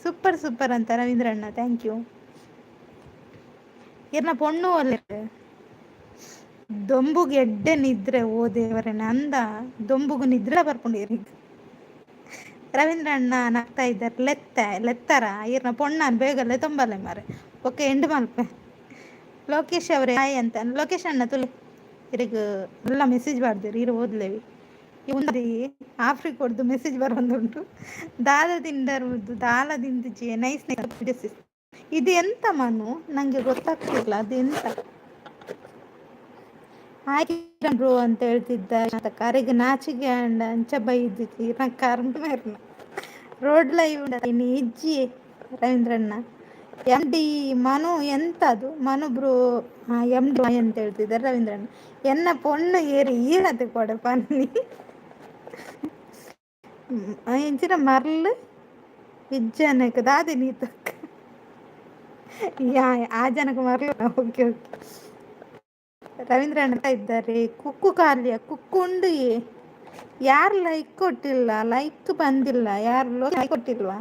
ಸೂಪರ್ ಸೂಪರ್ ಅಂತ ರವೀಂದ್ರಣ್ಣ, ಥ್ಯಾಂಕ್ ಯು. ಇರ್ನ ಪೊಣ್ಣು ಓರ್ಲೇರು. ದೊಂಬುಗೆ ಎಡ್ಡೆ ನಿದ್ರೆ ಓ ದೇವರೇ ಅಂದ ದೊಂಬುಗು ನಿದ್ರೆ ಬರ್ಕೊಂಡಿರಿ. ರವೀಂದ್ರಣ್ಣ ನಗ್ತಾ ಇದ್ದಾರೆ. ಲೆತ್ತರ ಇರ್ನ ಪೊಣ್ಣನ್ ಬೇಗಲ್ಲೇ ತುಂಬಲೆ ಮಾರೆ. Okay end Malpe. ಲೋಕೇಶ್ ಅವರೇ ಹಾಯ್ ಅಂತ. ಲೋಕೇಶ್ ಅಣ್ಣ ತುಳಿ ಇರಗ ಎಲ್ಲ ಮೆಸೇಜ್ ಮಾಡ್ದಿರಿ ಇರು ಓದ್ಲೇವಿ. ಇವಂದಿ ಆಫ್ರಿಕ್ ಹೊಡೆದು ಮೆಸೇಜ್ ಬರೋದುಂಟು. ದಾಲ ತಿಂಡರುದು ದಾಲ ತಿಂದಿಜಿ ನೈಸ್ ನೈಸ್. ಇದು ಎಂತ ಮನು ನಂಗೆ ಗೊತ್ತಾಗ್ತಿಲ್ಲ ಅದು ಎಂತ. ಹಾಯ್ ಬ್ರೋ ಅಂತ ಹೇಳ್ತಿದ್ದ ಕರೆಗೆ ನಾಚಿಗೆ ಅಂಡ ಅಂಚ ಬೈದಿದ್ದಿ ನಾ ಕರ್ಮರ್ನ ರೋಡ್ ಲೈವ್ ಇಜ್ಜಿ. ರವೀಂದ್ರಣ್ಣ ಎಮ್ ಡಿ ಮನು ಎಂತ ಅದು ಮನು ಬ್ರೋ ಎಮ್ ಡಿ ಅಂತ ಹೇಳ್ತಿದ್ದಾರೆ ರವೀಂದ್ರಣ್ಣ. ಎನ್ನ ಪೊಣ್ಣು ಏರಿ ಈನತೆ ಕೊಡೆ ಪನ್ನಿ ಇಂಚಿನ ಮರ್ಲು ಇಜ್ಜನಕ್ಕೆ ದಾದಿ ನೀತ ಆ ಜನಕ್ಕೆ ಮರ್ಲು. Okay okay. ರವೀಂದ್ರಣ್ಣ ಇದ್ದಾರೆ. ಕುಕ್ಕು ಖಾಲಿಯ ಕುಕ್ಕು ಉಂಡು. ಯಾರು ಲೈಕ್ ಕೊಟ್ಟಿಲ್ಲ, ಲೈಕ್ ಬಂದಿಲ್ಲ, ಯಾರು ಲೈಕ್ ಕೊಟ್ಟಿಲ್ವಾ?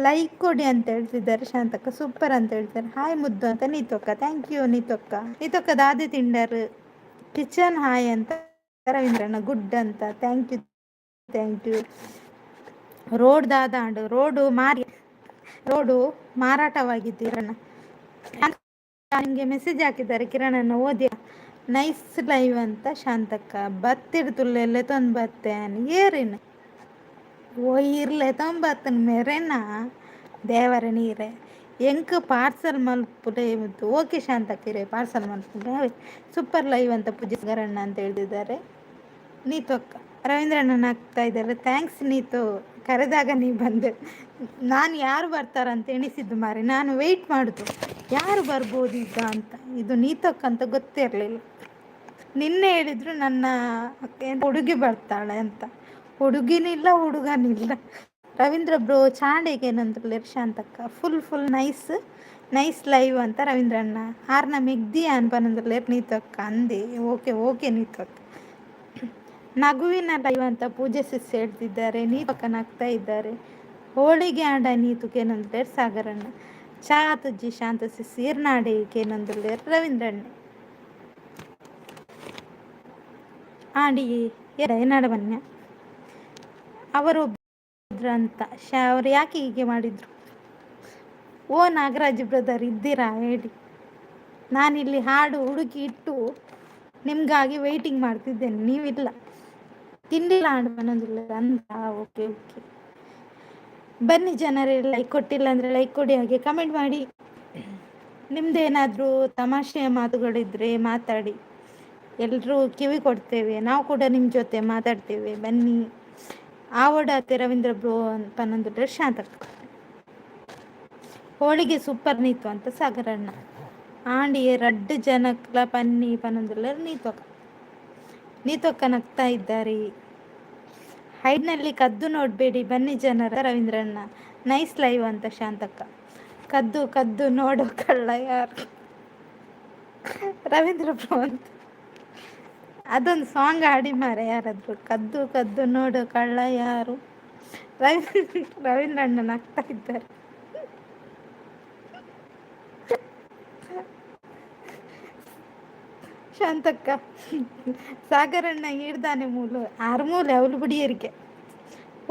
ಲೈಕ್ ಕೊಡಿ ಅಂತ ಹೇಳ್ತಿದ್ದಾರೆ ಶಾಂತಕ್ಕ. ಸೂಪರ್ ಅಂತ ಹೇಳ್ತಾರೆ. ಹಾಯ್ ಮುದ್ದು ಅಂತ ನೀತೊಕ್ಕ. ಥ್ಯಾಂಕ್ ಯು ನೀತೊಕ್ಕ ದಾದಿ ತಿಂಡರು. ಕಿಚನ್ ಹಾಯ್ ಅಂತ ರವೀಂದ್ರಣ್ಣ. ಗುಡ್ ಅಂತ ಥ್ಯಾಂಕ್ ಯು. ರೋಡ್ ದಾದಾಂಡು ರೋಡು ಮಾರಾಟವಾಗಿದ್ದೀರಣ್ಣ. ನಿಮಗೆ ಮೆಸೇಜ್ ಹಾಕಿದ್ದಾರೆ ಕಿರಣನ್ನ ಓದಿ. ನೈಸ್ ಲೈವ್ ಅಂತ ಶಾಂತಕ್ಕ. ಬತ್ತಿಡ್ತುಲ್ಲೆಲ್ಲೆ ತೊಂದು ಬತ್ತೇನೆ ಏರಿನ ಓ ಇರ್ಲೆ ತೊಂಬತ್ತನ ಮೇರೆನ ದೇವರ ನೀರೆ ಎಂಕ್ ಪಾರ್ಸಲ್ ಮಲ್ಪುಲೆ ಮತ್ತು ಓಕೆ ಶಾಂತಕ್ಕಿರೆ ಪಾರ್ಸಲ್ ಮಲ್ಪುಲೆ. ಸೂಪರ್ ಲೈವ್ ಅಂತ ಪೂಜೆಗರಣ್ಣ ಅಂತ ಹೇಳ್ತಿದ್ದಾರೆ. ನೀತೊಕ್ಕ ರವೀಂದ್ರಣ್ಣ ಆಗ್ತಾ ಇದ್ದಾರೆ. ಥ್ಯಾಂಕ್ಸ್ ನೀತು, ಕರೆದಾಗ ನೀ ಬಂದೆ. ನಾನು ಯಾರು ಬರ್ತಾರಂತ ಎಣಿಸಿದ್ದು ಮಾರೆ, ನಾನು ವೆಯ್ಟ್ ಮಾಡುದು ಯಾರು ಬರ್ಬೋದು ಈಗ ಅಂತ. ಇದು ನೀತಕ್ಕಂತ ಗೊತ್ತೇ ಇರಲಿಲ್ಲ. ನಿನ್ನೆ ಹೇಳಿದ್ರು ನನ್ನ ಹುಡುಗಿ ಬರ್ತಾಳೆ ಅಂತ. ಹುಡುಗಿನಿಲ್ಲ ಹುಡುಗನಿಲ್ಲ. ರವೀಂದ್ರ ಬ್ರೋ ಚಾಂಡಿಗೆ ಏನಂದ್ರಲ್ಲ ಶಾಂತಕ್ಕ, ಫುಲ್ ನೈಸ್ ನೈಸ್ ಲೈವ್ ಅಂತ ರವೀಂದ್ರಣ್ಣ. ಆರ್ನ ಮೆಗ್ದಿ ಅನ್ಪನಂದ್ರಲ್ಲ ನೀತಕ್ಕ ಅಂದೆ. ಓಕೆ ನೀತಕ್ಕ. ನಗುವಿನ ಲೈವ್ ಅಂತ ಪೂಜೆ ಸಿಸ್ ಹೇಳ್ತಿದ್ದಾರೆ. ನೀತಕ್ಕ ನಗ್ತಾ ಇದ್ದಾರೆ. ಹೋಳಿಗೆ ಆಡ ನೀತುಕೇನಂದ್ರೆ ಸಾಗರಣ್ಣ. ಚಾ ತುಜ್ಜಿ ಶಾಂತ ಸಿಸ್ ಈರ್ನಾಡಿ ಕೇನಂದ್ರೆ ರವೀಂದ್ರಣ್ಣ. ಆಡಿ ಏನಾಡ ಬನ್ಯ ಅವರು ಅಂತ ಅವ್ರು ಯಾಕೆ ಹೀಗೆ ಮಾಡಿದ್ರು? ಓ ನಾಗರಾಜ್ ಬ್ರದರ್ ಇದ್ದೀರಾ ಹೇಳಿ. ನಾನಿಲ್ಲಿ ಹಾಡು ಹುಡುಕಿ ಇಟ್ಟು ನಿಮ್ಗಾಗಿ ವೆಯ್ಟಿಂಗ್ ಮಾಡ್ತಿದ್ದೇನೆ, ನೀವಿಲ್ಲ. ತಿಂಡಿಲ್ಲ ಹಾಡು ಅನ್ನೋದಿಲ್ಲ ಅಂತ. ಓಕೆ ಬನ್ನಿ ಜನರೇ. ಲೈಕ್ ಕೊಟ್ಟಿಲ್ಲ ಅಂದರೆ ಲೈಕ್ ಕೊಡಿ, ಹಾಗೆ ಕಮೆಂಟ್ ಮಾಡಿ. ನಿಮ್ದೇನಾದರೂ ತಮಾಷೆಯ ಮಾತುಗಳಿದ್ರೆ ಮಾತಾಡಿ, ಎಲ್ಲರೂ ಕಿವಿ ಕೊಡ್ತೇವೆ. ನಾವು ಕೂಡ ನಿಮ್ಮ ಜೊತೆ ಮಾತಾಡ್ತೇವೆ, ಬನ್ನಿ. ಆವಡಾತೆ ರವೀಂದ್ರ ಬ್ರೋ ಪನ್ನೊಂದು ಶಾಂತಕ್ಕ. ಹೋಳಿಗೆ ಸೂಪರ್ ನೀತು ಅಂತ ಸಾಗರಣ್ಣ. ಆಂಡಿಯೇ ರಡ್ಡು ಜನಕ್ಲ ಪನ್ನಿ ಪನ್ನೊಂದುಲ್ಲ ನೀತೊಕ್ಕ ನಗ್ತಾ ಇದ್ದಾರೆ. ಹೈಡ್ನಲ್ಲಿ ಕದ್ದು ನೋಡಬೇಡಿ ಬನ್ನಿ ಜನರ ರವೀಂದ್ರಣ್ಣ. ನೈಸ್ ಲೈವ್ ಅಂತ ಶಾಂತಕ್ಕ. ಕದ್ದು ನೋಡೋ ಕಳ್ಳ ಯಾರು? ರವೀಂದ್ರ ಬ್ರೋ ಅಂತ ಅದೊಂದು ಸಾಂಗ್ ಹಾಡಿ ಮಾರೆ ಯಾರಾದ್ರು. ಕದ್ದು ನೋಡೋ ಕಳ್ಳ ಯಾರು? ರವೀಂದ್ರಣ್ಣ ನಗ್ತಾ ಇದ್ದಾರೆ. ಶಾಂತಕ್ಕ ಸಾಗರಣ್ಣ ಹಿಡ್ದಾನೆ ಮೂಲು ಆರ್ಮೂಲೆ ಅವಳು ಬಿಡಿಯರಿಗೆ.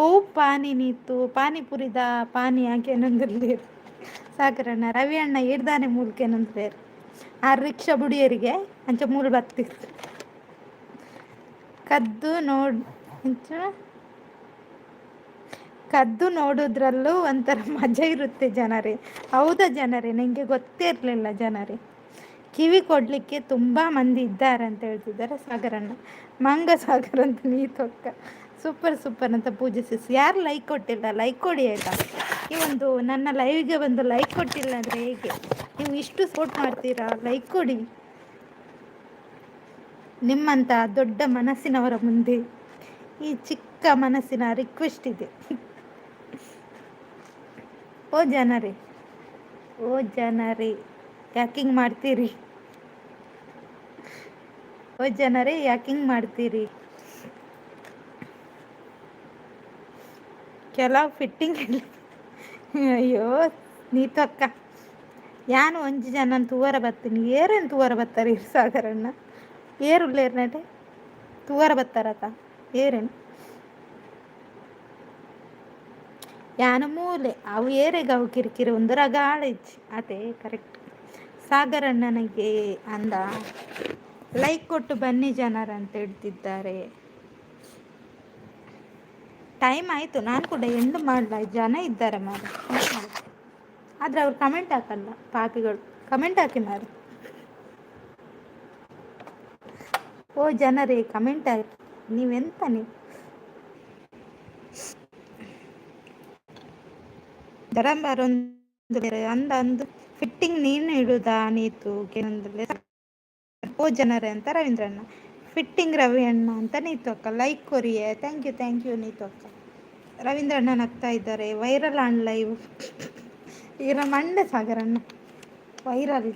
ಓ ಪಾನಿ ನೀತು ಪಾನಿಪುರಿದ ಪಾನಿ ಯಾಕೆನಂದಿರ್ಲೇರು ಸಾಗರಣ್ಣ. ರವಿ ಅಣ್ಣ ಹಿಡ್ದಾನೆ ಮೂಲ್ಕೆನಂದ್ಲೇರು. ಆ ರಿಕ್ಷಾ ಬುಡಿಯರಿಗೆ ಅಂಚ ಮೂಲು ಬರ್ತೀರಿ. ಕದ್ದು ನೋಡೋದ್ರಲ್ಲೂ ಒಂಥರ ಮಜಾ ಇರುತ್ತೆ ಜನರೇ. ಹೌದಾ ಜನರೇ, ನನಗೆ ಗೊತ್ತೇ ಇರಲಿಲ್ಲ ಜನರೇ. ಕಿವಿ ಕೊಡಲಿಕ್ಕೆ ತುಂಬ ಮಂದಿ ಇದ್ದಾರೆ ಅಂತ ಹೇಳ್ತಿದ್ದಾರೆ ಸಾಗರಣ್ಣ. ಮಂಗ ಸಾಗರ ಅಂತ ನೀತೊಕ್ಕ. ಸೂಪರ್ ಅಂತ ಪೂಜಿಸಿಸ್. ಯಾರು ಲೈಕ್ ಕೊಟ್ಟಿಲ್ಲ ಲೈಕ್ ಕೊಡಿ ಆಯಿತಾ. ಈ ಒಂದು ನನ್ನ ಲೈವ್ಗೆ ಒಂದು ಲೈಕ್ ಕೊಟ್ಟಿಲ್ಲ ಅಂದರೆ ಹೇಗೆ? ನೀವು ಇಷ್ಟು ಸಪೋರ್ಟ್ ಮಾಡ್ತೀರಾ, ಲೈಕ್ ಕೊಡಿ. ನಿಮ್ಮಂಥ ದೊಡ್ಡ ಮನಸ್ಸಿನವರ ಮುಂದೆ ಈ ಚಿಕ್ಕ ಮನಸ್ಸಿನ ರಿಕ್ವೆಸ್ಟ್ ಇದೆ. ಓ ಜನರೇ ಯಾಕಿಂಗ್ ಮಾಡ್ತೀರಿ? ಕೆಲವು ಫಿಟ್ಟಿಂಗ್ ಅಯ್ಯೋ ನೀತಕ್ಕ. ಯಾನು ಒಂಜಿ ಜನ ತೂವರ ಬತ್ತೀನಿ. ಏರೇನು ತೂವರ ಬತ್ತಾರೆ ಸಾಗರಣ್ಣ? ಏರುಳ್ಳೇರ್ನಟೆ ತೂವರ ಬತ್ತಾರತ ಏರೇನು? ಯಾನು ಮೂಲೆ ಅವು ಏರೆಗೆ ಅವು ಕಿರಿಕಿರಿ ಒಂದು ರಗಾಳಿಚ್ಚಿ ಅದೇ ಕರೆಕ್ಟ್. ಸಾಗರಣ್ಣನಿಗೆ ಅಂದ ಲೈಕ್ ಕೊಟ್ಟು ಬನ್ನಿ ಜನರು ಅಂತ ಹೇಳ್ತಿದ್ದಾರೆ. ಟೈಮ್ ಆಯಿತು, ನಾನು ಕೂಡ ಎಂಡ್ ಮಾಡಲ. ಜನ ಇದ್ದಾರೆ ಮಾರು, ಆದರೆ ಅವ್ರು ಕಮೆಂಟ್ ಹಾಕಲ್ಲ ಪಾಪಿಗಳು. ಕಮೆಂಟ್ ಹಾಕಿ ಮಾರು. ಓ ಜನರೇ ಕಮೆಂಟ್ ಹಾಕಿ. ನೀವೆಂತ ನೀವು ಅಂದು ಫಿಟ್ಟಿಂಗ್ ನೀನು ಇಡುದಾ ನೀತು ಏನಂದ್ರೆ? ಓ ಜನರೇ ಅಂತ ರವೀಂದ್ರಣ್ಣ. ಫಿಟ್ಟಿಂಗ್ ರವಿ ಅಣ್ಣ ಅಂತ ನೀತು ಅಕ್ಕ. ಲೈಕ್ ಕೊರಿಯೇ. ಥ್ಯಾಂಕ್ ಯು ನೀತು ಅಕ್ಕ. ರವೀಂದ್ರಣ್ಣ ನಗ್ತಾ ಇದ್ದಾರೆ. ವೈರಲ್ ಆನ್ ಲೈವ್ ಈಗ ಮಂಡೆ ಸಾಗರಣ್ಣ. ವೈರಲ್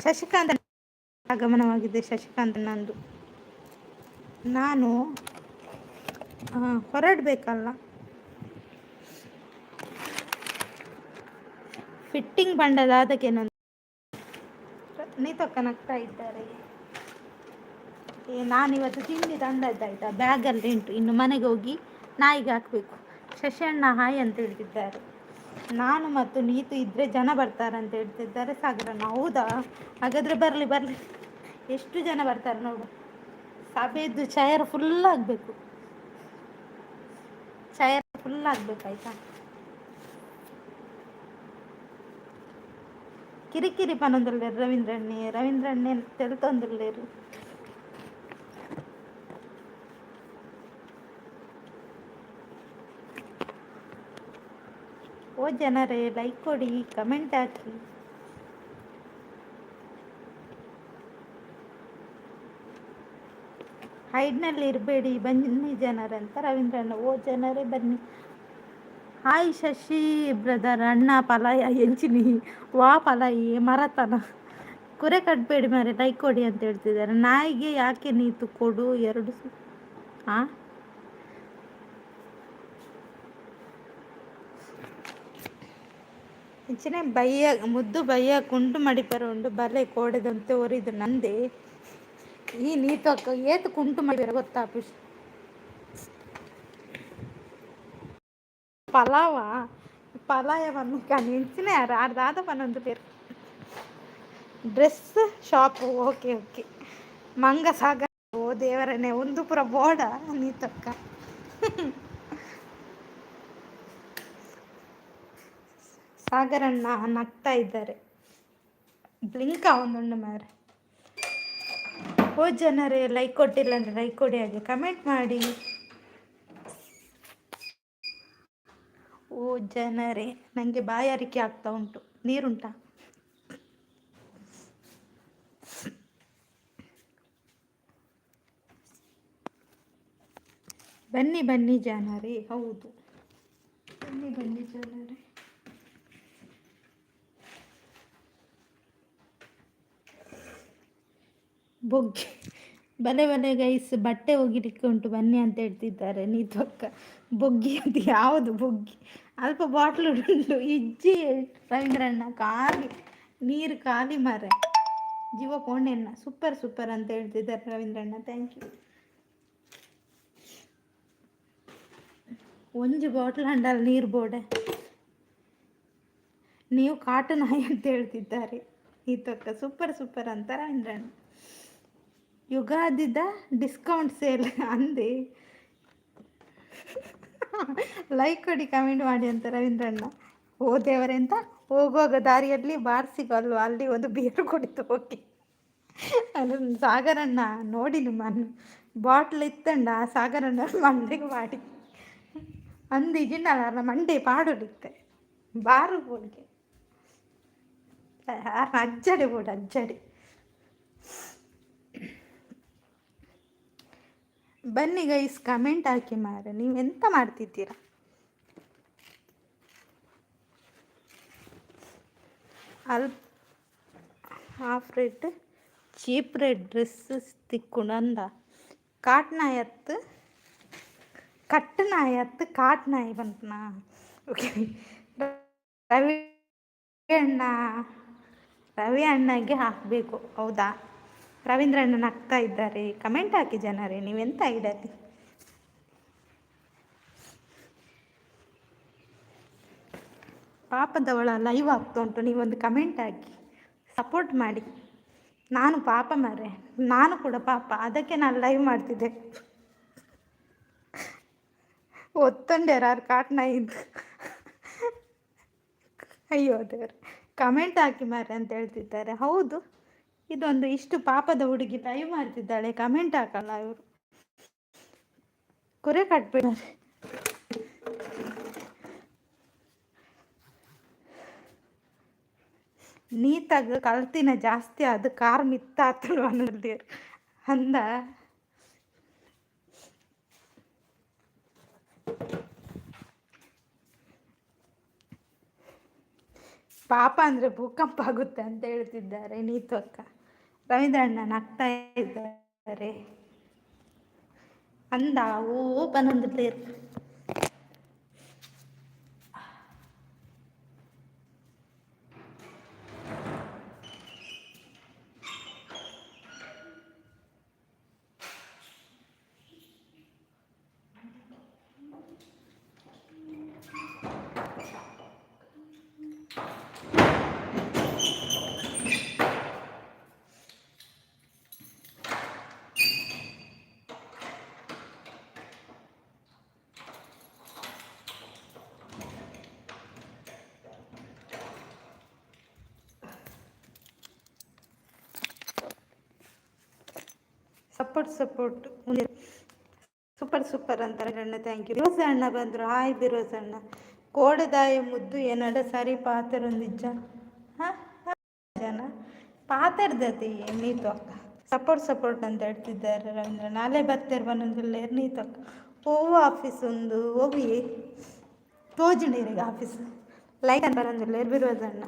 ಶಶಿಕಾಂತ್ ಆಗಮನವಾಗಿದೆ. ಶಶಿಕಾಂತ್ ನಂದು ನಾನು ಹೊರಡಬೇಕಲ್ಲ. ಫಿಟ್ಟಿಂಗ್ ಬಂಡದಾದಕ್ಕೆ ನೀತೊಕ್ಕ ನಗ್ತಾ ಇದ್ದಾರೆ. ನಾನಿವತ್ತು ತಿಂಡಿ ತಂದದ್ದಾಯ್ತಾ, ಬ್ಯಾಗಲ್ಲಿ ಉಂಟು. ಇನ್ನು ಮನೆಗೆ ಹೋಗಿ ನಾಯಿಗೆ ಹಾಕಬೇಕು. ಶಶಣ್ಣ ಹಾಯ್ ಅಂತ ಹೇಳ್ತಿದ್ದಾರೆ. ನಾನು ಮತ್ತು ನೀತು ಇದ್ದರೆ ಜನ ಬರ್ತಾರೆ ಅಂತ ಹೇಳ್ತಿದ್ದಾರೆ ಸಾಗರಣ್ಣ. ಹೌದಾ? ಹಾಗಾದರೆ ಬರಲಿ. ಎಷ್ಟು ಜನ ಬರ್ತಾರೆ ನೋಡು. ಸಭೆದ್ದು ಚೇರ್ ಫುಲ್ ಆಗಬೇಕು. ಆಯ್ತಾ? ಕಿರಿಕಿರಿ ಪನೊಂದುಲ್ಲೇರು ರವೀಂದ್ರಣ್ಣೆ ತೆಲ್ತೊಂದುಲ್ಲೇರು. ಓ ಜನರೇ ಲೈಕ್ ಕೊಡಿ, ಕಮೆಂಟ್ ಹಾಕಿ. ಹೈಡ್ನಲ್ಲಿ ಇರಬೇಡಿ, ಬನ್ನಿ ಜನರಂತ ರವೀಂದ್ರಣ್ಣ. ಓ ಜನರೇ ಬನ್ನಿ. ಹಾಯ್ ಶಶಿ ಬ್ರದರ್, ಅಣ್ಣ ಪಲಾಯ ಎಂಚಿನಿ ವಾ ಪಲಾಯಿ ಮರತನ ಕುರೆ ಕಟ್ಬೇಡಿ ಮಾರೆ, ಲೈಕ್ ಕೊಡಿ ಅಂತ ಹೇಳ್ತಿದ್ದಾರೆ. ನಾಯಿಗೆ ಯಾಕೆ ನೀತು ಕೊಡು ಎರಡು ಹಾಂ ಇಂಚಿನ ಬಯ್ಯ ಮುದ್ದು ಬಯ್ಯ ಕುಂಟು ಮಡಿಪರ ಉಂಡು ಬಲೆ ಕೋಡೆದಂತೆ ಒರಿದು ನಂದೆ ಈ ನೀತು ಅಕ್ಕ ಏತು ಕುಂಟು ಮಾಡಿರ ಗೊತ್ತಾ ಪುಷ್ ಪಲಾವ ಪಲಾಯವನ್ನು ನೆಂಚಿನ ಯಾರು ಆರ್ದಾದ ಪನ್ನೊಂದು ಪೇರು ಡ್ರೆಸ್ ಶಾಪು. ಓಕೆ ಓಕೆ ಮಂಗ ಸಾಗ. ಓ ದೇವರನ್ನೇ ಒಂದು ಪುರ ಬೋಡ ನೀತಕ್ಕ. ಸಾಗರಣ್ಣ ನಗ್ತಾ ಇದ್ದಾರೆ. ಬ್ಲಿಂಕ್ ಒಂದುಂಡು ಮಾರೆ. ಓ ಜನರೇ ಲೈಕ್ ಕೊಟ್ಟಿಲ್ಲ ಅಂದರೆ ಲೈಕ್ ಕೊಡಿ, ಹಾಗೆ ಕಮೆಂಟ್ ಮಾಡಿ. ಓ ಜನರೇ, ನನಗೆ ಬಾಯಾರಿಕೆ ಆಗ್ತಾ ಉಂಟು. ನೀರುಂಟಾ? ಬನ್ನಿ ಬನ್ನಿ ಜನರೇ. ಹೌದು ಬನ್ನಿ ಬನ್ನಿ ಜನರೇ. ಬೊಗ್ಗೆ ಬಲೆ ಬಲೆ ಗೈಸ್, ಬಟ್ಟೆ ಒಗಿಲಿಕ್ಕೆ ಉಂಟು ಬನ್ನಿ ಅಂತ ಹೇಳ್ತಿದ್ದಾರೆ. ನೀತು ಅಕ್ಕ ಬೊಗ್ಗಿ ಅಂತ ಯಾವುದು ಬೊಗ್ಗಿ? ಅಲ್ಪ ಬಾಟ್ಲು ಉಂಟು ಇಜ್ಜಿ ರವೀಂದ್ರಣ್ಣ ಖಾಲಿ ನೀರು ಖಾಲಿ ಮರ ಜೀವ ಪೋಣೆಣ್ಣ ಸೂಪರ್ ಸೂಪರ್ ಅಂತ ಹೇಳ್ತಿದ್ದಾರೆ ರವೀಂದ್ರಣ್ಣ. Thank you. ಒಂಜು ಬಾಟ್ಲ್ ಹಂಡಲ್ ನೀರು ಬೋಡೆ ನೀವು ಕಾಟು ನಾಯಿ ಅಂತ ಹೇಳ್ತಿದ್ದಾರೆ. ನೀತಕ್ಕ ಸೂಪರ್ ಸೂಪರ್ ಅಂತ ರವೀಂದ್ರಣ್ಣ. ಯುಗಾದಿದ ಡಿಸ್ಕೌಂಟ್ ಸೇಲ್ ಅಂದೆ ಲೈಕ್ ಕೊಡಿ, ಕಮೆಂಟ್ ಮಾಡಿ ಅಂತ ರವೀಂದ್ರಣ್ಣ. ಓ ದೇವರೆಂತ ಹೋಗುವಾಗ ದಾರಿಯಲ್ಲಿ ಬಾರಿಸಿಗಲ್ವ, ಅಲ್ಲಿ ಒಂದು ಬಿಯರ್ ಕುಡಿತು ಹೋಗಿ. ಅದನ್ನು ಸಾಗರಣ್ಣ ನೋಡಿ ನಿಮ್ಮನ್ನು ಬಾಟ್ಲ್ ಇತ್ತಂಡ ಸಾಗರಣ್ಣ ಮಂಡೆಗೆ ಮಾಡಿ ಅಂದು ಇಜಿಂಡಲ್ಲ ಮಂಡೆ ಪಾಡೊಡಿತ್ತೆ ಬಾರು ಬೋಡ್ಗೆ ಅಜ್ಜಡೆ ಬೋಡು ಅಜ್ಜಡೆ. ಬನ್ನಿ ಗೈಸ್ ಕಮೆಂಟ್ ಹಾಕಿ ಮಾರೆ, ನೀವೆಂತ ಮಾಡ್ತಿದ್ದೀರಾ? Half rate cheap rate dress ತಿಕ್ಕೊಂಡು ಅಂದ ಕಾಟ್ನಾಯತ್ತು ಕಟ್ಟನಾಯತ್ತು ಕಾಟ್ನಾಯಿ ಬಂತನಾ? ಓಕೆ ರವಿ ಅಣ್ಣ ರವಿ ಅಣ್ಣಗೆ ಹಾಕಬೇಕು ಹೌದಾ? ರವೀಂದ್ರ ಅಣ್ಣ ನಗ್ತಾ ಇದ್ದಾರೆ. ಕಮೆಂಟ್ ಹಾಕಿ ಜನರೇ, ನೀವೆಂತ ಇಡಲಿ. ಪಾಪದವಳ ಲೈವ್ ಆಗ್ತಾ ಉಂಟು, ನೀವೊಂದು ಕಮೆಂಟ್ ಹಾಕಿ ಸಪೋರ್ಟ್ ಮಾಡಿ. ನಾನು ಪಾಪ ಮಾರೆ, ನಾನು ಕೂಡ ಪಾಪ, ಅದಕ್ಕೆ ನಾನು ಲೈವ್ ಮಾಡ್ತಿದ್ದೆ. ಒತ್ತೊಂಡ್ಯಾರು ಕಾಟ್ನಾಯಿದ್ದು. ಅಯ್ಯೋ ದೇವ್ರೆ, ಕಮೆಂಟ್ ಹಾಕಿ ಮಾರೆ ಅಂತ ಹೇಳ್ತಿದ್ದಾರೆ. ಹೌದು, ಇದೊಂದು ಇಷ್ಟು ಪಾಪದ ಹುಡುಗಿ ಲೈವ್ ಮಾಡ್ತಿದ್ದಾಳೆ, ಕಮೆಂಟ್ ಹಾಕಲ್ಲ ಇವರು. ಕುರೆ ಕಟ್ಬೇಡ ನೀತಾಗ ಕಲ್ತಿನ ಜಾಸ್ತಿ ಅದು ಕಾರ್ ಮಿತ್ತಾತಳು ಅನ್ನೋದು ಅಂದ. ಪಾಪ ಅಂದರೆ ಭೂಕಂಪ ಆಗುತ್ತೆ ಅಂತ ಹೇಳ್ತಿದ್ದಾರೆ ನೀತು ಅಕ್ಕ. ರವೀಂದ್ರಣ್ಣ ನಗ್ತಾ ಇದ್ದಾರೆ ಅಂದ. ಓಪನ್ ಅಂದ್ರೆ ಸಪೋರ್ಟ್ ಸೂಪರ್ ಸೂಪರ್ ಅಂತಾರೆ ಅಣ್ಣ. Thank you. ಬಿರೋಸ್ ಅಣ್ಣ ಬಂದರು. ಹಾಯ್ ಬಿರೋಸ್ ಅಣ್ಣ. കോടതായ മുದ್ದು എന്നಡ ಸರಿ ಪಾತರೊಂದಿಜ್ಜ ಹಾ ಜನ ಪಾತರ್ದತಿ ನೀತು ಅಕ್ಕ ಸಪೋರ್ಟ್ ಅಂತ ಹೇಳ್ತಿದ್ದಾರೆ ರವೀಂದ್ರ. ನಾಳೆ ಬರ್ತಾರೆ ಬಂದೊಂದಿಲ್ಲ ನೀತು ಅಕ್ಕ ಓವು ಆಫೀಸ್ ಒಂದು ಹೋಗಿ ತೋಜುಂಡಿರಿಗೆ ಆಫೀಸ್ ಲೈಟ್ ಅಂತ ಬರೋದಿಲ್ಲ ಬಿರುವಜಣ್ಣ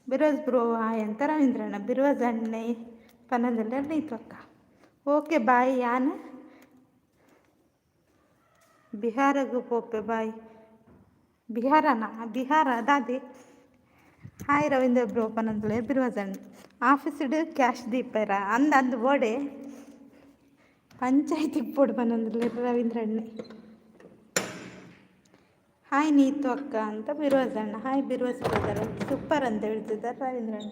ಬಿರೋಜ್ ಬ್ರೋ ಆಯ್ ಅಂತ ರವೀಂದ್ರಣ್ಣ ಬಿರುವಜಣ್ಣೆ ಪನ್ನೊಂದಿಲ್ಲ ನೀತು ಅಕ್ಕ. ಓಕೆ ಬಾಯ್ ಯಾನ್ ಬಿಹಾರಗೂ ಪೋಪೆ ಬಾಯ್. ಬಿಹಾರ ಅದಾದೆ. ಹಾಯ್ ರವೀಂದ್ರ ಬ್ರೋ ಪನ್ನೊಂದಿಲ್ಲ ಬಿರುವಜಣ್ಣ ಆಫೀಸಿಡು ಕ್ಯಾಶ್ ದೀಪರ ಅಂದು ಓಡೆ ಪಂಚಾಯತಿ ಇಪ್ಪೋಡು ಪನ್ನೊಂದಿಲ್ಲ ರವೀಂದ್ರಣ್ಣೆ. ಹಾಯ್ ನೀತು ಅಕ್ಕ ಅಂತ ಬಿರುವಜಣ್ಣ ಹಾಯ್ ಬಿರುವಜ್ ಬ್ರದರ್ ಸೂಪರ್ ಅಂತ ಹೇಳ್ತಿದ್ದಾರೆ ರವೀಂದ್ರಣ್ಣ.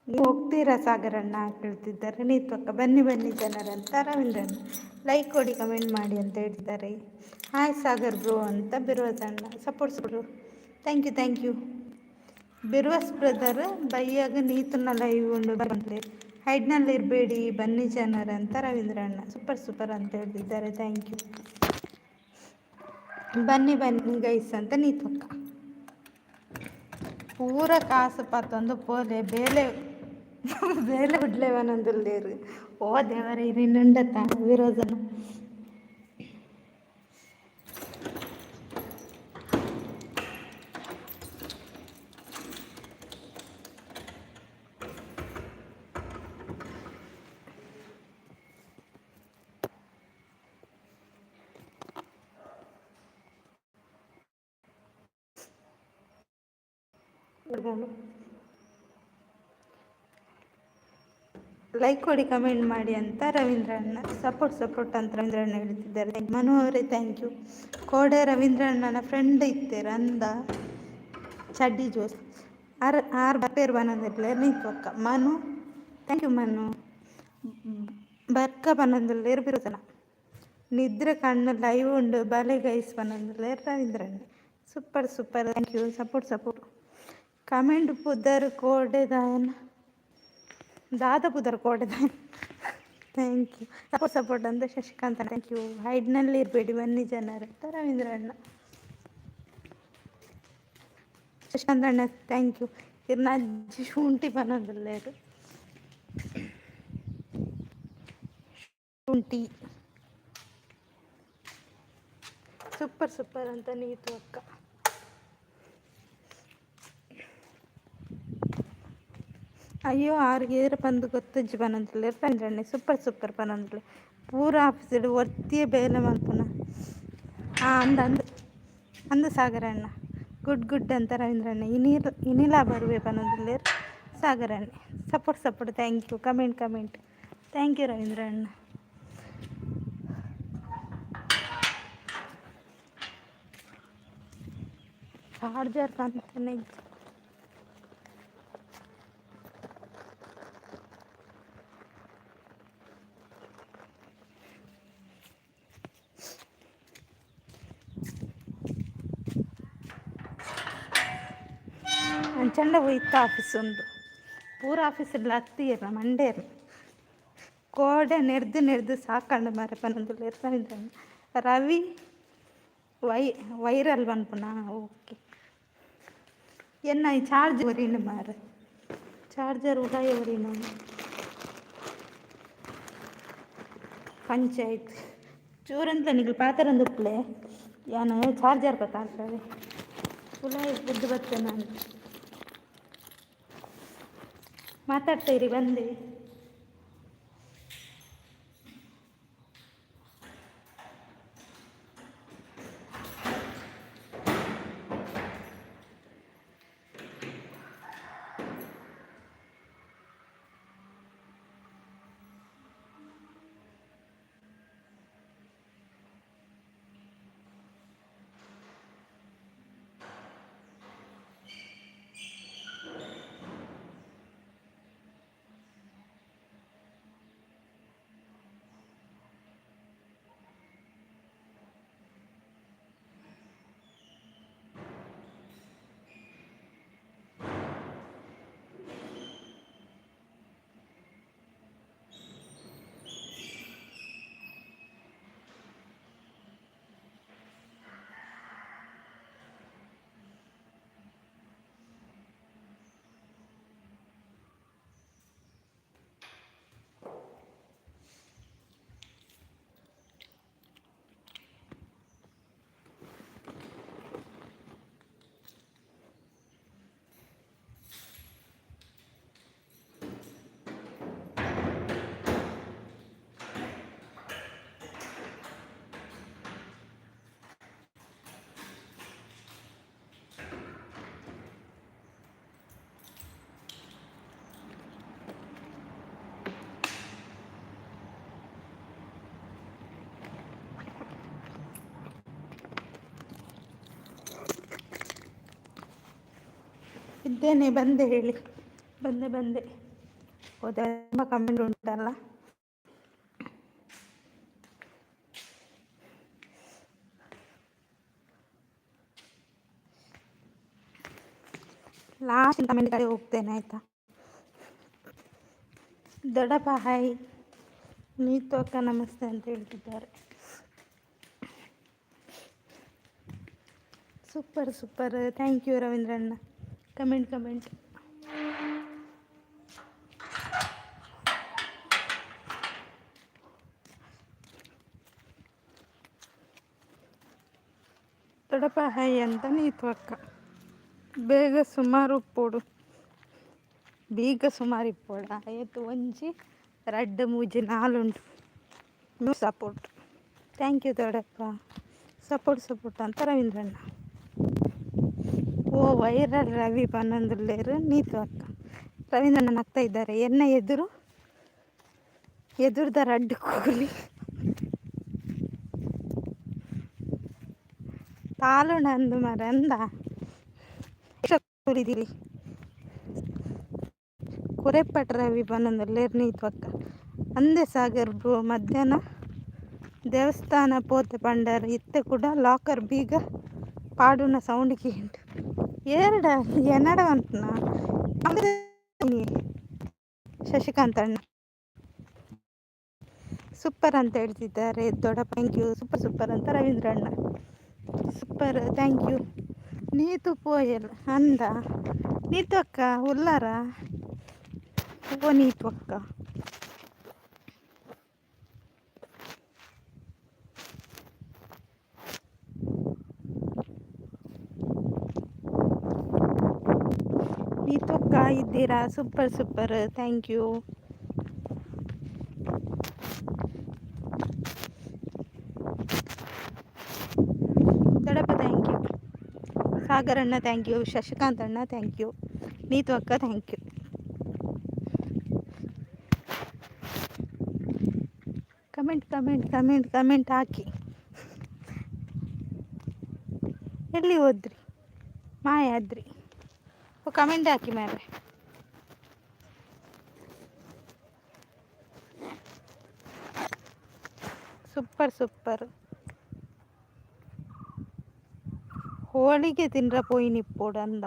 ನೀವು ಹೋಗ್ತೀರಾ ಸಾಗರಣ್ಣ ಕೇಳ್ತಿದ್ದಾರೆ ನೀತು ಅಕ್ಕ. ಬನ್ನಿ ಜನರಂತ ರವೀಂದ್ರಣ್ಣ. ಲೈಕ್ ಕೊಡಿ ಕಮೆಂಟ್ ಮಾಡಿ ಅಂತ ಹೇಳ್ತಿದ್ದಾರೆ. ಹಾಯ್ ಸಾಗರ್ ಬ್ರೋ ಅಂತ ಬಿರುವಜಣ್ಣ ಸಪೋರ್ಟ್ಸ್ ಬ್ರೋ ಥ್ಯಾಂಕ್ ಯು. ಬಿರುವಸ್ ಬ್ರದರ್ ಬೈಯಾಗ ನೀತನ್ನ ಲೈವ್ ಉಂಡು ಬಂದರೆ ಹೈಡ್ನಲ್ಲಿ ಇರಬೇಡಿ ಬನ್ನಿ ಜನರಂತ ರವೀಂದ್ರಣ್ಣ ಸೂಪರ್ ಅಂತ ಹೇಳ್ತಿದ್ದಾರೆ. Thank you. ಬನ್ನಿ ಗೈಸ್ ಅಂತ ನೀತು ಅಕ್ಕ. ಪೂರ ಕಾಸು ಪತ್ತೊಂದು ಪೋಲೆ ಬೇಲೆ ಬಿಡ್ಲೇವನೊಂದಿಲ್ಲೇರು ಓ ದೇವರ ಇನ್ನುಂಡತ್ತ ವಿರೋಧನ. ಲೈಕ್ ಕೊಡಿ ಕಮೆಂಟ್ ಮಾಡಿ ಅಂತ ರವೀಂದ್ರಣ್ಣ ಸಪೋರ್ಟ್ ಅಂತ ರವೀಂದ್ರಣ್ಣ ಹೇಳ್ತಿದ್ದಾರೆ. ಮನು ಅವರೇ ಥ್ಯಾಂಕ್ ಯು. ಕೋಡೆ ರವೀಂದ್ರಣ್ಣನ ಫ್ರೆಂಡ್ ಇತ್ತೇರ ಅಂದ ಚಡ್ಡಿ ಜೋಸ್ ಆರು ಬಪ್ಪೇರು ಬನ್ನದಿಲ್ಲ ನೀತು ಅಕ್ಕ. Manu thank you Manu. ಬರ್ಕ ಬನ್ನದಿಲ್ಲ ಬಿರುತನ ನಿದ್ರೆ ಕಣ್ಣು ಲೈವ್ ಉಂಡು ಬಲೆ ಗೈಸ್ ಬನ್ನದಿಲ್ಲ ರವೀಂದ್ರಣ್ಣ super thank you support. Comment ಪುದರ್ ಕೋಡೆ ದಾಯನ ದಾದ ಪುದರ್ ಕೋಡೆ ದಾಯನ ಥ್ಯಾಂಕ್ ಯು ಸಪೋರ್ಟ್ ಅಂತ ಶಶಿಕಾಂತ್ ಥ್ಯಾಂಕ್ ಯು. ಹೈಡ್ನಲ್ಲಿ ಇರಬೇಡಿ ಬನ್ನಿ ಜನರಂತ ರವೀಂದ್ರಣ್ಣ ಶಶಿಕಾಂತ್ ಅಣ್ಣ ಥ್ಯಾಂಕ್ ಯು. ಇರ್ನ ಅಜ್ಜಿ ಶುಂಠಿ ಬನ್ನೋದಿಲ್ಲ ಇದು ಶುಂಠಿ ಸೂಪರ್ ಅಂತ ನೀತು ಅಕ್ಕ. ಅಯ್ಯೋ ಆರ್ಗೇರ ಬಂದು ಗೊತ್ತಜ್ಜಿ ಬನ್ನೊಂದಿಲ್ಲ ರವೀಂದ್ರಣ್ಣೆ ಸೂಪರ್ ಬನ್ನೊಂದಿಲ್ಲ ಪೂರ ಆಫೀಸಿಡು ಒರ್ತಿಯೇ ಬೇಲೆ ಮಲ್ಪುನ ಅಂದು ಸಾಗರಣ್ಣ ಗುಡ್ ಅಂತ ರವೀಂದ್ರಣ್ಣ ಇನಿಲ ಬರುವೆ ಬನ್ನೊಂದಿಲ್ಲ ಸಾಗರಣ್ಣೆ support thank you. Comment thank you ರವೀಂದ್ರಣ್ಣ. ಚಾರ್ಜರ್ ಅಂತಾನೆ ಅಂಚಂಡ ಹೋಯ್ತ ಆಫೀಸ್ ಒಂದು ಪೂರ ಆಫೀಸಲ್ಲಿ ಹತ್ತಿರ ಮಂಡೇರು ಕೋಡೆ ನೆಡ್ದು ಸಾಕಂಡು ಮರ ಪನ್ನೊಂದಿಲ್ಲ ರವೀಂದ್ರಣ್ಣ. ರವಿ ವೈರಲ್ ಬನ್ಪುನ ಓಕೆ ಎನ್ನ ಚಾರ್ಜ್ ಒರಿನು ಮಾರ ಚಾರ್ಜರ್ ಉಡಾಯ ಒರಿನು ಪಂಚಾಯತ್ ಚೂರಂತ ನಿಗಲು ಪಾತರಂದುಪ್ಲೆ ಯಾನು ಚಾರ್ಜರ್ ಬತ್ತಾಡ್ತಾರೆ ಉಲಾಯ ಬುದ್ದು ಬತ್ತೆ ನಾನು ಮಾತಾಡ್ತಾ ಇರಿ ಬಂದೆ. ಇದ್ದೇನೆ, ಬಂದೆ ಹೇಳಿ. ಬಂದೆ ಹೋದ ತುಂಬ ಕಮೆಂಟ್ ಉಂಟಲ್ಲ. ಲಾಸ್ಟ್ ಕಮೆಂಟ್ ಕಡೆ ಹೋಗ್ತೇನೆ ಆಯಿತಾ. ದೊಡ್ಡಪ್ಪ ಹಾಯ್, ನೀತು ಅಕ್ಕ ನಮಸ್ತೆ ಅಂತ ಹೇಳ್ತಿದ್ದಾರೆ. ಸೂಪರ್ ಥ್ಯಾಂಕ್ ಯು ರವೀಂದ್ರಣ್ಣ. ಕಮೆಂಟ್ ದೊಡ್ಡಪ್ಪ ಹಾಯ್ ಅಂತ ನೀತು ಅಕ್ಕ. ಬೇಗ ಸುಮಾರು ಇಪ್ಪೋಡು ಆಯಿತು. ಒಂಜಿ ರಡ್ಡು ಮೂಜಿ ನಾಲುಂಟು. No support. ಥ್ಯಾಂಕ್ ಯು ದೊಡ್ಡಪ್ಪ. ಸಪೋರ್ಟ್ ಅಂತ ರವೀಂದ್ರಣ್ಣ. ಓ ವೈರಲ್ ರವಿ ಪನ್ನೊಂದುಲ್ಲೇರು ನೀತು ಅಕ್ಕ. ರವೀಂದ್ರಣ್ಣ ನಗ್ತಾ ಇದ್ದಾರೆ. ಎದುರ್ದ ರಡ್ಡು ಕೂಲಿ ತಾಲುಂಡು ಮರ ಅಂದ ಕೂಲಿದಿರಿ ಕುರೆಪಟ್ ರವಿ ಪನ್ನೊಂದುಲ್ಲೇರು ನೀತು ಅಕ್ಕ. ಅಂದೆ ಸಾಗರ್ ಬ್ರೋ ಮಧ್ಯಾಹ್ನ ದೇವಸ್ಥಾನ ಪೋತೆ ಪಂಡರ್ ಇತ್ತೆ ಕೂಡ ಲಾಕರ್ ಬೀಗ ಪಾಡುನ ಸೌಂಡ್ಗೆ ಉಂಟು ಎನ್ನಡ ಅಂತನ ಶಶಿಕಾಂತ್ ಅಣ್ಣ ಸೂಪರ್ ಅಂತ ಹೇಳ್ತಿದ್ದಾರೆ. ದೊಡ್ಡಪ್ಪ ಥ್ಯಾಂಕ್ ಯು. ಸೂಪರ್ ಅಂತ ರವೀಂದ್ರ ಅಣ್ಣ. Super thank you. ನೀತು ಪೋಯಲ್ ಅಂದ ನೀತು ಅಕ್ಕ ಉಲ್ಲಾರ. ಓ ನೀತು ಅಕ್ಕ ಇದ್ದೀರಾ? Super thank you. ದೊಡ್ಡಪ್ಪ ಥ್ಯಾಂಕ್ ಯು. ಸಾಗರ್ ಅಣ್ಣ ಥ್ಯಾಂಕ್ ಯು. ಶಶಿಕಾಂತ್ ಅಣ್ಣ ಥ್ಯಾಂಕ್ ಯು. ನೀತು ಅಕ್ಕ ಥ್ಯಾಂಕ್ ಯು. ಕಮೆಂಟ್ ಹಾಕಿ. ಎಲ್ಲಿ ಹೋದ್ರಿ? ಮಾಯಾದ್ರಿ. ಕಮೆಂಟ್ ಹಾಕಿ ಮೇಲೆ. ಸೂಪರ್ ಹೋಳಿಗೆ ತಿನ್ರ ಪೋಯಿ ನಿಪ್ಪೋಡು ಅಂದ.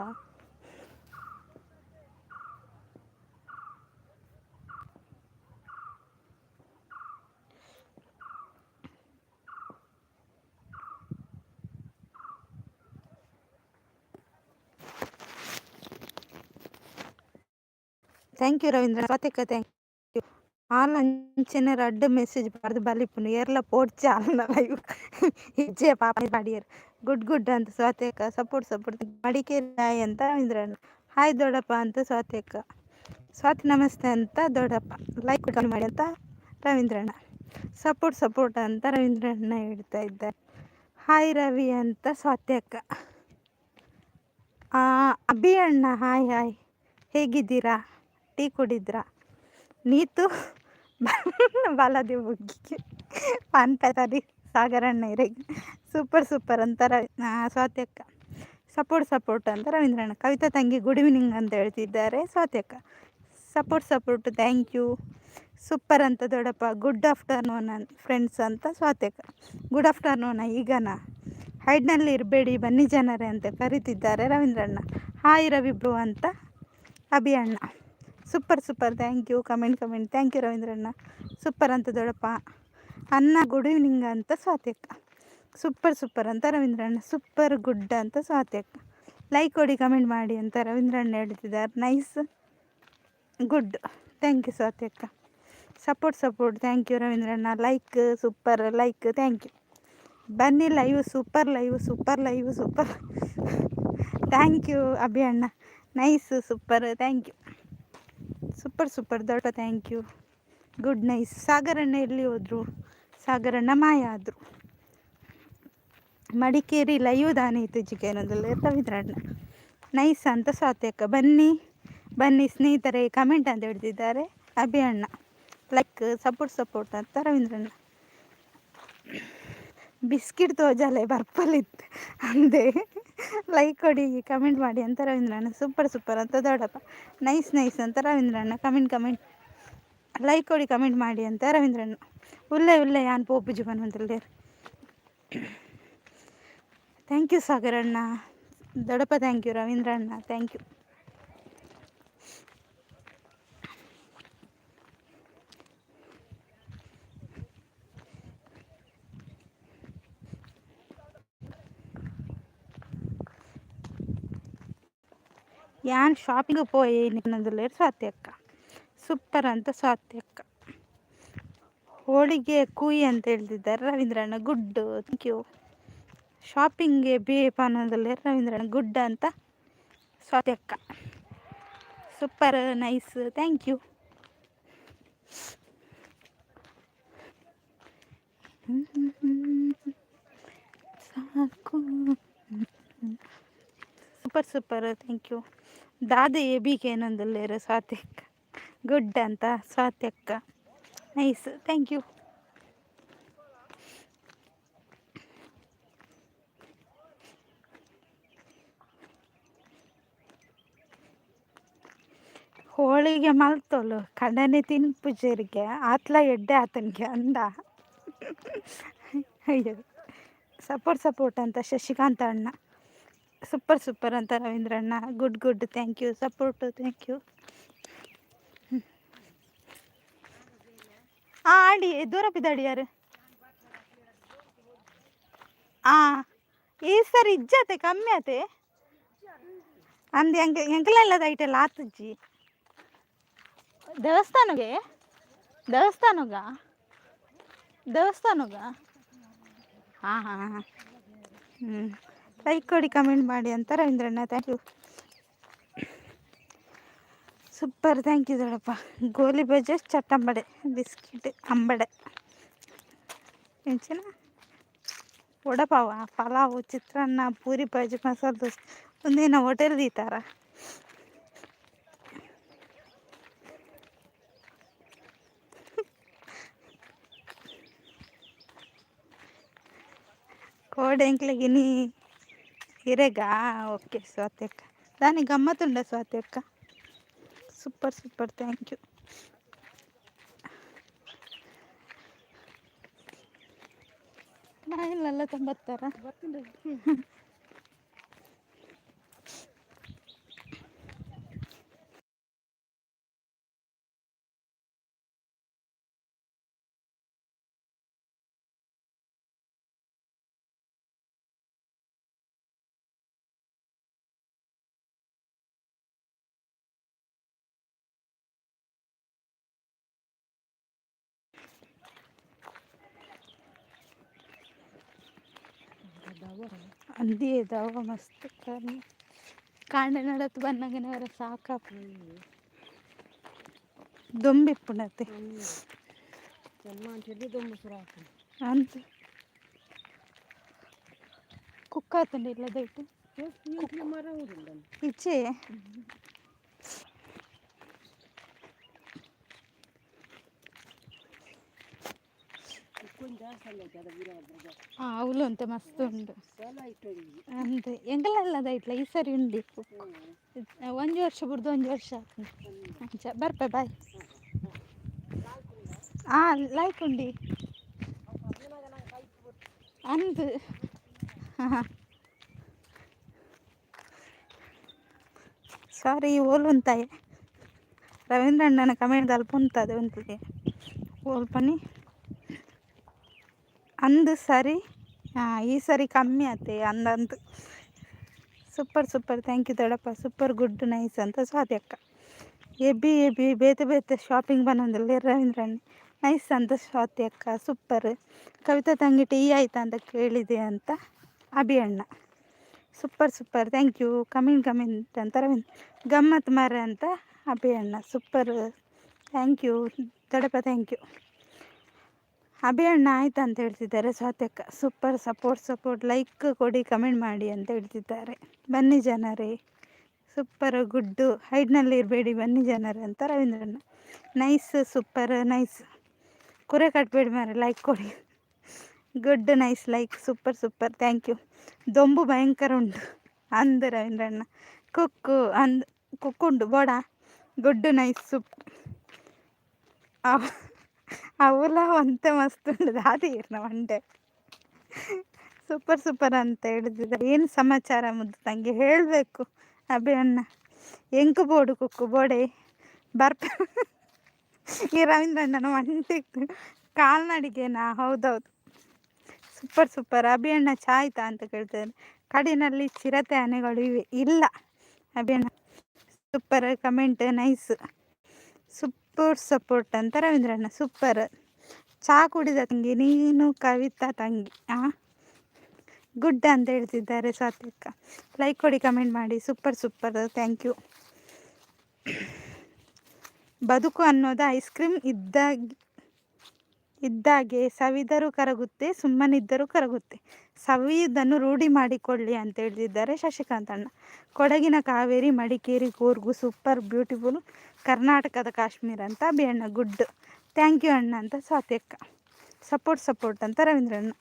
Thank you Ravindra. ಸ್ವಾತಿಕ ಥ್ಯಾಂಕ್ ಯು. ಆಲ್ ಅಂಚನೆ ರಡ್ಡು ಮೆಸೇಜ್ ಬರ್ದು ಬಲಿಪುನು ಏರ್ಲ ಪೋಡ್ಚೆ ಆಲ್ನ ಲೈವ್ ಇಜ್ಜೆ ಪಾಪ ಬಾಡಿಯರ್ ಗುಡ್ ಅಂತ ಸ್ವಾತಿಕ. ಸಪೋರ್ಟ್ ಮಡಿಕೇರಿ ಅಂತ ರವೀಂದ್ರಣ್ಣ. ಹಾಯ್ ದೊಡ್ಡಪ್ಪ ಅಂತ ಸ್ವಾತಿಕ. ಸ್ವಾತಿ ನಮಸ್ತೆ ಅಂತ ದೊಡ್ಡಪ್ಪ. ಲೈಕ್ ಮಾಡಿ ಅಂತ ರವೀಂದ್ರಣ್ಣ. ಸಪೋರ್ಟ್ ಅಂತ ರವೀಂದ್ರಣ್ಣ ಹೇಳ್ತಾ ಇದ್ದಾರೆ. ಹಾಯ್ ರವಿ ಅಂತ ಸ್ವಾತ್ಯಕ್ಕ. ಅಭಿ ಅಣ್ಣ ಹಾಯ್ ಹೇಗಿದ್ದೀರಾ? ಟೀ ಕುಡಿದ್ರಾ? ನೀತು ಬಾಲದಿ ಮುಗ್ಗಿಗೆ ಪಾನ್ಪೇತರಿ ಸಾಗರಣ್ಣ ಇರೆಗೆ. ಸೂಪರ್ ಅಂತ ಸ್ವಾತ್ಯಕ್ಕ. ಸಪೋರ್ಟ್ ಅಂತ ರವೀಂದ್ರಣ್ಣ. ಕವಿತಾ ತಂಗಿ ಗುಡ್ ಈವ್ನಿಂಗ್ ಅಂತ ಹೇಳ್ತಿದ್ದಾರೆ ಸ್ವಾತ್ಯಕ್ಕ. Support thank you. ಸೂಪರ್ ಅಂತ ದೊಡ್ಡಪ್ಪ. ಗುಡ್ ಆಫ್ಟರ್ನೂನ್ ಫ್ರೆಂಡ್ಸ್ ಅಂತ ಸ್ವಾತ್ಯಕ್ಕ. Good afternoon. ಈಗನಾ ಹೈಡ್ನಲ್ಲಿ ಇರಬೇಡಿ ಬನ್ನಿ ಜನರೇ ಅಂತ ಕರೀತಿದ್ದಾರೆ ರವೀಂದ್ರಣ್ಣ. ಹಾಯ್ ರವಿ ಬ್ರೋ ಅಂತ ಅಭಿ ಅಣ್ಣ. Super thank you. Comment thank you ರವೀಂದ್ರಣ್ಣ. ಸೂಪರ್ ಅಂತ ದೊಡ್ಡಪ್ಪ. ಅನ್ನ ಗುಡ್ ಈವ್ನಿಂಗ್ ಅಂತ ಸ್ವಾತ್ಯಕ್ಕ. ಸೂಪರ್ ಅಂತ ರವೀಂದ್ರಣ್ಣ. ಸೂಪರ್ ಗುಡ್ ಅಂತ ಸ್ವಾತ್ಯಕ್ಕ. ಲೈಕ್ ಕೊಡಿ ಕಮೆಂಟ್ ಮಾಡಿ ಅಂತ ರವೀಂದ್ರಣ್ಣ ಹೇಳ್ತಿದ್ದಾರೆ. ನೈಸ್ ಗುಡ್ ಥ್ಯಾಂಕ್ ಯು ಸ್ವಾತ್ಯಕ್ಕ. ಸಪೋರ್ಟ್ ಥ್ಯಾಂಕ್ ಯು ರವೀಂದ್ರಣ್ಣ. Like super like thank you. ಬನ್ನಿ ಸೂಪರ್ ಥ್ಯಾಂಕ್ ಯು ಅಭಿ ಅಣ್ಣ. Nice super thank you. Super ದೊಡ್ಡ ಥ್ಯಾಂಕ್ ಯು. Good nice. ಸಾಗರಣ್ಣ ಎಲ್ಲಿ ಹೋದ್ರು? ಸಾಗರಣ್ಣ ಮಾಯ ಆದರು. ಮಡಿಕೇರಿ ಲೈವ್ ದಾನೆ ಇತ್ತು ಚಿಕನದಲ್ಲಿ ರವೀಂದ್ರಣ್ಣ. ನೈಸ್ ಅಂತ ಸ್ವಾತ್ಯಕ್ಕ. ಬನ್ನಿ ಸ್ನೇಹಿತರೆ ಕಮೆಂಟ್ ಅಂತ ಹೇಳ್ತಿದ್ದಾರೆ ಅಭಿ ಅಣ್ಣ. ಲೈಕ್ ಸಪೋರ್ಟ್ ಅಂತ ರವೀಂದ್ರಣ್ಣ. ಬಿಸ್ಕಿಟ್ ತೋಜಾಲೆ ಬರ್ಪಲಿತ್ತು ಅಂದೆ. ಲೈಕ್ ಕೊಡಿ ಕಮೆಂಟ್ ಮಾಡಿ ಅಂತ ರವೀಂದ್ರಣ್ಣ. ಸೂಪರ್ ಸೂಪರ್ ಅಂತ ದೊಡ್ಡಪ್ಪ. ನೈಸ್ ನೈಸ್ ಅಂತ ರವೀಂದ್ರಣ್ಣ. ಕಮೆಂಟ್ ಲೈಕ್ ಕೊಡಿ ಕಮೆಂಟ್ ಮಾಡಿ ಅಂತ ರವೀಂದ್ರಣ್ಣ. ಉಲ್ಲೆ ಉಲ್ಲೆ ಯಾನ್ ಪೋಪುಜಿ ಬನ್ನುವಂತಲ್ಲೇ. ಥ್ಯಾಂಕ್ ಯು ಸಾಗರಣ್ಣ. ದೊಡ್ಡಪ್ಪ ಥ್ಯಾಂಕ್ ಯು. ರವೀಂದ್ರಣ್ಣ ಥ್ಯಾಂಕ್ ಯು. ಯಾನ್ ಶಾಪಿಂಗ್ ಪೋಯಿ ನಿನ್ನದಲ್ಲೇ ಸ್ವಾತಿ ಅಕ್ಕ. ಸೂಪರ್ ಅಂತ ಸ್ವಾತಿ ಅಕ್ಕ. ಹೋಳಿಗೆ ಕೂಯಿ ಅಂತ ಹೇಳ್ತಿದ್ದಾರೆ ರವೀಂದ್ರಣ್ಣ. Good thank you. ಶಾಪಿಂಗ್ಗೆ ಬೇಪಾನದಲ್ಲೇ ರವೀಂದ್ರಣ್ಣ. ಗುಡ್ ಅಂತ ಸ್ವಾತಿ ಅಕ್ಕ. Super nice thank you. ಸಾಕು. Super super thank you. ದಾದೆ ಬಿಕೆ ಏನಂದಲ್ಲೇರು ಸ್ವಾತಿ ಅಕ್ಕ. ಗುಡ್ ಅಂತ ಸ್ವಾತಿ ಅಕ್ಕ. Nice thank you. ಹೋಳಿಗೆ ಮಲ್ತೋಲು ಕಡನೆ ತಿನ್ಪುಜರಿಗೆ ಆತ್ಲ ಎಡ್ಡೆ ಆತನಿಗೆ ಅಂದ. ಅಯ್ಯೋ ಸಪೋರ್ಟ್ ಅಂತ ಶಶಿಕಾಂತ ಅಣ್ಣ. ಸೂಪರ್ ಅಂತ ರವೀಂದ್ರಣ್ಣ. Good thank you. Support thank you. ಆಡಿ ದೂರ ಬಿದ್ದಾಡಿ ಯಾರು ಈ ಸರಿ ಇಜ್ಜತೆ ಕಮ್ಮಿ ಆತೆ ಅಂದ್ ಎಂಕಲೆಲ್ಲದ ಐಟೆಲ್ಲ ಆತಜ್ಜಿ. ದೇವಸ್ಥಾನಗೆ ಹಾಂ ಲೈಕ್ ಕೊಡಿ ಕಮೆಂಟ್ ಮಾಡಿ ಅಂತ ರವೀಂದ್ರಣ್ಣ. Thank you. Super thank you ದೊಡ್ಡಪ್ಪ. ಗೋಲಿ ಬಜೆ ಚಟ್ಟಂಬಡೆ ಬಿಸ್ಕಿಟ್ ಅಂಬಡೆ ಎಂಚಿನ ವಡಪಾವ ಪಲಾವು ಚಿತ್ರಾನ್ನ ಪೂರಿ ಬಜೆ ಮಸಾಲೆ ದೋಸೆ ಒಂದಿನ ಹೋಟೆಲ್ ದೀತಾರ. కోడి ఎంకలకి నీ ఇరేగా ఓకే స్వాతి అక్క. దాని గమ్మతుండే స్వాతి అక్క. Super thank you. ನಾ ಇಲ್ಲೆಲ್ಲ ತೊಂಬತ್ತಾರ ಅಂದಿ ಇದಾವ ಮಸ್ತ್ ಕಾಂಡೆ ನಡತ್ ಬನ್ನಗನವರ ಸಾಕ ದೊಂಬಿಪ್ಪುಣತೆ ಅಂತ ಕುಕ್ಕಾತಂಡಿ ಇಲ್ಲ ದಯಟು ಇಚ್ಚೆ ಅವಳು ಅಂತ ಮಸ್ತ್ ಉಂಡು ಅಂತೆ ಎಂಗಲೆಲ್ಲದ ಐಟ್ಲ ಈ ಸರಿ ಉಂಡಿ 1 ವರ್ಷ ಬಿಡ್ದು 1 ವರ್ಷ ಅಂಚ ಬರ್ಪೆ ಬಾಯ್. ಲೈಕ್ ಉಂಡಿ ಅಂದು ಸಾರಿ ಓಲು ಅಂತಾಯ ರವೀಂದ್ರಣ್ಣನ ಕಮೆಂಟ್ ಅಲ್ಪ ಉಂತದೆ ಒಂತಿಗೆ ಓಲ್ ಪನಿ ಅಂದು ಸರಿ ಈ ಸರಿ ಕಮ್ಮಿ ಆತೆ ಅಂದಂತ. ಸೂಪರ್ ಥ್ಯಾಂಕ್ ಯು ದೊಡ್ಡಪ್ಪ. ಸೂಪರ್ ಗುಡ್ ನೈಸ್ ಅಂತ ಸ್ವಾತಿ ಅಕ್ಕ. ಎಬ್ಬಿ ಬೇತೆ ಶಾಪಿಂಗ್ ಬಂದಂದಲ್ಲಿ ರವೀಂದ್ರಣ್ಣ. ನೈಸ್ ಅಂತ ಸ್ವಾತಿ ಅಕ್ಕ. ಸೂಪರ್. ಕವಿತಾ ತಂಗಿ ಟೀ ಆಯ್ತಾ ಅಂತ ಕೇಳಿದೆ ಅಂತ ಅಭಿ ಅಣ್ಣ. Super thank you. ಕಮೆಂಟ್ ಅಂತ ರವೀಂದ್ರ. ಗಮ್ಮತ್ ಮರ ಅಂತ ಅಭಿ ಅಣ್ಣ. ಸೂಪರ್ ಥ್ಯಾಂಕ್ ಯು ದೊಡ್ಡಪ್ಪ. Thank you. ಅಭಿ ಅಣ್ಣ ಆಯ್ತಾ ಅಂತ ಹೇಳ್ತಿದ್ದಾರೆ ಸ್ವಾತಿ ಅಕ್ಕ. ಸೂಪರ್ ಸಪೋರ್ಟ್ ಲೈಕ್ ಕೊಡಿ ಕಮೆಂಟ್ ಮಾಡಿ ಅಂತ ಹೇಳ್ತಿದ್ದಾರೆ. ಬನ್ನಿ ಜನರೇ. ಸೂಪರ್ ಗುಡ್ಡು ಹೈಡ್ನಲ್ಲಿ ಇರಬೇಡಿ ಬನ್ನಿ ಜನರೇ ಅಂತ ರವೀಂದ್ರಣ್ಣ. Nice super nice. ಕುರೆ ಕಟ್ಟಬೇಡಿ ಮಾರೆ ಲೈಕ್ ಕೊಡಿ. Good nice like super super thank you. ದೊಂಬು ಭಯಂಕರ ಉಂಟು ಅಂದ ರವೀಂದ್ರಣ್ಣ. ಕುಕ್ಕು ಅಂದ್ ಕುಕ್ಕುಂಡು ಬೋಡ ಗುಡ್ ನೈಸ್ ಸೂಪ್ ಅವಲ ಒಂತೆ ಮಸ್ತ್ ಉಂಡು ದಾದೀರ್ನ ಮಂಡೆ ಸೂಪರ್ ಸೂಪರ್ ಅಂತ ಹೇಳಿದ್ದಾರೆ. ಏನು ಸಮಾಚಾರ ಮುದ್ದು ತಂಗೆ ಹೇಳಬೇಕು ಅಭಿ ಅಣ್ಣ. ಎಂಕು ಬೋಡು ಕುಕ್ಕು ಬೋಡೆ ಬರ್ಪ ಈ ರವೀಂದ್ರಣ್ಣನ ಮಂಟಿತ್ತು ಕಾಲ್ನಡಿಗೆನಾ. ಹೌದೌದು ಸೂಪರ್ ಸೂಪರ್. ಅಭಿ ಅಣ್ಣ ಚಾ ಆಯ್ತಾ ಅಂತ ಕೇಳ್ತಾರೆ. ಕಾಡಿನಲ್ಲಿ ಚಿರತೆ ಆನೆಗಳು ಇವೆ ಇಲ್ಲ ಅಭಿ ಅಣ್ಣ. Super comment nice super support ಅಂತ ರವೀಂದ್ರಣ್ಣ. ಸೂಪರ್. ಚಾ ಕುಡಿದ ತಂಗಿ ನೀನು ಕವಿತಾ ತಂಗಿ ಗುಡ್ ಅಂತ ಹೇಳ್ತಿದ್ದಾರೆ ಸಾತ್ವಿಕ. ಲೈಕ್ ಕೊಡಿ ಕಮೆಂಟ್ ಮಾಡಿ ಸೂಪರ್ ಸೂಪರ್ ಥ್ಯಾಂಕ್ ಯು. ಬದುಕು ಅನ್ನೋದು ಐಸ್ ಕ್ರೀಮ್ ಇದ್ದಾಗೆ ಸವಿದರೂ ಕರಗುತ್ತೆ, ಸುಮ್ಮನಿದ್ದರೂ ಕರಗುತ್ತೆ. ಸವಿಯುವುದನ್ನು ರೂಢಿ ಮಾಡಿಕೊಳ್ಳಿ ಅಂತ ಹೇಳ್ತಿದ್ದಾರೆ ಶಶಿಕಾಂತ್ ಅಣ್ಣ. ಕೊಡಗಿನ ಕಾವೇರಿ, ಮಡಿಕೇರಿ, ಕೂರ್ಗು ಸೂಪರ್ ಬ್ಯೂಟಿಫುಲ್, ಕರ್ನಾಟಕದ ಕಾಶ್ಮೀರ ಅಂತ ಅಭಿ ಅಣ್ಣ. ಗುಡ್ ಥ್ಯಾಂಕ್ ಯು ಅಣ್ಣ ಅಂತ ಸ್ವಾತ್ಯಕ್ಕ. ಸಪೋರ್ಟ್ ಅಂತ ರವೀಂದ್ರಣ್ಣ.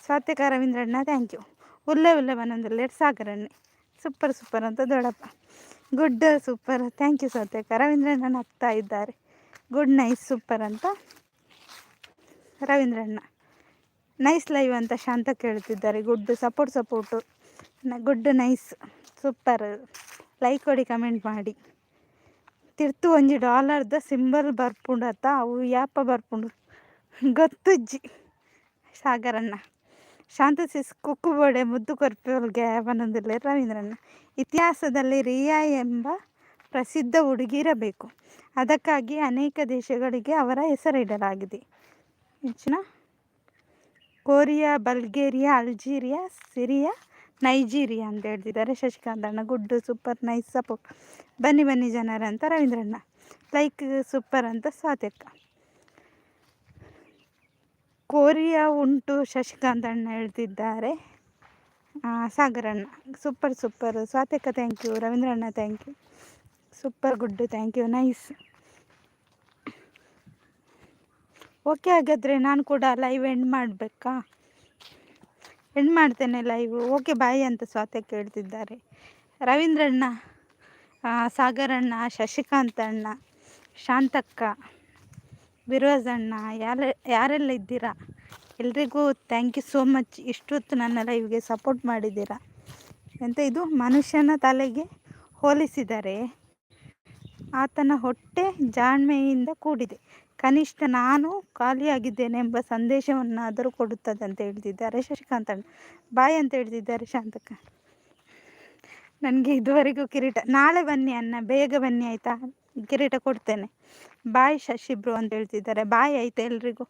ಸ್ವಾತ್ಯಕ ರವೀಂದ್ರಣ್ಣ ಥ್ಯಾಂಕ್ ಯು. ಉಲ್ಲೆ ಒಂದೊಂದು ಸಾಗರಣ್ಣೆ ಸೂಪರ್ ಸೂಪರ್ ಅಂತ ದೊಡ್ಡಪ್ಪ. ಗುಡ್ ಸೂಪರ್ ಥ್ಯಾಂಕ್ ಯು ಸ್ವಾತ್ಯಕ. ರವೀಂದ್ರಣ್ಣ ನಗ್ತಾ ಇದ್ದಾರೆ. ಗುಡ್ ನೈಸ್ ಸೂಪರ್ ಅಂತ ರವೀಂದ್ರಣ್ಣ. ನೈಸ್ ಲೈವ್ ಅಂತ ಶಾಂತ ಕೇಳ್ತಿದ್ದಾರೆ. Good support good nice super. Like ಕೊಡಿ ಕಮೆಂಟ್ ಮಾಡಿ. ತಿರ್ತು ಒಂಜಿ $ದ ಸಿಂಬಲ್ ಬರ್ಪುಂಡತ್ತ ಅವು ಯಾಪ ಬರ್ಪುಂಡು ಗೊತ್ತುಜ್ಜಿ ಸಾಗರಣ್ಣ. ಶಾಂತ ಸಿಸ್ ಕುಕ್ಕು ಬೋಡೆ ಮುದ್ದು ಕೊರ್ಪೋಲ್ಗೆ ಅವನೊಂದಿಲ್ಲ ರವೀಂದ್ರಣ್ಣ. ಇತಿಹಾಸದಲ್ಲಿ ರಿಯಾ ಎಂಬ ಪ್ರಸಿದ್ಧ ಹುಡುಗಿರಬೇಕು, ಅದಕ್ಕಾಗಿ ಅನೇಕ ದೇಶಗಳಿಗೆ ಅವರ ಹೆಸರಿಡಲಾಗಿದೆ. ಹೆಚ್ಚಿನ Korea, Bulgaria, Algeria, Syria, Nigeria ಅಂತ ಹೇಳ್ತಿದ್ದಾರೆ ಶಶಿಕಾಂತ್ ಅಣ್ಣ. Good super nice support. ಬನ್ನಿ ಜನರ ಅಂತ ರವೀಂದ್ರಣ್ಣ. ಲೈಕ್ ಸೂಪರ್ ಅಂತ ಸ್ವಾತ್ಯಕ್ಕ. ಕೊರಿಯಾ ಉಂಟು ಶಶಿಕಾಂತ್ ಅಣ್ಣ ಹೇಳ್ತಿದ್ದಾರೆ ಸಾಗರಣ್ಣ. ಸೂಪರ್ ಸ್ವಾತ್ಯಕ್ಕ ಥ್ಯಾಂಕ್ ಯು. ರವೀಂದ್ರಣ್ಣ thank you. Super good thank you nice. Okay ಹಾಗಾದರೆ ನಾನು ಕೂಡ ಲೈವ್ ಎಂಡ್ ಮಾಡಬೇಕಾ? ಎಂಡ್ ಮಾಡ್ತೇನೆ ಲೈವ್. ಓಕೆ ಬಾಯ್ ಅಂತ ಸ್ವಾತ್ಯಕ್ಕೆ ಹೇಳ್ತಿದ್ದಾರೆ ರವೀಂದ್ರಣ್ಣ, ಸಾಗರಣ್ಣ, ಶಶಿಕಾಂತ್ ಅಣ್ಣ, ಶಾಂತಕ್ಕ, ಬಿರೋಜ್ ಅಣ್ಣ, ಯಾರೆಲ್ಲ ಇದ್ದೀರಾ ಎಲ್ರಿಗೂ ಥ್ಯಾಂಕ್ ಯು ಸೋ ಮಚ್. ಇಷ್ಟೊತ್ತು ನನ್ನ ಲೈವ್ಗೆ ಸಪೋರ್ಟ್ ಮಾಡಿದ್ದೀರಾ. ಎಂತ ಇದು ಮನುಷ್ಯನ ತಲೆಗೆ ಹೋಲಿಸಿದರೆ ಆತನ ಹೊಟ್ಟೆ ಜಾಣ್ಮೆಯಿಂದ ಕೂಡಿದೆ, ಕನಿಷ್ಠ ನಾನು ಖಾಲಿಯಾಗಿದ್ದೇನೆ ಎಂಬ ಸಂದೇಶವನ್ನಾದರೂ ಕೊಡುತ್ತದೆ ಅಂತ ಹೇಳ್ತಿದ್ದಾರೆ ಶಶಿಕಾಂತ್ ಅಣ್ಣ. ಬಾಯ್ ಅಂತ ಹೇಳ್ತಿದ್ದಾರೆ ಶಾಂತಕ್ಕ. ನನಗೆ ಇದುವರೆಗೂ ಕಿರೀಟ ನಾಳೆ ಬನ್ನಿ ಅಣ್ಣ, ಬೇಗ ಬನ್ನಿ ಆಯಿತಾ, ಕಿರೀಟ ಕೊಡ್ತೇನೆ. ಬಾಯ್ ಶಶಿಬ್ರು ಅಂತ ಹೇಳ್ತಿದ್ದಾರೆ. ಬಾಯ್ ಆಯಿತಾ ಎಲ್ರಿಗೂ.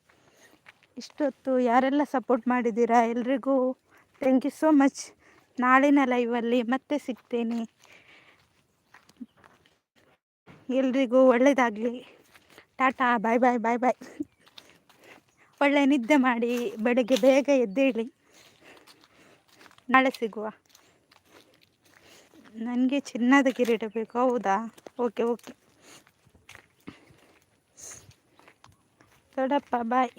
ಇಷ್ಟೊತ್ತು ಯಾರೆಲ್ಲ ಸಪೋರ್ಟ್ ಮಾಡಿದ್ದೀರಾ ಎಲ್ರಿಗೂ ಥ್ಯಾಂಕ್ ಯು ಸೋ ಮಚ್. ನಾಳಿನ ಲೈವಲ್ಲಿ ಮತ್ತೆ ಸಿಗ್ತೇನೆ. ಎಲ್ರಿಗೂ ಒಳ್ಳೆಯದಾಗಲಿ. ಟಾಟಾ ಬಾಯ್ ಬಾಯ್ ಬಾಯ್ ಬಾಯ್. ಒಳ್ಳೆ ನಿದ್ದೆ ಮಾಡಿ ಬೆಳಗ್ಗೆ ಬೇಗ ಎದ್ದೇಳಿ. ನಾಳೆ ಸಿಗುವ. ನನಗೆ ಚಿನ್ನದ ಕಿರೀಟ ಬೇಕು. ಹೌದಾ? ಓಕೆ ದೊಡ್ಡಪ್ಪ ಬಾಯ್.